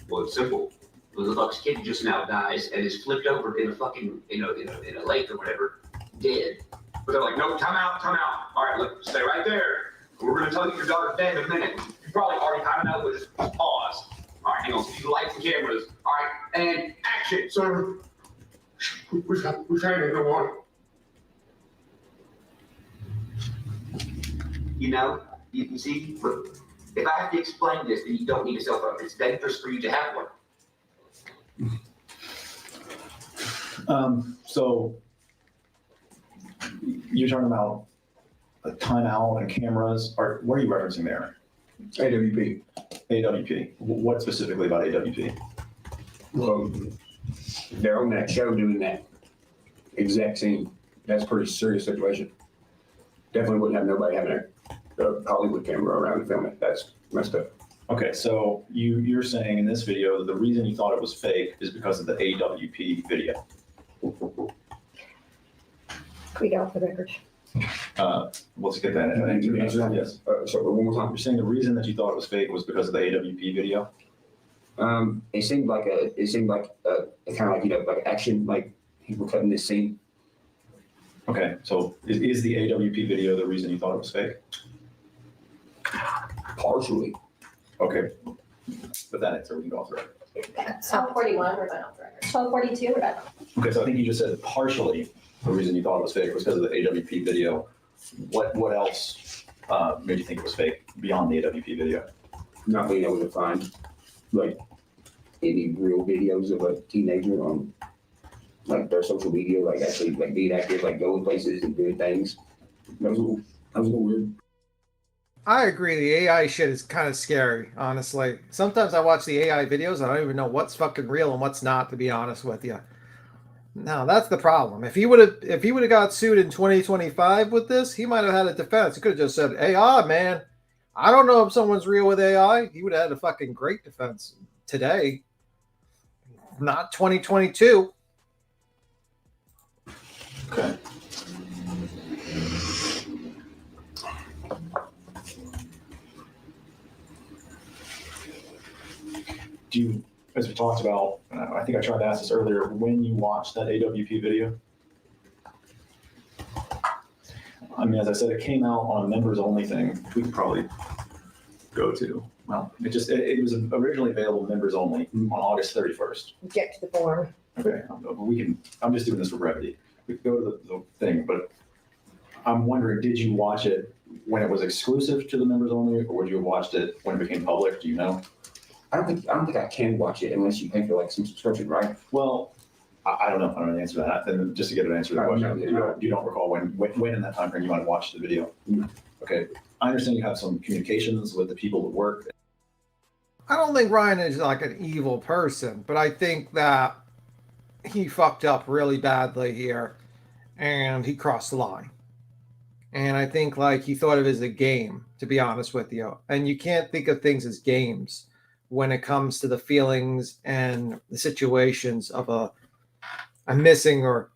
Well, it's simple. The Bucks kid just now dies and is flipped over in a fucking, in a lake or whatever, dead. But they're like, no, time out. All right, look, stay right there. We're going to tell you your daughter's dead in a minute. You probably already kind of know, but just pause. All right, hang on. See the lights and cameras. All right, and action. Sir, we can't go on. You see, look, if I have to explain this, then you don't need a cell phone. It's dangerous for you to have one. So you're talking about a timeout and cameras. What are you referencing there? AWP. AWP. What specifically about AWP? Well, they're on that show doing that exact scene. That's a pretty serious situation. Definitely wouldn't have nobody having a Hollywood camera around to film it. That's messed up. Okay, so you're saying in this video that the reason you thought it was fake is because of the AWP video. We got off the record. Let's get that in. Yes. So one more time. You're saying the reason that you thought it was fake was because of the AWP video? It seemed like kind of like like action, like people cutting this scene. Okay, so is the AWP video the reason you thought it was fake? Partially. Okay, but that answer we can go off the record. 1241, we're done off the record. 1242, we're done. Okay, so I think you just said partially the reason you thought it was fake was because of the AWP video. What else made you think it was fake beyond the AWP video? Not being able to find like any real videos of a teenager on like their social media, like actually like being active, like going places and doing things. That was a little weird. I agree. The AI shit is kind of scary, honestly. Sometimes I watch the AI videos. I don't even know what's fucking real and what's not, to be honest with you. No, that's the problem. If he would have got sued in 2025 with this, he might have had a defense. He could have just said, AI, man, I don't know if someone's real with AI. He would have had a fucking great defense today. Not 2022. Okay. Do you, as we talked about, I think I tried to ask this earlier, when you watched that AWP video? I mean, as I said, it came out on a members only thing. We could probably go to. Well, it was originally available members only on August 31st. Object to the form. Okay, I'm just doing this for brevity. We could go to the thing, but I'm wondering, did you watch it when it was exclusive to the members only, or would you have watched it when it became public? Do you know? I don't think I can watch it unless you pay for like some subscription, right? Well, I don't know. I don't know the answer to that. And just to get an answer to the question, you don't recall when in that time frame you might have watched the video. Okay, I understand you have some communications with the people that work. I don't think Ryan is like an evil person, but I think that he fucked up really badly here and he crossed the line. And I think like he thought of it as a game, to be honest with you. And you can't think of things as games when it comes to the feelings and the situations of a missing or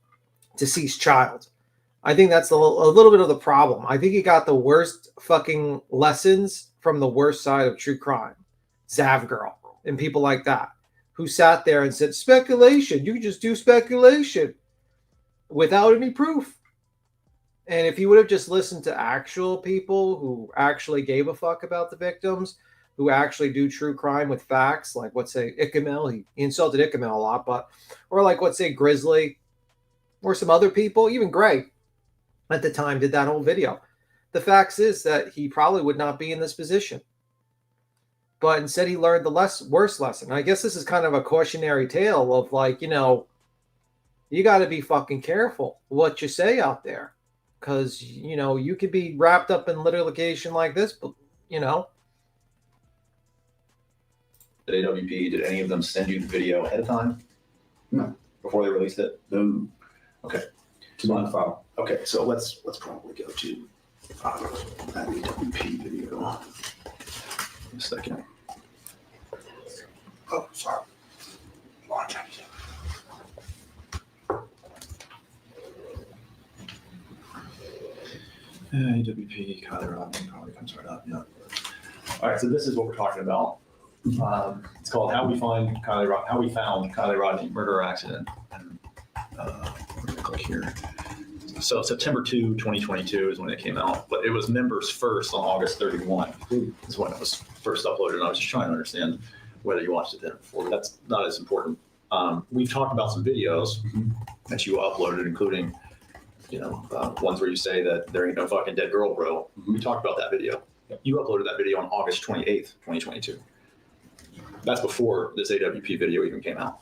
deceased child. I think that's a little bit of the problem. I think he got the worst fucking lessons from the worst side of true crime. Zav Girl and people like that who sat there and said, speculation, you just do speculation without any proof. And if he would have just listened to actual people who actually gave a fuck about the victims, who actually do true crime with facts, like let's say Ickamel, he insulted Ickamel a lot, or like let's say Grizzly, or some other people, even Gray at the time did that whole video. The facts is that he probably would not be in this position. But instead he learned the worst lesson. I guess this is kind of a cautionary tale of like, you got to be fucking careful what you say out there. Because, you could be wrapped up in litigation like this, but, Did AWP, did any of them send you the video ahead of time? No. Before they released it? No. Okay. File. Okay, so let's probably go to that AWP video. A second. Oh, sorry. AWP, Kylie Rodney probably comes right up. Yeah. All right, so this is what we're talking about. It's called How We Found Kylie Rodney Murder Accident. And, we're gonna click here. So September 2, 2022 is when it came out, but it was members first on August 31 is when it was first uploaded. And I was just trying to understand whether you watched it then before, but that's not as important. We've talked about some videos that you uploaded, including, ones where you say that there ain't no fucking dead girl, bro. We talked about that video. You uploaded that video on August 28th, 2022. That's before this AWP video even came out.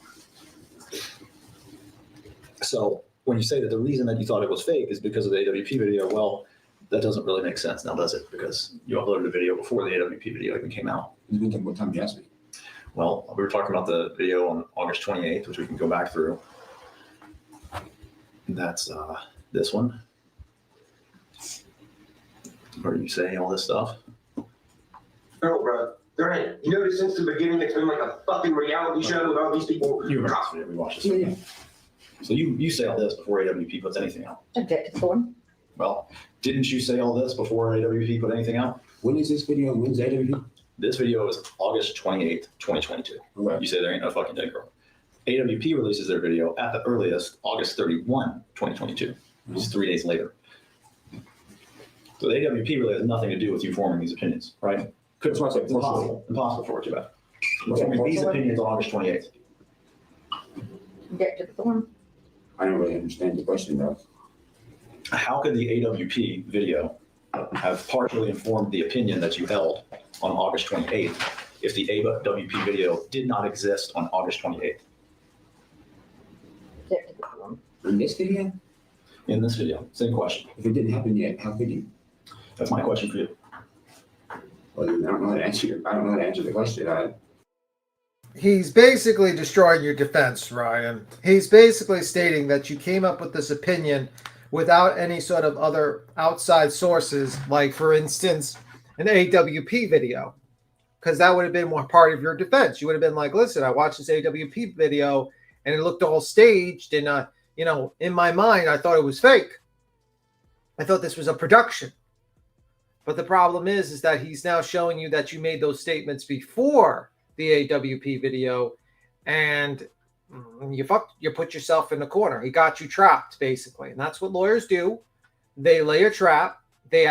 So when you say that the reason that you thought it was fake is because of the AWP video, well, that doesn't really make sense now, does it? Because you uploaded a video before the AWP video even came out. What time you asked me? Well, we were talking about the video on August 28th, which we can go back through. That's this one, where you say all this stuff. No, bro. There ain't. You notice since the beginning it's been like a fucking reality show with all these people. You remember this video? We watched this video. So you say all this before AWP puts anything out. Object to the form. Well, didn't you say all this before AWP put anything out? When is this video? When's AWP? This video is August 28th, 2022. Okay. You say there ain't no fucking dead girl. AWP releases their video at the earliest August 31, 2022, which is 3 days later. So the AWP really has nothing to do with you forming these opinions, right? It's impossible for it to have. You're forming these opinions on August 28th. Object to the form. I don't really understand the question, though. How could the AWP video have partially informed the opinion that you held on August 28th if the AWP video did not exist on August 28th? In this video? In this video, same question. If it didn't happen yet, how could you? That's my question for you. Well, I don't know how to answer the question. He's basically destroying your defense, Ryan. He's basically stating that you came up with this opinion without any sort of other outside sources, like, for instance, an AWP video, because that would have been more part of your defense. You would have been like, listen, I watched this AWP video and it looked all staged, and in my mind, I thought it was fake. I thought this was a production. But the problem is that he's now showing you that you made those statements before the AWP video, and you put yourself in the corner. He got you trapped, basically. And that's what lawyers do. They lay a trap. They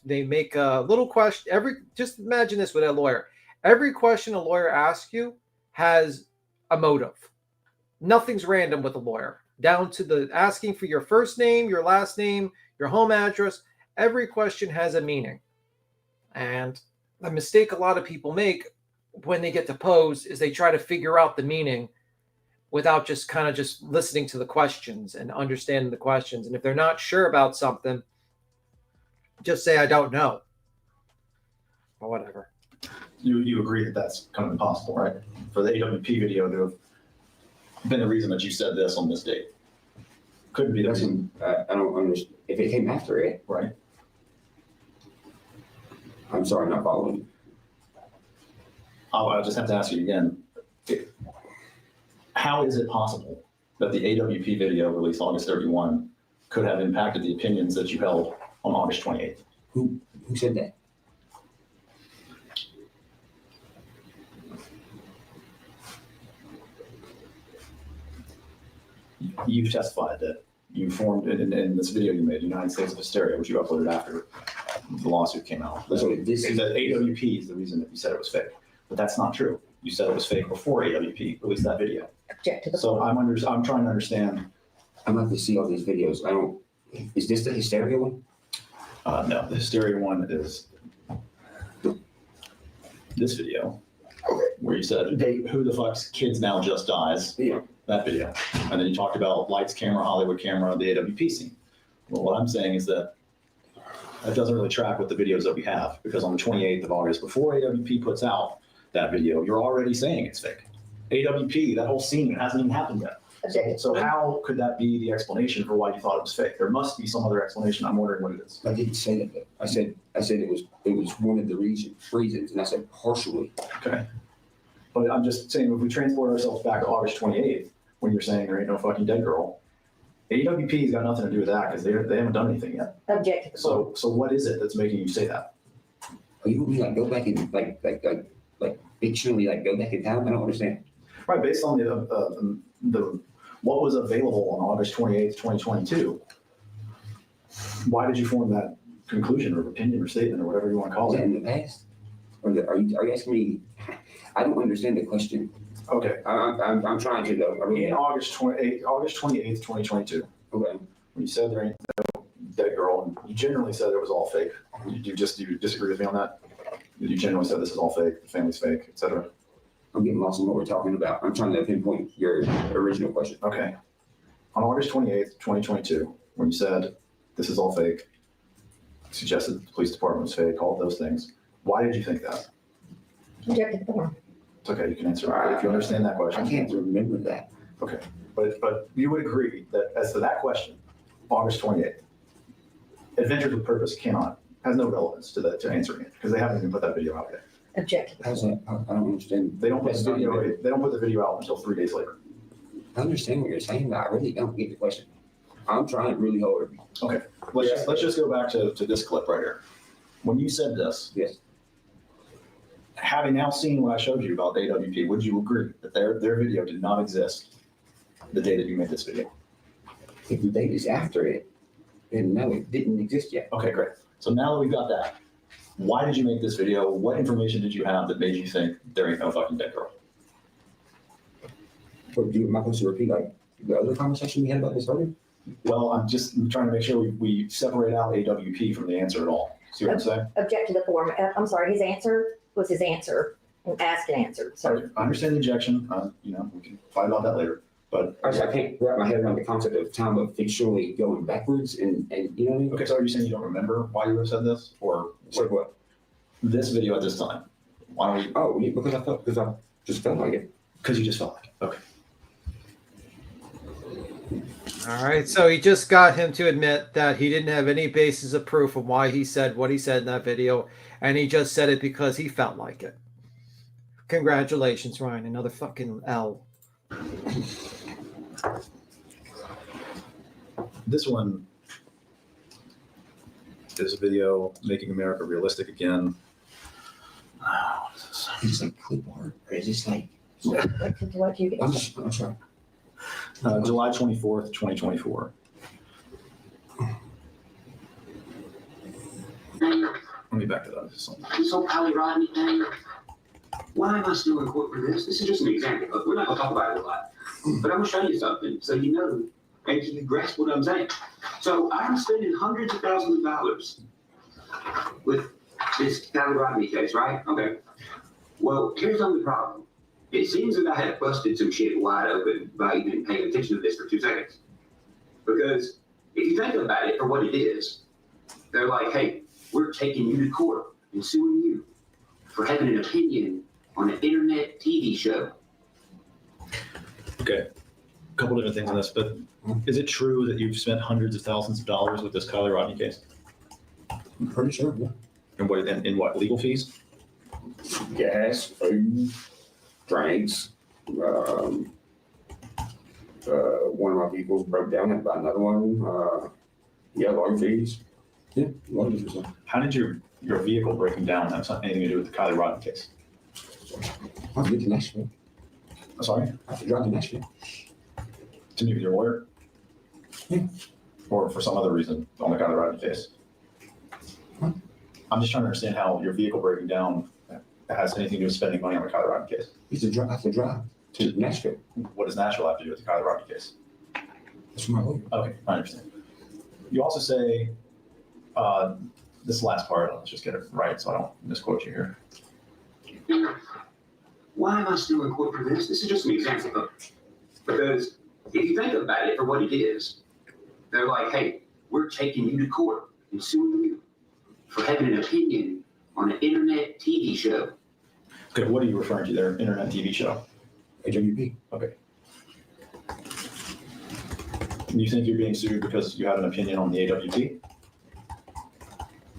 make a little question. Just imagine this with a lawyer. Every question a lawyer asks you has a motive. Nothing's random with a lawyer. Down to the asking for your first name, your last name, your home address. Every question has a meaning. And the mistake a lot of people make when they get deposed is they try to figure out the meaning without just listening to the questions and understanding the questions. And if they're not sure about something, just say, I don't know. Or whatever. You agree that that's kind of impossible, right? For the AWP video to have been the reason that you said this on this date. Couldn't be the reason. I don't understand. If it came after it. Right. I'm sorry, I'm not following. I'll just have to ask you again. How is it possible that the AWP video released August 31 could have impacted the opinions that you held on August 28th? Who said that? You've testified that you formed in this video you made, United States of Hysteria, which you uploaded after the lawsuit came out. That AWP is the reason that you said it was fake. But that's not true. You said it was fake before AWP released that video. So I'm trying to understand. I'm going to have to see all these videos. Is this the Hysteria one? No, the Hysteria one is this video where you said, who the fuck's kids now just dies? Yeah. That video. And then you talked about lights, camera, Hollywood camera, the AWP scene. Well, what I'm saying is that doesn't really track with the videos that we have, because on the 28th of August, before AWP puts out that video, you're already saying it's fake. AWP, that whole scene, it hasn't even happened yet. So how could that be the explanation for why you thought it was fake? There must be some other explanation. I'm wondering what it is. I didn't say that. I said it was one of the reasons, and I said partially. Okay. But I'm just saying, if we transport ourselves back to August 28th, when you're saying there ain't no fucking dead girl, AWP's got nothing to do with that, because they haven't done anything yet. Objective. So what is it that's making you say that? Are you going to go back and like fictionally go back in time? I don't understand. Right, based on the what was available on August 28th, 2022. Why did you form that conclusion or opinion or statement or whatever you want to call it? In the past? Or are you asking me? I don't understand the question. Okay. I'm trying to though. In August 28th, 2022. Okay. When you said there ain't no dead girl, and you generally said it was all fake. You disagree with me on that? You generally said this is all fake, the family's fake, etc. I'm getting lost in what we're talking about. I'm trying to pinpoint your original question. Okay. On August 28th, 2022, when you said this is all fake, suggested that the police department was fake, all of those things, why did you think that? Objective form. It's okay, you can answer it if you understand that question. I can't remember that. Okay, but you would agree that as to that question, August 28th, Adventures with Purpose has no relevance to answering it, because they haven't even put that video out yet. Objective. How's that? I don't understand. They don't put the video out until 3 days later. I understand what you're saying, but I really don't get the question. I'm trying really hard. Okay, let's just go back to this clip right here. When you said this, yes. Having now seen what I showed you about AWP, would you agree that their video did not exist the day that you made this video? If the date is after it, then no, it didn't exist yet. Okay, great. So now that we've got that, why did you make this video? What information did you have that made you think there ain't no fucking dead girl? Am I supposed to repeat the other conversation we had about this earlier? Well, I'm trying to make sure we separate out AWP from the answer at all. See what I'm saying? Object to the form. I'm sorry, his answer was his answer. asked and answered. So I understand the objection. You know, we can fight about that later. But I can't wrap my head around the concept of time of fictionally going backwards and you know what I mean? Okay, so are you saying you don't remember why you would have said this? Or said what? This video at this time. Why don't we? Oh, yeah, because I just felt like it. Because you just felt like it. Okay. All right, so he just got him to admit that he didn't have any basis of proof of why he said what he said in that video, and he just said it because he felt like it. Congratulations, Ryan. Another fucking L. This one is a video making America realistic again. What is this? It's like clip art, or is this like? what do you get? I'm sorry. July 24th, 2024. Let me back it up. This whole Kylie Rodney thing. Why am I still in court for this? This is just an example. Look, we're not gonna talk about it a lot, but I'm gonna show you something so you know and you grasp what I'm saying. So I'm spending hundreds of thousands of dollars with this Kylie Rodney case, right? Okay. Well, here's the only problem. It seems that I have busted some shit wide open by even paying attention to this for 2 seconds. Because if you think about it for what it is, they're like, hey, we're taking you to court and suing you for having an opinion on an internet TV show. Okay. A couple different things on this, but is it true that you've spent hundreds of thousands of dollars with this Kylie Rodney case? I'm pretty sure, yeah. And what, in what, legal fees? Gas, food, drinks. One of my vehicles broke down, I had to buy another one. Yeah, lawyer fees. Yeah, lawyer fees. How did your vehicle breaking down have anything to do with the Kylie Rodney case? I have to get to Nashville. I'm sorry? I have to drive to Nashville. To meet with your lawyer? Yeah. Or for some other reason on the Kylie Rodney case? Huh? I'm just trying to understand how your vehicle breaking down has anything to do with spending money on the Kylie Rodney case. I have to drive to Nashville. What does Nashville have to do with the Kylie Rodney case? That's my lawyer. Okay, I understand. You also say, this last part, let's just get it right so I don't misquote you here. Why am I still in court for this? This is just an example. Because if you think about it for what it is, they're like, hey, we're taking you to court and suing you for having an opinion on an internet TV show. Okay, what are you referring to there? Internet TV show? AWP. Okay. You think you're being sued because you have an opinion on the AWP?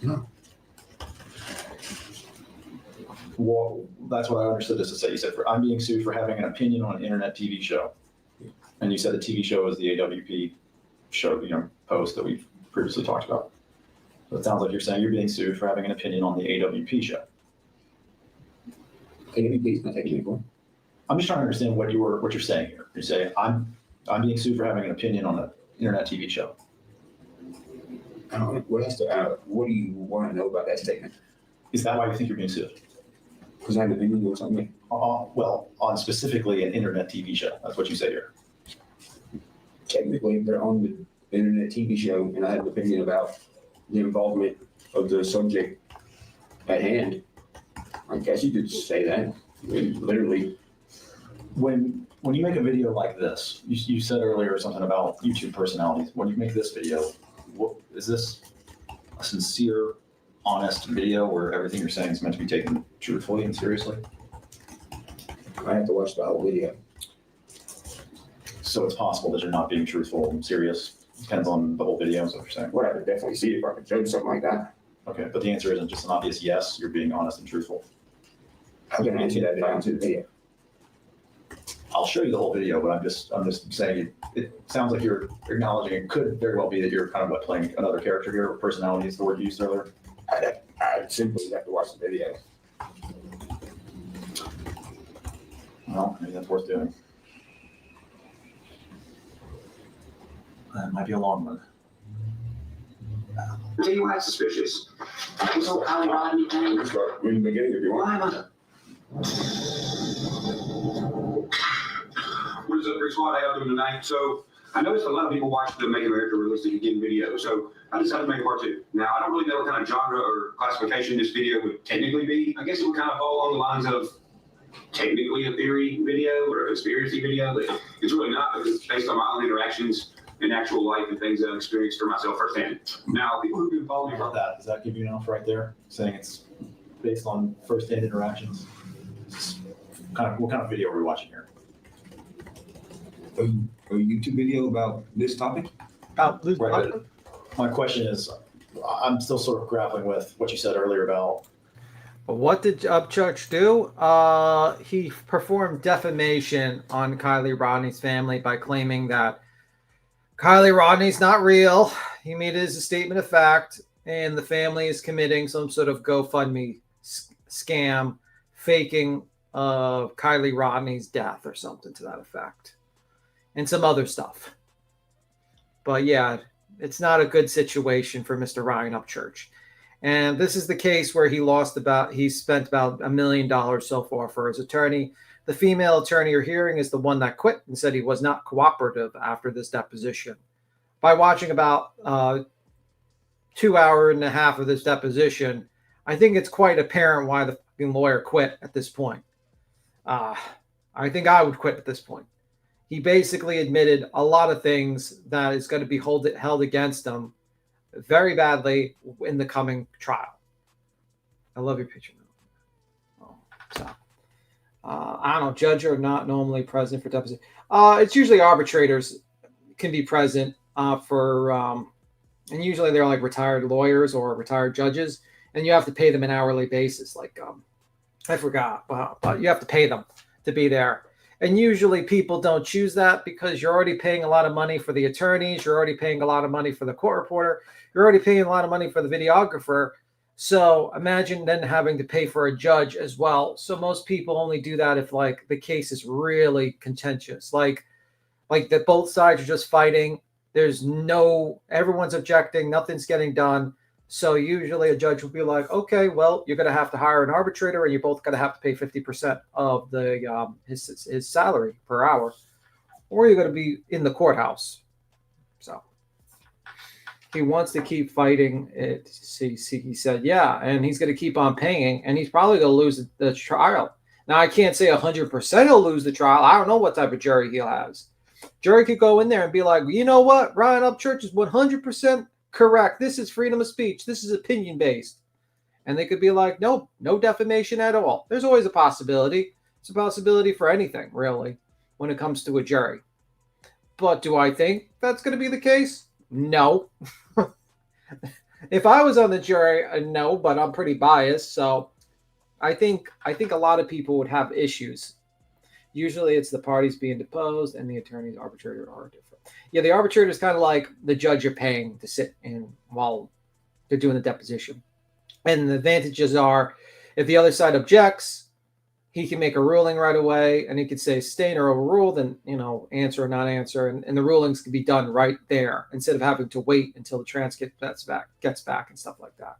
No. Well, that's what I understood this to say. You said, I'm being sued for having an opinion on an internet TV show. And you said the TV show is the AWP show, post that we've previously talked about. So it sounds like you're saying you're being sued for having an opinion on the AWP show. AWP is not taking me for. I'm just trying to understand what you're saying here. You say I'm being sued for having an opinion on an internet TV show. I don't know. What do you want to know about that statement? Is that why you think you're being sued? Because I have an opinion on something. Well, on specifically an internet TV show. That's what you say here. Technically, they're on the internet TV show, and I have an opinion about the involvement of the subject at hand. I guess you could say that. I mean, literally. When you make a video like this, you said earlier something about YouTube personalities. When you make this video, is this a sincere, honest video where everything you're saying is meant to be taken truthfully and seriously? I have to watch the whole video. So it's possible that you're not being truthful and serious. Depends on the whole video, is what you're saying. Well, I could definitely see if I could judge something like that. Okay, but the answer isn't just an obvious yes, you're being honest and truthful. I can answer that if I answer the video. I'll show you the whole video, but I'm just saying it sounds like you're acknowledging it could very well be that you're kind of playing another character here, or personality is the word you used earlier. I'd simply have to watch the video. Well, maybe that's worth doing. That might be a long one. I'll tell you why it's suspicious. This whole Kylie Rodney thing. Let's start in the beginning if you want. Why am I? What is up, Rick Squad? How y'all doing tonight? So I noticed a lot of people watch the Make America Realistic Again video, so I decided to make a part 2. Now, I don't really know what kind of genre or classification this video would technically be. I guess it would kind of fall along the lines of technically a theory video or a conspiracy video, but it's really not, because it's based on my own interactions in actual life and things that I've experienced for myself firsthand. Now, people who've been following me About that, does that give you enough right there, saying it's based on first-hand interactions? What kind of video are we watching here? A YouTube video about this topic? Right. My question is, I'm still sort of grappling with what you said earlier about. What did UpChurchs do? He performed defamation on Kylie Rodney's family by claiming that Kylie Rodney's not real. He made it as a statement of fact, and the family is committing some sort of GoFundMe scam, faking Kylie Rodney's death or something to that effect, and some other stuff. But yeah, it's not a good situation for Mr. Ryan UpChurch. And this is the case where he spent about $1 million so far for his attorney. The female attorney you're hearing is the one that quit and said he was not cooperative after this deposition. By watching about 2 hours and a half of this deposition, I think it's quite apparent why the fucking lawyer quit at this point. I think I would quit at this point. He basically admitted a lot of things that is going to be held against him very badly in the coming trial. I love your picture. I don't know, judge are not normally present for deposition. It's usually arbitrators can be present and usually they're like retired lawyers or retired judges, and you have to pay them an hourly basis. Like I forgot, but you have to pay them to be there. And usually people don't choose that because you're already paying a lot of money for the attorneys. You're already paying a lot of money for the court reporter. You're already paying a lot of money for the videographer. So imagine then having to pay for a judge as well. So most people only do that if like the case is really contentious, like that both sides are just fighting. Everyone's objecting, nothing's getting done. So usually a judge will be like, okay, well, you're going to have to hire an arbitrator and you're both going to have to pay 50% of his salary per hour, or you're going to be in the courthouse. So he wants to keep fighting it. He said, yeah, and he's going to keep on paying, and he's probably going to lose the trial. Now, I can't say 100% he'll lose the trial. I don't know what type of jury he'll have. Jury could go in there and be like, you know what? Ryan UpChurch is 100% correct. This is freedom of speech. This is opinion-based. And they could be like, nope, no defamation at all. There's always a possibility. It's a possibility for anything, really, when it comes to a jury. But do I think that's going to be the case? No. If I was on the jury, no, but I'm pretty biased. So I think a lot of people would have issues. Usually it's the parties being deposed and the attorneys, arbitrator are different. Yeah, the arbitrator is kind of like the judge you're paying to sit in while they're doing the deposition. And the advantages are if the other side objects, he can make a ruling right away, and he could say sustain or overruled, and answer or not answer, and the rulings can be done right there instead of having to wait until the transcript gets back and stuff like that.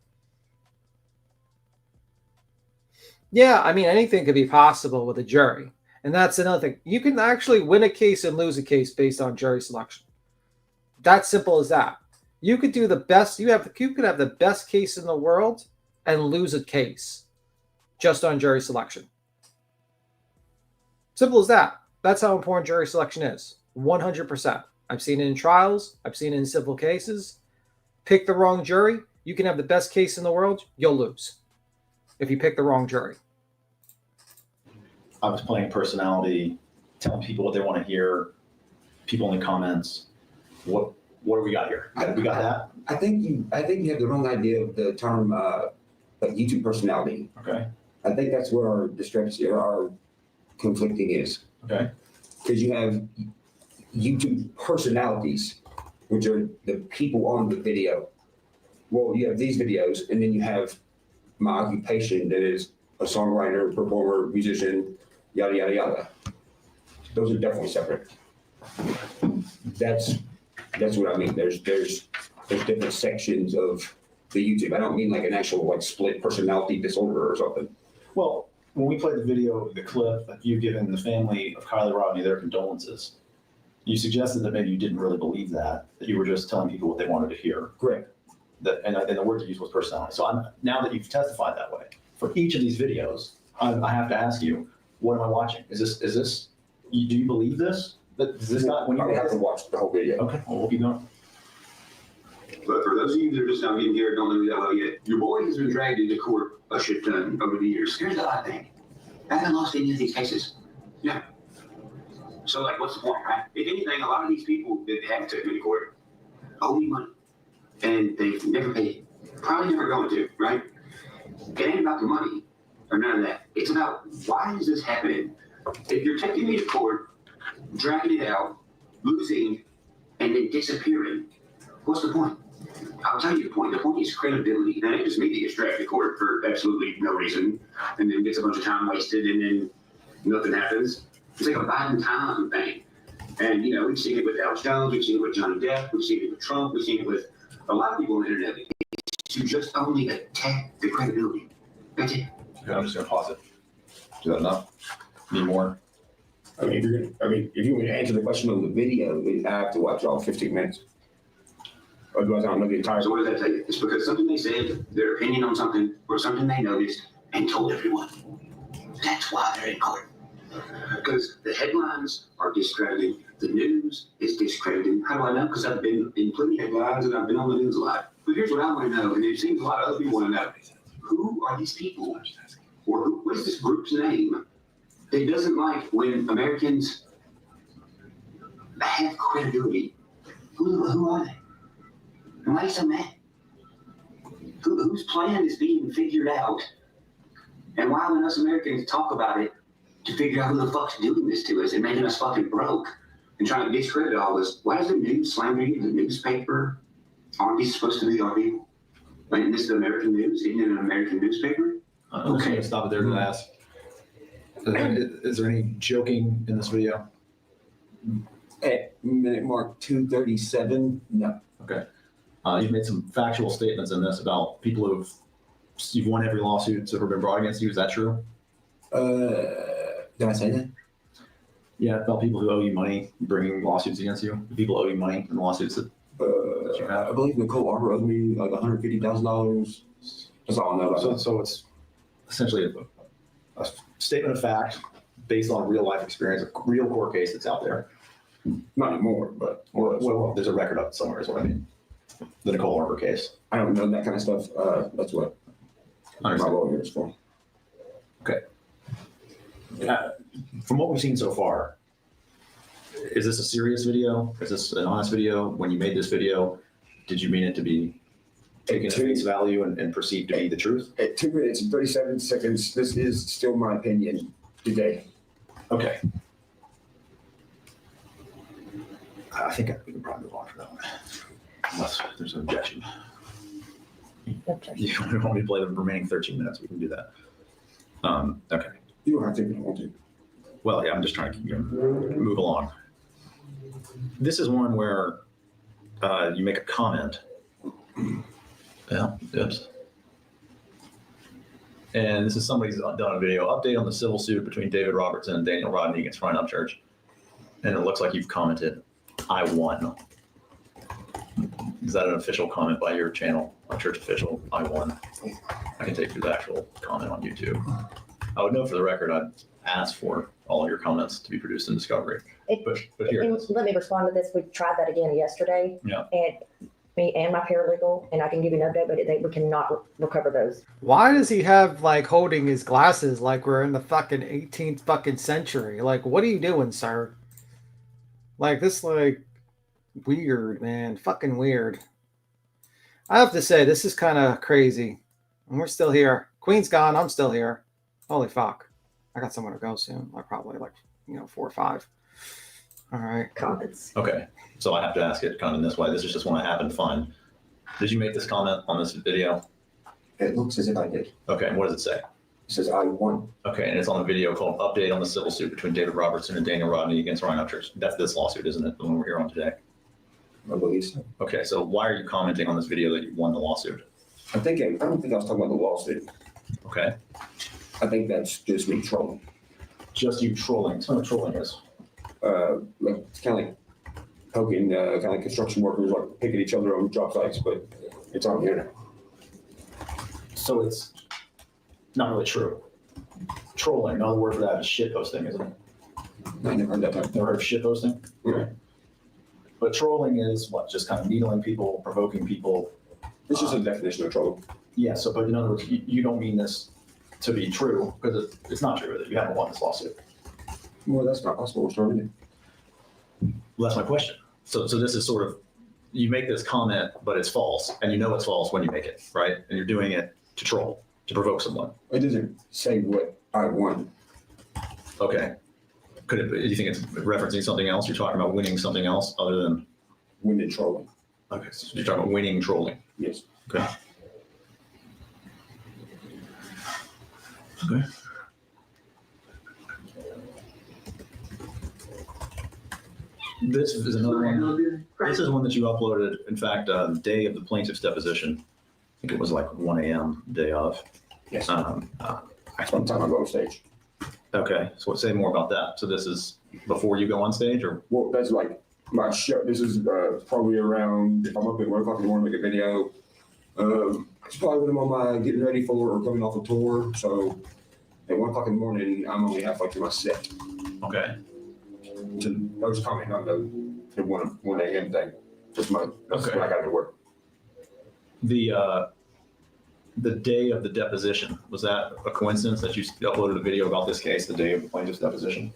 Yeah, I mean, anything could be possible with a jury. And that's another thing. You can actually win a case and lose a case based on jury selection. That's simple as that. You could do the best. You could have the best case in the world and lose a case just on jury selection. Simple as that. That's how important jury selection is. 100%. I've seen it in trials. I've seen it in civil cases. Pick the wrong jury. You can have the best case in the world. You'll lose if you pick the wrong jury. I was playing personality, telling people what they want to hear, people in the comments. What do we got here? We got that? I think you have the wrong idea of the term YouTube personality. Okay. I think that's where our discrepancy or our conflicting is. Okay. Because you have YouTube personalities, which are the people on the video. Well, you have these videos, and then you have my occupation that is a songwriter, performer, musician, yada, yada, yada. Those are definitely separate. That's what I mean. There's different sections of the YouTube. I don't mean like an actual like split personality disorder or something. Well, when we played the video, the clip that you've given the family of Kylie Rodney their condolences, you suggested that maybe you didn't really believe that you were just telling people what they wanted to hear. Correct. And the word you used was personality. So now that you've testified that way, for each of these videos, I have to ask you, What am I watching? Is this, do you believe this? That is this not, when you I would have to watch the whole video. Okay, well, we'll keep going. But for those of you that are just now getting here, don't know who that well yet, your boy has been dragged into court a shit ton over the years. Here's the odd thing. I haven't lost any of these cases. Yeah. So, like, what's the point, right? If anything, a lot of these people that have taken to court owe me money. And they've never paid it. Probably never going to, right? It ain't about the money or none of that. It's about why is this happening? If you're taking me to court, dragging it out, losing, and then disappearing, what's the point? I'll tell you the point. The point is credibility. And it just me that gets dragged to court for absolutely no reason, and then gets a bunch of time wasted, and then nothing happens. It's like a Biden time thing. And, you know, we've seen it with Alex Jones, we've seen it with Johnny Depp, we've seen it with Trump, we've seen it with a lot of people on the internet. It's to just only attack the credibility. That's it. Okay, I'm just gonna pause it. Is that enough? Need more? I mean, if you want to answer the question on the video, I have to watch all 15 minutes. Otherwise, I don't know the entire. So what does that tell you? It's because something they said, their opinion on something, or something they noticed and told everyone. That's why they're in court. Because the headlines are discrediting, the news is discrediting. How do I know? Because I've been in plenty of headlines and I've been on the news a lot. But here's what I want to know, and it seems a lot of other people want to know. Who are these people? Or what is this group's name that doesn't like when Americans have credibility? Who are they? And why are you so mad? Whose plan is being figured out? And why when us Americans talk about it to figure out who the fuck's doing this to us and making us fucking broke and trying to discredit all this, why is the news slandering the newspaper? Aren't these supposed to be our people? Like, this is the American news? Isn't it an American newspaper? Okay, stop it there to ask. Is there any joking in this video? At minute mark 2:37, no. Okay. You've made some factual statements in this about people you've won every lawsuit that's ever been brought against you. Is that true? Did I say that? Yeah, about people who owe you money, bringing lawsuits against you. People owe you money in lawsuits that you have. I believe Nicole Arbor owed me like $150,000. That's all I know about So it's essentially a statement of fact based on real life experience, a real court case that's out there. Not anymore, but well, there's a record of it somewhere, is what I mean. The Nicole Arbor case. I don't know that kind of stuff. That's what my lawyer is for. Okay. From what we've seen so far, is this a serious video? Is this an honest video? When you made this video, did you mean it to be taken at face value and perceived to be the truth? At 2 minutes and 37 seconds, this is still my opinion today. Okay. I think we can probably move on from that one. Unless there's an objection. You want me to play the remaining 13 minutes? We can do that. Okay. You don't have to if you don't want to. Well, yeah, I'm just trying to move along. This is one where you make a comment. Yeah, yes. And this is somebody's done a video update on the civil suit between David Robertson and Daniel Rodney against Ryan UpChurch. And it looks like you've commented, I won. Is that an official comment by your channel, UpChurch official? I won. I can take you the actual comment on YouTube. I would note for the record, I'd ask for all of your comments to be produced in Discovery. But here it is. Let me respond to this. We tried that again yesterday. Yeah. And me and my paralegal, and I can give you an update, but we cannot recover those. Why does he have like holding his glasses like we're in the fucking 18th fucking century? Like, what are you doing, sir? Like, this, like, weird, man. Fucking weird. I have to say, this is kind of crazy. And we're still here. Queen's gone. I'm still here. Holy fuck. I got somewhere to go soon. Like, probably, like, 4 or 5. All right. Comments. Okay. So I have to ask it kind of in this way. This is just one I happened to find. Did you make this comment on this video? It looks as if I did. Okay. And what does it say? It says I won. Okay. And it's on the video called Update on the Civil Suit between David Robertson and Daniel Rodney against Ryan UpChurchs. That's this lawsuit, isn't it? The one we're here on today. I believe so. Okay. So why are you commenting on this video that you won the lawsuit? I don't think I was talking about the lawsuit. Okay. I think that's just me trolling. Just you trolling. Tell me what trolling is. Like, it's kind of like poking, kind of like construction workers like picking each other on job sites, but it's on the internet. So it's not really true. trolling, another word for that is shit posting, isn't it? I never heard that term. Never heard of shit posting? Yeah. But trolling is what? Just kind of needling people, provoking people. It's just a definition of troll. Yeah, so, but in other words, you don't mean this to be true, because it's not true that you haven't won this lawsuit. Well, that's not possible, isn't it? Well, that's my question. So this is sort of, you make this comment, but it's false, and you know it's false when you make it, right? And you're doing it to troll, to provoke someone. It doesn't say what I won. Okay. Could it, do you think it's referencing something else? You're talking about winning something else other than winning trolling? Okay, so you're talking about winning trolling. Yes. Okay. Okay. This is another one. This is one that you uploaded. In fact, the day of the plaintiff's deposition. I think it was like 1 a.m. day of. Yes. Sometime I go on stage. Okay, so say more about that. So this is before you go on stage, or? Well, that's like my show. This is probably around, if I'm up at 1 o'clock in the morning, make a video. It's probably when I'm on my getting ready for or coming off a tour. So at 1 o'clock in the morning, I'm only halfway through my set. Okay. No, just comment on the 1 a.m. thing. Just my, that's when I got to work. The day of the deposition, was that a coincidence that you uploaded a video about this case the day of the plaintiff's deposition?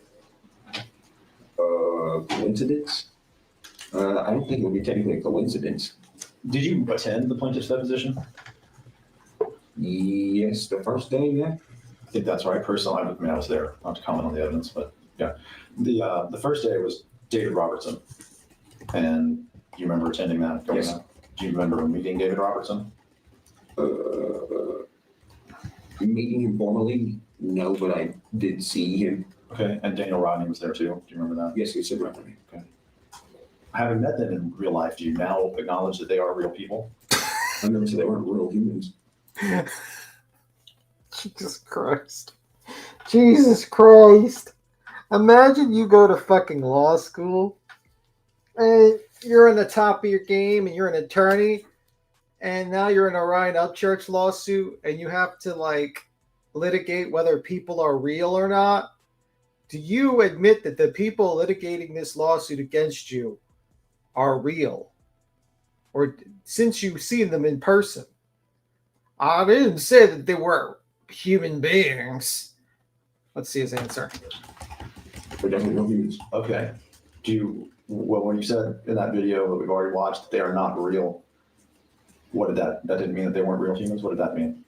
Coincidence? I don't think it would be technically a coincidence. Did you attend the plaintiff's deposition? Yes, the first day, yeah. I think that's right. Personally, I mean, I was there, not to comment on the evidence, but yeah. The first day was David Robertson. And do you remember attending that? Yes. Do you remember meeting David Robertson? Meeting him formally, no, but I did see him. Okay, and Daniel Rodney was there too. Do you remember that? Yes, he said Rodney. Okay. Having met them in real life, do you now acknowledge that they are real people? I never said they weren't real humans. Jesus Christ. Jesus Christ. Imagine you go to fucking law school and you're in the top of your game and you're an attorney, and now you're in a Ryan UpChurchs lawsuit and you have to like litigate whether people are real or not. Do you admit that the people litigating this lawsuit against you are real? Or since you've seen them in person? I didn't say that they were human beings. Let's see his answer. They're definitely real humans. Okay. When you said in that video that we've already watched that they are not real, what did that didn't mean that they weren't real humans? What did that mean?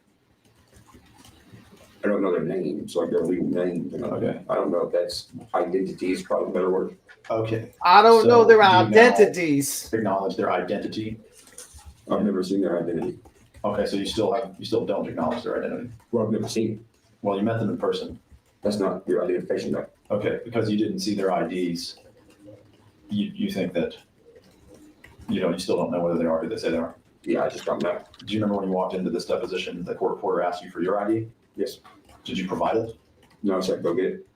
I don't know their names, like their legal names. Okay. I don't know if that's identity is probably a better word. Okay. I don't know their do you now identities. Acknowledge their identity. I've never seen their identity. Okay, so you still don't acknowledge their identity. Well, I've never seen it. Well, you met them in person. That's not your identification, though. Okay, because you didn't see their IDs, you think that you still don't know whether they are who they say they are. Yeah, I just don't know. Do you remember when you walked into this deposition, the court reporter asked you for your ID? Yes. Did you provide it? No, I said go get it.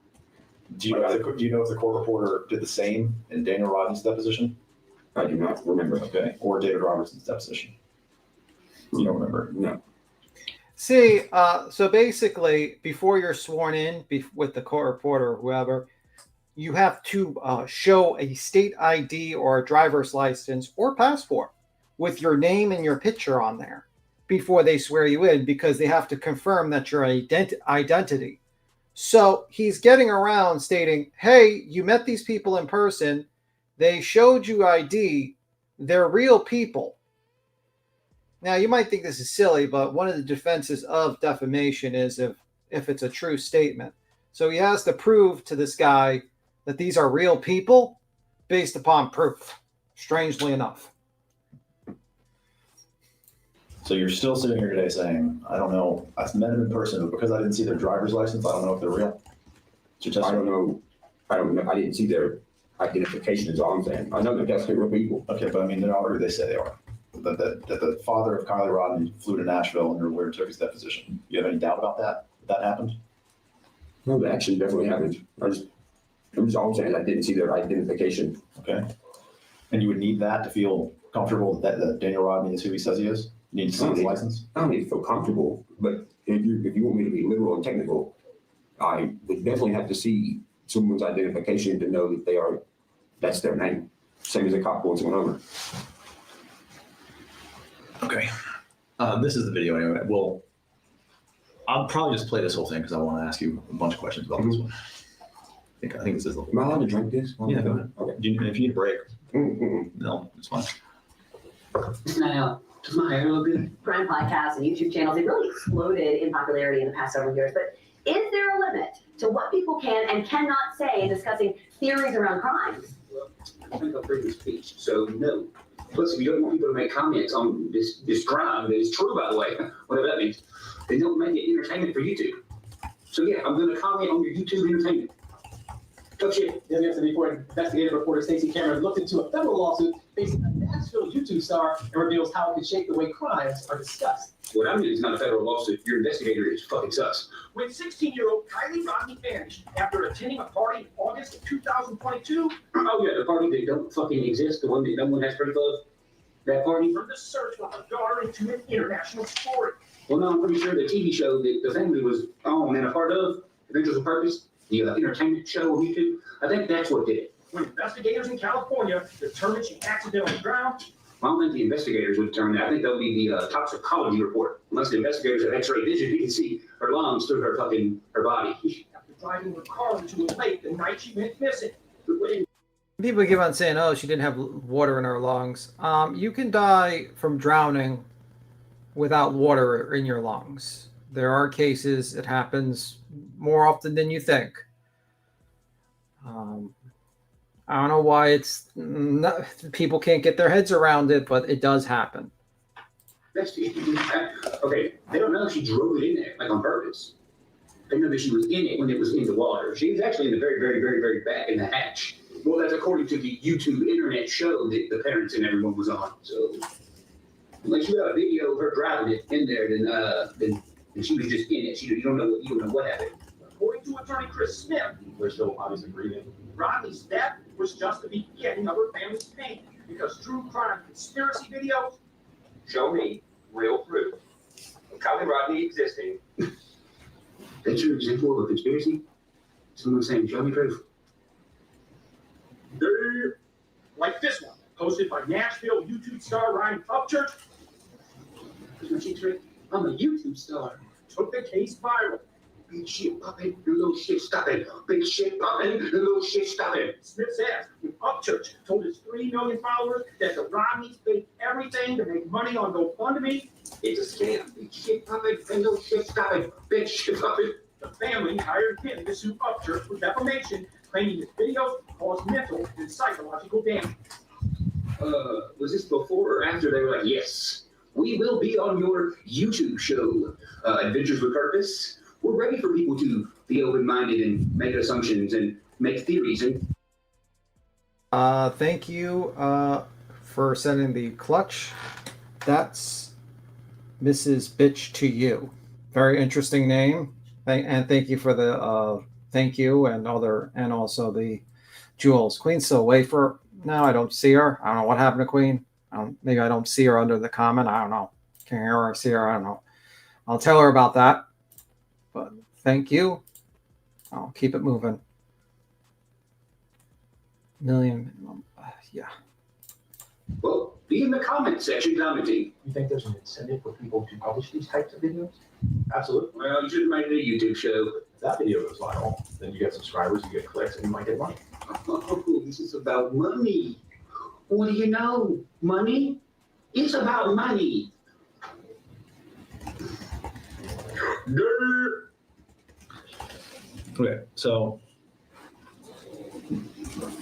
Do you know if the court reporter did the same in Daniel Rodney's deposition? I do not remember. Okay, or David Robertson's deposition? You don't remember? No. See, so basically, before you're sworn in with the court reporter or whoever, you have to show a state ID or a driver's license or passport with your name and your picture on there before they swear you in, because they have to confirm that your identity. So he's getting around stating, hey, you met these people in person. They showed you ID. They're real people. Now, you might think this is silly, but one of the defenses of defamation is if it's a true statement. So he has to prove to this guy that these are real people based upon proof, strangely enough. So you're still sitting here today saying, I don't know, I've met them in person, but because I didn't see their driver's license, I don't know if they're real. I don't know. I didn't see their identification is all I'm saying. I know they're definitely real people. Okay, but I mean, they're not who they say they are. That the father of Kylie Rodney flew to Nashville and where took his deposition. You have any doubt about that? That happened? No, that actually definitely happened. It was all I'm saying. I didn't see their identification. Okay. And you would need that to feel comfortable that Daniel Rodney is who he says he is? You need to see his license? I don't need to feel comfortable, but if you want me to be literal and technical, I would definitely have to see someone's identification to know that that's their name. Same as a cop pulling someone over. Okay. This is the video anyway. Well, I'll probably just play this whole thing because I want to ask you a bunch of questions about this one. I think this is. Am I allowed to drink this? Yeah, go ahead. Okay. If you need a break, no, it's fine. Now, does my hair look good? Crime podcasts and YouTube channels, they really exploded in popularity in the past several years. But is there a limit to what people can and cannot say in discussing theories around crimes? Well, I think I'll free speech, so no. Plus, if you don't want people to make comments on this crime that is true, by the way, whatever that means, then don't make it entertainment for YouTube. So yeah, I'm going to comment on your YouTube entertainment. Tough shit. Yesterday, before investigative reporter Stacey Cameron looked into a federal lawsuit facing a Nashville YouTube star and reveals how it could shape the way crimes are discussed. What I mean is not a federal lawsuit. Your investigator is fucking sus. When 16-year-old Kylie Rodney vanished after attending a party in August of 2022. Oh yeah, the party that don't fucking exist, the one that no one has proof of. That party. From the search for her daughter into an international story. Well, no, I'm pretty sure the TV show that the family was on and a part of, Adventures of Purpose, the entertainment show on YouTube, I think that's what did it. When investigators in California determined she accidentally drowned. I don't think the investigators would determine that. I think that would be the toxicology report. Unless the investigators have X-ray vision, you can see her lungs through her body. After driving her car into a lake the night she went missing. People keep on saying, "Oh, she didn't have water in her lungs." You can die from drowning without water in your lungs. There are cases; it happens more often than you think. I don't know why people can't get their heads around it, but it does happen. Okay, they don't know if she drove it in there, like on purpose. They know that she was in it when it was in the water. She was actually in the very, very, very, very back in the hatch. Well, that's according to the YouTube internet show that the parents and everyone was on. So, unless you have a video of her driving it in there, then she was just in it. You don't know what happened. According to attorney Chris Smith, we're still obviously grieving. Rodney's death was just the beginning of her family's pain because true crime conspiracy videos show me real proof of Kylie Rodney existing. That's your example of a conspiracy? Someone saying, show me proof. Like this one, posted by Nashville YouTube star Ryan UpChurchs. I'm a YouTube star. Took the case viral. Big shit poppin', little shit stoppin'. Big shit poppin', little shit stoppin'. Smith says UpChurchs told his 3 million followers that the Rodneys faked everything to make money on GoFundMe. It's a scam. Big shit poppin', little shit stoppin'. Big shit poppin'. The family hired him to sue UpChurchs for defamation, claiming his videos caused mental and psychological damage. Was this before or after they were like, yes, we will be on your YouTube show, Adventures with Purpose? We're ready for people to be open-minded and make assumptions and make theories. And thank you for sending the clutch. That's Mrs. Bitch to you. Very interesting name. And thank you for the thank you and also the jewels. Queen's still away for now. I don't see her. I don't know what happened to Queen. Maybe I don't see her under the comment. I don't know. Can't hear her or see her. I don't know. I'll tell her about that. But thank you. I'll keep it moving. Million. Yeah. Well, be in the comment section commenting. You think there's an incentive for people to publish these types of videos? Absolutely. Well, you should have made it a YouTube show. If that video goes viral, then you get subscribers, you get clicks, and you might get money. Oh, this is about money. What do you know? Money? It's about money. Okay, so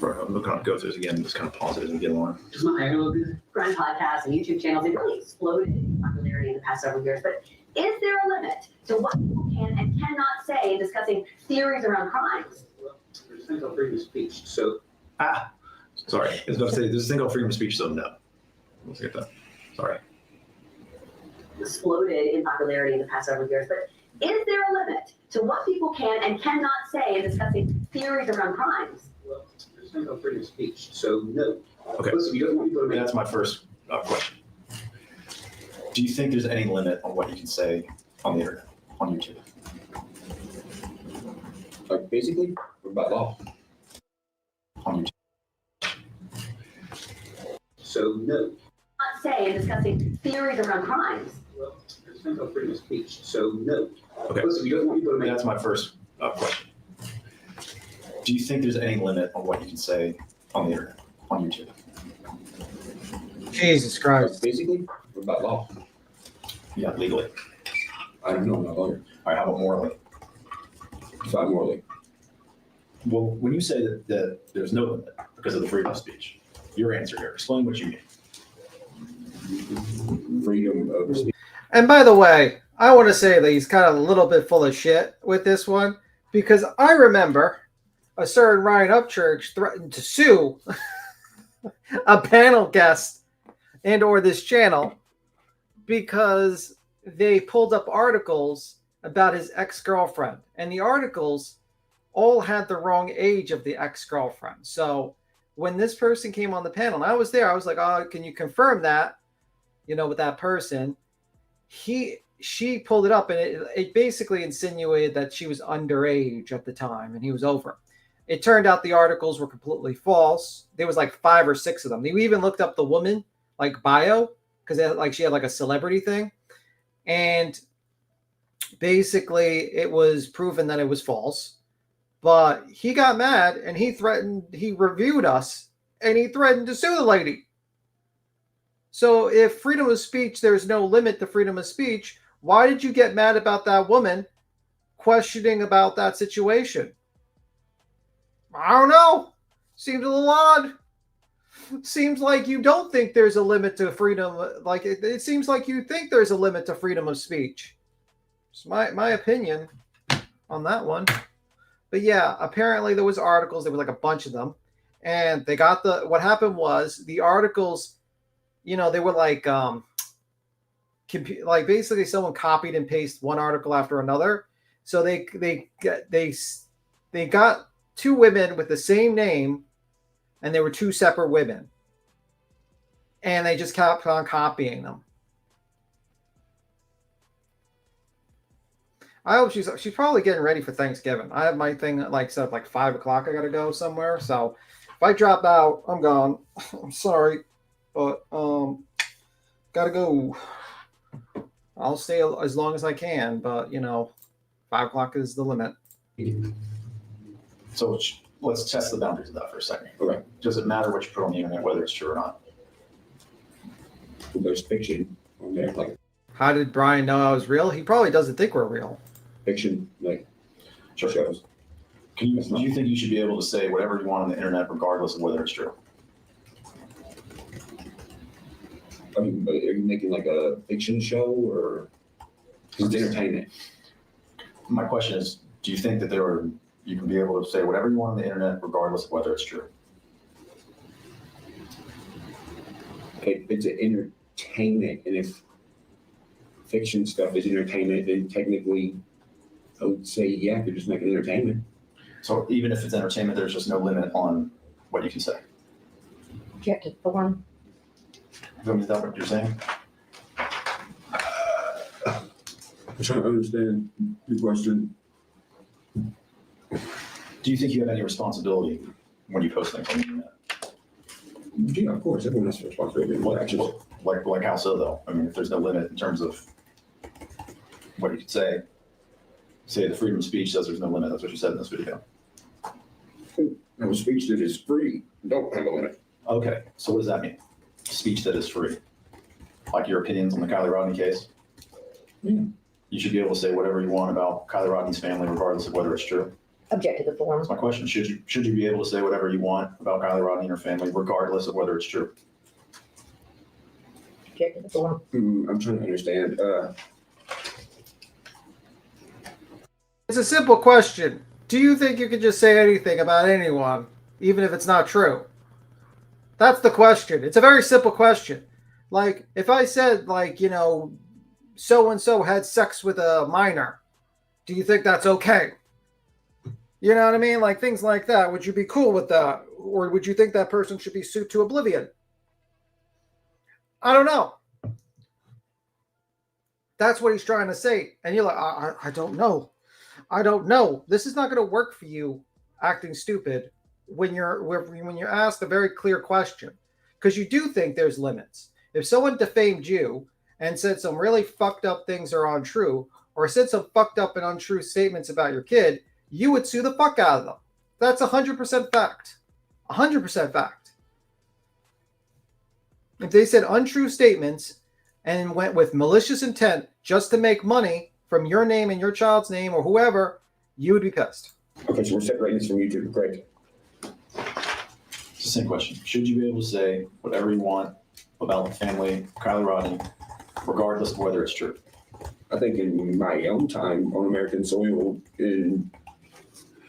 I'm looking to go through this again, just kind of pause it as we get along. Does my hair look good? Crime podcasts and YouTube channels, they really exploded in popularity in the past several years. But is there a limit to what people can and cannot say in discussing theories around crimes? Well, there's a thing called freedom of speech. So, sorry, I was going to say there's a thing called freedom of speech, so no. Let's get that. Sorry. Exploded in popularity in the past several years. But is there a limit to what people can and cannot say in discussing theories around crimes? Well, there's a thing called freedom of speech. So, no. Okay. Listen, you don't want people to make... That's my first question. Do you think there's any limit on what you can say on the internet, on YouTube? What, physically or by law? On YouTube. So, no. Not say in discussing theories around crimes. Well, there's no freedom of speech, so no. Okay. Listen, you don't want people to make. That's my first question. Do you think there's any limit on what you can say on the internet, on YouTube? Jesus Christ. Physically or by law? Yeah, legally. I don't know, I'm not a lawyer. All right, how about morally? Fine morally. Well, when you say that there's no limit because of the freedom of speech, your answer here, explain what you mean. Freedom of speech. And by the way, I want to say that he's kind of a little bit full of shit with this one, because I remember a certain Ryan UpChurch threatened to sue a panel guest and or this channel because they pulled up articles about his ex-girlfriend, and the articles all had the wrong age of the ex-girlfriend. So when this person came on the panel, and I was there, I was like, oh, can you confirm that, with that person? She pulled it up, and it basically insinuated that she was underage at the time and he was over. It turned out the articles were completely false. There was like 5 or 6 of them. They even looked up the woman, like bio, because she had like a celebrity thing. And basically it was proven that it was false. But he got mad and he reviewed us and he threatened to sue the lady. So if freedom of speech, there's no limit to freedom of speech, why did you get mad about that woman questioning about that situation? I don't know. Seems a little odd. Seems like you don't think there's a limit to freedom. Like it seems like you think there's a limit to freedom of speech. It's my opinion on that one. But yeah, apparently there was articles. There was like a bunch of them, and they got what happened was the articles, they were like basically someone copied and pasted one article after another. So they got 2 women with the same name, and they were 2 separate women, and they just kept on copying them. I hope she's probably getting ready for Thanksgiving. I have my thing set up like 5 o'clock. I got to go somewhere. So if I drop out, I'm gone. I'm sorry, but got to go. I'll stay as long as I can, but 5 o'clock is the limit. So let's test the boundaries of that for a second. Okay. Does it matter what you put on the internet, whether it's true or not? Well, there's fiction on there, like How did Brian know I was real? He probably doesn't think we're real. fiction, like shows. Do you think you should be able to say whatever you want on the internet, regardless of whether it's true? I mean, are you making like a fiction show or it's entertainment? My question is, do you think that you can be able to say whatever you want on the internet, regardless of whether it's true? It's an entertainment, and if fiction stuff is entertainment, then technically I would say, yeah, they're just making entertainment. So even if it's entertainment, there's just no limit on what you can say. Objective form. Is that what you're saying? I'm trying to understand the question. Do you think you have any responsibility when you post things on the internet? Yeah, of course, everyone has a responsibility. Like how so though? I mean, if there's no limit in terms of what you could say the freedom of speech says there's no limit. That's what you said in this video. No, speech that is free don't have a limit. Okay, so what does that mean? Speech that is free. Like your opinions on the Kylie Rodney case? Yeah. You should be able to say whatever you want about Kylie Rodney's family, regardless of whether it's true. Objective form. That's my question. Should you be able to say whatever you want about Kylie Rodney and her family, regardless of whether it's true? Objective form. I'm trying to understand. It's a simple question. Do you think you can just say anything about anyone, even if it's not true? That's the question. It's a very simple question. Like, if I said, so-and-so had sex with a minor, do you think that's okay? You know what I mean? Like, things like that. Would you be cool with that? Or would you think that person should be sued to oblivion? I don't know. That's what he's trying to say. And you're like, I don't know. I don't know. This is not going to work for you acting stupid when you're asked a very clear question, because you do think there's limits. If someone defamed you and said some really fucked up things are untrue, or said some fucked up and untrue statements about your kid, you would sue the fuck out of them. That's 100% fact. 100% fact. If they said untrue statements and went with malicious intent just to make money from your name and your child's name or whoever, you would be pissed. Okay, so we're separating this from YouTube, correct? It's the same question. Should you be able to say whatever you want about the family, Kylie Rodney, regardless of whether it's true? I think in my own time on American soil, in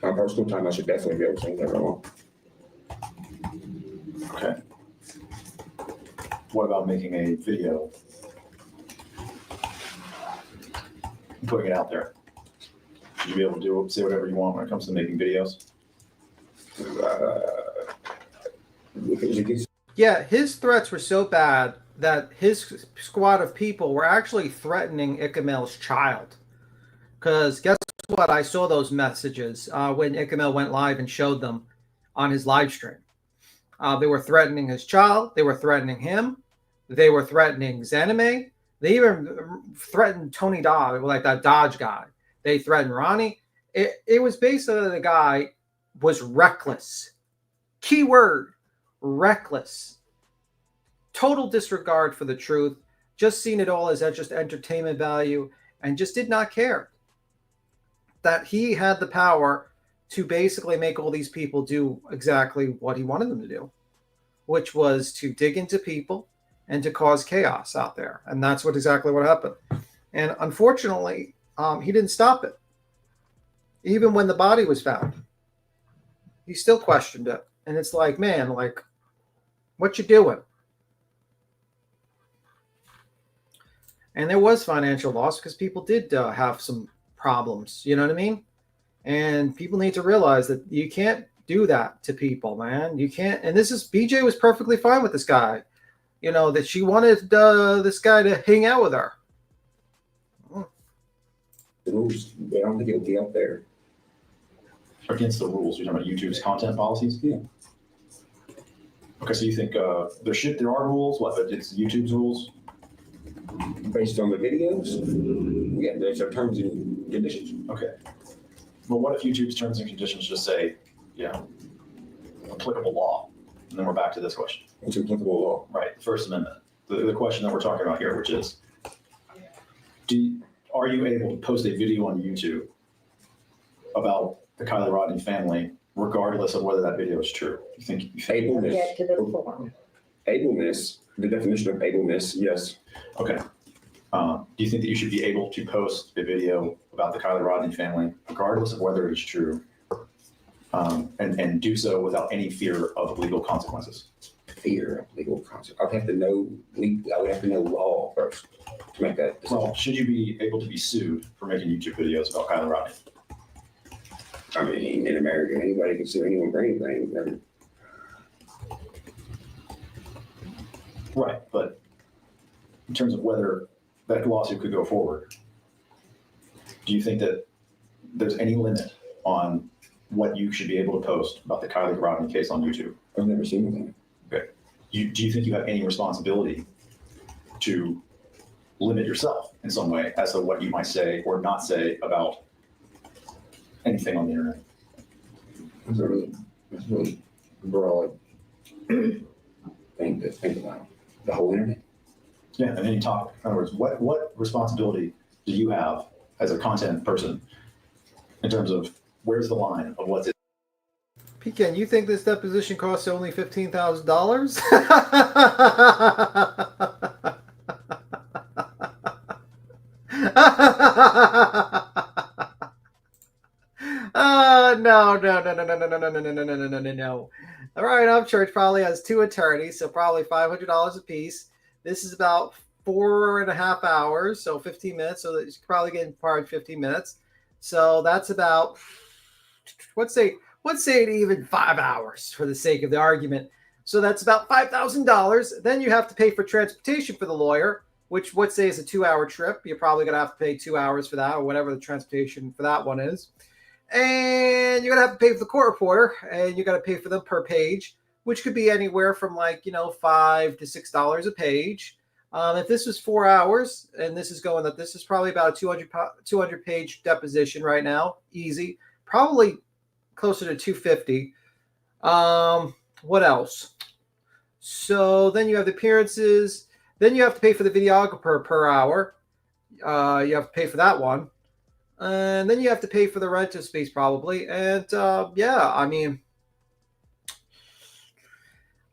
my personal time, I should definitely be able to say whatever I want. Okay. What about making a video and putting it out there? Should you be able to say whatever you want when it comes to making videos? Yeah, his threats were so bad that his squad of people were actually threatening Ikamel's child. Because guess what? I saw those messages when Ikamel went live and showed them on his live stream. They were threatening his child. They were threatening him. They were threatening Zanime. They even threatened Tony Dodge, like that Dodge guy. They threatened Ronnie. It was basically the guy was reckless. Keyword, reckless. Total disregard for the truth. Just seen it all as just entertainment value and just did not care that he had the power to basically make all these people do exactly what he wanted them to do, which was to dig into people and to cause chaos out there. And that's exactly what happened. And unfortunately, he didn't stop it. Even when the body was found, he still questioned it. And it's like, man, like, what you doing? And there was financial loss because people did have some problems. You know what I mean? And people need to realize that you can't do that to people, man. You can't. And BJ was perfectly fine with this guy. You know, that she wanted this guy to hang out with her. The rules, I don't think it'll be up there. Against the rules. You're talking about YouTube's content policies? Yeah. Okay, so you think there are rules? What? It's YouTube's rules? Based on the videos? Yeah, there's our terms and conditions. Okay. Well, what if YouTube's terms and conditions just say, applicable law? And then we're back to this question. What's applicable law? Right, the First Amendment. The question that we're talking about here, which is, are you able to post a video on YouTube about the Kylie Rodney family, regardless of whether that video is true? You think ableness? Get to the form. Ableness, the definition of ableness, yes. Okay. Do you think that you should be able to post a video about the Kylie Rodney family, regardless of whether it is true, and do so without any fear of legal consequences? Fear of legal consequences. I would have to know law first to make that decision. Well, should you be able to be sued for making YouTube videos about Kylie Rodney? I mean, in America, anybody can sue anyone for anything. Right, but in terms of whether that lawsuit could go forward, do you think that there's any limit on what you should be able to post about the Kylie Rodney case on YouTube? I've never seen anything. Okay. Do you think you have any responsibility to limit yourself in some way as to what you might say or not say about anything on the internet? That's a really broad thing to think about. The whole internet? Yeah, and any topic. In other words, what responsibility do you have as a content person in terms of where's the line of what's it? Pecan, you think this deposition costs only $15,000? No. All right, UpChurch probably has 2 attorneys, so probably $500 a piece. This is about 4.5 hours, so 15 minutes. So it's probably getting part 15 minutes. So that's about, let's say it even 5 hours for the sake of the argument. So that's about $5,000. Then you have to pay for transportation for the lawyer. which would say is a 2-hour trip. You're probably going to have to pay 2 hours for that or whatever the transportation for that one is. And you're going to have to pay for the court reporter, and you're going to pay for them per page, which could be anywhere from $5 to $6 a page. If this was 4 hours, and this is probably about a 200 page deposition right now, easy, probably closer to 250. What else? So then you have the appearances. Then you have to pay for the videographer per hour. You have to pay for that one. And then you have to pay for the rental space probably. And I mean,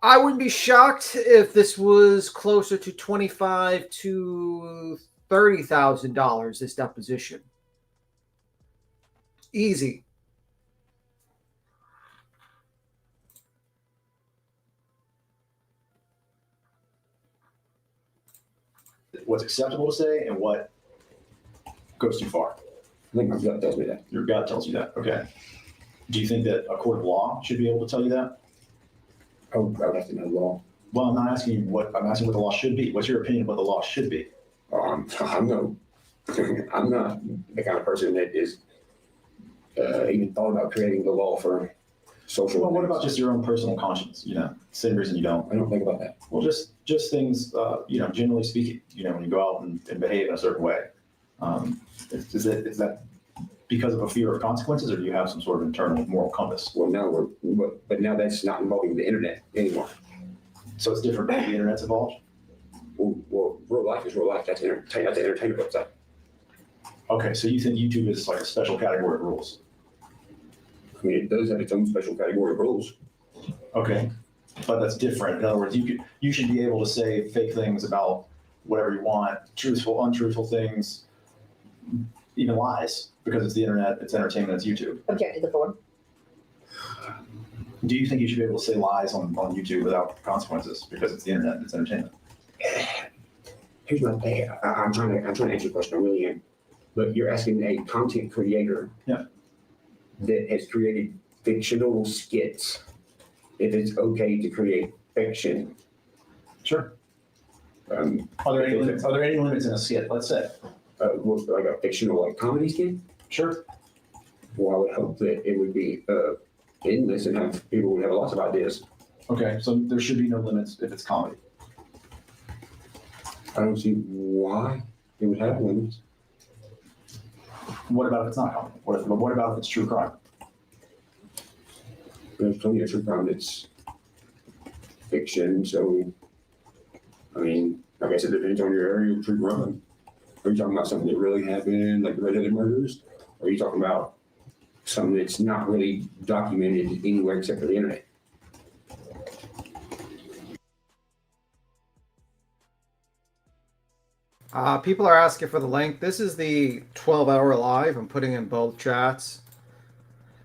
I wouldn't be shocked if this was closer to $25,000 to $30,000, this deposition. Easy. What's acceptable to say and what goes too far? I think my gut tells me that. Your gut tells you that. Okay. Do you think that a court of law should be able to tell you that? I would have to know law. Well, I'm not asking you what, I'm asking what the law should be. What's your opinion of what the law should be? I'm not the kind of person that is even thought about creating the law for social. Well, what about just your own personal conscience? Same reason you don't. I don't think about that. Well, just things, generally speaking, when you go out and behave in a certain way. Is that because of a fear of consequences, or do you have some sort of internal moral compass? Well, no, but now that's not involving the internet anymore. So it's different when the internet's involved? Well, real life is real life. That's an entertainment website. Okay, so you think YouTube is like a special category of rules? I mean, it does have its own special category of rules. Okay, but that's different. In other words, you should be able to say fake things about whatever you want, truthful, untruthful things, even lies, because it's the internet, it's entertainment, it's YouTube. Object to the floor. Do you think you should be able to say lies on YouTube without consequences because it's the internet, it's entertainment? Here's my thing. I'm trying to answer your question. I really am. But you're asking a content creator that has created fictional skits if it's okay to create fiction. Sure. Are there any limits in a skit? Let's say. Like a fictional comedy skit? Sure. Well, I would hope that it would be endless and people would have lots of ideas. Okay, so there should be no limits if it's comedy. I don't see why it would have limits. What about if it's not comedy? What about if it's true crime? There's plenty of true crime that's fiction, so I mean, I guess it depends on your area of true crime. Are you talking about something that really happened, like the red-headed murders? Or are you talking about something that's not really documented anywhere except for the internet? People are asking for the link. This is the 12-hour live. I'm putting in both chats.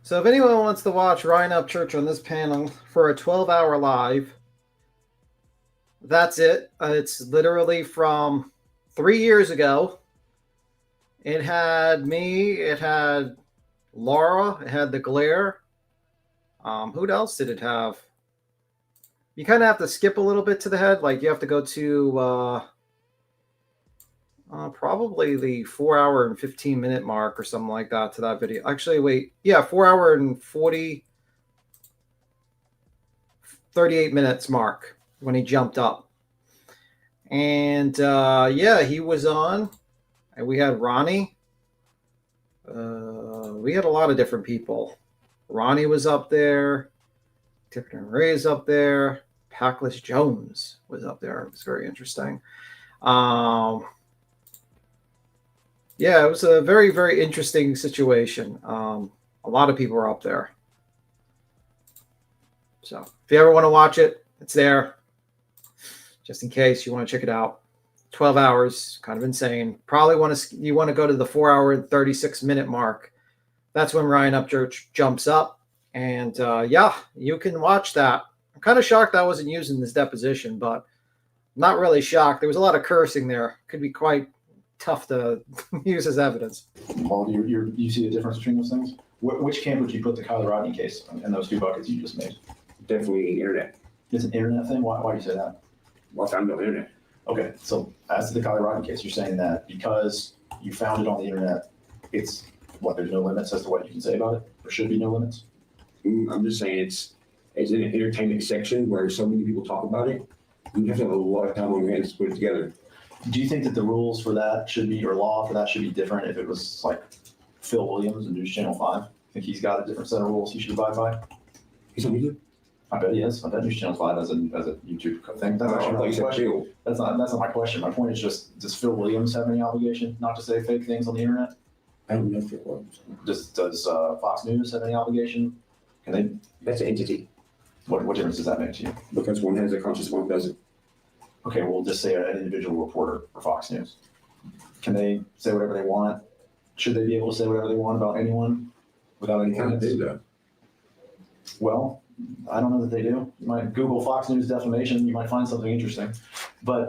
So if anyone wants to watch Ryan UpChurch on this panel for a 12-hour live, that's it. It's literally from 3 years ago. It had me, it had Laura, it had the glare. Who else did it have? You kind of have to skip a little bit to the head. Like you have to go to probably the 4 hour and 15 minute mark or something like that to that video. Actually, wait. Yeah, 4 hour and 38 minutes mark when he jumped up. And he was on. And we had Ronnie. We had a lot of different people. Ronnie was up there. Tiffany Ray's up there. Packless Jones was up there. It was very interesting. It was a very, very interesting situation. A lot of people were up there. So if you ever want to watch it, it's there. Just in case you want to check it out. 12 hours, kind of insane. Probably you want to go to the 4 hour and 36 minute mark. That's when Ryan UpChurch jumps up. And you can watch that. I'm kind of shocked I wasn't using this deposition, but not really shocked. There was a lot of cursing there. Could be quite tough to use as evidence. Well, you see the difference between those things? Which camp would you put the Kylie Rodney case in those two buckets you just made? Definitely internet. It's an internet thing? Why do you say that? Well, I found no internet. Okay, so as to the Kylie Rodney case, you're saying that because you found it on the internet, it's what, there's no limits as to what you can say about it? There should be no limits? I'm just saying it's in an entertainment section where so many people talk about it. You have to have a lot of time on your hands to put it together. Do you think that the rules for that should be, or law for that should be different if it was like Phil Williams and News Channel 5? Think he's got a different set of rules he should abide by? He's on YouTube? I bet he is. I bet News Channel 5 as a YouTube thing. That's actually not my question. That's not my question. My point is just, does Phil Williams have any obligation not to say fake things on the internet? I don't know Phil Williams. Does Fox News have any obligation? Can they? That's an entity. What difference does that make to you? Because one has a conscience, one doesn't. Okay, we'll just say an individual reporter for Fox News. Can they say whatever they want? Should they be able to say whatever they want about anyone without any limits? They do that. Well, I don't know that they do. You might Google Fox News defamation, you might find something interesting. But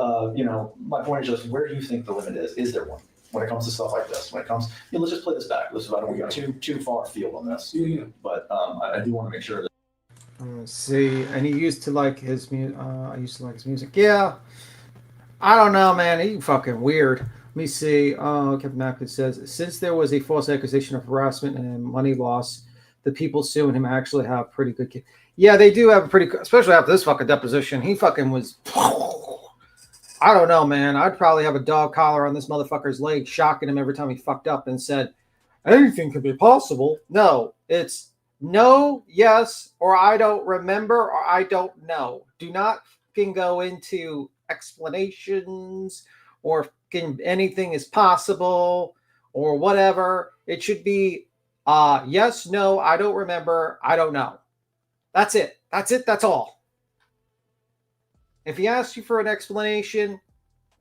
my point is just, where do you think the limit is? Is there one? When it comes to stuff like this, when it comes, let's just play this back. Listen, I don't want to get too far afield on this. Yeah. But I do want to make sure that. Let's see, and he used to like his music. I used to like his music. Yeah, I don't know, man. He fucking weird. Let me see. Kevin Macklin says, since there was a false accusation of harassment and money loss, the people suing him actually have pretty good. Yeah, they do have a pretty good, especially after this fucking deposition. He fucking was. I don't know, man. I'd probably have a dog collar on this motherfucker's leg, shocking him every time he fucked up and said, anything could be possible. No, it's no, yes, or I don't remember, or I don't know. Do not fucking go into explanations or fucking anything is possible or whatever. It should be yes, no, I don't remember, I don't know. That's it. That's all. If he asks you for an explanation,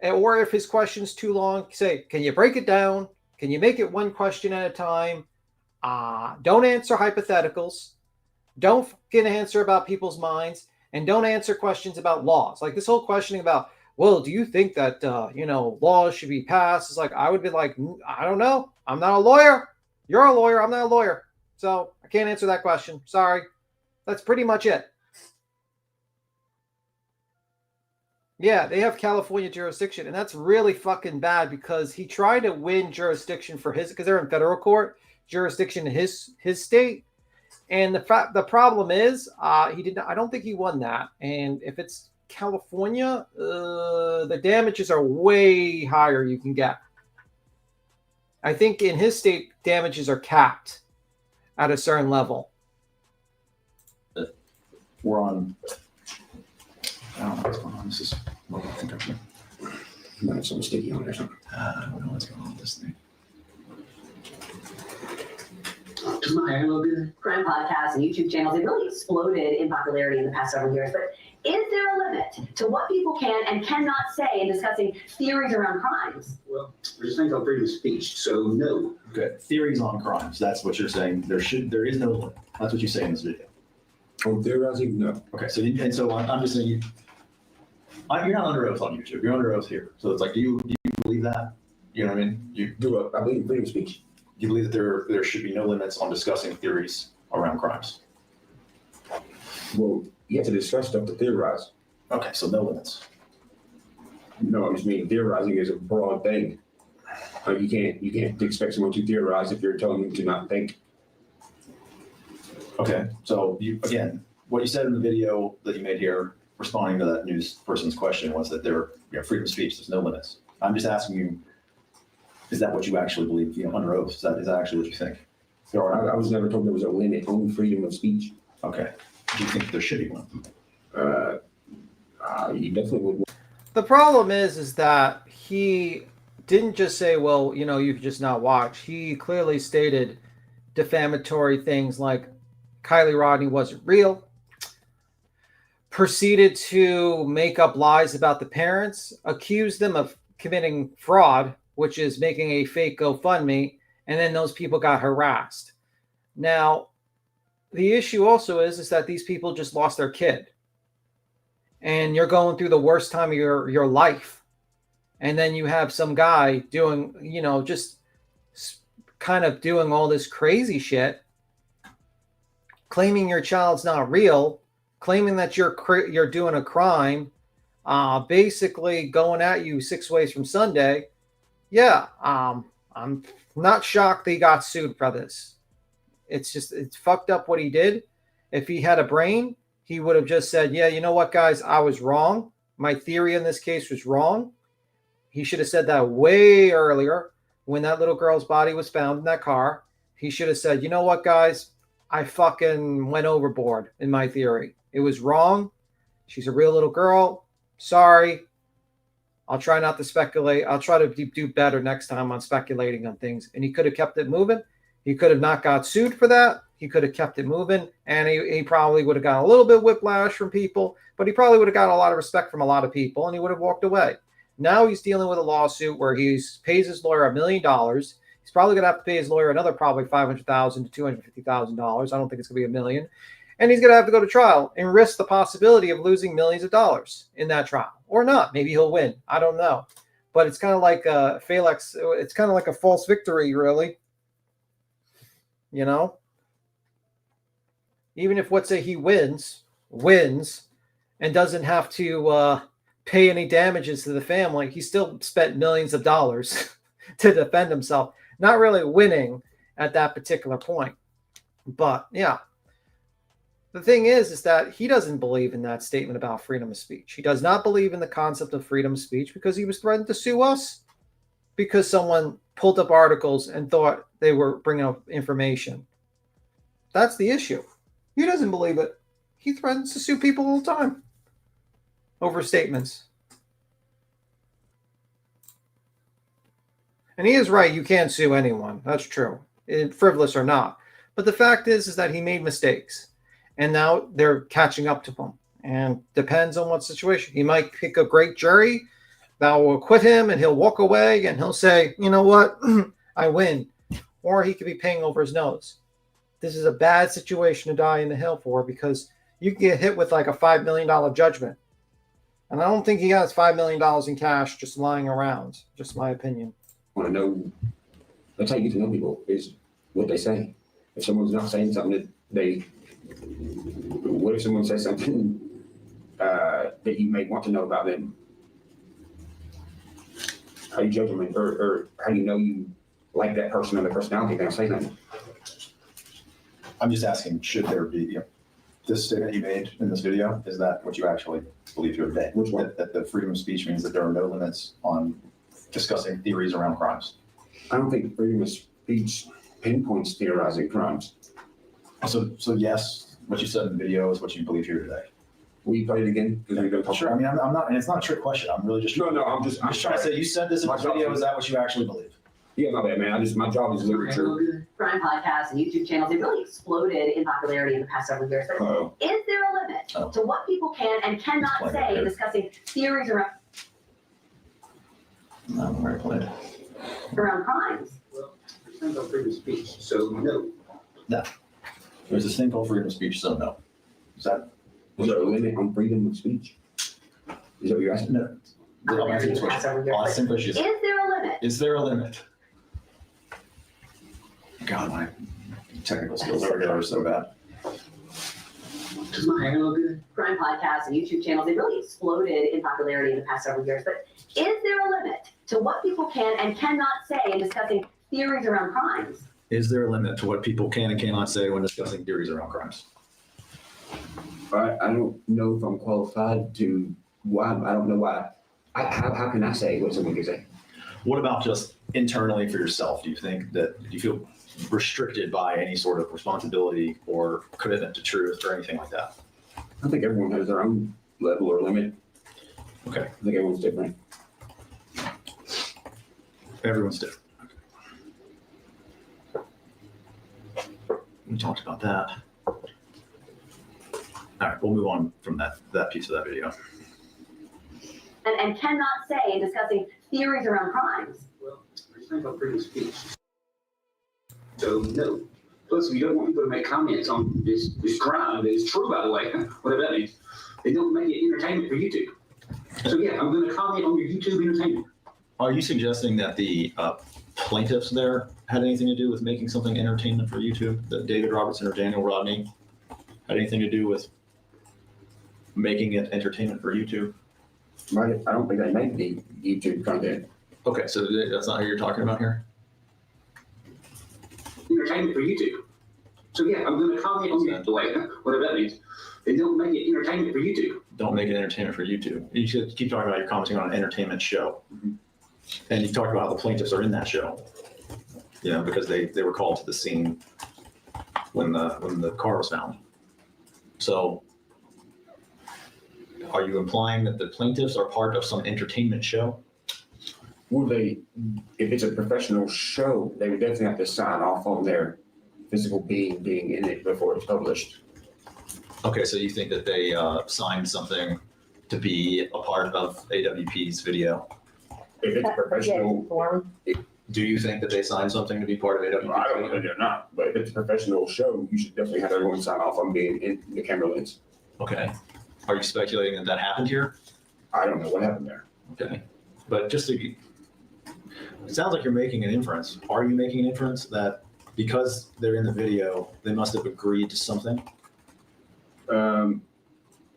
or if his question's too long, say, can you break it down? Can you make it one question at a time? Don't answer hypotheticals. Don't fucking answer about people's minds, and don't answer questions about laws. Like this whole questioning about, well, do you think that laws should be passed? It's like I would be like, I don't know. I'm not a lawyer. You're a lawyer. I'm not a lawyer, so I can't answer that question. Sorry. That's pretty much it. Yeah, they have California jurisdiction, and that's really fucking bad because he tried to win jurisdiction for his, because they're in federal court, jurisdiction in his state, and the problem is he did not. I don't think he won that, and if it's California, the damages are way higher. You can get. I think in his state, damages are capped at a certain level. We're on. I don't know what's going on. This is. Well, I think I'm. Might have something sticky on it or something. I don't know what's going on with this thing. Does my hair look good? Crime podcasts and YouTube channels, they really exploded in popularity in the past several years. But is there a limit to what people can and cannot say in discussing theories around crimes? Well, there's things on freedom of speech, so no. Okay, theories on crimes. That's what you're saying. There is no limit. That's what you say in this video. Oh, theorizing, no. Okay, so I'm just saying you're not under oath on YouTube. You're under oath here. So it's like, do you believe that? You know what I mean? I believe in freedom of speech. You believe that there should be no limits on discussing theories around crimes? Well, you have to discuss stuff to theorize. Okay, so no limits. No, I just mean theorizing is a broad thing. You can't expect someone to theorize if you're telling them to not think. Okay, so what you said in the video that you made here, responding to that news person's question, was that freedom of speech, there's no limits. I'm just asking you, is that what you actually believe, under oath? Is that actually what you think? I was never told there was a limit on freedom of speech. Okay. Do you think there should be one? You definitely would. The problem is that he didn't just say, well, you could just not watch. He clearly stated defamatory things like Kylie Rodney wasn't real, proceeded to make up lies about the parents, accused them of committing fraud, which is making a fake GoFundMe, and then those people got harassed. Now, the issue also is that these people just lost their kid, and you're going through the worst time of your life, and then you have some guy doing, just kind of doing all this crazy shit, claiming your child's not real, claiming that you're doing a crime, basically going at you 6 ways from Sunday, yeah, I'm not shocked that he got sued for this. It's fucked up what he did. If he had a brain, he would have just said, yeah, you know what, guys, I was wrong. My theory in this case was wrong. He should have said that way earlier when that little girl's body was found in that car. He should have said, you know what, guys, I fucking went overboard in my theory. It was wrong. She's a real little girl. Sorry. I'll try not to speculate. I'll try to do better next time on speculating on things. And he could have kept it moving. He could have not got sued for that. He could have kept it moving. And he probably would have got a little bit of whiplash from people, but he probably would have got a lot of respect from a lot of people, and he would have walked away. Now he's dealing with a lawsuit where he pays his lawyer $1 million. He's probably going to have to pay his lawyer another probably $500,000 to $250,000. I don't think it's going to be $1 million. And he's going to have to go to trial and risk the possibility of losing millions of dollars in that trial, or not. Maybe he'll win. I don't know. But it's kind of like Felix. It's kind of like a false victory, really. You know, even if, let's say, he wins and doesn't have to pay any damages to the family, he still spent millions of dollars to defend himself. Not really winning at that particular point. But yeah, the thing is that he doesn't believe in that statement about freedom of speech. He does not believe in the concept of freedom of speech because he was threatened to sue us because someone pulled up articles and thought they were bringing up information. That's the issue. He doesn't believe it. He threatens to sue people all the time over statements. And he is right. You can't sue anyone. That's true, frivolous or not. But the fact is that he made mistakes. And now they're catching up to him. And depends on what situation. He might pick a great jury that will acquit him and he'll walk away and he'll say, you know what, I win. Or he could be paying over his nose. This is a bad situation to die in the hell for because you can get hit with like a $5 million judgment. And I don't think he has $5 million in cash just lying around. Just my opinion. I want to know, that's how you get to know people, is what they say. If someone's not saying something what if someone says something that you may want to know about them? How do you judge them, or how do you know you like that person or the personality? They don't say nothing. I'm just asking, should there be, this statement you made in this video, is that what you actually believe to have been? Which one? That the freedom of speech means that there are no limits on discussing theories around crimes? I don't think freedom of speech pinpoints theorizing crimes. So yes, what you said in the video is what you believe here today. Will you play it again? Sure. I mean, I'm not, and it's not a trick question. I'm really just I'm just trying to say, you said this in the video. Is that what you actually believe? Yeah, my bad, man. My job is literature. Crime podcasts and YouTube channels, they've really exploded in popularity in the past several years. But is there a limit to what people can and cannot say in discussing theories around crimes? Well, there's things on freedom of speech, so no. No. There's this thing called freedom of speech, so no. Is there a limit on freedom of speech? Is that what you're asking? No. I'll answer this question. I'll ask simple issues. Is there a limit? Is there a limit? God, my technical skills over here are so bad. Does my hair look good? Crime podcasts and YouTube channels, they've really exploded in popularity in the past several years. But is there a limit to what people can and cannot say in discussing theories around crimes? Is there a limit to what people can and cannot say when discussing theories around crimes? I don't know if I'm qualified to. Why? I don't know why. How can I say what someone can say? What about just internally for yourself? Do you feel restricted by any sort of responsibility or commitment to truth or anything like that? I think everyone has their own level or limit. Okay. I think everyone's different. Everyone's different. We talked about that. All right, we'll move on from that piece of that video. And cannot say in discussing theories around crimes. Well, there's things on freedom of speech. So no. Plus, if you don't want people to make comments on this crime that is true, by the way, whatever that means, they don't make it entertainment for YouTube. So yeah, I'm going to comment on your YouTube entertainment. Are you suggesting that the plaintiffs there had anything to do with making something entertainment for YouTube? That David Robertson or Daniel Rodney had anything to do with making it entertainment for YouTube? Right, I don't think they make the YouTube content. Okay, so that's not who you're talking about here? Entertainment for YouTube. So yeah, I'm gonna comment on it the way, whatever that means. They don't make it entertainment for YouTube. Don't make it entertainment for YouTube. You should keep talking about you're commenting on an entertainment show. And you talked about how the plaintiffs are in that show. You know, because they were called to the scene when the car was found. So are you implying that the plaintiffs are part of some entertainment show? Well, if it's a professional show, they would definitely have to sign off on their physical being in it before it's published. Okay, so you think that they signed something to be a part of AWP's video? If it's professional, do you think that they signed something to be part of AWP? I don't know that they're not, but if it's a professional show, you should definitely have everyone sign off on being in the camera lens. Okay. Are you speculating that that happened here? I don't know what happened there. Okay. But just to, it sounds like you're making an inference. Are you making an inference that because they're in the video, they must have agreed to something?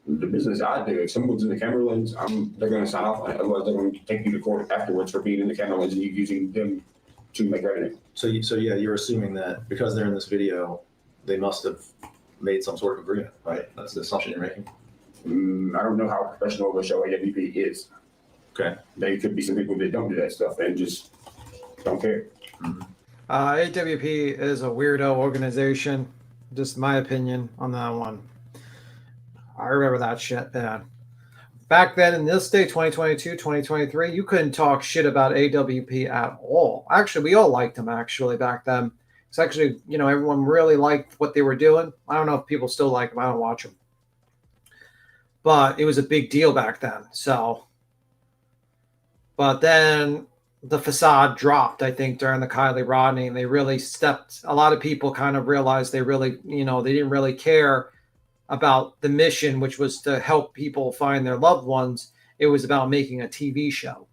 The business I do, if someone's in the camera lens, they're going to sign off on it. Otherwise, they're going to take you to court afterwards for being in the camera lens and you using them to make revenue. So yeah, you're assuming that because they're in this video, they must have made some sort of agreement, right? That's the assumption you're making. I don't know how professional of a show AWP is. Okay. There could be some people that don't do that stuff and just don't care. AWP is a weirdo organization. Just my opinion on that one. I remember that shit, man. Back then in this day, 2022, 2023, you couldn't talk shit about AWP at all. Actually, we all liked them actually back then. It's actually, everyone really liked what they were doing. I don't know if people still like them. I don't watch them. But it was a big deal back then. But then the facade dropped, I think, during the Kylie Rodney, and they really a lot of people kind of realized they really, they didn't really care about the mission, which was to help people find their loved ones. It was about making a TV show.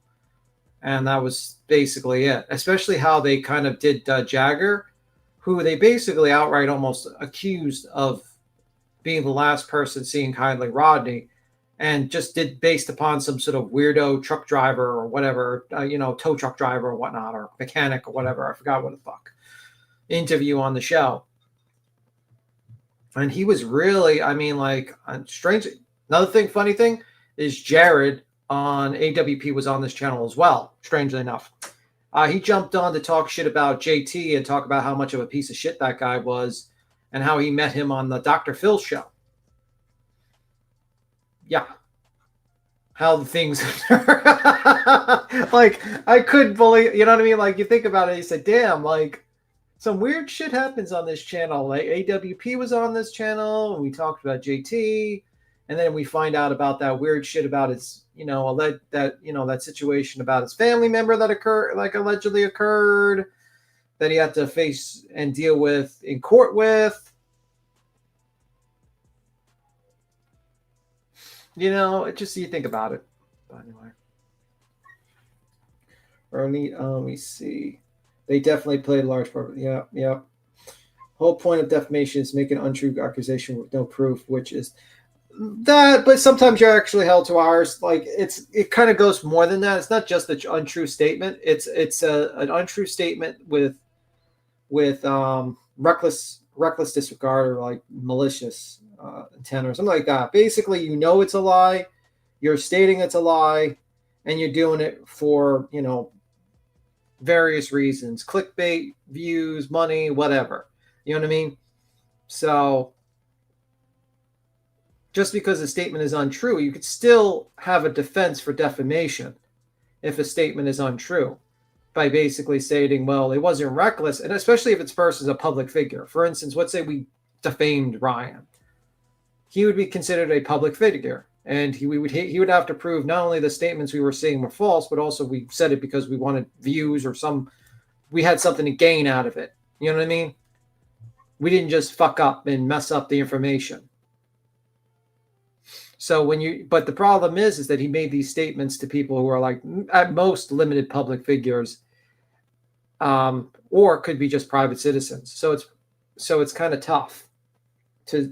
And that was basically it, especially how they kind of did Jagger, who they basically outright almost accused of being the last person seeing Kylie Rodney, and just did based upon some sort of weirdo truck driver or whatever, tow truck driver or whatnot, or mechanic or whatever. I forgot what the fuck interview on the show. And he was really, strange. Another funny thing is Jared on AWP was on this channel as well, strangely enough. He jumped on to talk shit about JT and talk about how much of a piece of shit that guy was and how he met him on the Dr. Phil show. Yeah. How the things, I couldn't believe, you know what I mean? You think about it, you say, damn, some weird shit happens on this channel. AWP was on this channel, and we talked about JT, and then we find out about that weird shit about his, that situation about his family member that allegedly occurred, that he had to face and deal with in court with. It just, you think about it. But anyway. Let me see. They definitely played a large part. Yeah. Whole point of defamation is make an untrue accusation with no proof, which is that. But sometimes you're actually held to ours. It kind of goes more than that. It's not just an untrue statement. It's an untrue statement with reckless disregard or malicious intent or something like that. Basically, it's a lie. You're stating it's a lie, and you're doing it for various reasons, clickbait, views, money, whatever. You know what I mean? So just because a statement is untrue, you could still have a defense for defamation if a statement is untrue by basically stating, well, it wasn't reckless, and especially if it's versus a public figure. For instance, let's say we defamed Ryan. He would be considered a public figure. And he would have to prove not only the statements we were saying were false, but also we said it because we wanted views or we had something to gain out of it. You know what I mean? We didn't just fuck up and mess up the information. So but the problem is that he made these statements to people who are at most limited public figures, or could be just private citizens. So it's kind of tough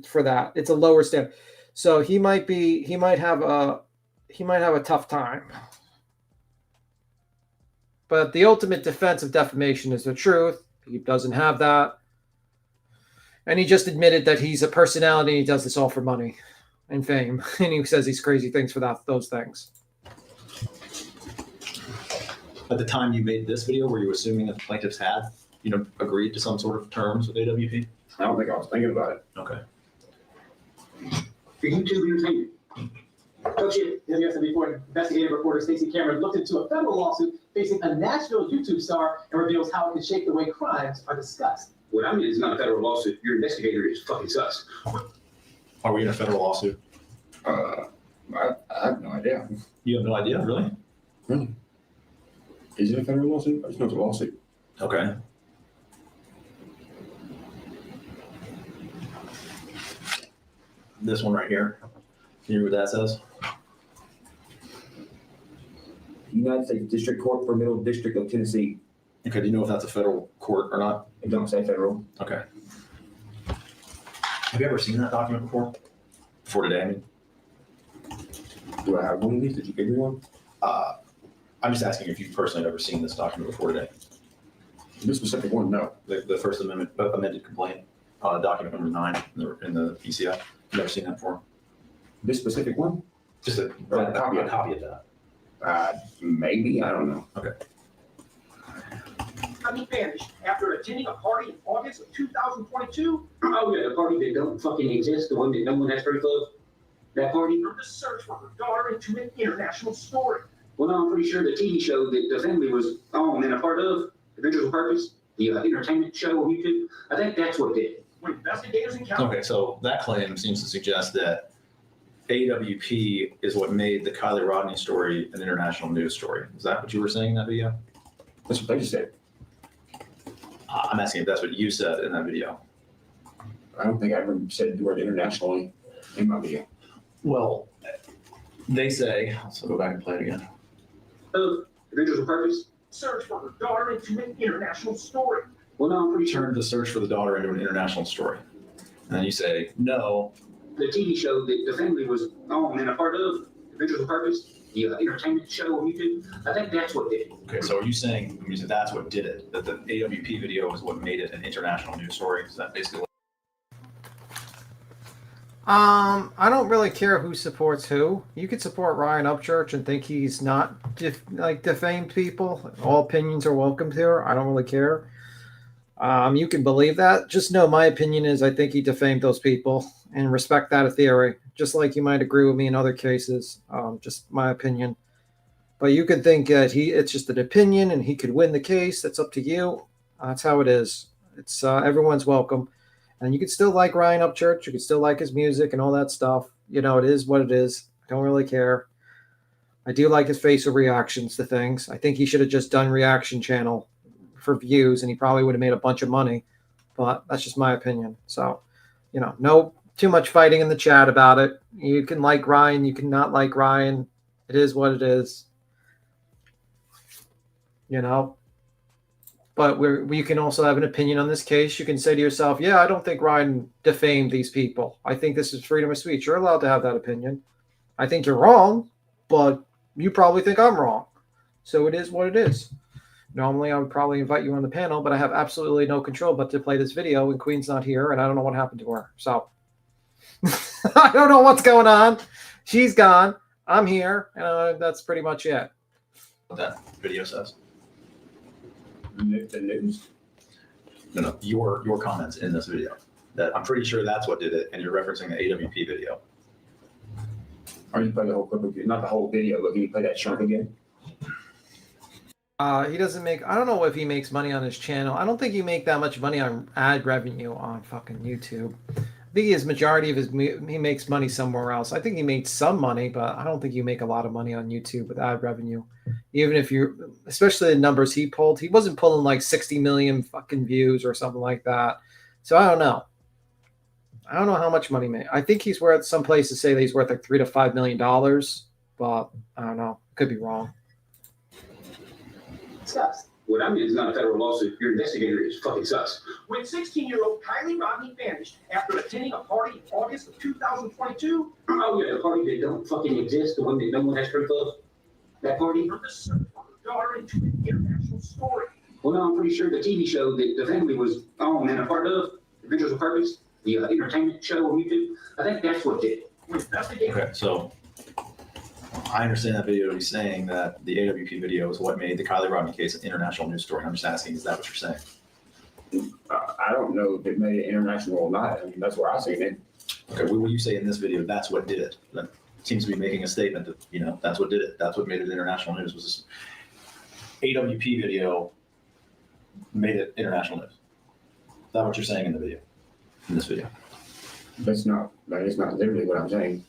for that. It's a lower standard. So he might have he might have a tough time. But the ultimate defense of defamation is the truth. He doesn't have that. And he just admitted that he's a personality and he does this all for money and fame. And he says these crazy things for those things. At the time you made this video, were you assuming that the plaintiffs had, agreed to some sort of terms with AWP? I don't think I was thinking about it. Okay. For YouTube entertainment. Coach, as you said before, investigative reporter Stacey Cameron looked into a federal lawsuit facing a Nashville YouTube star and reveals how it can shape the way crimes are discussed. What I mean is not a federal lawsuit. Your investigator is fucking sus. Are we in a federal lawsuit? I have no idea. You have no idea, really? Really? Is it a federal lawsuit? I just know it's a lawsuit. Okay. This one right here. Can you read what that says? United States District Court for Middle District of Tennessee. Okay, do you know if that's a federal court or not? It don't say federal. Okay. Have you ever seen that document before? Before today, I mean? Do I have one of these? Did you give me one? I'm just asking if you've personally ever seen this document before today. This specific one, no. The First Amendment amended complaint, document number 9 in the PCI. You've never seen that before? This specific one? Just a copy of that. Maybe, I don't know. Okay. He vanished after attending a party in August of 2022. Oh yeah, the party that don't fucking exist, the one that no one has proof of. That party? From the search for her daughter into an international story. Well, no, I'm pretty sure the TV show that the family was on and a part of, Adventures of Purpose, the entertainment show on YouTube, I think that's what did it. When investigators encountered. Okay, so that claim seems to suggest that AWP is what made the Kylie Rodney story an international news story. Is that what you were saying in that video? That's what they just said. I'm asking if that's what you said in that video. I don't think I ever said the word internationally in my video. Well, they say, let's go back and play it again. Adventures of Purpose? Search for her daughter into an international story. Well, no, I'm pretty sure. Turn the search for the daughter into an international story. And then you say, no. The TV show that the family was on and a part of, Adventures of Purpose, the entertainment show on YouTube, I think that's what did it. Okay, so are you saying that's what did it? That the AWP video is what made it an international news story? Is that basically what? I don't really care who supports who. You could support Ryan UpChurch and think he's not defamed people. All opinions are welcome here. I don't really care. You can believe that. Just know my opinion is I think he defamed those people and respect that a theory. Just like you might agree with me in other cases. Just my opinion. But you could think that it's just an opinion and he could win the case. That's up to you. That's how it is. It's everyone's welcome. And you could still like Ryan UpChurch. You could still like his music and all that stuff. It is what it is. I don't really care. I do like his facial reactions to things. I think he should have just done reaction channel for views and he probably would have made a bunch of money. But that's just my opinion. So, no too much fighting in the chat about it. You can like Ryan. You can not like Ryan. It is what it is. But we can also have an opinion on this case. You can say to yourself, yeah, I don't think Ryan defamed these people. I think this is freedom of speech. You're allowed to have that opinion. I think you're wrong, but you probably think I'm wrong. So it is what it is. Normally, I would probably invite you on the panel, but I have absolutely no control but to play this video, and Queen's not here, and I don't know what happened to her. So I don't know what's going on. She's gone. I'm here, and that's pretty much it. What that video says. The news? No, your comments in this video. That I'm pretty sure that's what did it, and you're referencing the AWP video. Or you play the whole clip again? Not the whole video, but can you play that chunk again? He doesn't make. I don't know if he makes money on his channel. I don't think you make that much money on ad revenue on fucking YouTube. I think his majority of he makes money somewhere else. I think he made some money, but I don't think you make a lot of money on YouTube with ad revenue. Even if especially the numbers he pulled, he wasn't pulling like 60 million fucking views or something like that. So I don't know. I don't know how much money he made. I think he's worth, some places say that he's worth like $3 to $5 million, but I don't know. Could be wrong. Discussed. What I mean is not a federal lawsuit. Your investigator is fucking sus. When 16-year-old Kylie Rodney vanished after attending a party in August of 2022. Oh yeah, the party that don't fucking exist, the one that no one has proof of. That party. Turned the search for her daughter into an international story. Well, no, I'm pretty sure the TV show that the family was on and a part of, Adventures of Purpose, the entertainment show on YouTube, I think that's what did it. Okay, so I understand that video to be saying that the AWP video is what made the Kylie Rodney case an international news story. I'm just asking, is that what you're saying? I don't know if it made it international or not. I mean, that's where I seen it. Okay, what will you say in this video? That's what did it. That seems to be making a statement that, you know, that's what did it. That's what made it international news. Was this AWP video made it international news? Is that what you're saying in the video? In this video? That is not literally what I'm saying.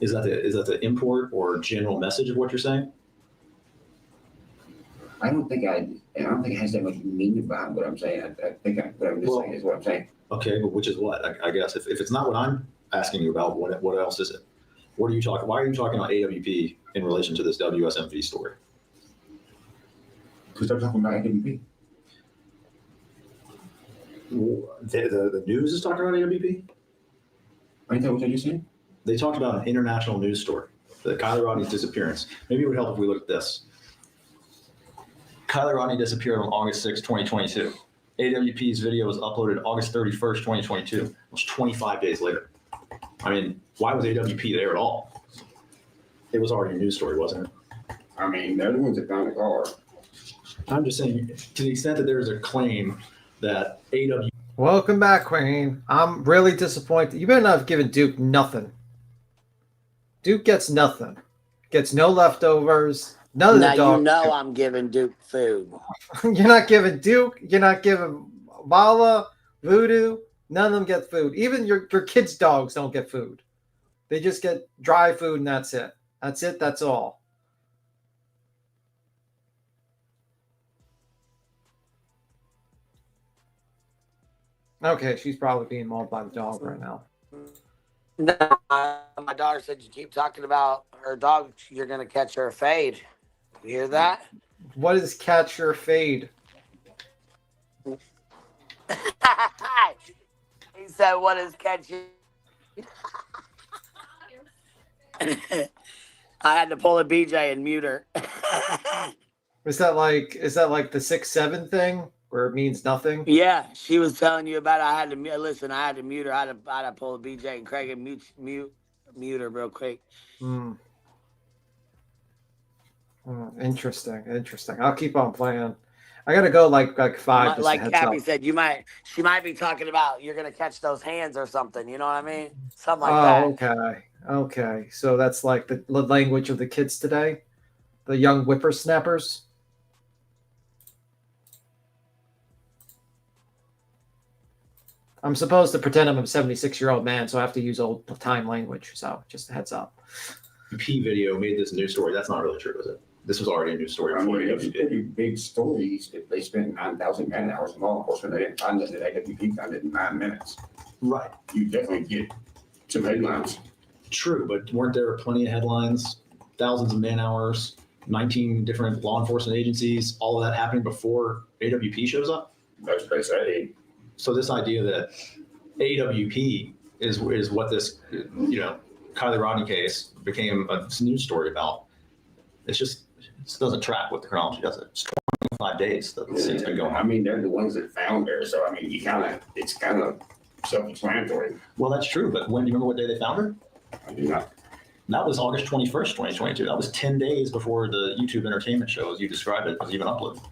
Is that the import or general message of what you're saying? I don't think it has that much meaning behind what I'm saying. I think what I'm just saying is what I'm saying. Okay, but which is what? I guess if it's not what I'm asking you about, what else is it? What are you talking? Why are you talking about AWP in relation to this WSMV story? Because I'm talking about AWP. The news is talking about AWP? Ain't that what you said? They talked about an international news story, the Kylie Rodney's disappearance. Maybe it would help if we look at this. Kylie Rodney disappeared on August 6, 2022. AWP's video was uploaded August 31st, 2022. It was 25 days later. I mean, why was AWP there at all? It was already a news story, wasn't it? I mean, they're the ones that found the car. I'm just saying, to the extent that there's a claim that AWP. Welcome back, Queen. I'm really disappointed. You better not have given Duke nothing. Duke gets nothing. Gets no leftovers. None of the dog. You know I'm giving Duke food. You're not giving Duke. You're not giving Bala, Voodoo. None of them get food. Even your kids' dogs don't get food. They just get dry food and that's it. That's it. That's all. Okay, she's probably being mauled by the dog right now. No, my daughter said you keep talking about her dog, you're going to catch her a fade. You hear that? What is catch your fade? He said, what is catch your... I had to pull a BJ and mute her. Is that like the 6'7" thing where it means nothing? Yeah, she was telling you about it. I had to listen. I had to mute her. I had to pull a BJ and Craig and mute her real quick. Interesting. I'll keep on playing. I gotta go like 5. Like Cappy said, she might be talking about you're gonna catch those hands or something. You know what I mean? Something like that. Okay. So that's like the language of the kids today, the young whippersnappers. I'm supposed to pretend I'm a 76-year-old man, so I have to use old time language. So just a heads up. P video made this news story. That's not really true, is it? This was already a news story. I mean, it's a pretty big story. They spent 9,000 man hours in law enforcement. They didn't find it. AWP found it in 9 minutes. Right. You definitely get some headlines. True, but weren't there plenty of headlines? Thousands of man hours, 19 different law enforcement agencies, all of that happening before AWP shows up? That's what they say. So this idea that AWP is what this, Kylie Rodney case became a news story about. It doesn't track with the chronology, does it? It's 25 days that this thing's been going on. I mean, they're the ones that found her, so I mean, it's kind of self-explanatory. Well, that's true, but do you remember what day they found her? I do not. That was August 21st, 2022. That was 10 days before the YouTube entertainment show, as you described it, was even uploaded.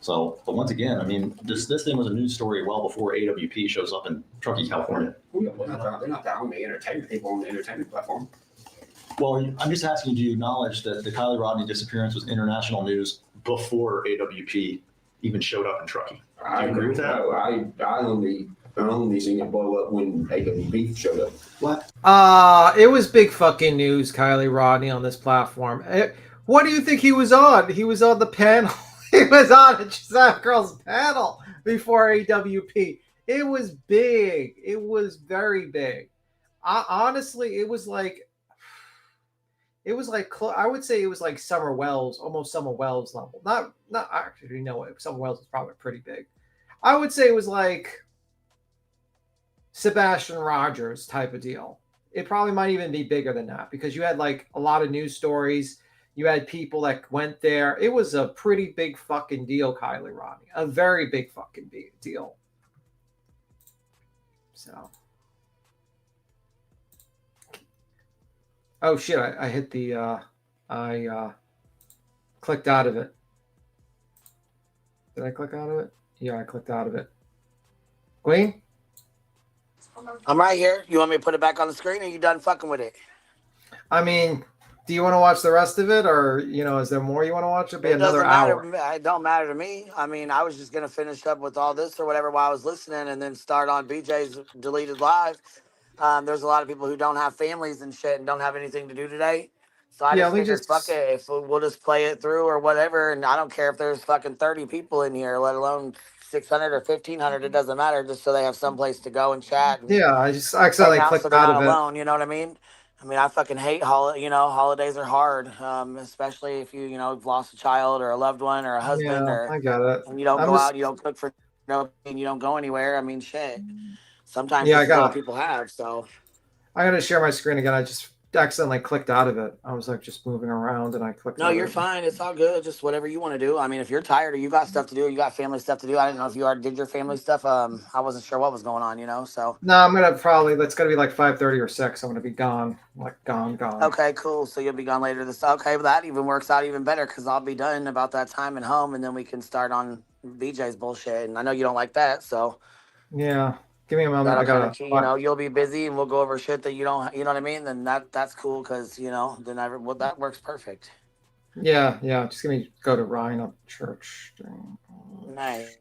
So, but once again, I mean, this thing was a news story well before AWP shows up in Truckee, California. They're not the only entertainment people on the entertainment platform. Well, I'm just asking, do you acknowledge that the Kylie Rodney disappearance was international news before AWP even showed up in Truckee? Do you agree with that? No, I only seen it blow up when AWP showed up. What? It was big fucking news, Kylie Rodney on this platform. What do you think he was on? He was on the panel. He was on a Giselle Girls panel before AWP. It was big. It was very big. Honestly, it was like It was like I would say it was like Summer Wells, almost Summer Wells level. Not actually, Summer Wells is probably pretty big. I would say it was like Sebastian Rogers type of deal. It probably might even be bigger than that because you had like a lot of news stories. You had people that went there. It was a pretty big fucking deal, Kylie Rodney. A very big fucking big deal. So. Oh shit, I hit the I clicked out of it. Did I click out of it? Yeah, I clicked out of it. Queen? I'm right here. You want me to put it back on the screen, or you done fucking with it? I mean, do you want to watch the rest of it, or is there more you want to watch? It'll be another hour. It don't matter to me. I mean, I was just gonna finish up with all this or whatever while I was listening, and then start on BJ's deleted live. There's a lot of people who don't have families and shit and don't have anything to do today. So I just figured, fuck it, if we'll just play it through or whatever, and I don't care if there's fucking 30 people in here, let alone 600 or 1500. It doesn't matter, just so they have some place to go and chat. And yeah, I just accidentally clicked so they're out not of it. alone. You know what I mean? I mean, I fucking hate holidays are hard, especially if you've lost a child or a loved one or a husband, or I got it. And you don't go out, you don't cook for and you don't go anywhere. I mean, shit. Sometimes Yeah, this is all people have. So I got to share my screen again. I just accidentally clicked out of it. I was like just moving around and I clicked. No, you're fine. It's all good. Just whatever you want to do. I mean, if you're tired or you got stuff to do, you got family stuff to do. I didn't know if you already did your family stuff. I wasn't sure what was going on, so. No, I'm gonna it's gonna be like 5:30 or 6. I'm gonna be gone, like gone. Okay, cool. So you'll be gone later this. Okay, well that even works out even better because I'll be done about that time and home, and then we can start on BJ's bullshit. And I know you don't like that, so. Yeah, give me a moment. I gotta. You'll be busy, and we'll go over shit that you don't. You know what I mean? Then that's cool because then that works perfect. Yeah. Just go to Ryan UpChurch. Nice.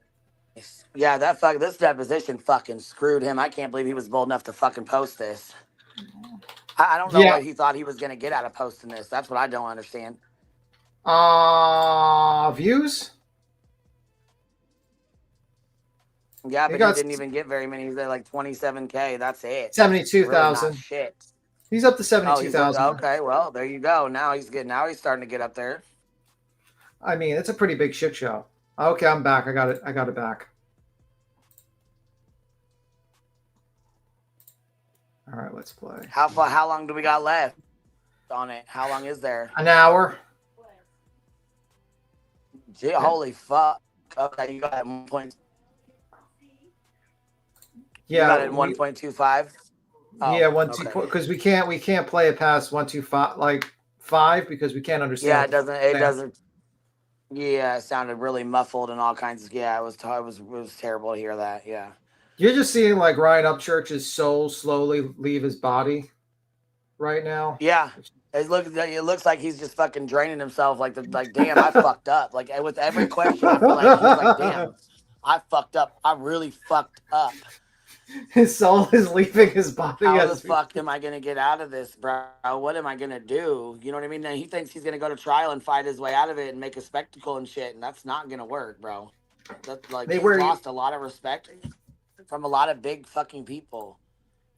Yeah, this deposition fucking screwed him. I can't believe he was bold enough to fucking post this. I don't know what he thought he was gonna get out of posting this. That's what I don't understand. Views? Yeah, but he didn't even get very many. He's at like 27K. That's it. 72,000. Really shit. He's up to 72,000. Okay, well, there you go. Now he's starting to get up there. I mean, it's a pretty big shit show. Okay, I'm back. I got it back. All right, let's play. How long do we got left on it? How long is there? An hour. Gee, holy fuck. Okay, you got it 1 point. Yeah. You got it 1.25. Oh, yeah, 1.2 because we can't play it past 1.25 like 5 because we can't understand. Yeah, it doesn't. Yeah, it sounded really muffled and all kinds of. Yeah, it was terrible to hear that. Yeah. You're just seeing like Ryan UpChurch's soul slowly leave his body right now. Yeah, it looks like he's just fucking draining himself. Like damn, I fucked up. Like with every question, I feel like he's like, damn, I fucked up. I really fucked up. His soul is leaving his body. How the fuck am I gonna get out of this, bro? What am I gonna do? You know what I mean? And he thinks he's gonna go to trial and fight his way out of it and make a spectacle and shit, and that's not gonna work, bro. That's like he's lost a lot of respect from a lot of big fucking people.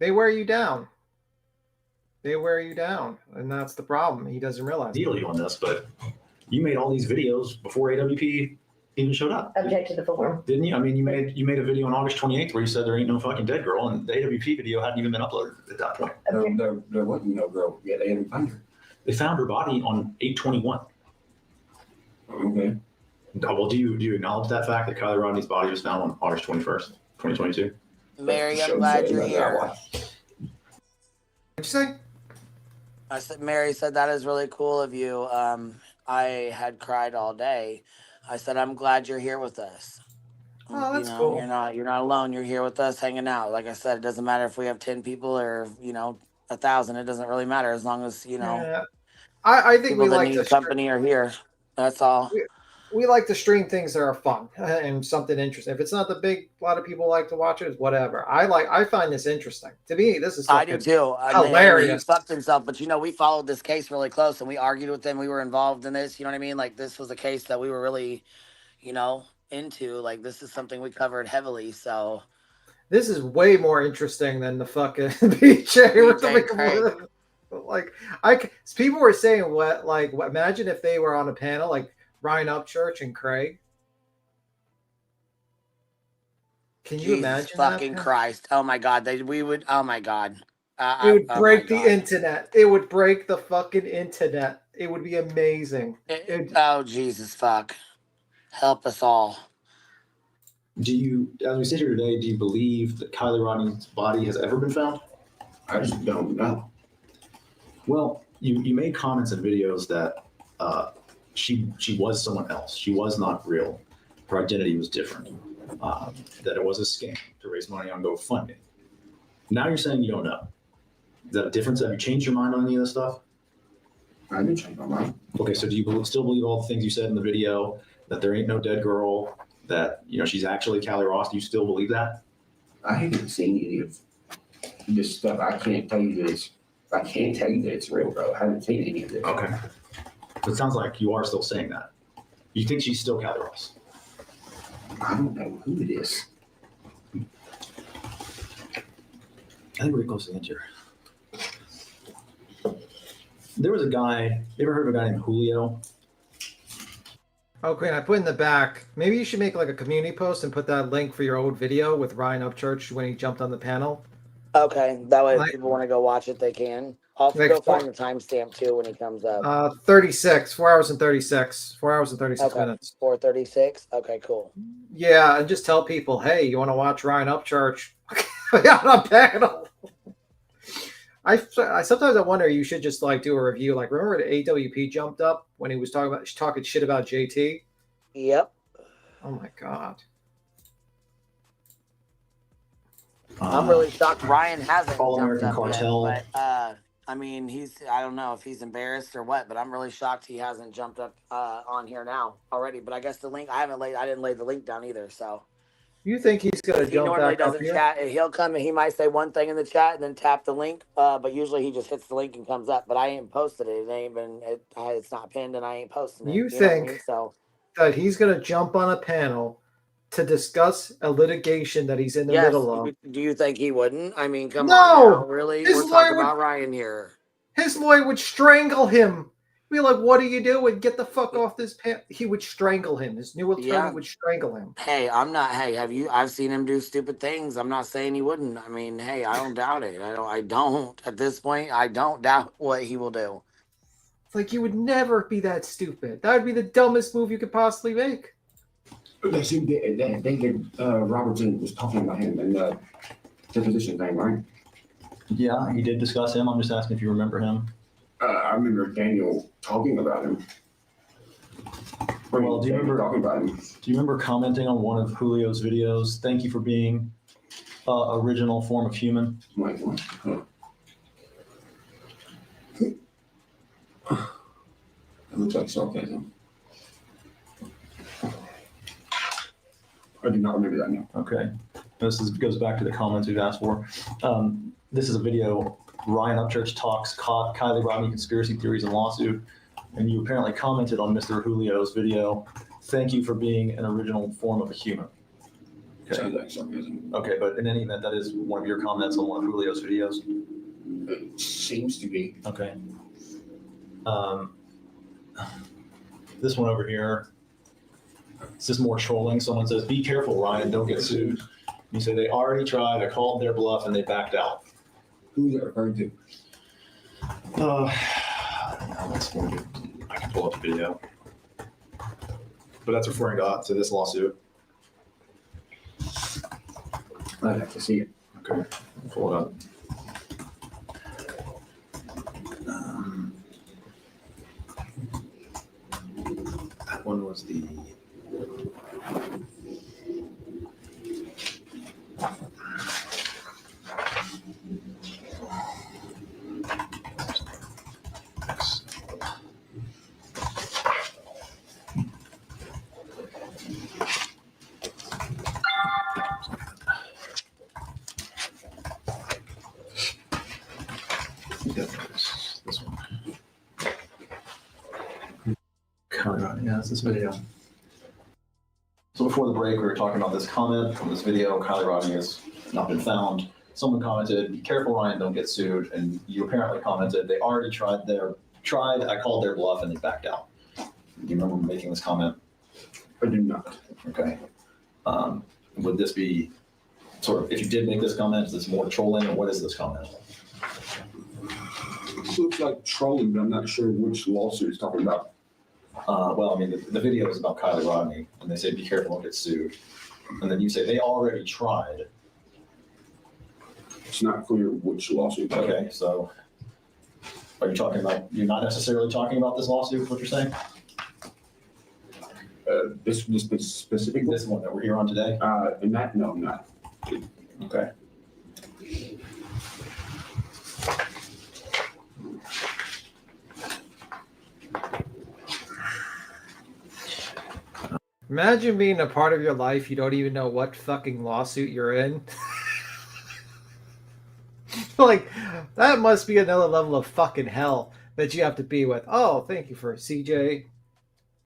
They wear you down. And that's the problem. He doesn't realize. Deal you on this, but you made all these videos before AWP even showed up. Object to the form. Didn't you? I mean, you made a video on August 28th where you said there ain't no fucking dead girl, and the AWP video hadn't even been uploaded at that point. There wasn't no girl. Yeah, they hadn't found her. They found her body on 8/21. Okay. Well, do you acknowledge that fact that Kylie Rodney's body was found on August 21st, 2022? Mary, I'm glad you're here. What'd you say? I said, Mary said that is really cool of you. I had cried all day. I said, I'm glad you're here with us. Oh, that's cool. You're not alone. You're here with us hanging out. Like I said, it doesn't matter if we have 10 people or 1,000. It doesn't really matter as long as Yeah. I think we like the company are here. That's all. We like to stream things that are fun and something interesting. If it's not a lot of people like to watch it, it's whatever. I find this interesting. To me, this is I do too. Hilarious. He fucked himself, but we followed this case really close and we argued with him. We were involved in this. You know what I mean? Like this was a case that we were really, into. Like this is something we covered heavily. So this is way more interesting than the fucking BJ. Like, people were saying imagine if they were on a panel like Ryan Upchurch and Craig. Can you imagine fucking that? Christ. Oh my God. We would, oh my God. It would break the internet. It would break the fucking internet. It would be amazing. Oh, Jesus, fuck. Help us all. Do you, as we sit here today, do you believe that Kylie Rodney's body has ever been found? I just don't know. Well, you made comments and videos that she was someone else. She was not real. Her identity was different. That it was a scam to raise money on GoFundMe. Now you're saying you don't know. Is that a difference? Have you changed your mind on any of this stuff? I didn't change my mind. Okay, so do you still believe all the things you said in the video, that there ain't no dead girl, that she's actually Callie Ross? Do you still believe that? I haven't seen any of this stuff. I can't tell you that it's real, bro. I haven't seen any of this. Okay. So it sounds like you are still saying that. You think she's still Callie Ross? I don't know who it is. I think we're getting close to the end here. There was a guy, you ever heard of a guy named Julio? Oh, Queen, I put in the back. Maybe you should make like a community post and put that link for your old video with Ryan Upchurch when he jumped on the panel. Okay, that way if people want to go watch it, they can. I'll go find the timestamp too when he comes up. 36, 4 hours and 36. 4 hours and 36 minutes. 4:36? Okay, cool. Yeah, and just tell people, hey, you want to watch Ryan Upchurch on a panel? I sometimes I wonder you should just like do a review. Like, remember the AWP jumped up when he was talking shit about JT? Yep. Oh my God. I'm really shocked Ryan hasn't All jumped American up Cartel. yet, but I mean, I don't know if he's embarrassed or what, but I'm really shocked he hasn't jumped up on here now already. But I guess the link I didn't lay the link down either. So you think he's gonna he jump normally back up doesn't here? chat. He'll come and he might say one thing in the chat and then tap the link. But usually he just hits the link and comes up. But I ain't posted it. It ain't been. It's not pinned, and I ain't posting it. You know what I think mean? So that he's gonna jump on a panel to discuss a litigation that he's in the yes. middle of? Do you think he wouldn't? I mean, come No! on now. Really? His We're lawyer talking would- about Ryan here. His lawyer would strangle him. Be like, what are you doing? Get the fuck off this panel. He would strangle him. His new attorney would strangle him. Hey, I'm not. Hey, I've seen him do stupid things. I'm not saying he wouldn't. I mean, hey, I don't doubt it. I don't. At this point, I don't doubt what he will do. It's like you would never be that stupid. That would be the dumbest move you could possibly make. They said David Robertson was talking about him in the deposition thing, right? Yeah, he did discuss him. I'm just asking if you remember him. I remember Daniel talking about him. Well, do you Do you remember commenting on one of Julio's videos? Thank you for being original form of human. It looks like sarcasm. I do not remember that now. Okay. Goes back to the comments we've asked for. This is a video. Ryan Upchurch talks Kylie Rodney conspiracy theories and lawsuit. And you apparently commented on Mr. Julio's video. Thank you for being an original form of a human. Okay. Sounds like sarcasm. Okay, but in any event, that is one of your comments on one of Julio's videos. It seems to be. Okay. This one over here. This is more trolling. Someone says, "Be careful, Ryan. Don't get sued." You say they already tried. I called their bluff and they backed out. Who's that referring to? I can pull up the video, but that's referring to this lawsuit. I'd have to see it. Okay, pull it up. That one was the. This one. Yeah, it's this video. So before the break, we were talking about this comment from this video. Kylie Rodney has not been found. someone commented, "Be careful, Ryan, don't get sued." And you apparently commented, "They already tried. I called their bluff and they backed out." Do you remember making this comment? I do not. Okay. Would this be sort of, if you did make this comment, is this more trolling, or what is this comment? It looks like trolling, but I'm not sure which lawsuit it's talking about. Well, I mean, the video is about Kylie Rodney, and they say, "Be careful, don't get sued." And then you say, "They already tried." It's not clear which lawsuit. Okay, so are you talking about, you're not necessarily talking about this lawsuit, what you're saying? This specific one? This one that we're here on today? And that, no, I'm not. Okay. Imagine being a part of your life, you don't even know what fucking lawsuit you're in. Like, that must be another level of fucking hell that you have to be with. Oh, thank you for CJ.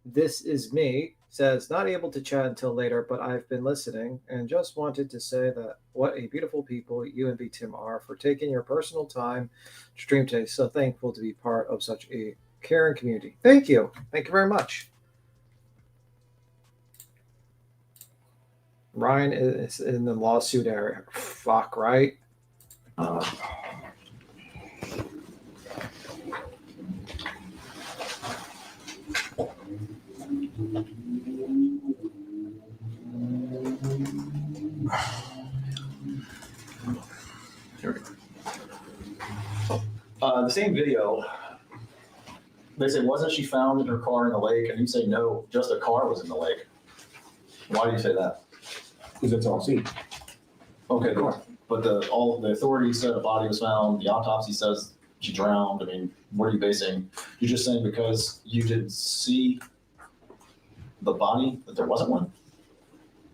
This is me. Says, not able to chat until later, but I've been listening and just wanted to say that what a beautiful people you and B Tim are for taking your personal time to stream today. So thankful to be part of such a caring community. Thank you. Thank you very much. Ryan is in the lawsuit area. Fuck, right? The same video, they say, "Wasn't she found in her car in the lake?" And you say, "No, just a car was in the lake." Why do you say that? Because that's all seen. Okay, but all the authorities said a body was found. The autopsy says she drowned. I mean, what are you basing? You're just saying because you didn't see the body that there wasn't one?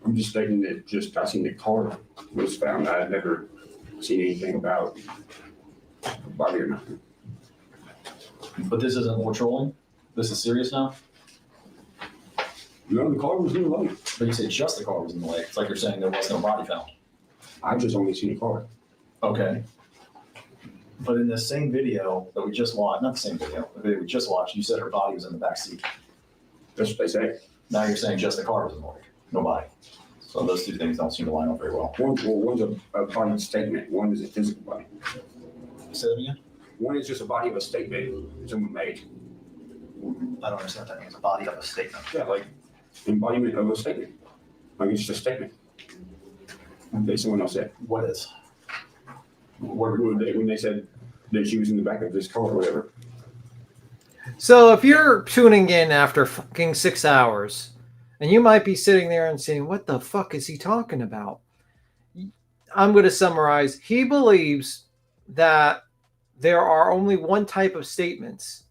I'm just stating that I seen the car was found. I had never seen anything about the body or nothing. But this isn't more trolling? This is serious now? No, the car was in the lake. But you said just the car was in the lake. It's like you're saying there was no body found. I just only seen a car. Okay. But in the same video that we just watched, not the same video, the video we just watched, you said her body was in the back seat. That's what they say. Now you're saying just the car was in the lake, no body. So those two things don't seem to line up very well. One's a body statement. One is a physical body. Say that again? One is just a body of a statement someone made. I don't understand what that means, a body of a statement. Yeah, like embodiment of a statement. Like it's just a statement. That someone else said. What is? When they said that she was in the back of this car or whatever. So if you're tuning in after fucking 6 hours, and you might be sitting there and saying, what the fuck is he talking about? I'm going to summarize. He believes that there are only one type of statements.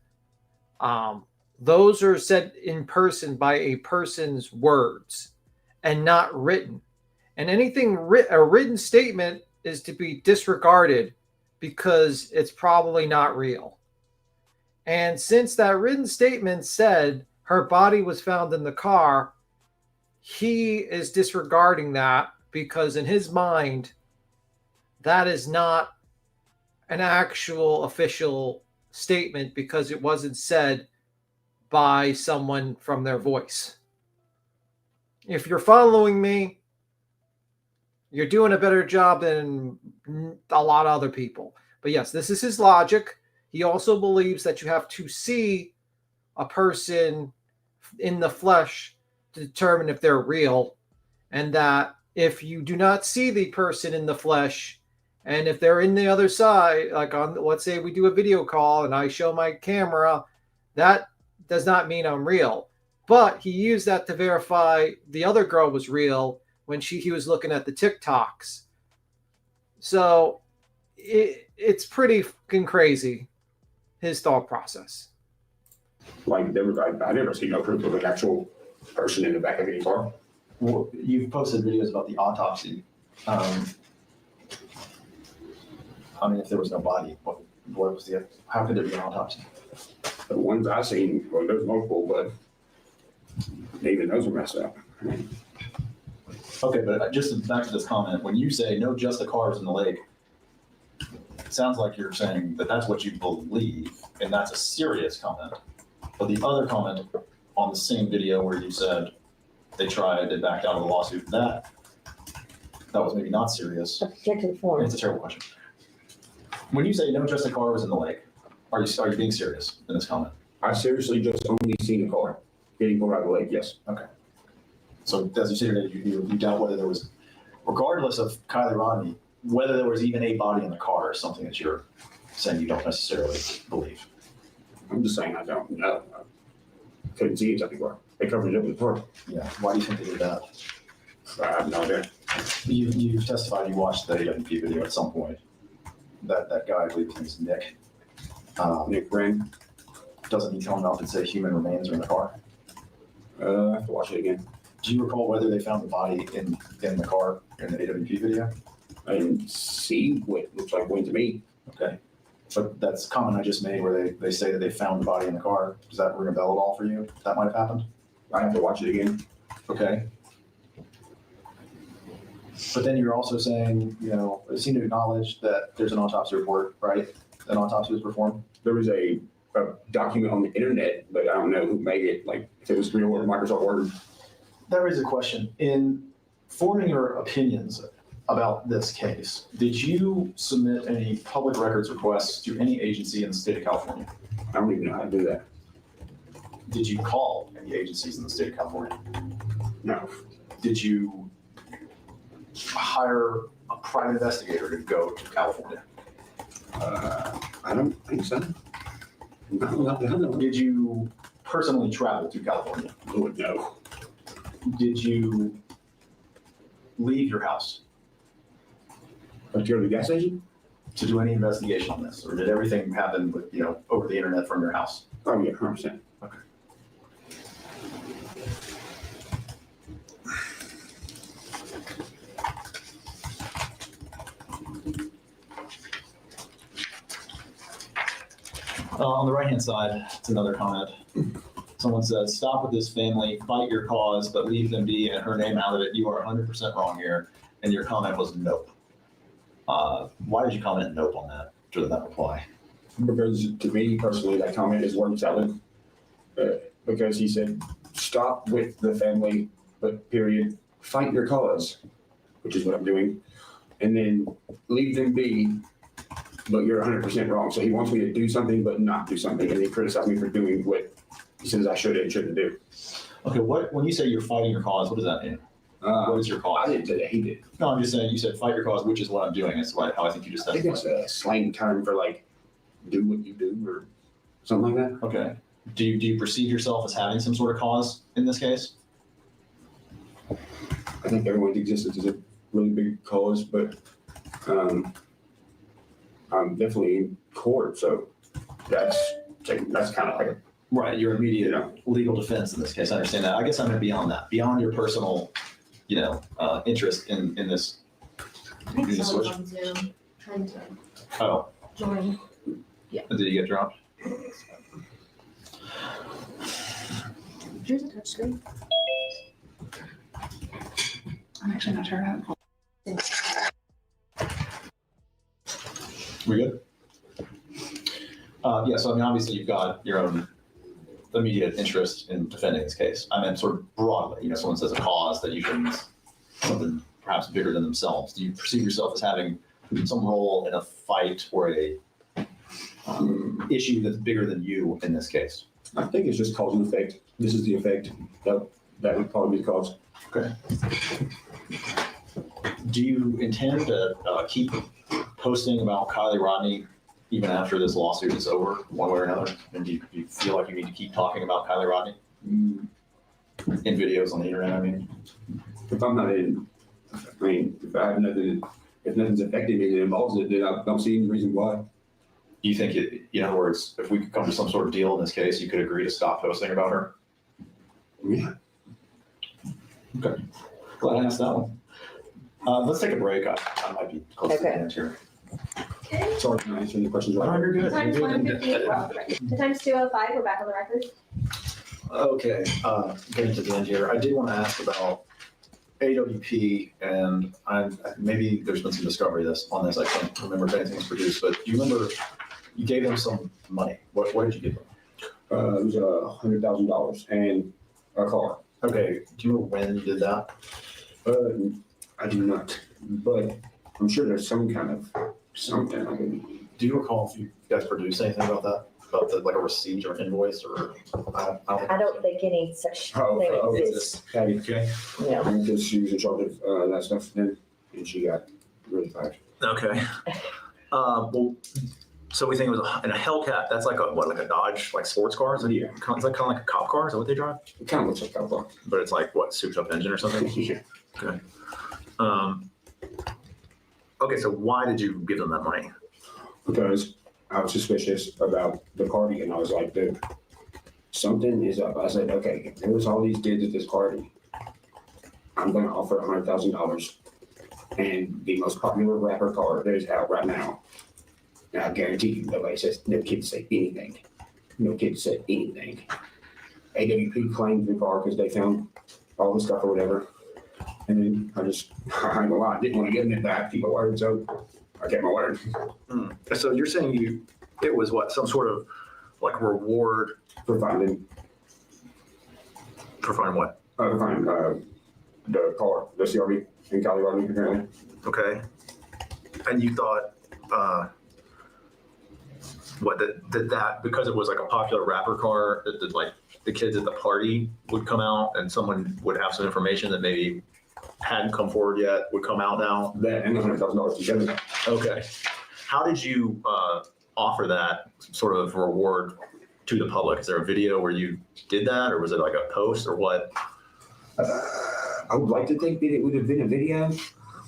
Those are said in person by a person's words and not written. And anything a written statement is to be disregarded because it's probably not real. And since that written statement said her body was found in the car, he is disregarding that because in his mind, that is not an actual official statement because it wasn't said by someone from their voice. If you're following me, you're doing a better job than a lot of other people. But yes, this is his logic. He also believes that you have to see a person in the flesh to determine if they're real. And that if you do not see the person in the flesh, and if they're in the other side, like on, let's say we do a video call and I show my camera, that does not mean I'm real. But he used that to verify the other girl was real when he was looking at the TikToks. So it's pretty fucking crazy, his thought process. Like, I never seen no proof of an actual person in the back of any car. Well, you've posted videos about the autopsy. I mean, if there was no body, what was how could there be an autopsy? The ones I seen, well, there's multiple, but even those are messed up. Okay, but just back to this comment, when you say no, just the car was in the lake, sounds like you're saying that that's what you believe, and that's a serious comment. But the other comment on the same video where you said they tried to back out of the lawsuit, that was maybe not serious. Objective form. It's a terrible question. When you say no trusted car was in the lake, are you being serious in this comment? I seriously just only seen a car getting pulled out of the lake, yes. Okay. So as you stated, you doubt whether there was, regardless of Kylie Rodney, whether there was even a body in the car is something that you're saying you don't necessarily believe. I'm just saying I don't know. I couldn't see it anywhere. They covered it up with tarp. Yeah. Why do you think they did that? I have no idea. You've testified you watched the AWP video at some point. That guy, I believe his name is Nick. Nick Wren. Doesn't he come up and say human remains are in the car? I have to watch it again. Do you recall whether they found the body in the car in the AWP video? I didn't see what looks like went to me. Okay. But that's a comment I just made where they say that they found the body in the car. Does that ring a bell at all for you? That might have happened? I have to watch it again. Okay. But then you're also saying, you seem to acknowledge that there's an autopsy report, right? An autopsy was performed? There was a document on the internet, but I don't know who made it, like if it was real or Microsoft Word. That raises a question. In forming your opinions about this case, did you submit any public records requests to any agency in the state of California? I don't even know how to do that. Did you call any agencies in the state of California? No. Did you hire a private investigator to go to California? I don't think so. No. Did you personally travel to California? Oh, no. Did you leave your house? To go to the gas station? To do any investigation on this? Or did everything happen with, over the internet from your house? Oh, yeah, 100%. Okay. On the right-hand side, it's another comment. Someone says, stop with this family, fight your cause, but leave them be and her name out of it. You are 100% wrong here. And your comment was nope. Why did you comment nope on that, to that reply? Because to me personally, that comment is word salad. Because he said, stop with the family, but period, fight your cause, which is what I'm doing. And then leave them be, but you're 100% wrong. So he wants me to do something, but not do something. And he criticized me for doing what he says I should and shouldn't do. Okay, when you say you're fighting your cause, what does that mean? What is your cause? I didn't say that, he did. No, I'm just saying you said fight your cause, which is what I'm doing. That's how I think you just said. I think it's a slang term for do what you do or something like that. Okay. Do you perceive yourself as having some sort of cause in this case? I think everyone's existence is a really big cause, but I'm definitely in court, so that's kind of like right. Your immediate legal defense in this case. I understand that. I guess I meant beyond that, beyond your personal, interest in this. Someone's on Zoom trying to Oh. join. Yeah. Did you get dropped? Here's a touch screen. I'm actually not sure how to We good? Yeah, so obviously you've got your own immediate interest in defending this case. I meant sort of broadly, someone says a cause that usually something perhaps bigger than themselves. Do you perceive yourself as having some role in a fight or a issue that's bigger than you in this case? I think it's just cause and effect. This is the effect. That would probably be the cause. Okay. Do you intend to keep posting about Kylie Rodney even after this lawsuit is over, one way or another? And do you feel like you need to keep talking about Kylie Rodney in videos on the internet? I mean, if I'm not in, if I have nothing, if nothing's affecting me that involves it, then I don't see any reason why. Do you think, in other words, if we could come to some sort of deal in this case, you could agree to stop posting about her? Yeah. Okay. Glad I asked that one. Let's take a break. I might be close to the end here. Okay. Sorry, can I answer any questions? Oh, you're good. Times 1:58. We're off the record. The times 2:05. We're back on the record. Okay. Getting to the end here, I did want to ask about AWP, and maybe there's been some discovery on this. I can't remember if anything was produced, but do you remember you gave them some money? What did you give them? It was $100,000 and a car. Okay. Do you remember when you did that? I do not, but I'm sure there's some kind of something. Do you recall if you guys produced anything about that? About like a receipt or invoice or? I don't think any such thing exists. Okay. Yeah. Because she was in charge of that stuff then, and she got really fired. Okay. Well, so we think it was in a Hellcat. That's like like a Dodge, like sports car? Is it, Yeah. It's like kind of like a cop car. Is that what they drive? It kind of looks like a cop car. But it's like what, souped up engine or something? Yeah. Okay. Okay. So why did you give them that money? Because I was suspicious about the party, and I was like, dude, something is up. I said, okay, if there's all these kids at this party, I'm going to offer $100,000 and the most popular rapper car that is out right now. And I guarantee you, nobody says, no kids say anything. No kids said anything. AWP claimed the car because they found all the stuff or whatever. And then I ain't gonna lie, I didn't want to give them it back, keep my word, so I kept my word. So you're saying it was what, some sort of like reward For finding what? the car, the CRV in California, apparently. Okay. And you thought, that because it was like a popular rapper car, that like the kids at the party would come out and someone would have some information that maybe hadn't come forward yet would come out now? That and $100,000 together. Okay. How did you offer that sort of reward to the public? Is there a video where you did that, or was it like a post, or what? I would like to think that it would have been a video.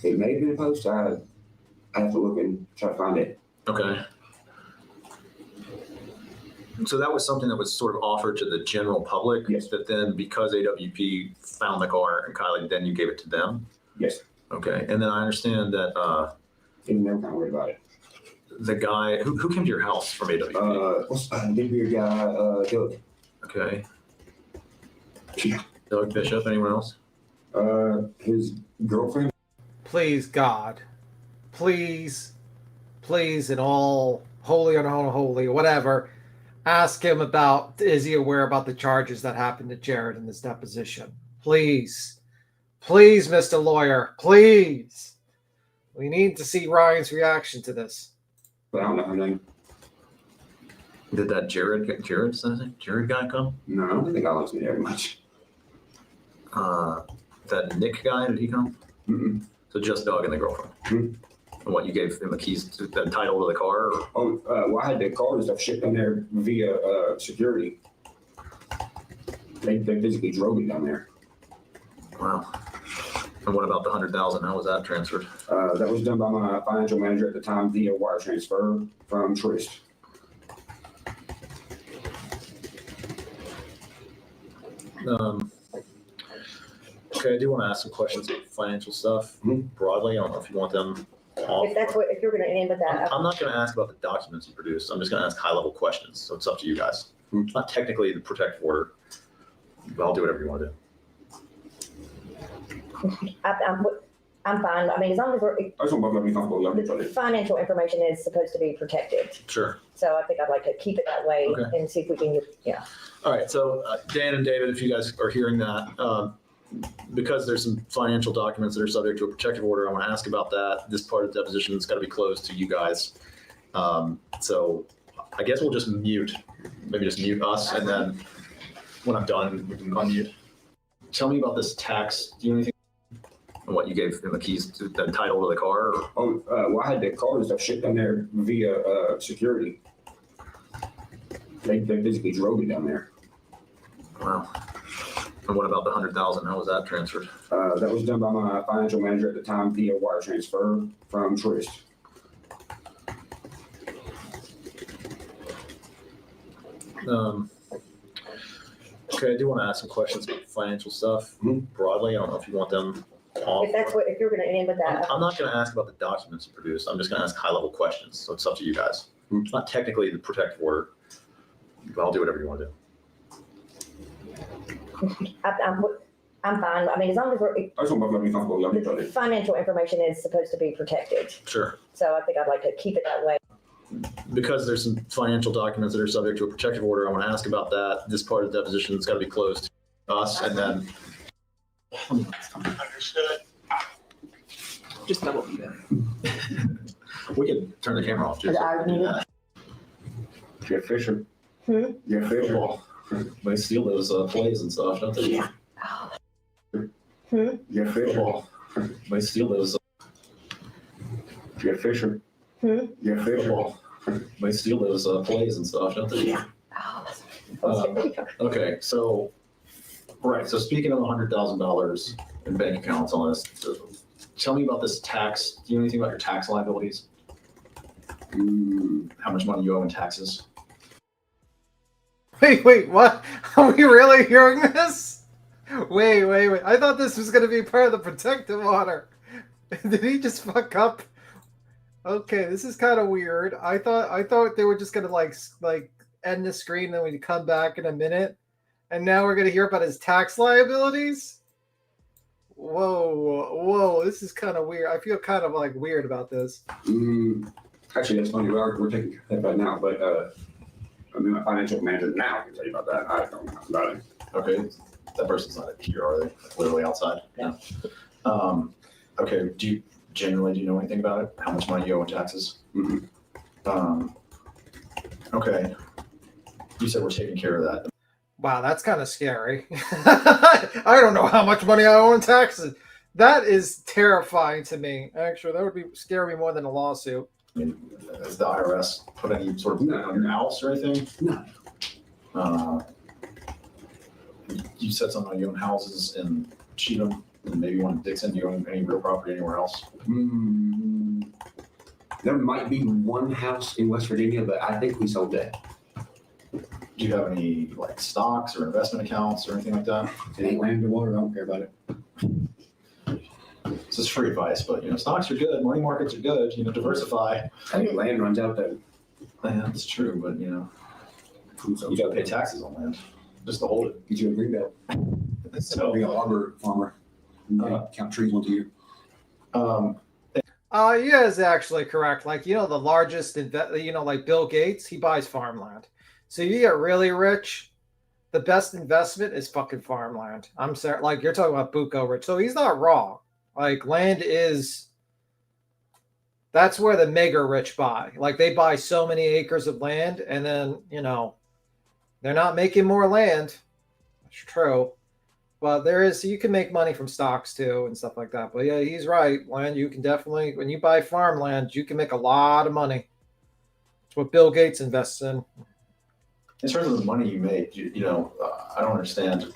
It may have been a post. I have to look and try to find it. Okay. So that was something that was sort of offered to the general public? Yes. That then, because AWP found the car and Kylie, then you gave it to them? Yes. Okay. And then I understand that And they're kind of worried about it. the guy who came to your house from AWP? What's the big beard guy, Doug? Okay. Doug Bishop, anyone else? His girlfriend. Please, God, please, in all holy and unholy, whatever, ask him about, is he aware about the charges that happened to Jared in this deposition? Please, Mr. Lawyer, please. We need to see Ryan's reaction to this. But I don't know her name. Did that Jared guy come? No, I don't think I likes me very much. That Nick guy, did he come? Mm-mm. So just Doug and the girlfriend. Mm-hmm. And what, you gave him the keys to the title to the car? Or? Well, I had the car and stuff shipped down there via security. They physically drove it down there. Wow. And what about the $100,000? How was that transferred? That was done by my financial manager at the time via wire transfer from Trist. Okay, I do want to ask some questions about financial stuff broadly. I don't know if you want them off. If you're going to end with that. I'm not going to ask about the documents you produced. I'm just going to ask high-level questions. So it's up to you guys. It's not technically the protective order, but I'll do whatever you want to do. I'm fine. I mean, as long as the financial information is supposed to be protected. Sure. So I think I'd like to keep it that way and see if we can get, All right. So Dan and David, if you guys are hearing that, because there's some financial documents that are subject to a protective order, I want to ask about that. This part of the deposition has got to be closed to you guys. So I guess we'll just mute us, and then when I'm done, we can unmute. Tell me about this tax. Do you know anything? What, you gave him the keys to the title to the car? Or? Well, I had the car and stuff shipped down there via security. They physically drove it down there. Wow. And what about the $100,000? How was that transferred? That was done by my financial manager at the time via wire transfer from Trist. Okay, I do want to ask some questions about financial stuff broadly. I don't know if you want them off. if you're going to end with that. I'm not going to ask about the documents you produced. I'm just going to ask high-level questions. So it's up to you guys. It's not technically the protective order, but I'll do whatever you want to do. I'm I'm fine. I mean, as long as I just want to be comfortable. Y'all do it. financial information is supposed to be protected. Sure. So I think I'd like to keep it that way. Because there's some financial documents that are subject to a protective order, I want to ask about that. This part of the deposition has got to be closed to us, and then. Understood. Just double that. We can turn the camera off too. Jeff Fisher. Hmm? Jeff Fisher. Well, they steal those plays and stuff, don't they? Yeah. Hmm? Jeff Fisher. Well, they steal those. Jeff Fisher. Hmm? Jeff Fisher. Well, they steal those plays and stuff, don't they? Yeah. Okay, so, right, so speaking of $100,000 in bank accounts on this, tell me about this tax. Do you know anything about your tax liabilities? How much money you owe in taxes? Wait, what? Are we really hearing this? Wait. I thought this was going to be part of the protective order. Did he just fuck up? Okay, this is kind of weird. I thought they were just going to like end the screen and then we'd come back in a minute. And now we're going to hear about his tax liabilities? Whoa, this is kind of weird. I feel kind of like weird about this. Actually, that's funny. We're taking care of that right now, but I mean, my financial manager now can tell you about that. I don't know about it. Okay, that person's not here, are they? Literally outside? Yeah. Okay, do you know anything about it? How much money you owe in taxes? Okay. You said we're taking care of that. Wow, that's kind of scary. I don't know how much money I owe in taxes. That is terrifying to me. Actually, that would scare me more than a lawsuit. I mean, has the IRS put any sort of limit on your house or anything? No. You said something like you own houses in Cheatham and maybe one in Dixon. Do you own any real property anywhere else? There might be one house in West Virginia, but I think we sold that. Do you have any like stocks or investment accounts or anything like that? It ain't land or water. I don't care about it. This is free advice, but stocks are good. Money markets are good. Diversify. I think land runs out though. Yeah, that's true, but you got to pay taxes on land just to hold it. Get you a green belt. So be a arbor farmer. Count trees once a year. Yeah, is actually correct. Like, the largest, like Bill Gates, he buys farmland. So you get really rich, the best investment is fucking farmland. I'm sorry, like you're talking about Buco rich. So he's not wrong. Like that's where the mega rich buy. Like they buy so many acres of land and then, they're not making more land. That's true. But you can make money from stocks too and stuff like that. But yeah, he's right. Land, you can definitely, when you buy farmland, you can make a lot of money. It's what Bill Gates invests in. In terms of the money you make, I don't understand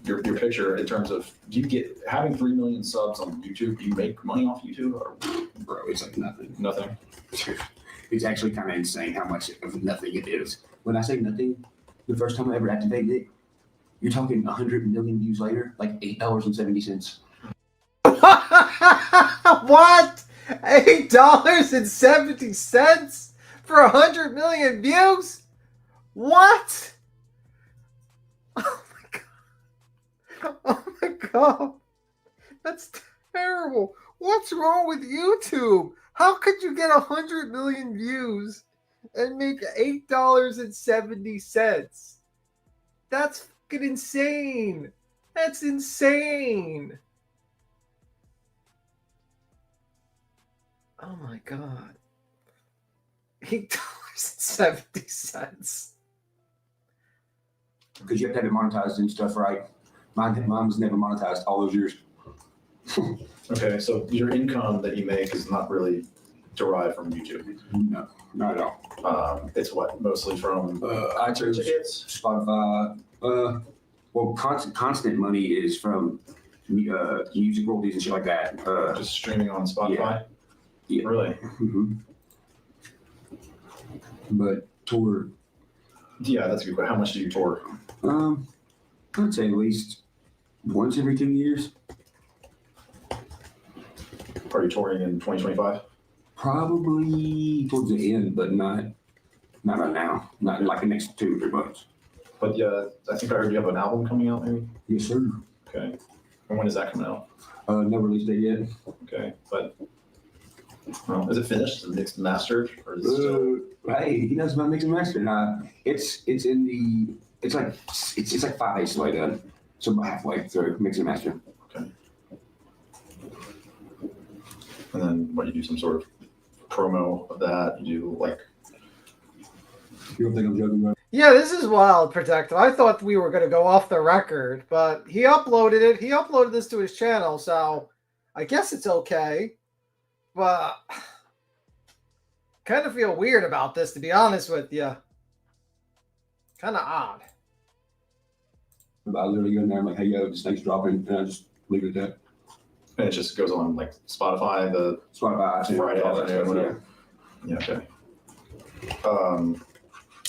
your picture in terms of, do you get, having 3 million subs on YouTube, do you make money off YouTube? Or? Bro, it's like nothing. Nothing? It's actually kind of insane how much of nothing it is. When I say nothing, the first time I ever activated it, you're talking 100 million views later, like $8.70. What? $8.70 for 100 million views? What? Oh my god. That's terrible. What's wrong with YouTube? How could you get 100 million views and make $8.70? That's fucking insane. That's insane. Oh my god. $8.70. Because you have to have it monetized and stuff, right? Mine was never monetized all those years. Okay, so your income that you make is not really derived from YouTube. No, not at all. It's what, mostly from iTunes, tickets? Spotify. Well, constant money is from music royalties and shit like that. Just streaming on Spotify? Yeah. Really? Mm-hmm. But tour. Yeah, that's a good question. How much do you tour? I'd say at least once every 2 years. Are you touring in 2025? Probably towards the end, but not right now. Not in like the next 2 or 3 months. But yeah, I think I heard you have an album coming out maybe? Yes, sir. Okay. And when is that coming out? No release date yet. Okay, but well, is it finished? Is it mixed and mastered, or is it still? Hey, he knows about mixing and mastering. It's like 5/8 way done. So about halfway through mixing and mastering. Okay. And then what, you do some sort of promo of that? You do like. You don't think I'm joking about? Yeah, this is wild, Protective. I thought we were going to go off the record, but he uploaded it. He uploaded this to his channel, so I guess it's okay. But kind of feel weird about this, to be honest with you. Kind of odd. I literally go in there, I'm like, hey, yo, this thing's dropping, and I just leave it at that. And it just goes on like Spotify, Friday afternoon, whatever. Yeah, okay.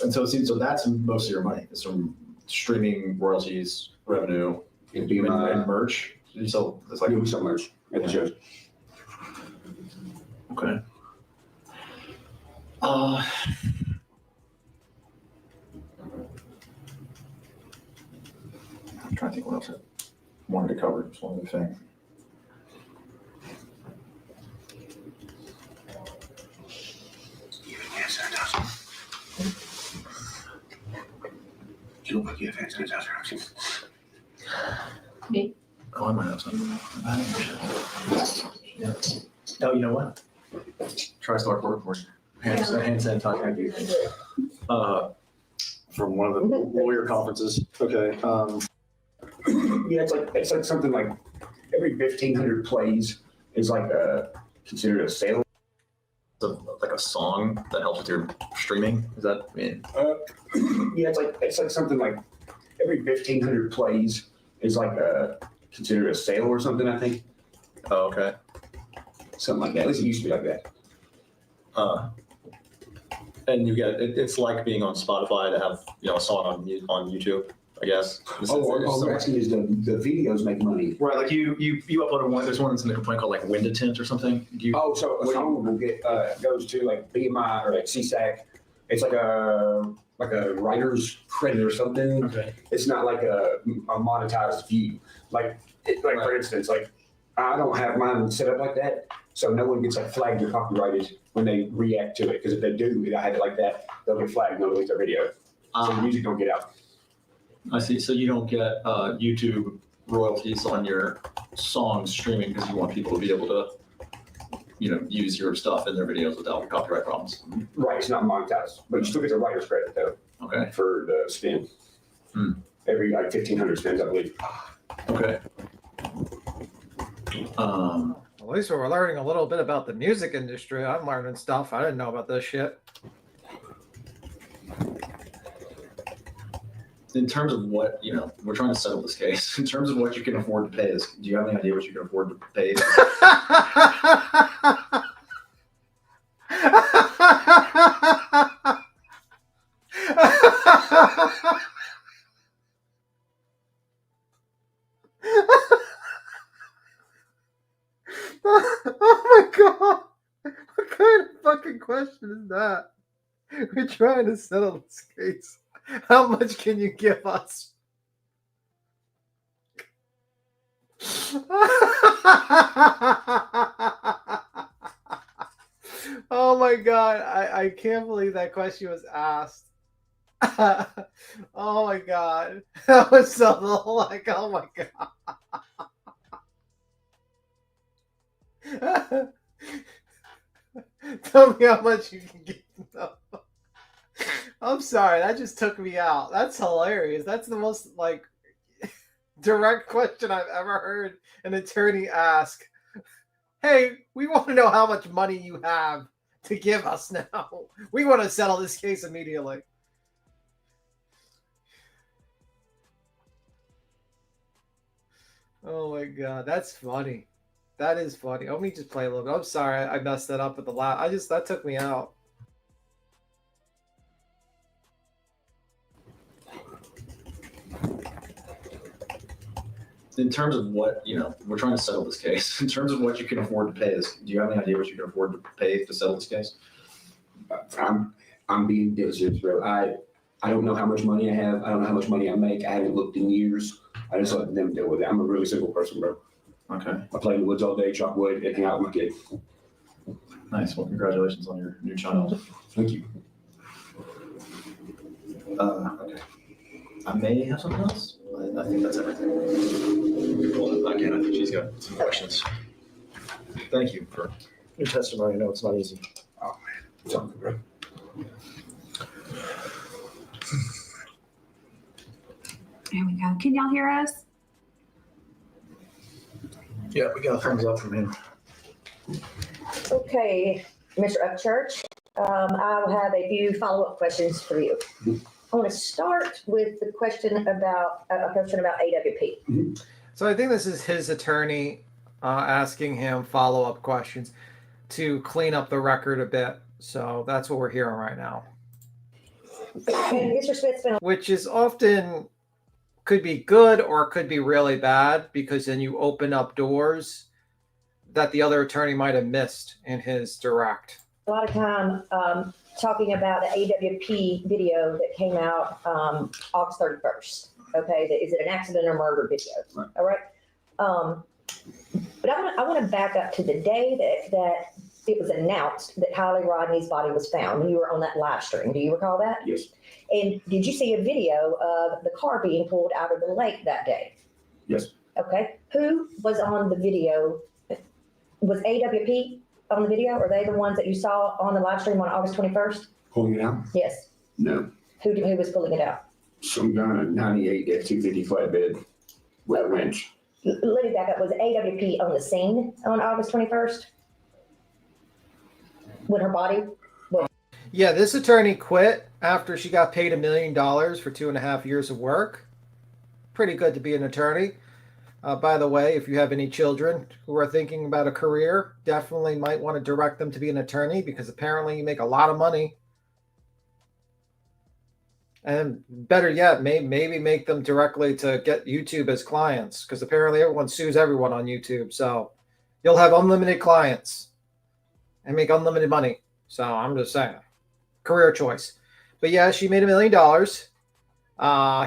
And so it seems, so that's most of your money. It's from streaming, royalties, revenue, and merch. You sell, it's like we sell merch at the shows. Okay. I'm trying to think what else I wanted to cover. Just one other thing. You look like you have hand sanitizer. Me? Oh, I might have some. Yeah. Oh, you know what? Try start work. Hand sanitizer. From one of the lawyer conferences. Okay. Yeah, it's like something like every 1,500 plays is like considered a sale. Like a song that helps with your streaming. Is that yeah, it's like something like every 1,500 plays is like considered a sale or something, I think. Oh, okay. Something like that. At least it used to be like that. And you get it's like being on Spotify to have a song on YouTube, I guess. What I'm asking is the videos make money. Right, like you uploaded one. There's one that's in the complaint called like Wind a Tint or something. So a song will get goes to like BMI or like CSAC. It's like a writer's credit or something. Okay. It's not like a monetized view. Like for instance, like I don't have mine set up like that, so no one gets like flagged or copyrighted when they react to it. Because if they do, I have it like that, they'll get flagged and they'll delete their video. So the music don't get out. I see. So you don't get YouTube royalties on your songs streaming because you want people to be able to, use your stuff in their videos without copyright problems. Right. It's not monetized, but you still get the writer's credit though. Okay. For the spin. Every like 1,500 spins, I believe. Okay. At least we're learning a little bit about the music industry. I'm learning stuff. I didn't know about this shit. In terms of what, we're trying to settle this case. In terms of what you can afford to pay this, do you have any idea what you can afford to pay? Oh my god! What kind of fucking question is that? We're trying to settle this case. How much can you give us? Oh my god, I can't believe that question was asked. Oh my god. That was so like, oh my god. Tell me how much you can give them. I'm sorry, that just took me out. That's hilarious. That's the most direct question I've ever heard an attorney ask. Hey, we want to know how much money you have to give us now. We want to settle this case immediately. Oh my god, that's funny. That is funny. Let me just play a little bit. I'm sorry, I messed that up with the last. That took me out. In terms of what, we're trying to settle this case. In terms of what you can afford to pay, do you have any idea what you can afford to pay to settle this case? I'm being diligent, bro. I don't know how much money I have. I don't know how much money I make. I haven't looked in years. I just let them deal with it. I'm a really simple person, bro. Okay. I play in the woods all day, chop wood, and hang out with my kid. Nice. Well, congratulations on your new child. Thank you. Okay. I may have something else. I think that's everything. Well, again, I think she's got some questions. Thank you for Your testimony. I know it's not easy. Oh, man. It's all good, bro. There we go. Can y'all hear us? Yeah, we got a thumbs up from him. Okay, Mr. UpChurch, I'll have a few follow-up questions for you. I want to start with the question about AWP. So I think this is his attorney asking him follow-up questions to clean up the record a bit. So that's what we're hearing right now. And Mr. Smith's been Which is often could be good or could be really bad, because then you open up doors that the other attorney might have missed in his direct. a lot of time talking about the AWP video that came out August 31st. Okay, is it an accident or murder video? Right. All right. But I want to back up to the day that it was announced that Kylie Rodney's body was found. You were on that live stream. Do you recall that? Yes. And did you see a video of the car being pulled out of the lake that day? Yes. Okay. Who was on the video? Was AWP on the video? Are they the ones that you saw on the live stream on August 21st? Pulling it out? Yes. No. Who was pulling it out? Some guy on a 98 F-250 flatbed with a winch. Let me back up. Was AWP on the scene on August 21st? When her body was... Yeah, this attorney quit after she got paid $1 million for 2.5 years of work. Pretty good to be an attorney. By the way, if you have any children who are thinking about a career, definitely might want to direct them to be an attorney, because apparently you make a lot of money. And better yet, maybe make them directly to get YouTube as clients, because apparently everyone sues everyone on YouTube. So you'll have unlimited clients and make unlimited money. So I'm just saying, career choice. But yeah, she made $1 million.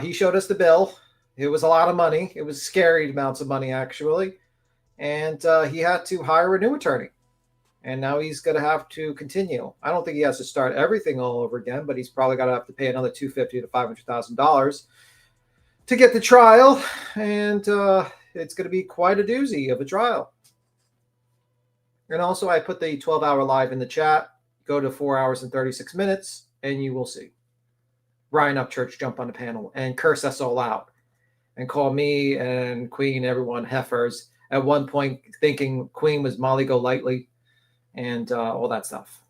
He showed us the bill. It was a lot of money. It was scary amounts of money, actually. And he had to hire a new attorney. And now he's going to have to continue. I don't think he has to start everything all over again, but he's probably going to have to pay another $250,000 to $500,000 to get the trial. And it's going to be quite a doozy of a trial. And also, I put the 12-hour live in the chat. Go to 4 hours and 36 minutes, and you will see Ryan UpChurch jump on the panel and curse us all out and call me and Queen, everyone, heifers. At one point, thinking Queen was Molly Golightly and all that stuff.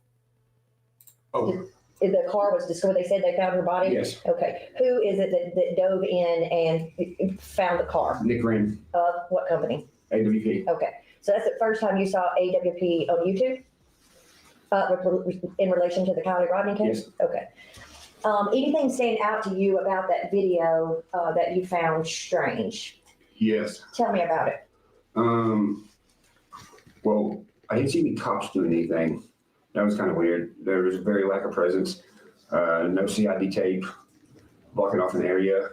Oh. The car was destroyed. They said they found her body? Yes. Okay. Who is it that dove in and found the car? Nick Green. Of what company? AWP. Okay. So that's the first time you saw AWP on YouTube? In relation to the Kylie Rodney case? Yes. Okay. Anything stand out to you about that video that you found strange? Yes. Tell me about it. Well, I didn't see any cops doing anything. That was kind of weird. There was a very lack of presence. No CID tape blocking off an area.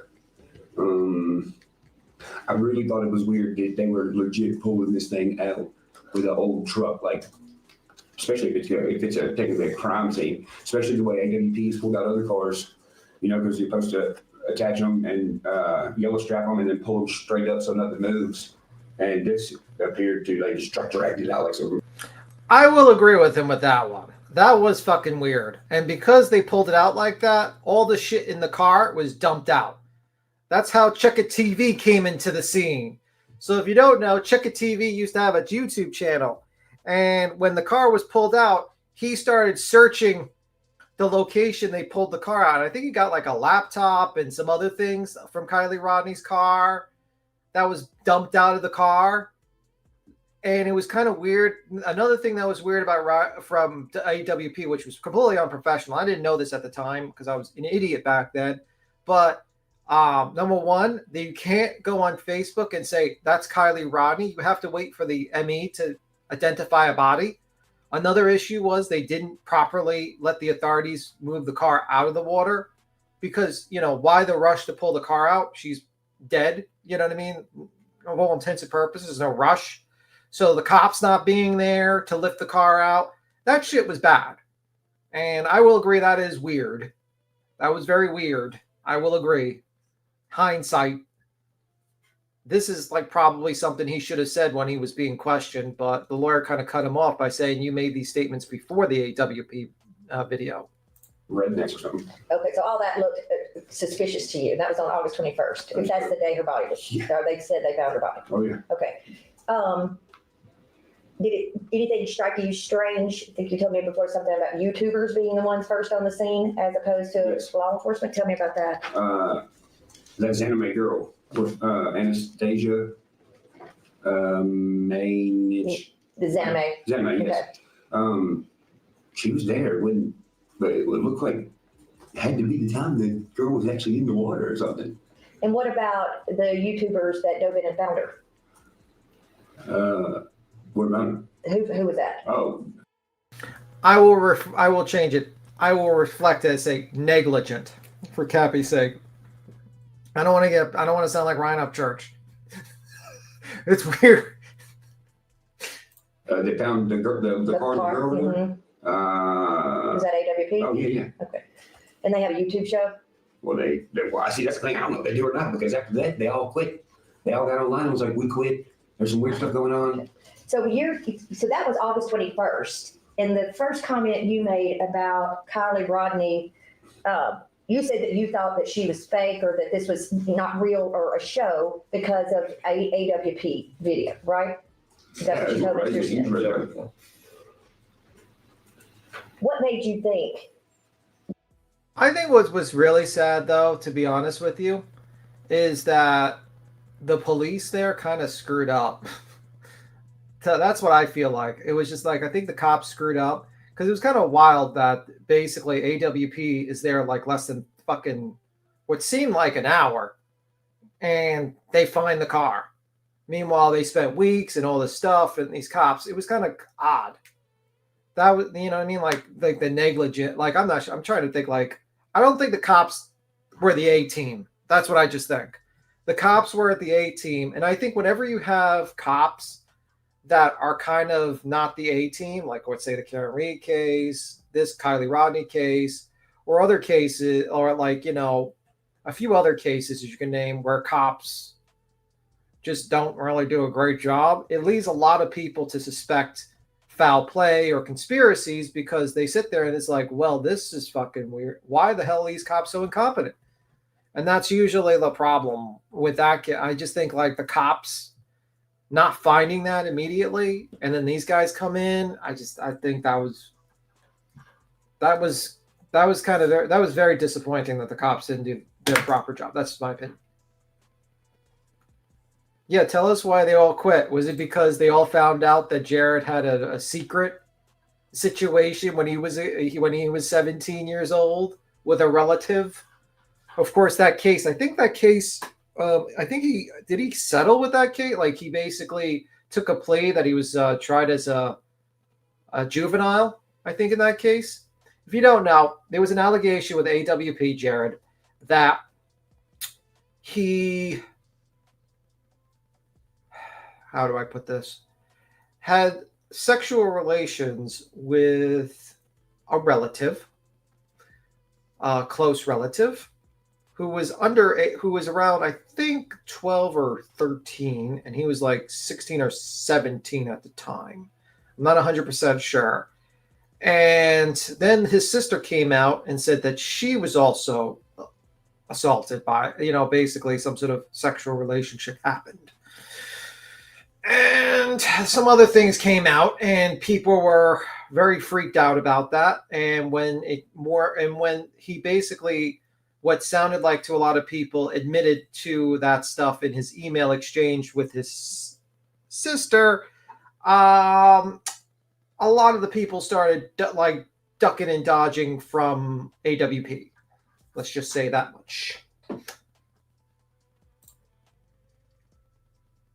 I really thought it was weird that they were legit pulling this thing out with an old truck, like, especially if it's technically a crime scene, especially the way AWP's pulled out other cars, you know, because you're supposed to attach them and yellow strap them and then pull them straight up so nothing moves. And this appeared to like just dragged it out like so. I will agree with him with that one. That was fucking weird. And because they pulled it out like that, all the shit in the car was dumped out. That's how Check It TV came into the scene. So if you don't know, Check It TV used to have a YouTube channel. And when the car was pulled out, he started searching the location they pulled the car out. I think he got like a laptop and some other things from Kylie Rodney's car that was dumped out of the car. And it was kind of weird. Another thing that was weird about from AWP, which was completely unprofessional. I didn't know this at the time because I was an idiot back then. But number one, you can't go on Facebook and say, that's Kylie Rodney. You have to wait for the ME to identify a body. Another issue was they didn't properly let the authorities move the car out of the water because, you know, why the rush to pull the car out? She's dead. You know what I mean? Of all intents and purposes, no rush. So the cops not being there to lift the car out, that shit was bad. And I will agree that is weird. That was very weird. I will agree. Hindsight. This is like probably something he should have said when he was being questioned, but the lawyer kind of cut him off by saying you made these statements before the AWP video. Rednecks or something. Okay, so all that looked suspicious to you. That was on August 21st. If that's the day her body was, or they said they found her body. Oh, yeah. Okay. Did anything strike you strange? I think you told me before something about YouTubers being the ones first on the scene as opposed to law enforcement. Tell me about that. That anime girl with Anastasia Maynich. The Zanime. Zanime, yes. She was there when, but it would look like it had to be the time the girl was actually in the water or something. And what about the YouTubers that dove in and found her? What about her? Who was that? Oh, I will change it. I will reflect it as say negligent for Cappy's sake. I don't want to sound like Ryan UpChurch. It's weird. They found the car, the girl. Mm-hmm. Was that AWP? Oh yeah. Okay. And they have a YouTube show? Well, well, I see, that's the thing. I don't know if they do or not, because after that, they all quit. They all got online and was like, we quit. There's some weird stuff going on. So that was August 21st. And the first comment you made about Kylie Rodney, you said that you thought that she was fake or that this was not real or a show because of a AWP video, right? Is that what you told us? What made you think? I think what was really sad, though, to be honest with you, is that the police there kind of screwed up. So that's what I feel like. It was just like, I think the cops screwed up because it was kind of wild that basically AWP is there like less than fucking what seemed like an hour and they find the car. Meanwhile, they spent weeks and all this stuff and these cops, it was kind of odd. That was, you know what I mean? Like the negligent, like I'm not sure. I'm trying to think like, I don't think the cops were the A team. That's what I just think. The cops were at the A team. And I think whenever you have cops that are kind of not the A team, like let's say the Karen Reed case, this Kylie Rodney case, or other cases, or like, you know, a few other cases you can name where cops just don't really do a great job. It leads a lot of people to suspect foul play or conspiracies because they sit there and it's like, well, this is fucking weird. Why the hell are these cops so incompetent? And that's usually the problem with that. I just think like the cops not finding that immediately, and then these guys come in. I think that was very disappointing that the cops didn't do their proper job. That's my opinion. Yeah, tell us why they all quit. Was it because they all found out that Jared had a secret situation when he was 17 years old with a relative? Of course, that case. I think he settle with that case. Like he basically took a plea that he was tried as a juvenile. I think in that case. If you don't know, there was an allegation with AWP Jared that he, how do I put this, had sexual relations with a relative, a close relative, who was around, I think, 12 or 13, and he was like 16 or 17 at the time. I'm not 100% sure. And then his sister came out and said that she was also assaulted by, basically some sort of sexual relationship happened. And some other things came out and people were very freaked out about that. And when he basically, what sounded like to a lot of people, admitted to that stuff in his email exchange with his sister, a lot of the people started ducking and dodging from AWP. Let's just say that much.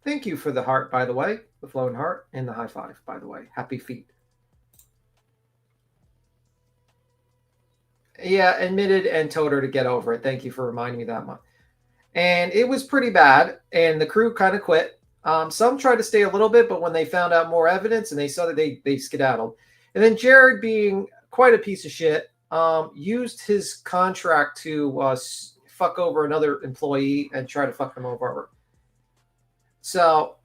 Thank you for the heart, by the way, the flowing heart and the high five, by the way. Happy feet. Yeah, admitted and told her to get over it. Thank you for reminding me that much. And it was pretty bad, and the crew kind of quit. Some tried to stay a little bit, but when they found out more evidence and they saw that they skedaddled. And then Jared, being quite a piece of shit, used his contract to fuck over another employee and try to fuck them over. So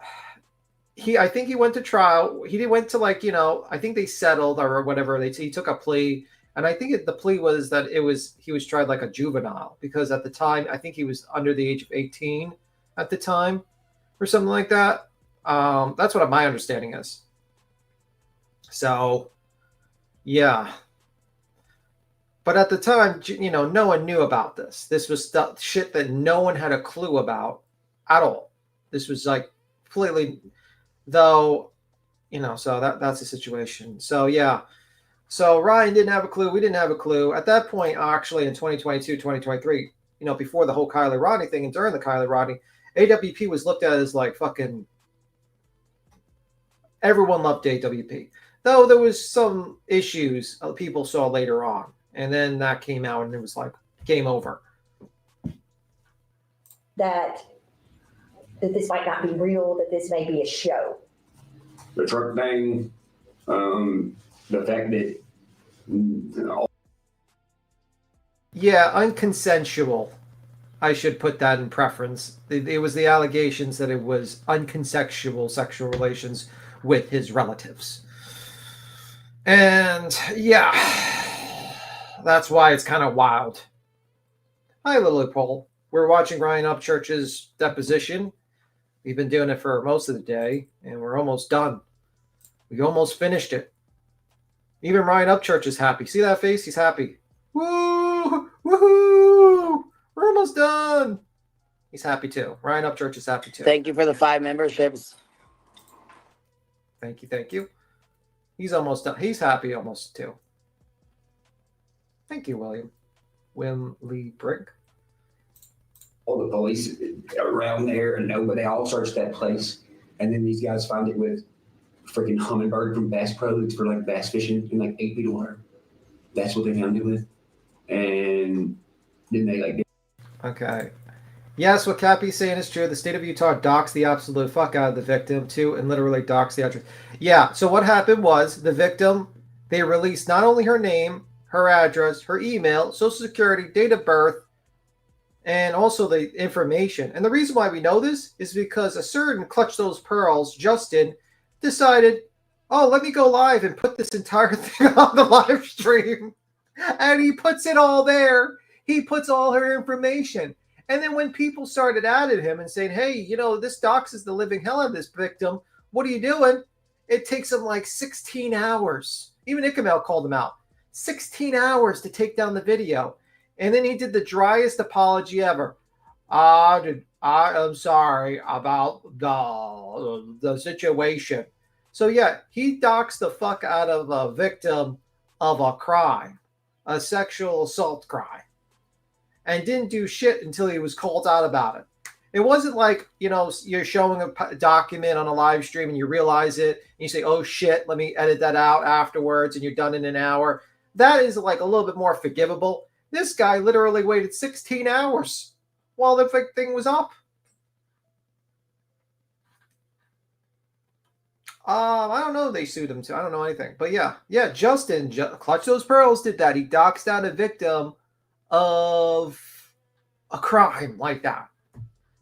I think he went to trial. He went to I think they settled or whatever. He took a plea. And I think the plea was that he was tried like a juvenile because at the time, I think he was under the age of 18 at the time or something like that. That's what my understanding is. So, yeah. But at the time, no one knew about this. This was shit that no one had a clue about at all. This was like completely, though, so that's the situation. So, yeah. So Ryan didn't have a clue. We didn't have a clue. At that point, actually, in 2022, 2023, before the whole Kylie Rodney thing and during the Kylie Rodney, AWP was looked at as like fucking, everyone loved AWP. Though there was some issues people saw later on. And then that came out and it was like, game over. That this might not be real, that this may be a show. The truck thing, the fact that yeah, unconsensual. I should put that in preference. It was the allegations that it was unconsensual sexual relations with his relatives. And yeah, that's why it's kind of wild. Hi, Lily Pole. We're watching Ryan UpChurchs' deposition. We've been doing it for most of the day, and we're almost done. We almost finished it. Even Ryan UpChurch is happy. See that face? He's happy. Woo! Woohoo! We're almost done. He's happy too. Ryan UpChurch is happy too. Thank you for the 5 memberships. Thank you. Thank you. He's almost done. He's happy almost too. Thank you, William. Wim Lee Brick. all the police around there and nobody, they all searched that place. And then these guys find it with freaking hummingbird from Bass Pro. It's for like bass fishing in like 8 feet of water. That's what they found it with. And then they like. Okay. Yes, what Cappy's saying is true. The state of Utah doxed the absolute fuck out of the victim too, and literally doxed the address. Yeah. So what happened was the victim, they released not only her name, her address, her email, social security, date of birth, and also the information. And the reason why we know this is because a certain Clutch Those Pearls, Justin, decided, oh, let me go live and put this entire thing on the live stream. And he puts it all there. He puts all her information. And then when people started adding him and saying, hey, you know, this doxes the living hell out of this victim, what are you doing? It takes him like 16 hours. Even Ichamel called him out. 16 hours to take down the video. And then he did the driest apology ever. I'm sorry about the situation. So yeah, he doxed the fuck out of a victim of a crime, a sexual assault crime, and didn't do shit until he was called out about it. It wasn't like, you know, you're showing a document on a live stream and you realize it and you say, oh shit, let me edit that out afterwards, and you're done in an hour. That is like a little bit more forgivable. This guy literally waited 16 hours while the thing was up. I don't know. They sued him too. I don't know anything. But yeah, Justin, Clutch Those Pearls did that. He doxed out a victim of a crime like that.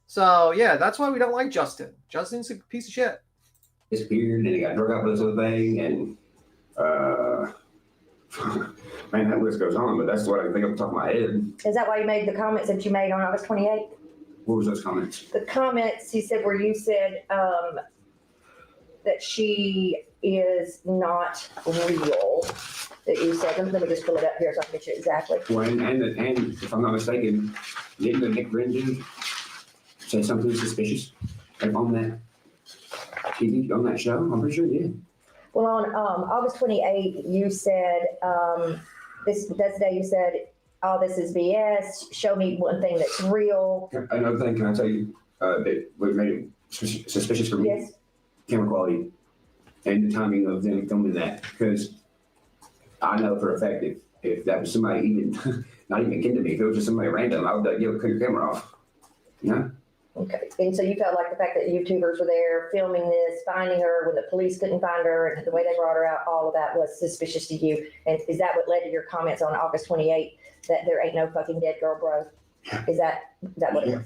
So yeah, that's why we don't like Justin. Justin's a piece of shit. Disappeared and he got drug out with this other thing, and man, that list goes on, but that's what I think off the top of my head. Is that why you made the comments that you made on August 28th? What was those comments? The comments he said where you said that she is not real. That you said, let me just pull it up here so I can get you exactly. Well, and if I'm not mistaken, didn't the Nick Grin dude say something suspicious like on that TV, on that show? I'm pretty sure he did. Well, on August 28th, you said, that's the day you said, oh, this is BS. Show me one thing that's real. Another thing, can I tell you that what made it suspicious for me? Yes. Camera quality and the timing of them filming that. Because I know for a fact if that was somebody even, not even kin to me, if it was just somebody random, I would be like, yo, cut your camera off. Yeah. Okay, and so you felt like the fact that YouTubers were there filming this, finding her when the police couldn't find her, and the way they brought her out, all of that was suspicious to you. And is that what led to your comments on August 28th, that there ain't no fucking dead girl, bro? Is that what it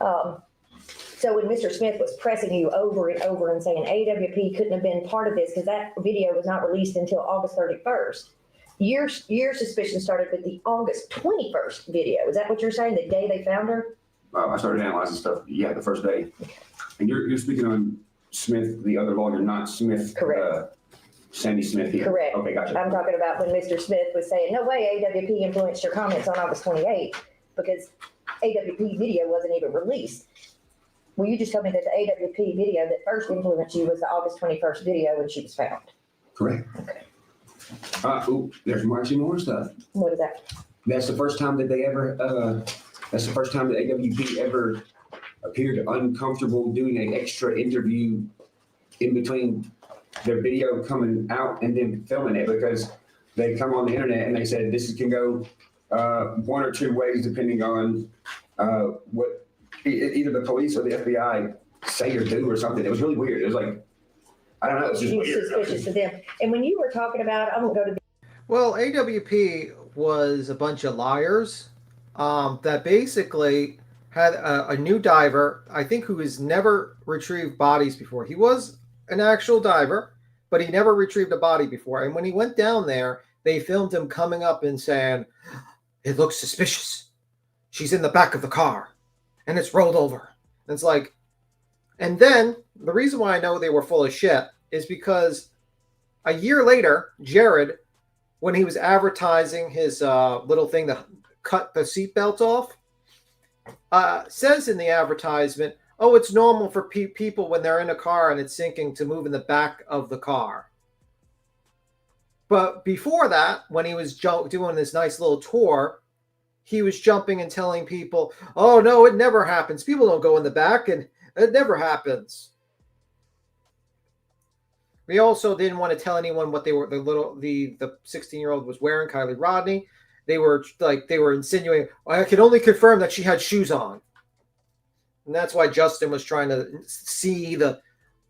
was? So when Mr. Smith was pressing you over and over and saying AWP couldn't have been part of this because that video was not released until August 31st, your suspicion started with the August 21st video. Is that what you're saying, the day they found her? I started analyzing stuff, the first day. And you're speaking on Smith, the other lawyer, not Smith. Correct. Sandy Smith here. Correct. Okay, gotcha. I'm talking about when Mr. Smith was saying, no way AWP influenced your comments on August 28th because AWP video wasn't even released. Well, you just told me that the AWP video that first influenced you was the August 21st video when she was found. Correct. Okay. There's actually more stuff. What is that? That's the first time that they ever, that's the first time that AWP ever appeared uncomfortable doing an extra interview in between their video coming out and then filming it, because they come on the internet and they said this can go one or two ways depending on what either the police or the FBI say or do or something. It was really weird. It was like, I don't know, it's just weird. Suspicious to them. And when you were talking about, I'm going to go to Well, AWP was a bunch of liars that basically had a new diver, I think, who has never retrieved bodies before. He was an actual diver, but he never retrieved a body before. And when he went down there, they filmed him coming up and saying, it looks suspicious. She's in the back of the car and it's rolled over. And it's like, and then the reason why I know they were full of shit is because a year later, Jared, when he was advertising his little thing to cut the seatbelt off, says in the advertisement, oh, it's normal for people when they're in a car and it's sinking to move in the back of the car. But before that, when he was doing this nice little tour, he was jumping and telling people, oh, no, it never happens. People don't go in the back, and it never happens. We also didn't want to tell anyone what they were, the 16-year-old was wearing, Kylie Rodney. They were insinuating, I can only confirm that she had shoes on. And that's why Justin was trying to see the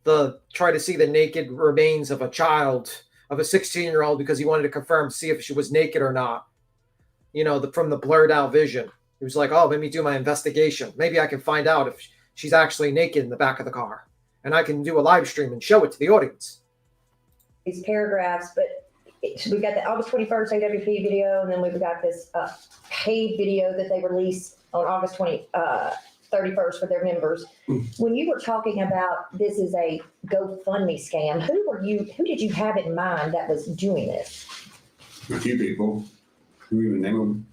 naked remains of a child, of a 16-year-old, because he wanted to confirm, see if she was naked or not. You know, from the blurred out vision. He was like, oh, let me do my investigation. Maybe I can find out if she's actually naked in the back of the car. And I can do a live stream and show it to the audience. these paragraphs, but we've got the August 21st AWP video, and then we've got this paid video that they released on August 31st for their members. When you were talking about this is a GoFundMe scam, who did you have in mind that was doing this? A few people. Who even name them?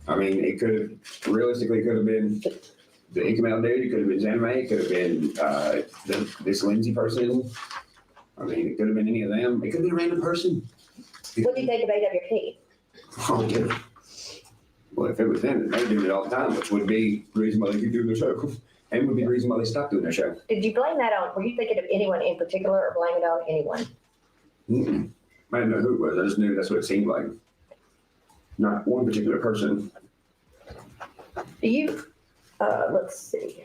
I mean, it could have realistically could have been the Incomel dude. It could have been Zanime. It could have been this Lindsay person. I mean, it could have been any of them. It could have been a random person. What do you think of AWP? Oh, yeah. Well, if it was them, they do it all the time, which would be the reason why they keep doing their show. And would be the reason why they stopped doing their show. Did you blame that on, were you thinking of anyone in particular or blame it on anyone? I didn't know who it was. I just knew that's what it seemed like. Not one particular person. Do you, let's see.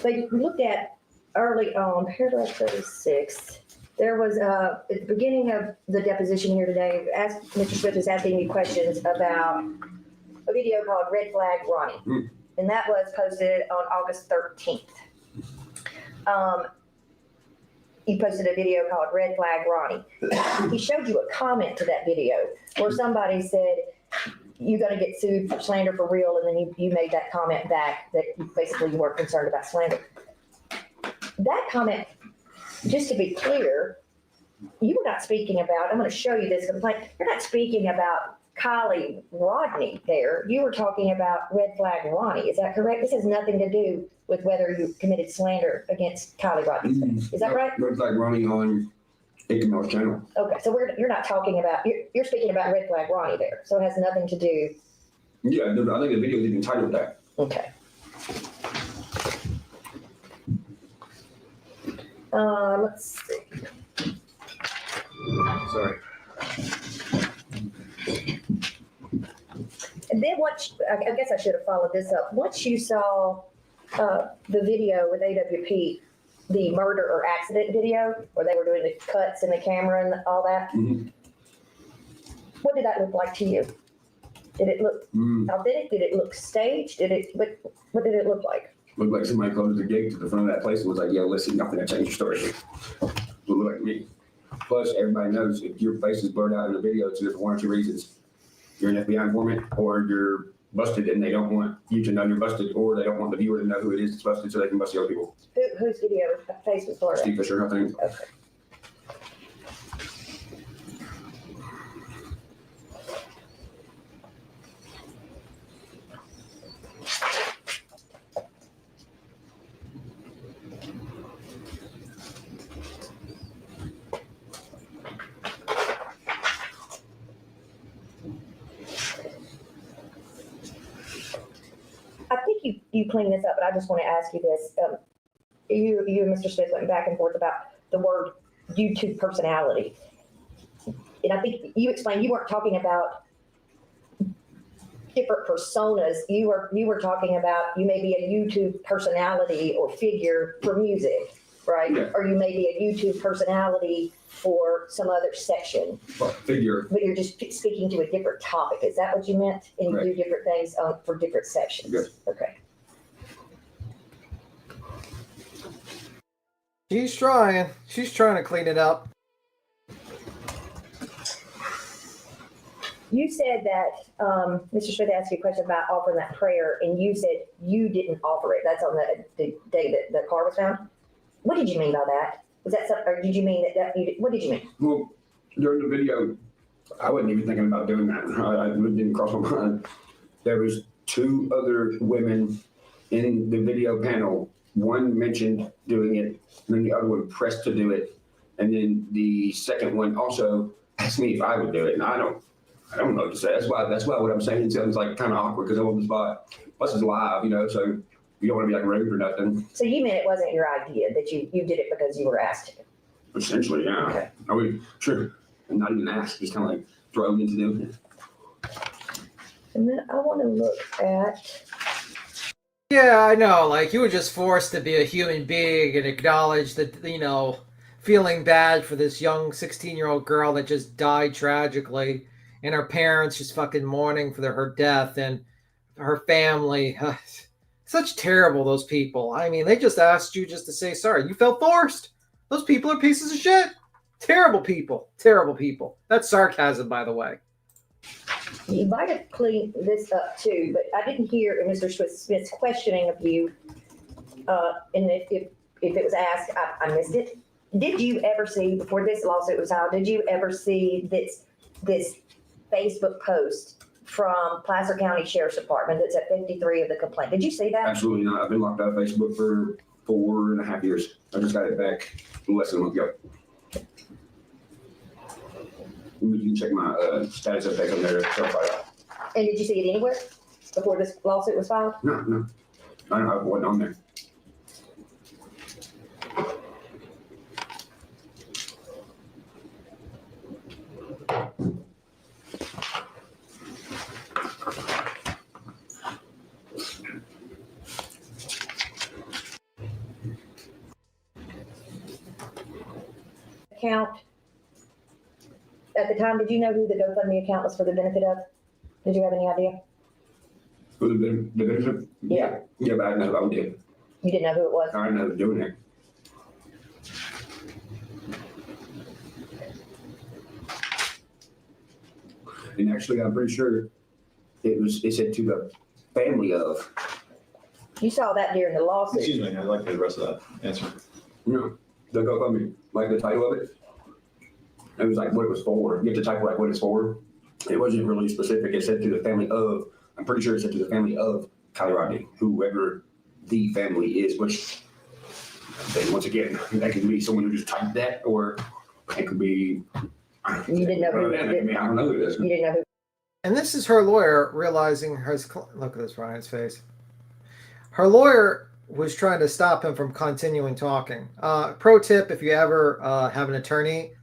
They looked at early on, paragraph 36. There was, at the beginning of the deposition here today, Mr. Smith was asking me questions about a video called Red Flag Ronnie. And that was posted on August 13th. He posted a video called Red Flag Ronnie. He showed you a comment to that video where somebody said, you're going to get sued for slander for real. And then you made that comment back that basically you weren't concerned about slander. That comment, just to be clear, you were not speaking about, I'm going to show you this complaint. You're not speaking about Kylie Rodney there. You were talking about Red Flag Ronnie. Is that correct? This has nothing to do with whether you committed slander against Kylie Rodney. Is that right? Red Flag Ronnie on Incomel's channel. Okay, so you're not talking about, you're speaking about Red Flag Ronnie there. So it has nothing to do. Yeah, I think the video is even titled that. Okay. Let's see. Sorry. And then I guess I should have followed this up. Once you saw the video with AWP, the murder or accident video, where they were doing the cuts in the camera and all that, what did that look like to you? Did it look authentic? Did it look staged? What did it look like? Looked like somebody closed the gate to the front of that place and was like, yo, listen, I'm gonna change your story. It looked like me. Plus, everybody knows if your face is blurred out in the video, it's for one or two reasons. You're an FBI informant, or you're busted and they don't want you to know you're busted, or they don't want the viewer to know who it is that's busted so they can bust the other people. Whose video face was blurred out? Steve Fisher, I think. Okay. I think you cleaned this up, but I just want to ask you this. You and Mr. Smith went back and forth about the word YouTube personality. And I think you explained you weren't talking about different personas. You were talking about you may be a YouTube personality or figure for music, right? Yeah. Or you may be a YouTube personality for some other section. Well, figure. But you're just speaking to a different topic. Is that what you meant? And you Right. do different things for different sections? Yes. Okay. She's trying. She's trying to clean it up. You said that Mr. Smith asked you a question about offering that prayer, and you said you didn't offer it. That's on the day that the car was found. What did you mean by that? Was that something, or did you mean that you did, what did you mean? Well, during the video, I wasn't even thinking about doing that. It didn't cross my mind. There was two other women in the video panel. One mentioned doing it, and then the other one pressed to do it. And then the second one also asked me if I would do it. And I don't know what to say. That's why what I'm saying sounds like kind of awkward because I'm on the spot. Plus it's live, so you don't want to be like rude or nothing. So you meant it wasn't your idea, that you did it because you were asked to? Essentially, yeah. Okay. I mean, sure. And not even asked, just kind of like thrown into doing it. And then I want to look at. Yeah, I know. Like, you were just forced to be a human being and acknowledge that, feeling bad for this young 16-year-old girl that just died tragically, and her parents just fucking mourning for her death, and her family. Such terrible, those people. I mean, they just asked you just to say sorry. You felt forced. Those people are pieces of shit. Terrible people. Terrible people. That's sarcasm, by the way. You might have cleaned this up too, but I didn't hear Mr. Smith's questioning of you. And if it was asked, I missed it. Did you ever see, before this lawsuit was filed, did you ever see this Facebook post from Placer County Sheriff's Department that's at 53 of the complaint? Did you see that? Absolutely not. I've been locked out of Facebook for 4.5 years. I just got it back less than a month ago. You can check my status update on there. And did you see it anywhere before this lawsuit was filed? No. I wasn't on there. Account. At the time, did you know who the GoFundMe account was for the benefit of? Did you have any idea? For the benefit? Yeah. Yeah, but I didn't know who I did. You didn't know who it was? I didn't know who was doing it. And actually, I'm pretty sure it said to the family of. You saw that during the lawsuit. Excuse me, I'd like the rest of that answer. No, the GoFundMe, like the title of it. It was like what it was for. You have to type like what it's for. It wasn't really specific. It said to the family of. I'm pretty sure it said to the family of Kylie Rodney, whoever the family is. Which, once again, that could be someone who just typed that, or it could be. You didn't know who. I don't know who it is. You didn't know who. And this is her lawyer realizing look at this Ryan's face. Her lawyer was trying to stop him from continuing talking. Pro tip: if you ever have an attorney,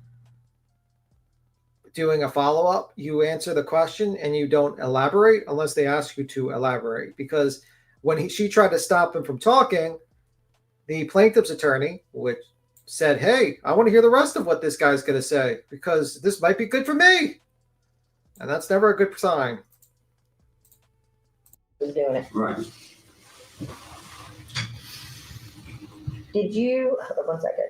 doing a follow-up, you answer the question and you don't elaborate unless they ask you to elaborate. Because when she tried to stop him from talking, the plaintiff's attorney, which said, hey, I want to hear the rest of what this guy's going to say because this might be good for me. And that's never a good sign. Who's doing it? Right. Did you, hold on 1 second.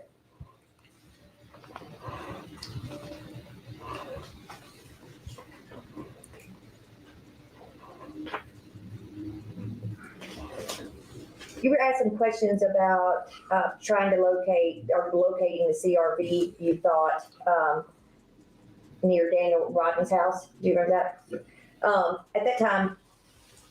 You were asking questions about trying to locate or locating the CRV you thought near Daniel Rodney's house. Do you remember that? At that time,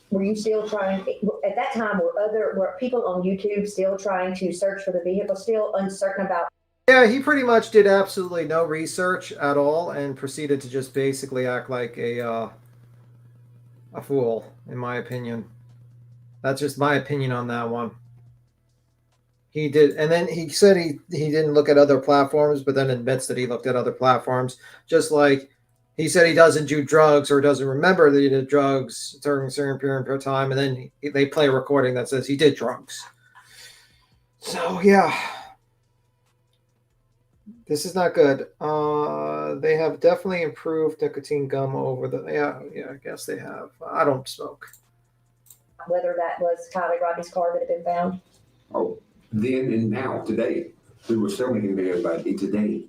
were you still trying? At that time, were people on YouTube still trying to search for the vehicle, still uncertain about? Yeah, he pretty much did absolutely no research at all and proceeded to just basically act like a fool, in my opinion. That's just my opinion on that one. He did, and then he said he didn't look at other platforms, but then admits that he looked at other platforms. Just like he said he doesn't do drugs or doesn't remember that he did drugs during a certain period of time, and then they play a recording that says he did drugs. So yeah, this is not good. They have definitely improved nicotine gum over the yeah. I guess they have. I don't smoke. Whether that was Kylie Rodney's car that had been found. Oh, then and now, today. We were still making videos about it today.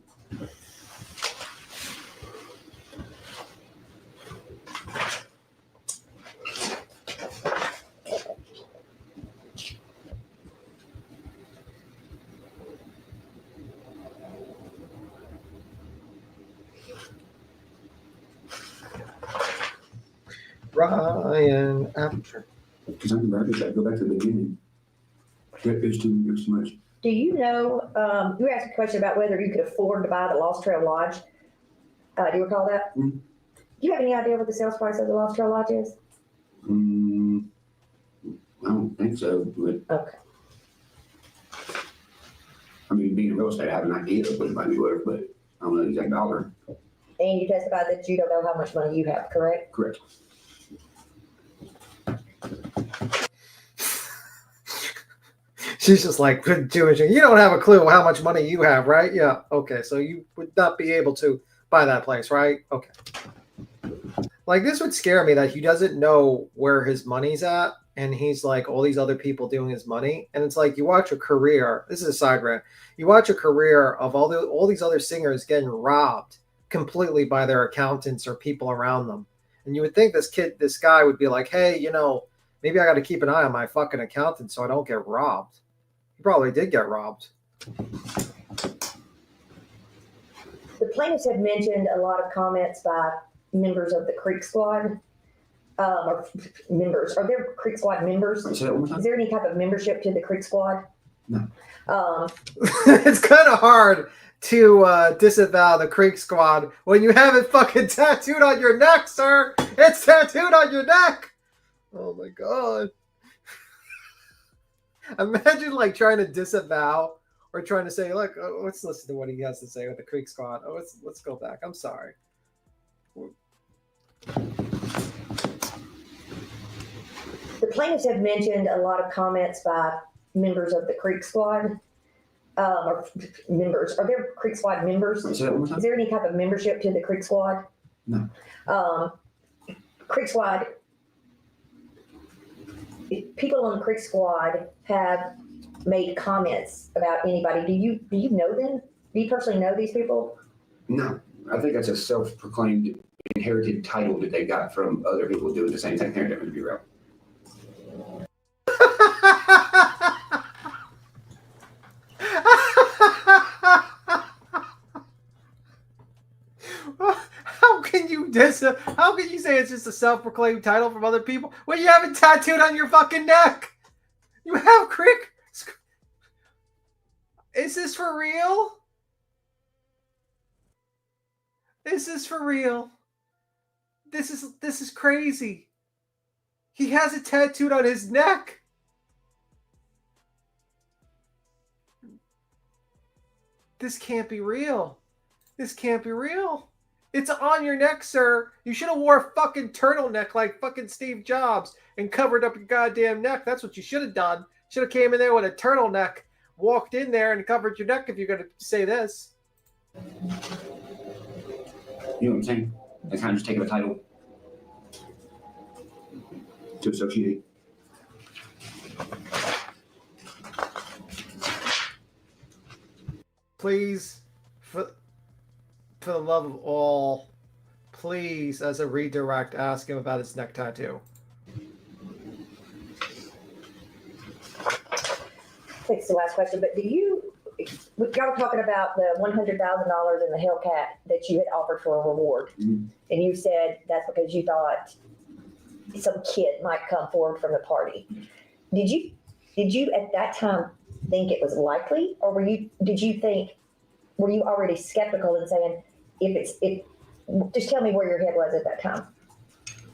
Ryan Apter. Because I'm about to go back to the beginning. There's too much. Do you know, you asked a question about whether you could afford to buy the Lost Trail Lodge. Do you recall that? Mm. Do you have any idea what the sales price of the Lost Trail Lodge is? I don't think so, but. Okay. I mean, being in real estate, I have an idea of what it might be worth, but I don't know the exact dollar. And you testified that you don't know how much money you have, correct? Correct. She's just like Jewish. You don't have a clue how much money you have, right? Yeah. Okay. So you would not be able to buy that place, right? Okay. Like this would scare me that he doesn't know where his money's at. And he's like all these other people doing his money. And it's like you watch a career. This is a side rant. You watch a career of all these other singers getting robbed completely by their accountants or people around them. And you would think this guy would be like, hey, maybe I got to keep an eye on my fucking accountant so I don't get robbed. He probably did get robbed. The plaintiffs have mentioned a lot of comments by members of the Creek Squad. Or members. Are there Creek Squad members? Is there any type of membership to the Creek Squad? No. It's kind of hard to disavow the Creek Squad when you have it fucking tattooed on your neck, sir. It's tattooed on your neck. Oh my god. Imagine like trying to disavow or trying to say, look, let's listen to what he has to say with the Creek Squad. Let's go back. I'm sorry. The plaintiffs have mentioned a lot of comments by members of the Creek Squad. Or members. Are there Creek Squad members? Is there any type of membership to the Creek Squad? No. Creek Squad. People on the Creek Squad have made comments about anybody. Do you know them? Do you personally know these people? No. I think that's a self-proclaimed inherited title that they got from other people doing the same thing they're doing, to be real. How can you say it's just a self-proclaimed title from other people when you have it tattooed on your fucking neck? You have Creek. Is this for real? Is this for real? This is crazy. He has it tattooed on his neck. This can't be real. This can't be real. It's on your neck, sir. You should have wore a fucking turtleneck like fucking Steve Jobs and covered up your goddamn neck. That's what you should have done. Should have came in there with a turtleneck, walked in there and covered your neck if you're going to say this. You know what I'm saying? They kind of just taking a title to associate. Please, for the love of all, please, as a redirect, ask him about his neck tattoo. It's the last question, but y'all were talking about the $100,000 in the Hellcat that you had offered for a reward. Mm-hmm. And you said that's because you thought some kid might come forward from the party. Did you at that time think it was likely, or were you already skeptical and saying, just tell me where your head was at that time?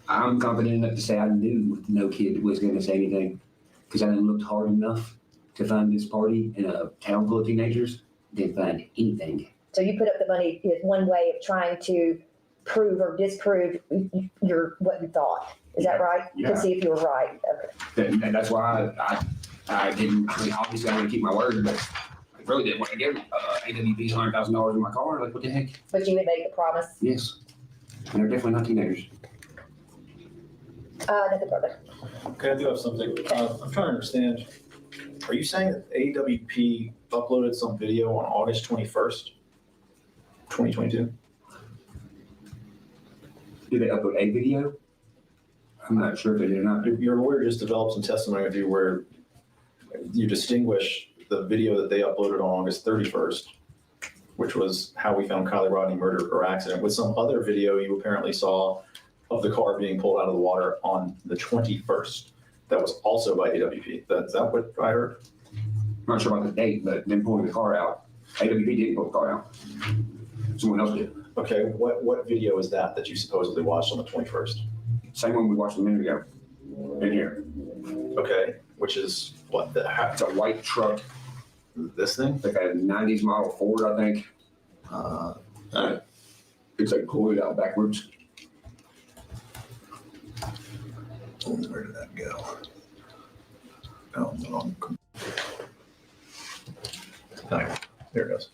I'm confident enough to say I knew no kid was going to say anything because I didn't look hard enough to find this party in a town full of teenagers. Didn't find anything. So you put up the money as one way of trying to prove or disprove what you thought. Is that right? Yeah. To see if you were right. Okay. And that's why I didn't. I mean, obviously I want to keep my word, but I really didn't want to give AWP's $100,000 in my car. Like, what the heck? But you had made the promise. Yes. And they're definitely not teenagers. Nothing further. Okay, I do have something. I'm trying to understand. Are you saying that AWP uploaded some video on August 21st, 2022? Did they upload a video? I'm not sure if they did or not. Your lawyer just developed some testimony of you where you distinguish the video that they uploaded on August 31st, which was how we found Kylie Rodney murder or accident, with some other video you apparently saw of the car being pulled out of the water on the 21st. That was also by AWP. Is that what I heard? I'm not sure about the date, but them pulling the car out. AWP didn't pull the car out. Someone else did. Okay, what video is that you supposedly watched on the 21st? Same one we watched a minute ago. In here. Okay, which is what? It's a white truck. This thing? Like a 90s model Ford, I think. It's like pulled it out backwards. Where did that go? Oh, no. Right, there it goes.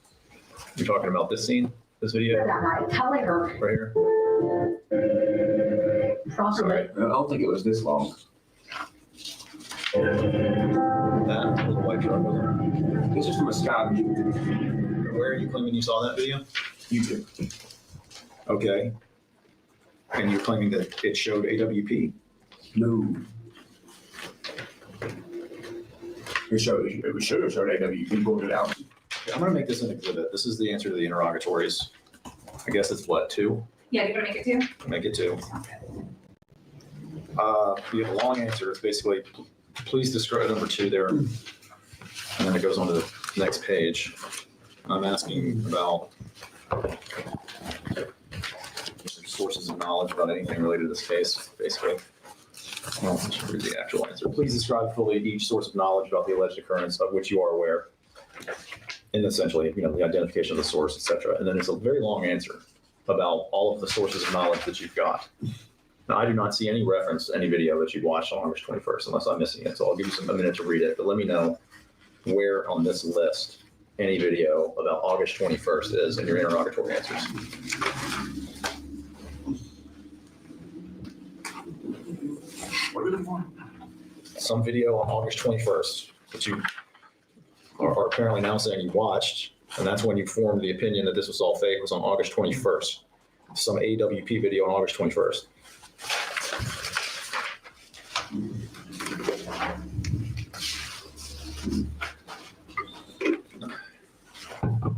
You're talking about this scene, this video? That night, telling her. Right here? Sorry. I don't think it was this long. That little white truck was there. It's just from a sky view. Where are you claiming you saw that video? YouTube. Okay. And you're claiming that it showed AWP? No. It should have showed AWP pulled it out. I'm going to make this an exhibit. This is the answer to the interrogatories. I guess it's what, 2? Yeah, you want to make it 2? Make it 2. You have a long answer. It's basically, please describe number 2 there. And then it goes on to the next page. I'm asking about sources of knowledge about anything related to this case, basically. Well, let's read the actual answer. Please describe fully each source of knowledge about the alleged occurrence of which you are aware. And essentially, the identification of the source, etc. And then it's a very long answer about all of the sources of knowledge that you've got. Now, I do not see any reference to any video that you watched on August 21st, unless I'm missing it. So I'll give you a minute to read it, but let me know where on this list any video about August 21st is in your interrogatory answers. What are we looking for? Some video on August 21st that you are apparently now saying you watched, and that's when you formed the opinion that this was all fake, was on August 21st. Some AWP video on August 21st.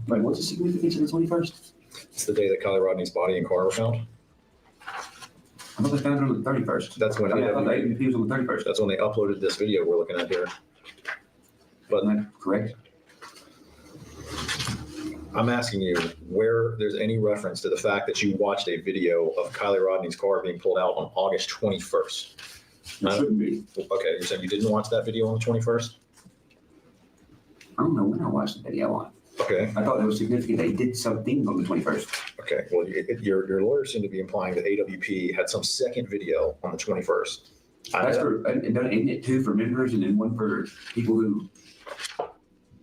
Wait, what's the significance of the 21st? It's the day that Kylie Rodney's body and car were found. I thought they found it on the 31st. That's when I thought the AWP was on the 31st. That's when they uploaded this video we're looking at here. But isn't that correct? I'm asking you where there's any reference to the fact that you watched a video of Kylie Rodney's car being pulled out on August 21st. There shouldn't be. Okay, you're saying you didn't watch that video on the 21st? I don't know when I watched the video on. Okay. I thought it was significant they did something on the 21st. Okay, well, your lawyer seemed to be implying that AWP had some second video on the 21st. That's for, isn't it two for members and then one for people who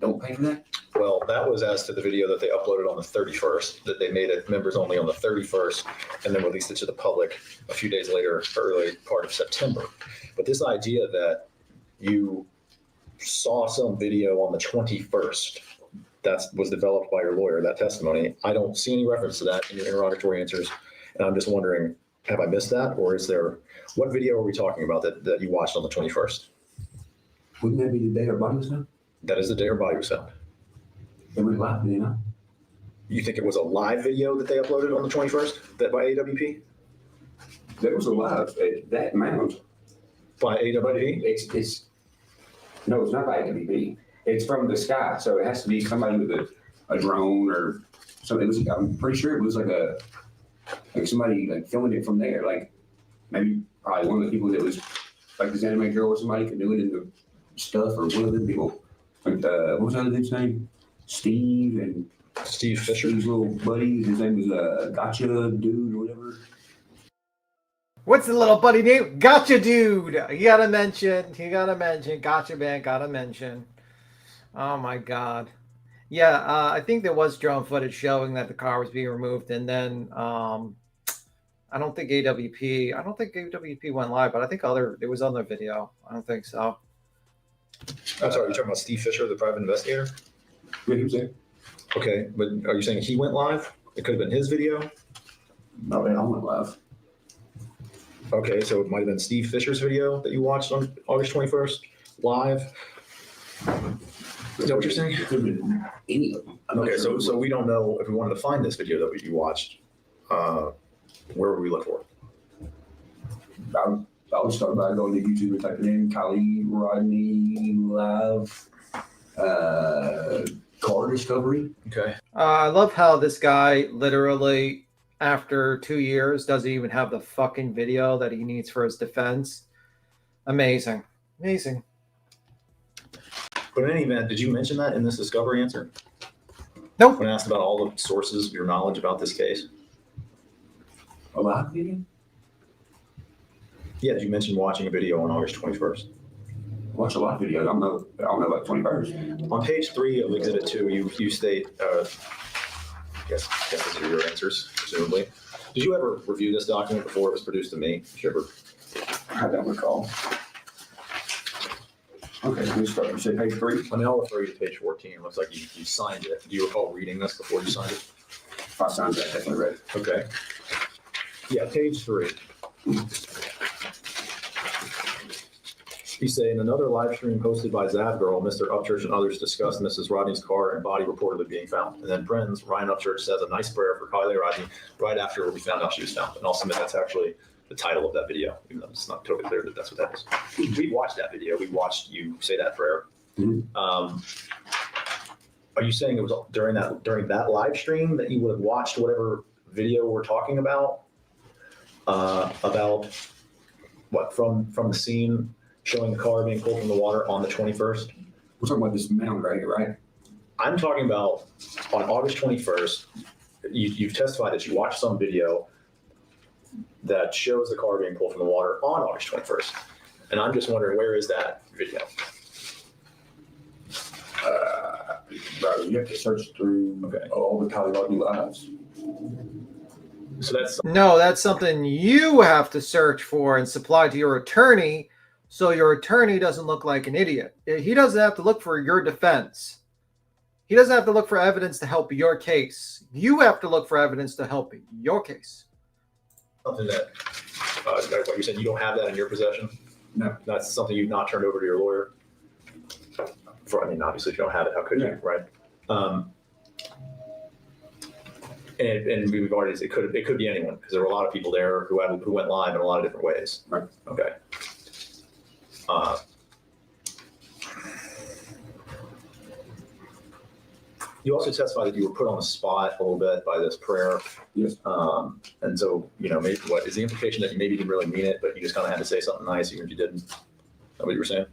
don't pay for that? Well, that was as to the video that they uploaded on the 31st, that they made it members only on the 31st, and then released it to the public a few days later, early part of September. But this idea that you saw some video on the 21st, that was developed by your lawyer, that testimony. I don't see any reference to that in your interrogatory answers. And I'm just wondering, have I missed that? Or is there, what video are we talking about that you watched on the 21st? Wouldn't that be the day her body was found? That is the day her body was found. It was live, you know? You think it was a live video that they uploaded on the 21st, that by AWP? That was a live, that amount. By AWP? But no, it's not by AWP. It's from the sky, so it has to be somebody with a drone or something. I'm pretty sure it was like somebody like filming it from there, like maybe probably one of the people that was like this anime girl or somebody could do it in the stuff, or one of them people. Like what was that dude's name? Steve and Steve Fisher. His little buddy. His name was Gotcha Dude or whatever. What's the little buddy name? Gotcha Dude. You gotta mention. Gotcha Man. Gotta mention. Oh my God. Yeah, I think there was drone footage showing that the car was being removed, and then I don't think AWP went live, but I think it was other video. I don't think so. I'm sorry, you're talking about Steve Fisher, the private investigator? Yeah, he was there. Okay, but are you saying he went live? It could have been his video? No, they all went live. Okay, so it might have been Steve Fisher's video that you watched on August 21st, live? Is that what you're saying? It could have been any of them. Okay, so we don't know if we wanted to find this video that you watched. Where would we look for it? I would start by going to YouTube and typing in Kylie Rodney live car discovery. Okay. I love how this guy literally, after 2 years, doesn't even have the fucking video that he needs for his defense. Amazing. But in any event, did you mention that in this discovery answer? Nope. When asked about all the sources of your knowledge about this case? A live video? Yeah, did you mention watching a video on August 21st? Watch a lot of videos. I don't know about 21st. On page 3 of Exhibit 2, you state, I guess these are your answers, presumably. Did you ever review this document before it was produced to me? Did you ever? I don't recall. Okay, so we start. You say page 3? I mean, I'll refer you to page 14. It looks like you signed it. Do you recall reading this before you signed it? If I signed it, I definitely read it. Okay. Yeah, page 3. You say, in another live stream posted by Zavgirl, Mr. UpChurch and others discussed Mrs. Rodney's car and body reportedly being found. And then friends, Ryan UpChurch says a nice prayer for Kylie Rodney right after we found out she was found. And I'll submit that's actually the title of that video, even though it's not totally clear that that's what that is. We watched that video. We watched you say that prayer. Mm-hmm. Are you saying it was during that live stream that you would have watched whatever video we're talking about what from the scene showing the car being pulled from the water on the 21st? We're talking about this mound right here, right? I'm talking about on August 21st, you've testified that you watched some video that shows the car being pulled from the water on August 21st. And I'm just wondering, where is that video? Bro, you have to search through all the Kylie Rodney lives. So that's something you have to search for and supply to your attorney, so your attorney doesn't look like an idiot. He doesn't have to look for your defense. He doesn't have to look for evidence to help your case. You have to look for evidence to help your case. Something that, what you said, you don't have that in your possession? No. That's something you've not turned over to your lawyer? Obviously, if you don't have it, how could you, right? And we've already, it could be anyone, because there were a lot of people there who went live in a lot of different ways. Right. Okay. You also testified that you were put on the spot a little bit by this prayer. Yes. And so, maybe what is the implication that you maybe didn't really mean it, but you just kind of had to say something nice even if you didn't? Is that what you were saying?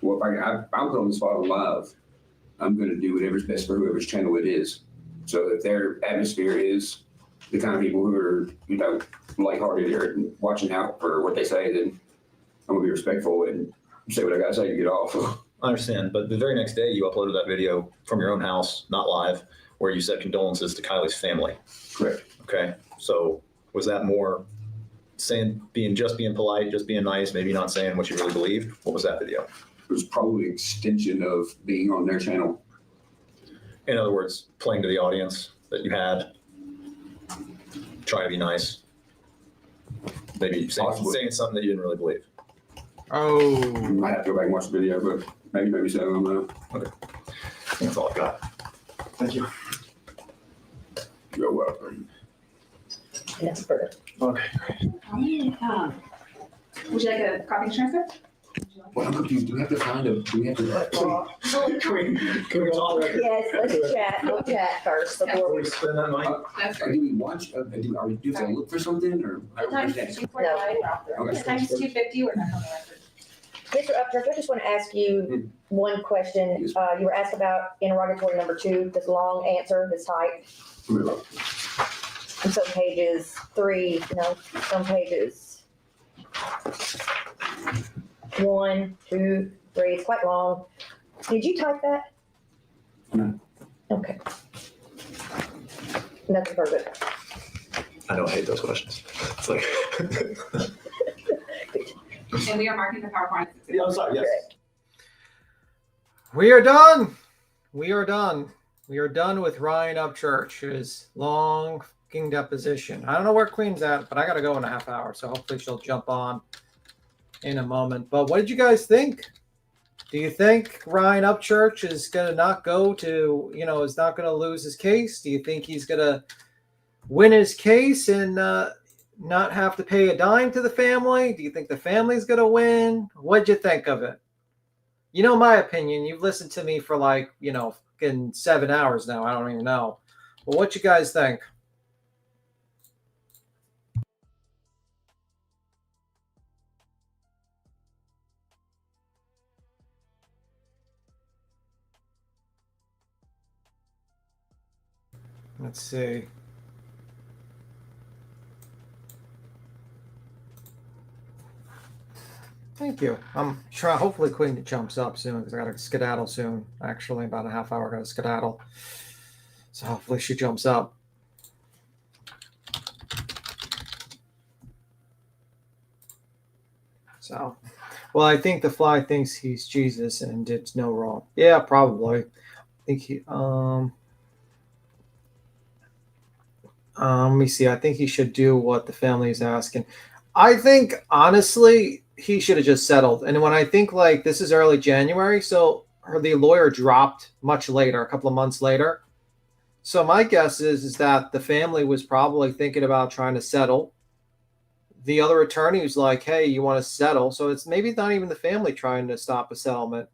Well, if I'm put on the spot on live, I'm going to do whatever's best for whoever's channel it is. So if their atmosphere is the kind of people who are, lighthearted here and watching out for what they say, then I'm gonna be respectful and say what I gotta say to get off. I understand, but the very next day you uploaded that video from your own house, not live, where you said condolences to Kylie's family. Correct. Okay, so was that more being polite, just being nice, maybe not saying what you really believe? What was that video? It was probably an extension of being on their channel. In other words, playing to the audience that you had, trying to be nice, maybe saying something that you didn't really believe. Oh, I might have to go back and watch the video, but maybe so. I don't know. Okay, that's all I've got. Thank you. You're welcome. That's perfect. Okay. Would you like a copy of transcript? Well, I'm confused. Do we have to find a? Do we have to? Can we talk? Yes, let's chat. We'll chat first before we. Spend that money. Do we watch? Do we have to look for something, or I don't understand? Times 250 or not on the record. Mr. Upchurch, I just want to ask you one question. You were asked about interrogatory number 2, this long answer, this type. On some pages 3, some pages 1, 2, 3. It's quite long. Did you type that? No. Okay. Nothing further. I know I hate those questions. It's like. And we are marking the PowerPoint. Yeah, I'm sorry. Yes. we are done. We are done. We are done with Ryan Upchurch, his long fucking deposition. I don't know where Queen's at, but I got to go in a half hour, so hopefully she'll jump on in a moment. But what did you guys think? Do you think Ryan Upchurch is going to not go to, is not going to lose his case? Do you think he's going to win his case and not have to pay a dime to the family? Do you think the family's going to win? What'd you think of it? My opinion. You've listened to me for fucking 7 hours now. I don't even know. But what you guys think? Let's see. Thank you. I'm trying. Hopefully, Queen jumps up soon because I got to skedaddle soon. Actually, about a half hour, I got to skedaddle. So hopefully, she jumps up. So, well, I think the fly thinks he's Jesus and did no wrong. Yeah, probably. I think he. Let me see. I think he should do what the family is asking. I think, honestly, he should have just settled. And when I think, this is early January, so the lawyer dropped much later, a couple of months later. So my guess is that the family was probably thinking about trying to settle. The other attorney was like, hey, you want to settle? So it's maybe not even the family trying to stop a settlement.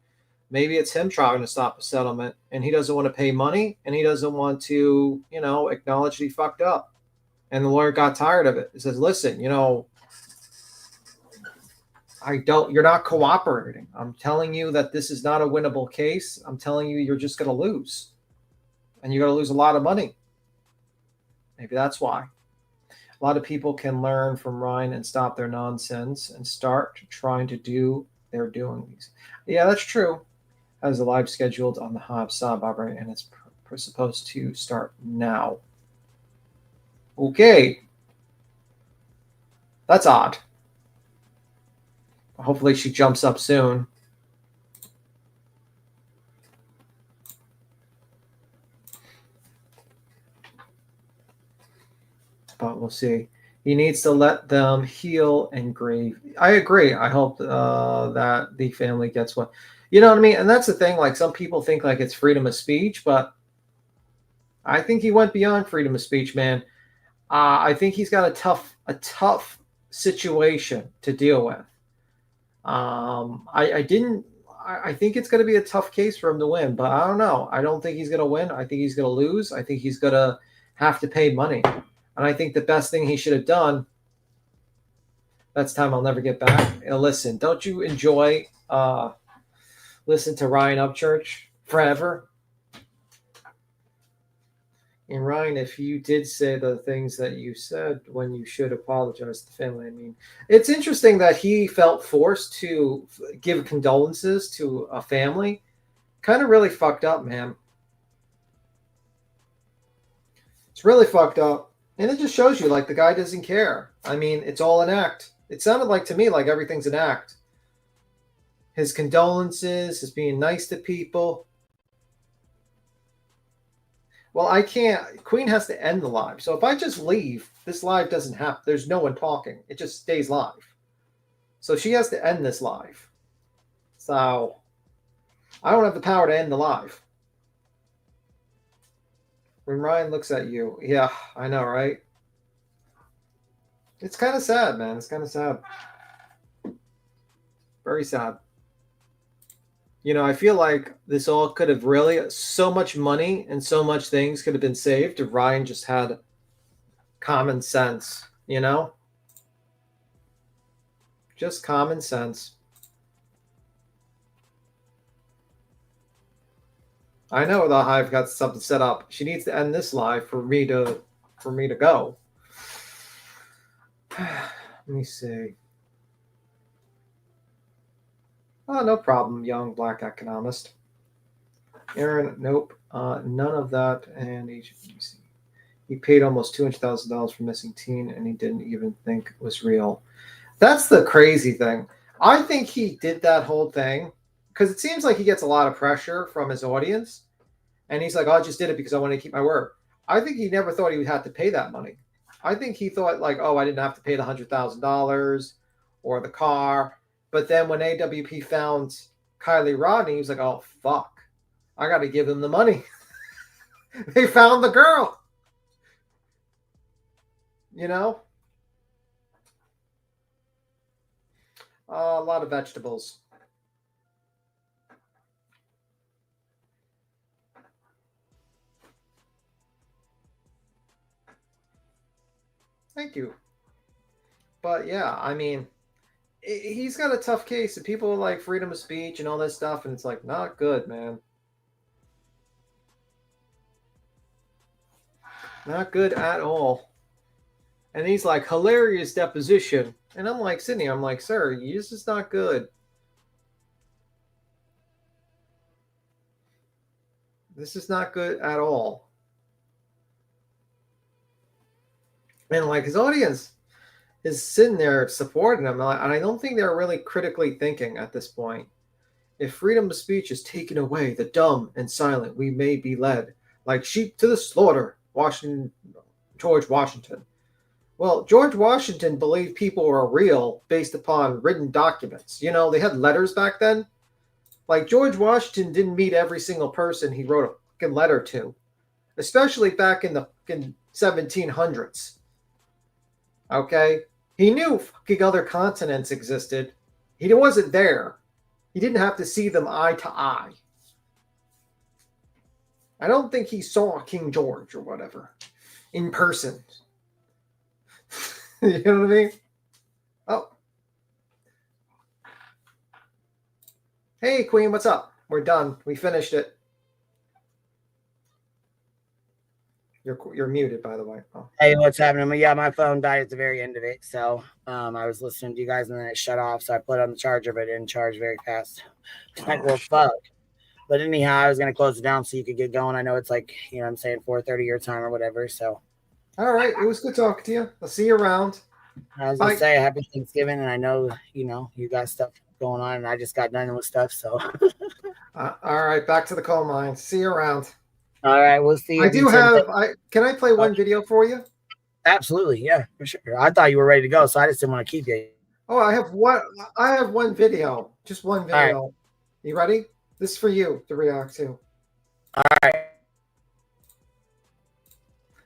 Maybe it's him trying to stop a settlement, and he doesn't want to pay money, and he doesn't want to, acknowledge that he fucked up. And the lawyer got tired of it. He says, listen, you're not cooperating. I'm telling you that this is not a winnable case. I'm telling you, you're just going to lose. And you're going to lose a lot of money. Maybe that's why. A lot of people can learn from Ryan and stop their nonsense and start trying to do their doings. Yeah, that's true. Has a live scheduled on the Hobbs Sob operating, and it's supposed to start now. Okay. That's odd. Hopefully she jumps up soon. But we'll see. He needs to let them heal and grieve. I agree. I hope that the family gets what. You know what I mean? And that's the thing. Some people think it's freedom of speech, but I think he went beyond freedom of speech, man. I think he's got a tough situation to deal with. I think it's going to be a tough case for him to win, but I don't know. I don't think he's going to win. I think he's going to lose. I think he's going to have to pay money. And I think the best thing he should have done, that's time I'll never get back. Listen, don't you enjoy listen to Ryan Upchurch forever? And Ryan, if you did say the things that you said when you should apologize to the family, I mean, it's interesting that he felt forced to give condolences to a family. Kind of really fucked up, man. It's really fucked up. And it just shows you, like, the guy doesn't care. I mean, it's all an act. It sounded like to me like everything's an act. His condolences, his being nice to people. Well, I can't. Queen has to end the live. So if I just leave, this live doesn't happen. There's no one talking. It just stays live. So she has to end this live. So I don't have the power to end the live. When Ryan looks at you, yeah, I know, right? It's kind of sad, man. It's kind of sad. Very sad. You know, I feel like this all could have really, so much money and so much things could have been saved if Ryan just had common sense, you know? Just common sense. I know the Hive got something set up. She needs to end this live for me to go. Let me see. Oh, no problem, young black economist. Aaron, nope, none of that. And he paid almost $200,000 for missing teen, and he didn't even think it was real. That's the crazy thing. I think he did that whole thing because it seems like he gets a lot of pressure from his audience, and he's like, "Oh, I just did it because I want to keep my word." I think he never thought he would have to pay that money. I think he thought like, "Oh, I didn't have to pay the $100,000 or the car." But then when AWP found Kylie Rodney, he was like, "Oh, fuck. I got to give them the money." They found the girl. You know? A lot of vegetables. Thank you. But yeah, I mean, he's got a tough case, and people like freedom of speech and all this stuff, and it's like not good, man. Not good at all. And he's like, hilarious deposition. And I'm like, Sydney, I'm like, sir, this is not good. This is not good at all. And like his audience is sitting there supporting him. And I don't think they're really critically thinking at this point. If freedom of speech is taken away, the dumb and silent, we may be led like sheep to the slaughter. George Washington. Well, George Washington believed people were real based upon written documents. You know, they had letters back then. Like George Washington didn't meet every single person he wrote a fucking letter to, especially back in the 1700s. Okay? He knew fucking other continents existed. He wasn't there. He didn't have to see them eye to eye. I don't think he saw King George or whatever in person. You know what I mean? Oh. Hey, Queen, what's up? We're done. We finished it. You're muted, by the way. Oh. Hey, what's happening? Yeah, my phone died at the very end of it. So I was listening to you guys and then it shut off. So I put it on the charger, but it didn't charge very fast. Like, well, fuck. But anyhow, I was going to close it down so you could get going. I know it's like, you know what I'm saying, 4:30 your time or whatever. So. All right. It was good talking to you. I'll see you around. I was going to say happy Thanksgiving. And I know, you got stuff going on. And I just got done with stuff. So. All right. Back to the coal mine. See you around. All right. We'll see you. Can I play one video for you? Absolutely. Yeah, for sure. I thought you were ready to go. So I just didn't want to keep you. Oh, I have one video. Just one video. Right. You ready? This is for you to react to. All right.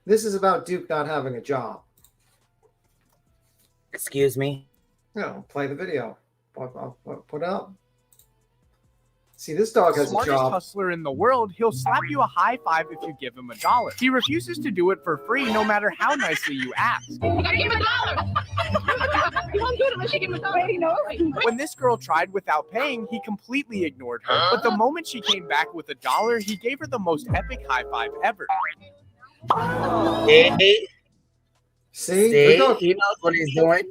This is about Duke not having a job. Excuse me? No, play the video. I'll put it up. See, this dog has a job. Smartest hustler in the world, he'll slap you a high five if you give him $1. He refuses to do it for free, no matter how nicely you ask. You gotta give him $1. You won't do it unless you give him $1. When this girl tried without paying, he completely ignored her. But the moment she came back with $1, he gave her the most epic high five ever. See? Your dog, he knows what he's doing.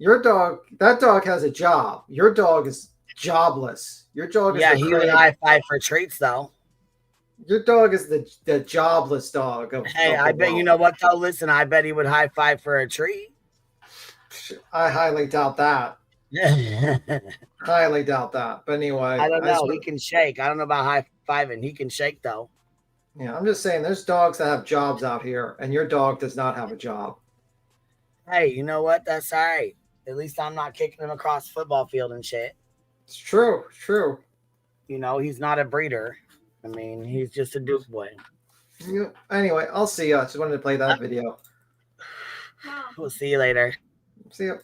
That dog has a job. Your dog is jobless. Your dog is Yeah, the he would Craig. high five for treats though. Your dog is the jobless dog of. Hey, of I the bet you world. know what though. Listen, I bet he would high five for a treat. I highly doubt that. Highly doubt that. But anyway, I don't know. He can shake. I don't know about high fiving. He can shake though. Yeah, I'm just saying there's dogs that have jobs out here, and your dog does not have a job. Hey, you know what? That's all right. At least I'm not kicking him across the football field and shit. It's true. True. You know, he's not a breeder. I mean, he's just a Duke boy. Yeah. Anyway, I'll see you. I just wanted to play that video. We'll see you later. See you.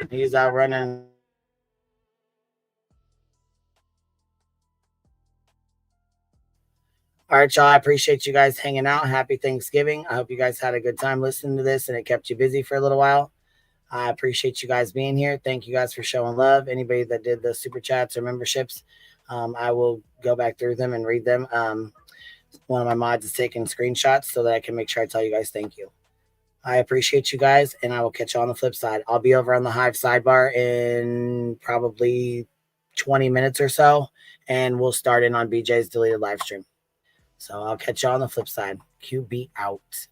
He's out running. All right, y'all. I appreciate you guys hanging out. Happy Thanksgiving. I hope you guys had a good time listening to this and it kept you busy for a little while. I appreciate you guys being here. Thank you guys for showing love. Anybody that did the super chats or memberships, I will go back through them and read them. One of my mods is taking screenshots so that I can make sure I tell you guys thank you. I appreciate you guys, and I will catch you on the flip side. I'll be over on the Hive sidebar in probably 20 minutes or so, and we'll start in on BJ's deleted live stream. So I'll catch you on the flip side. QB out.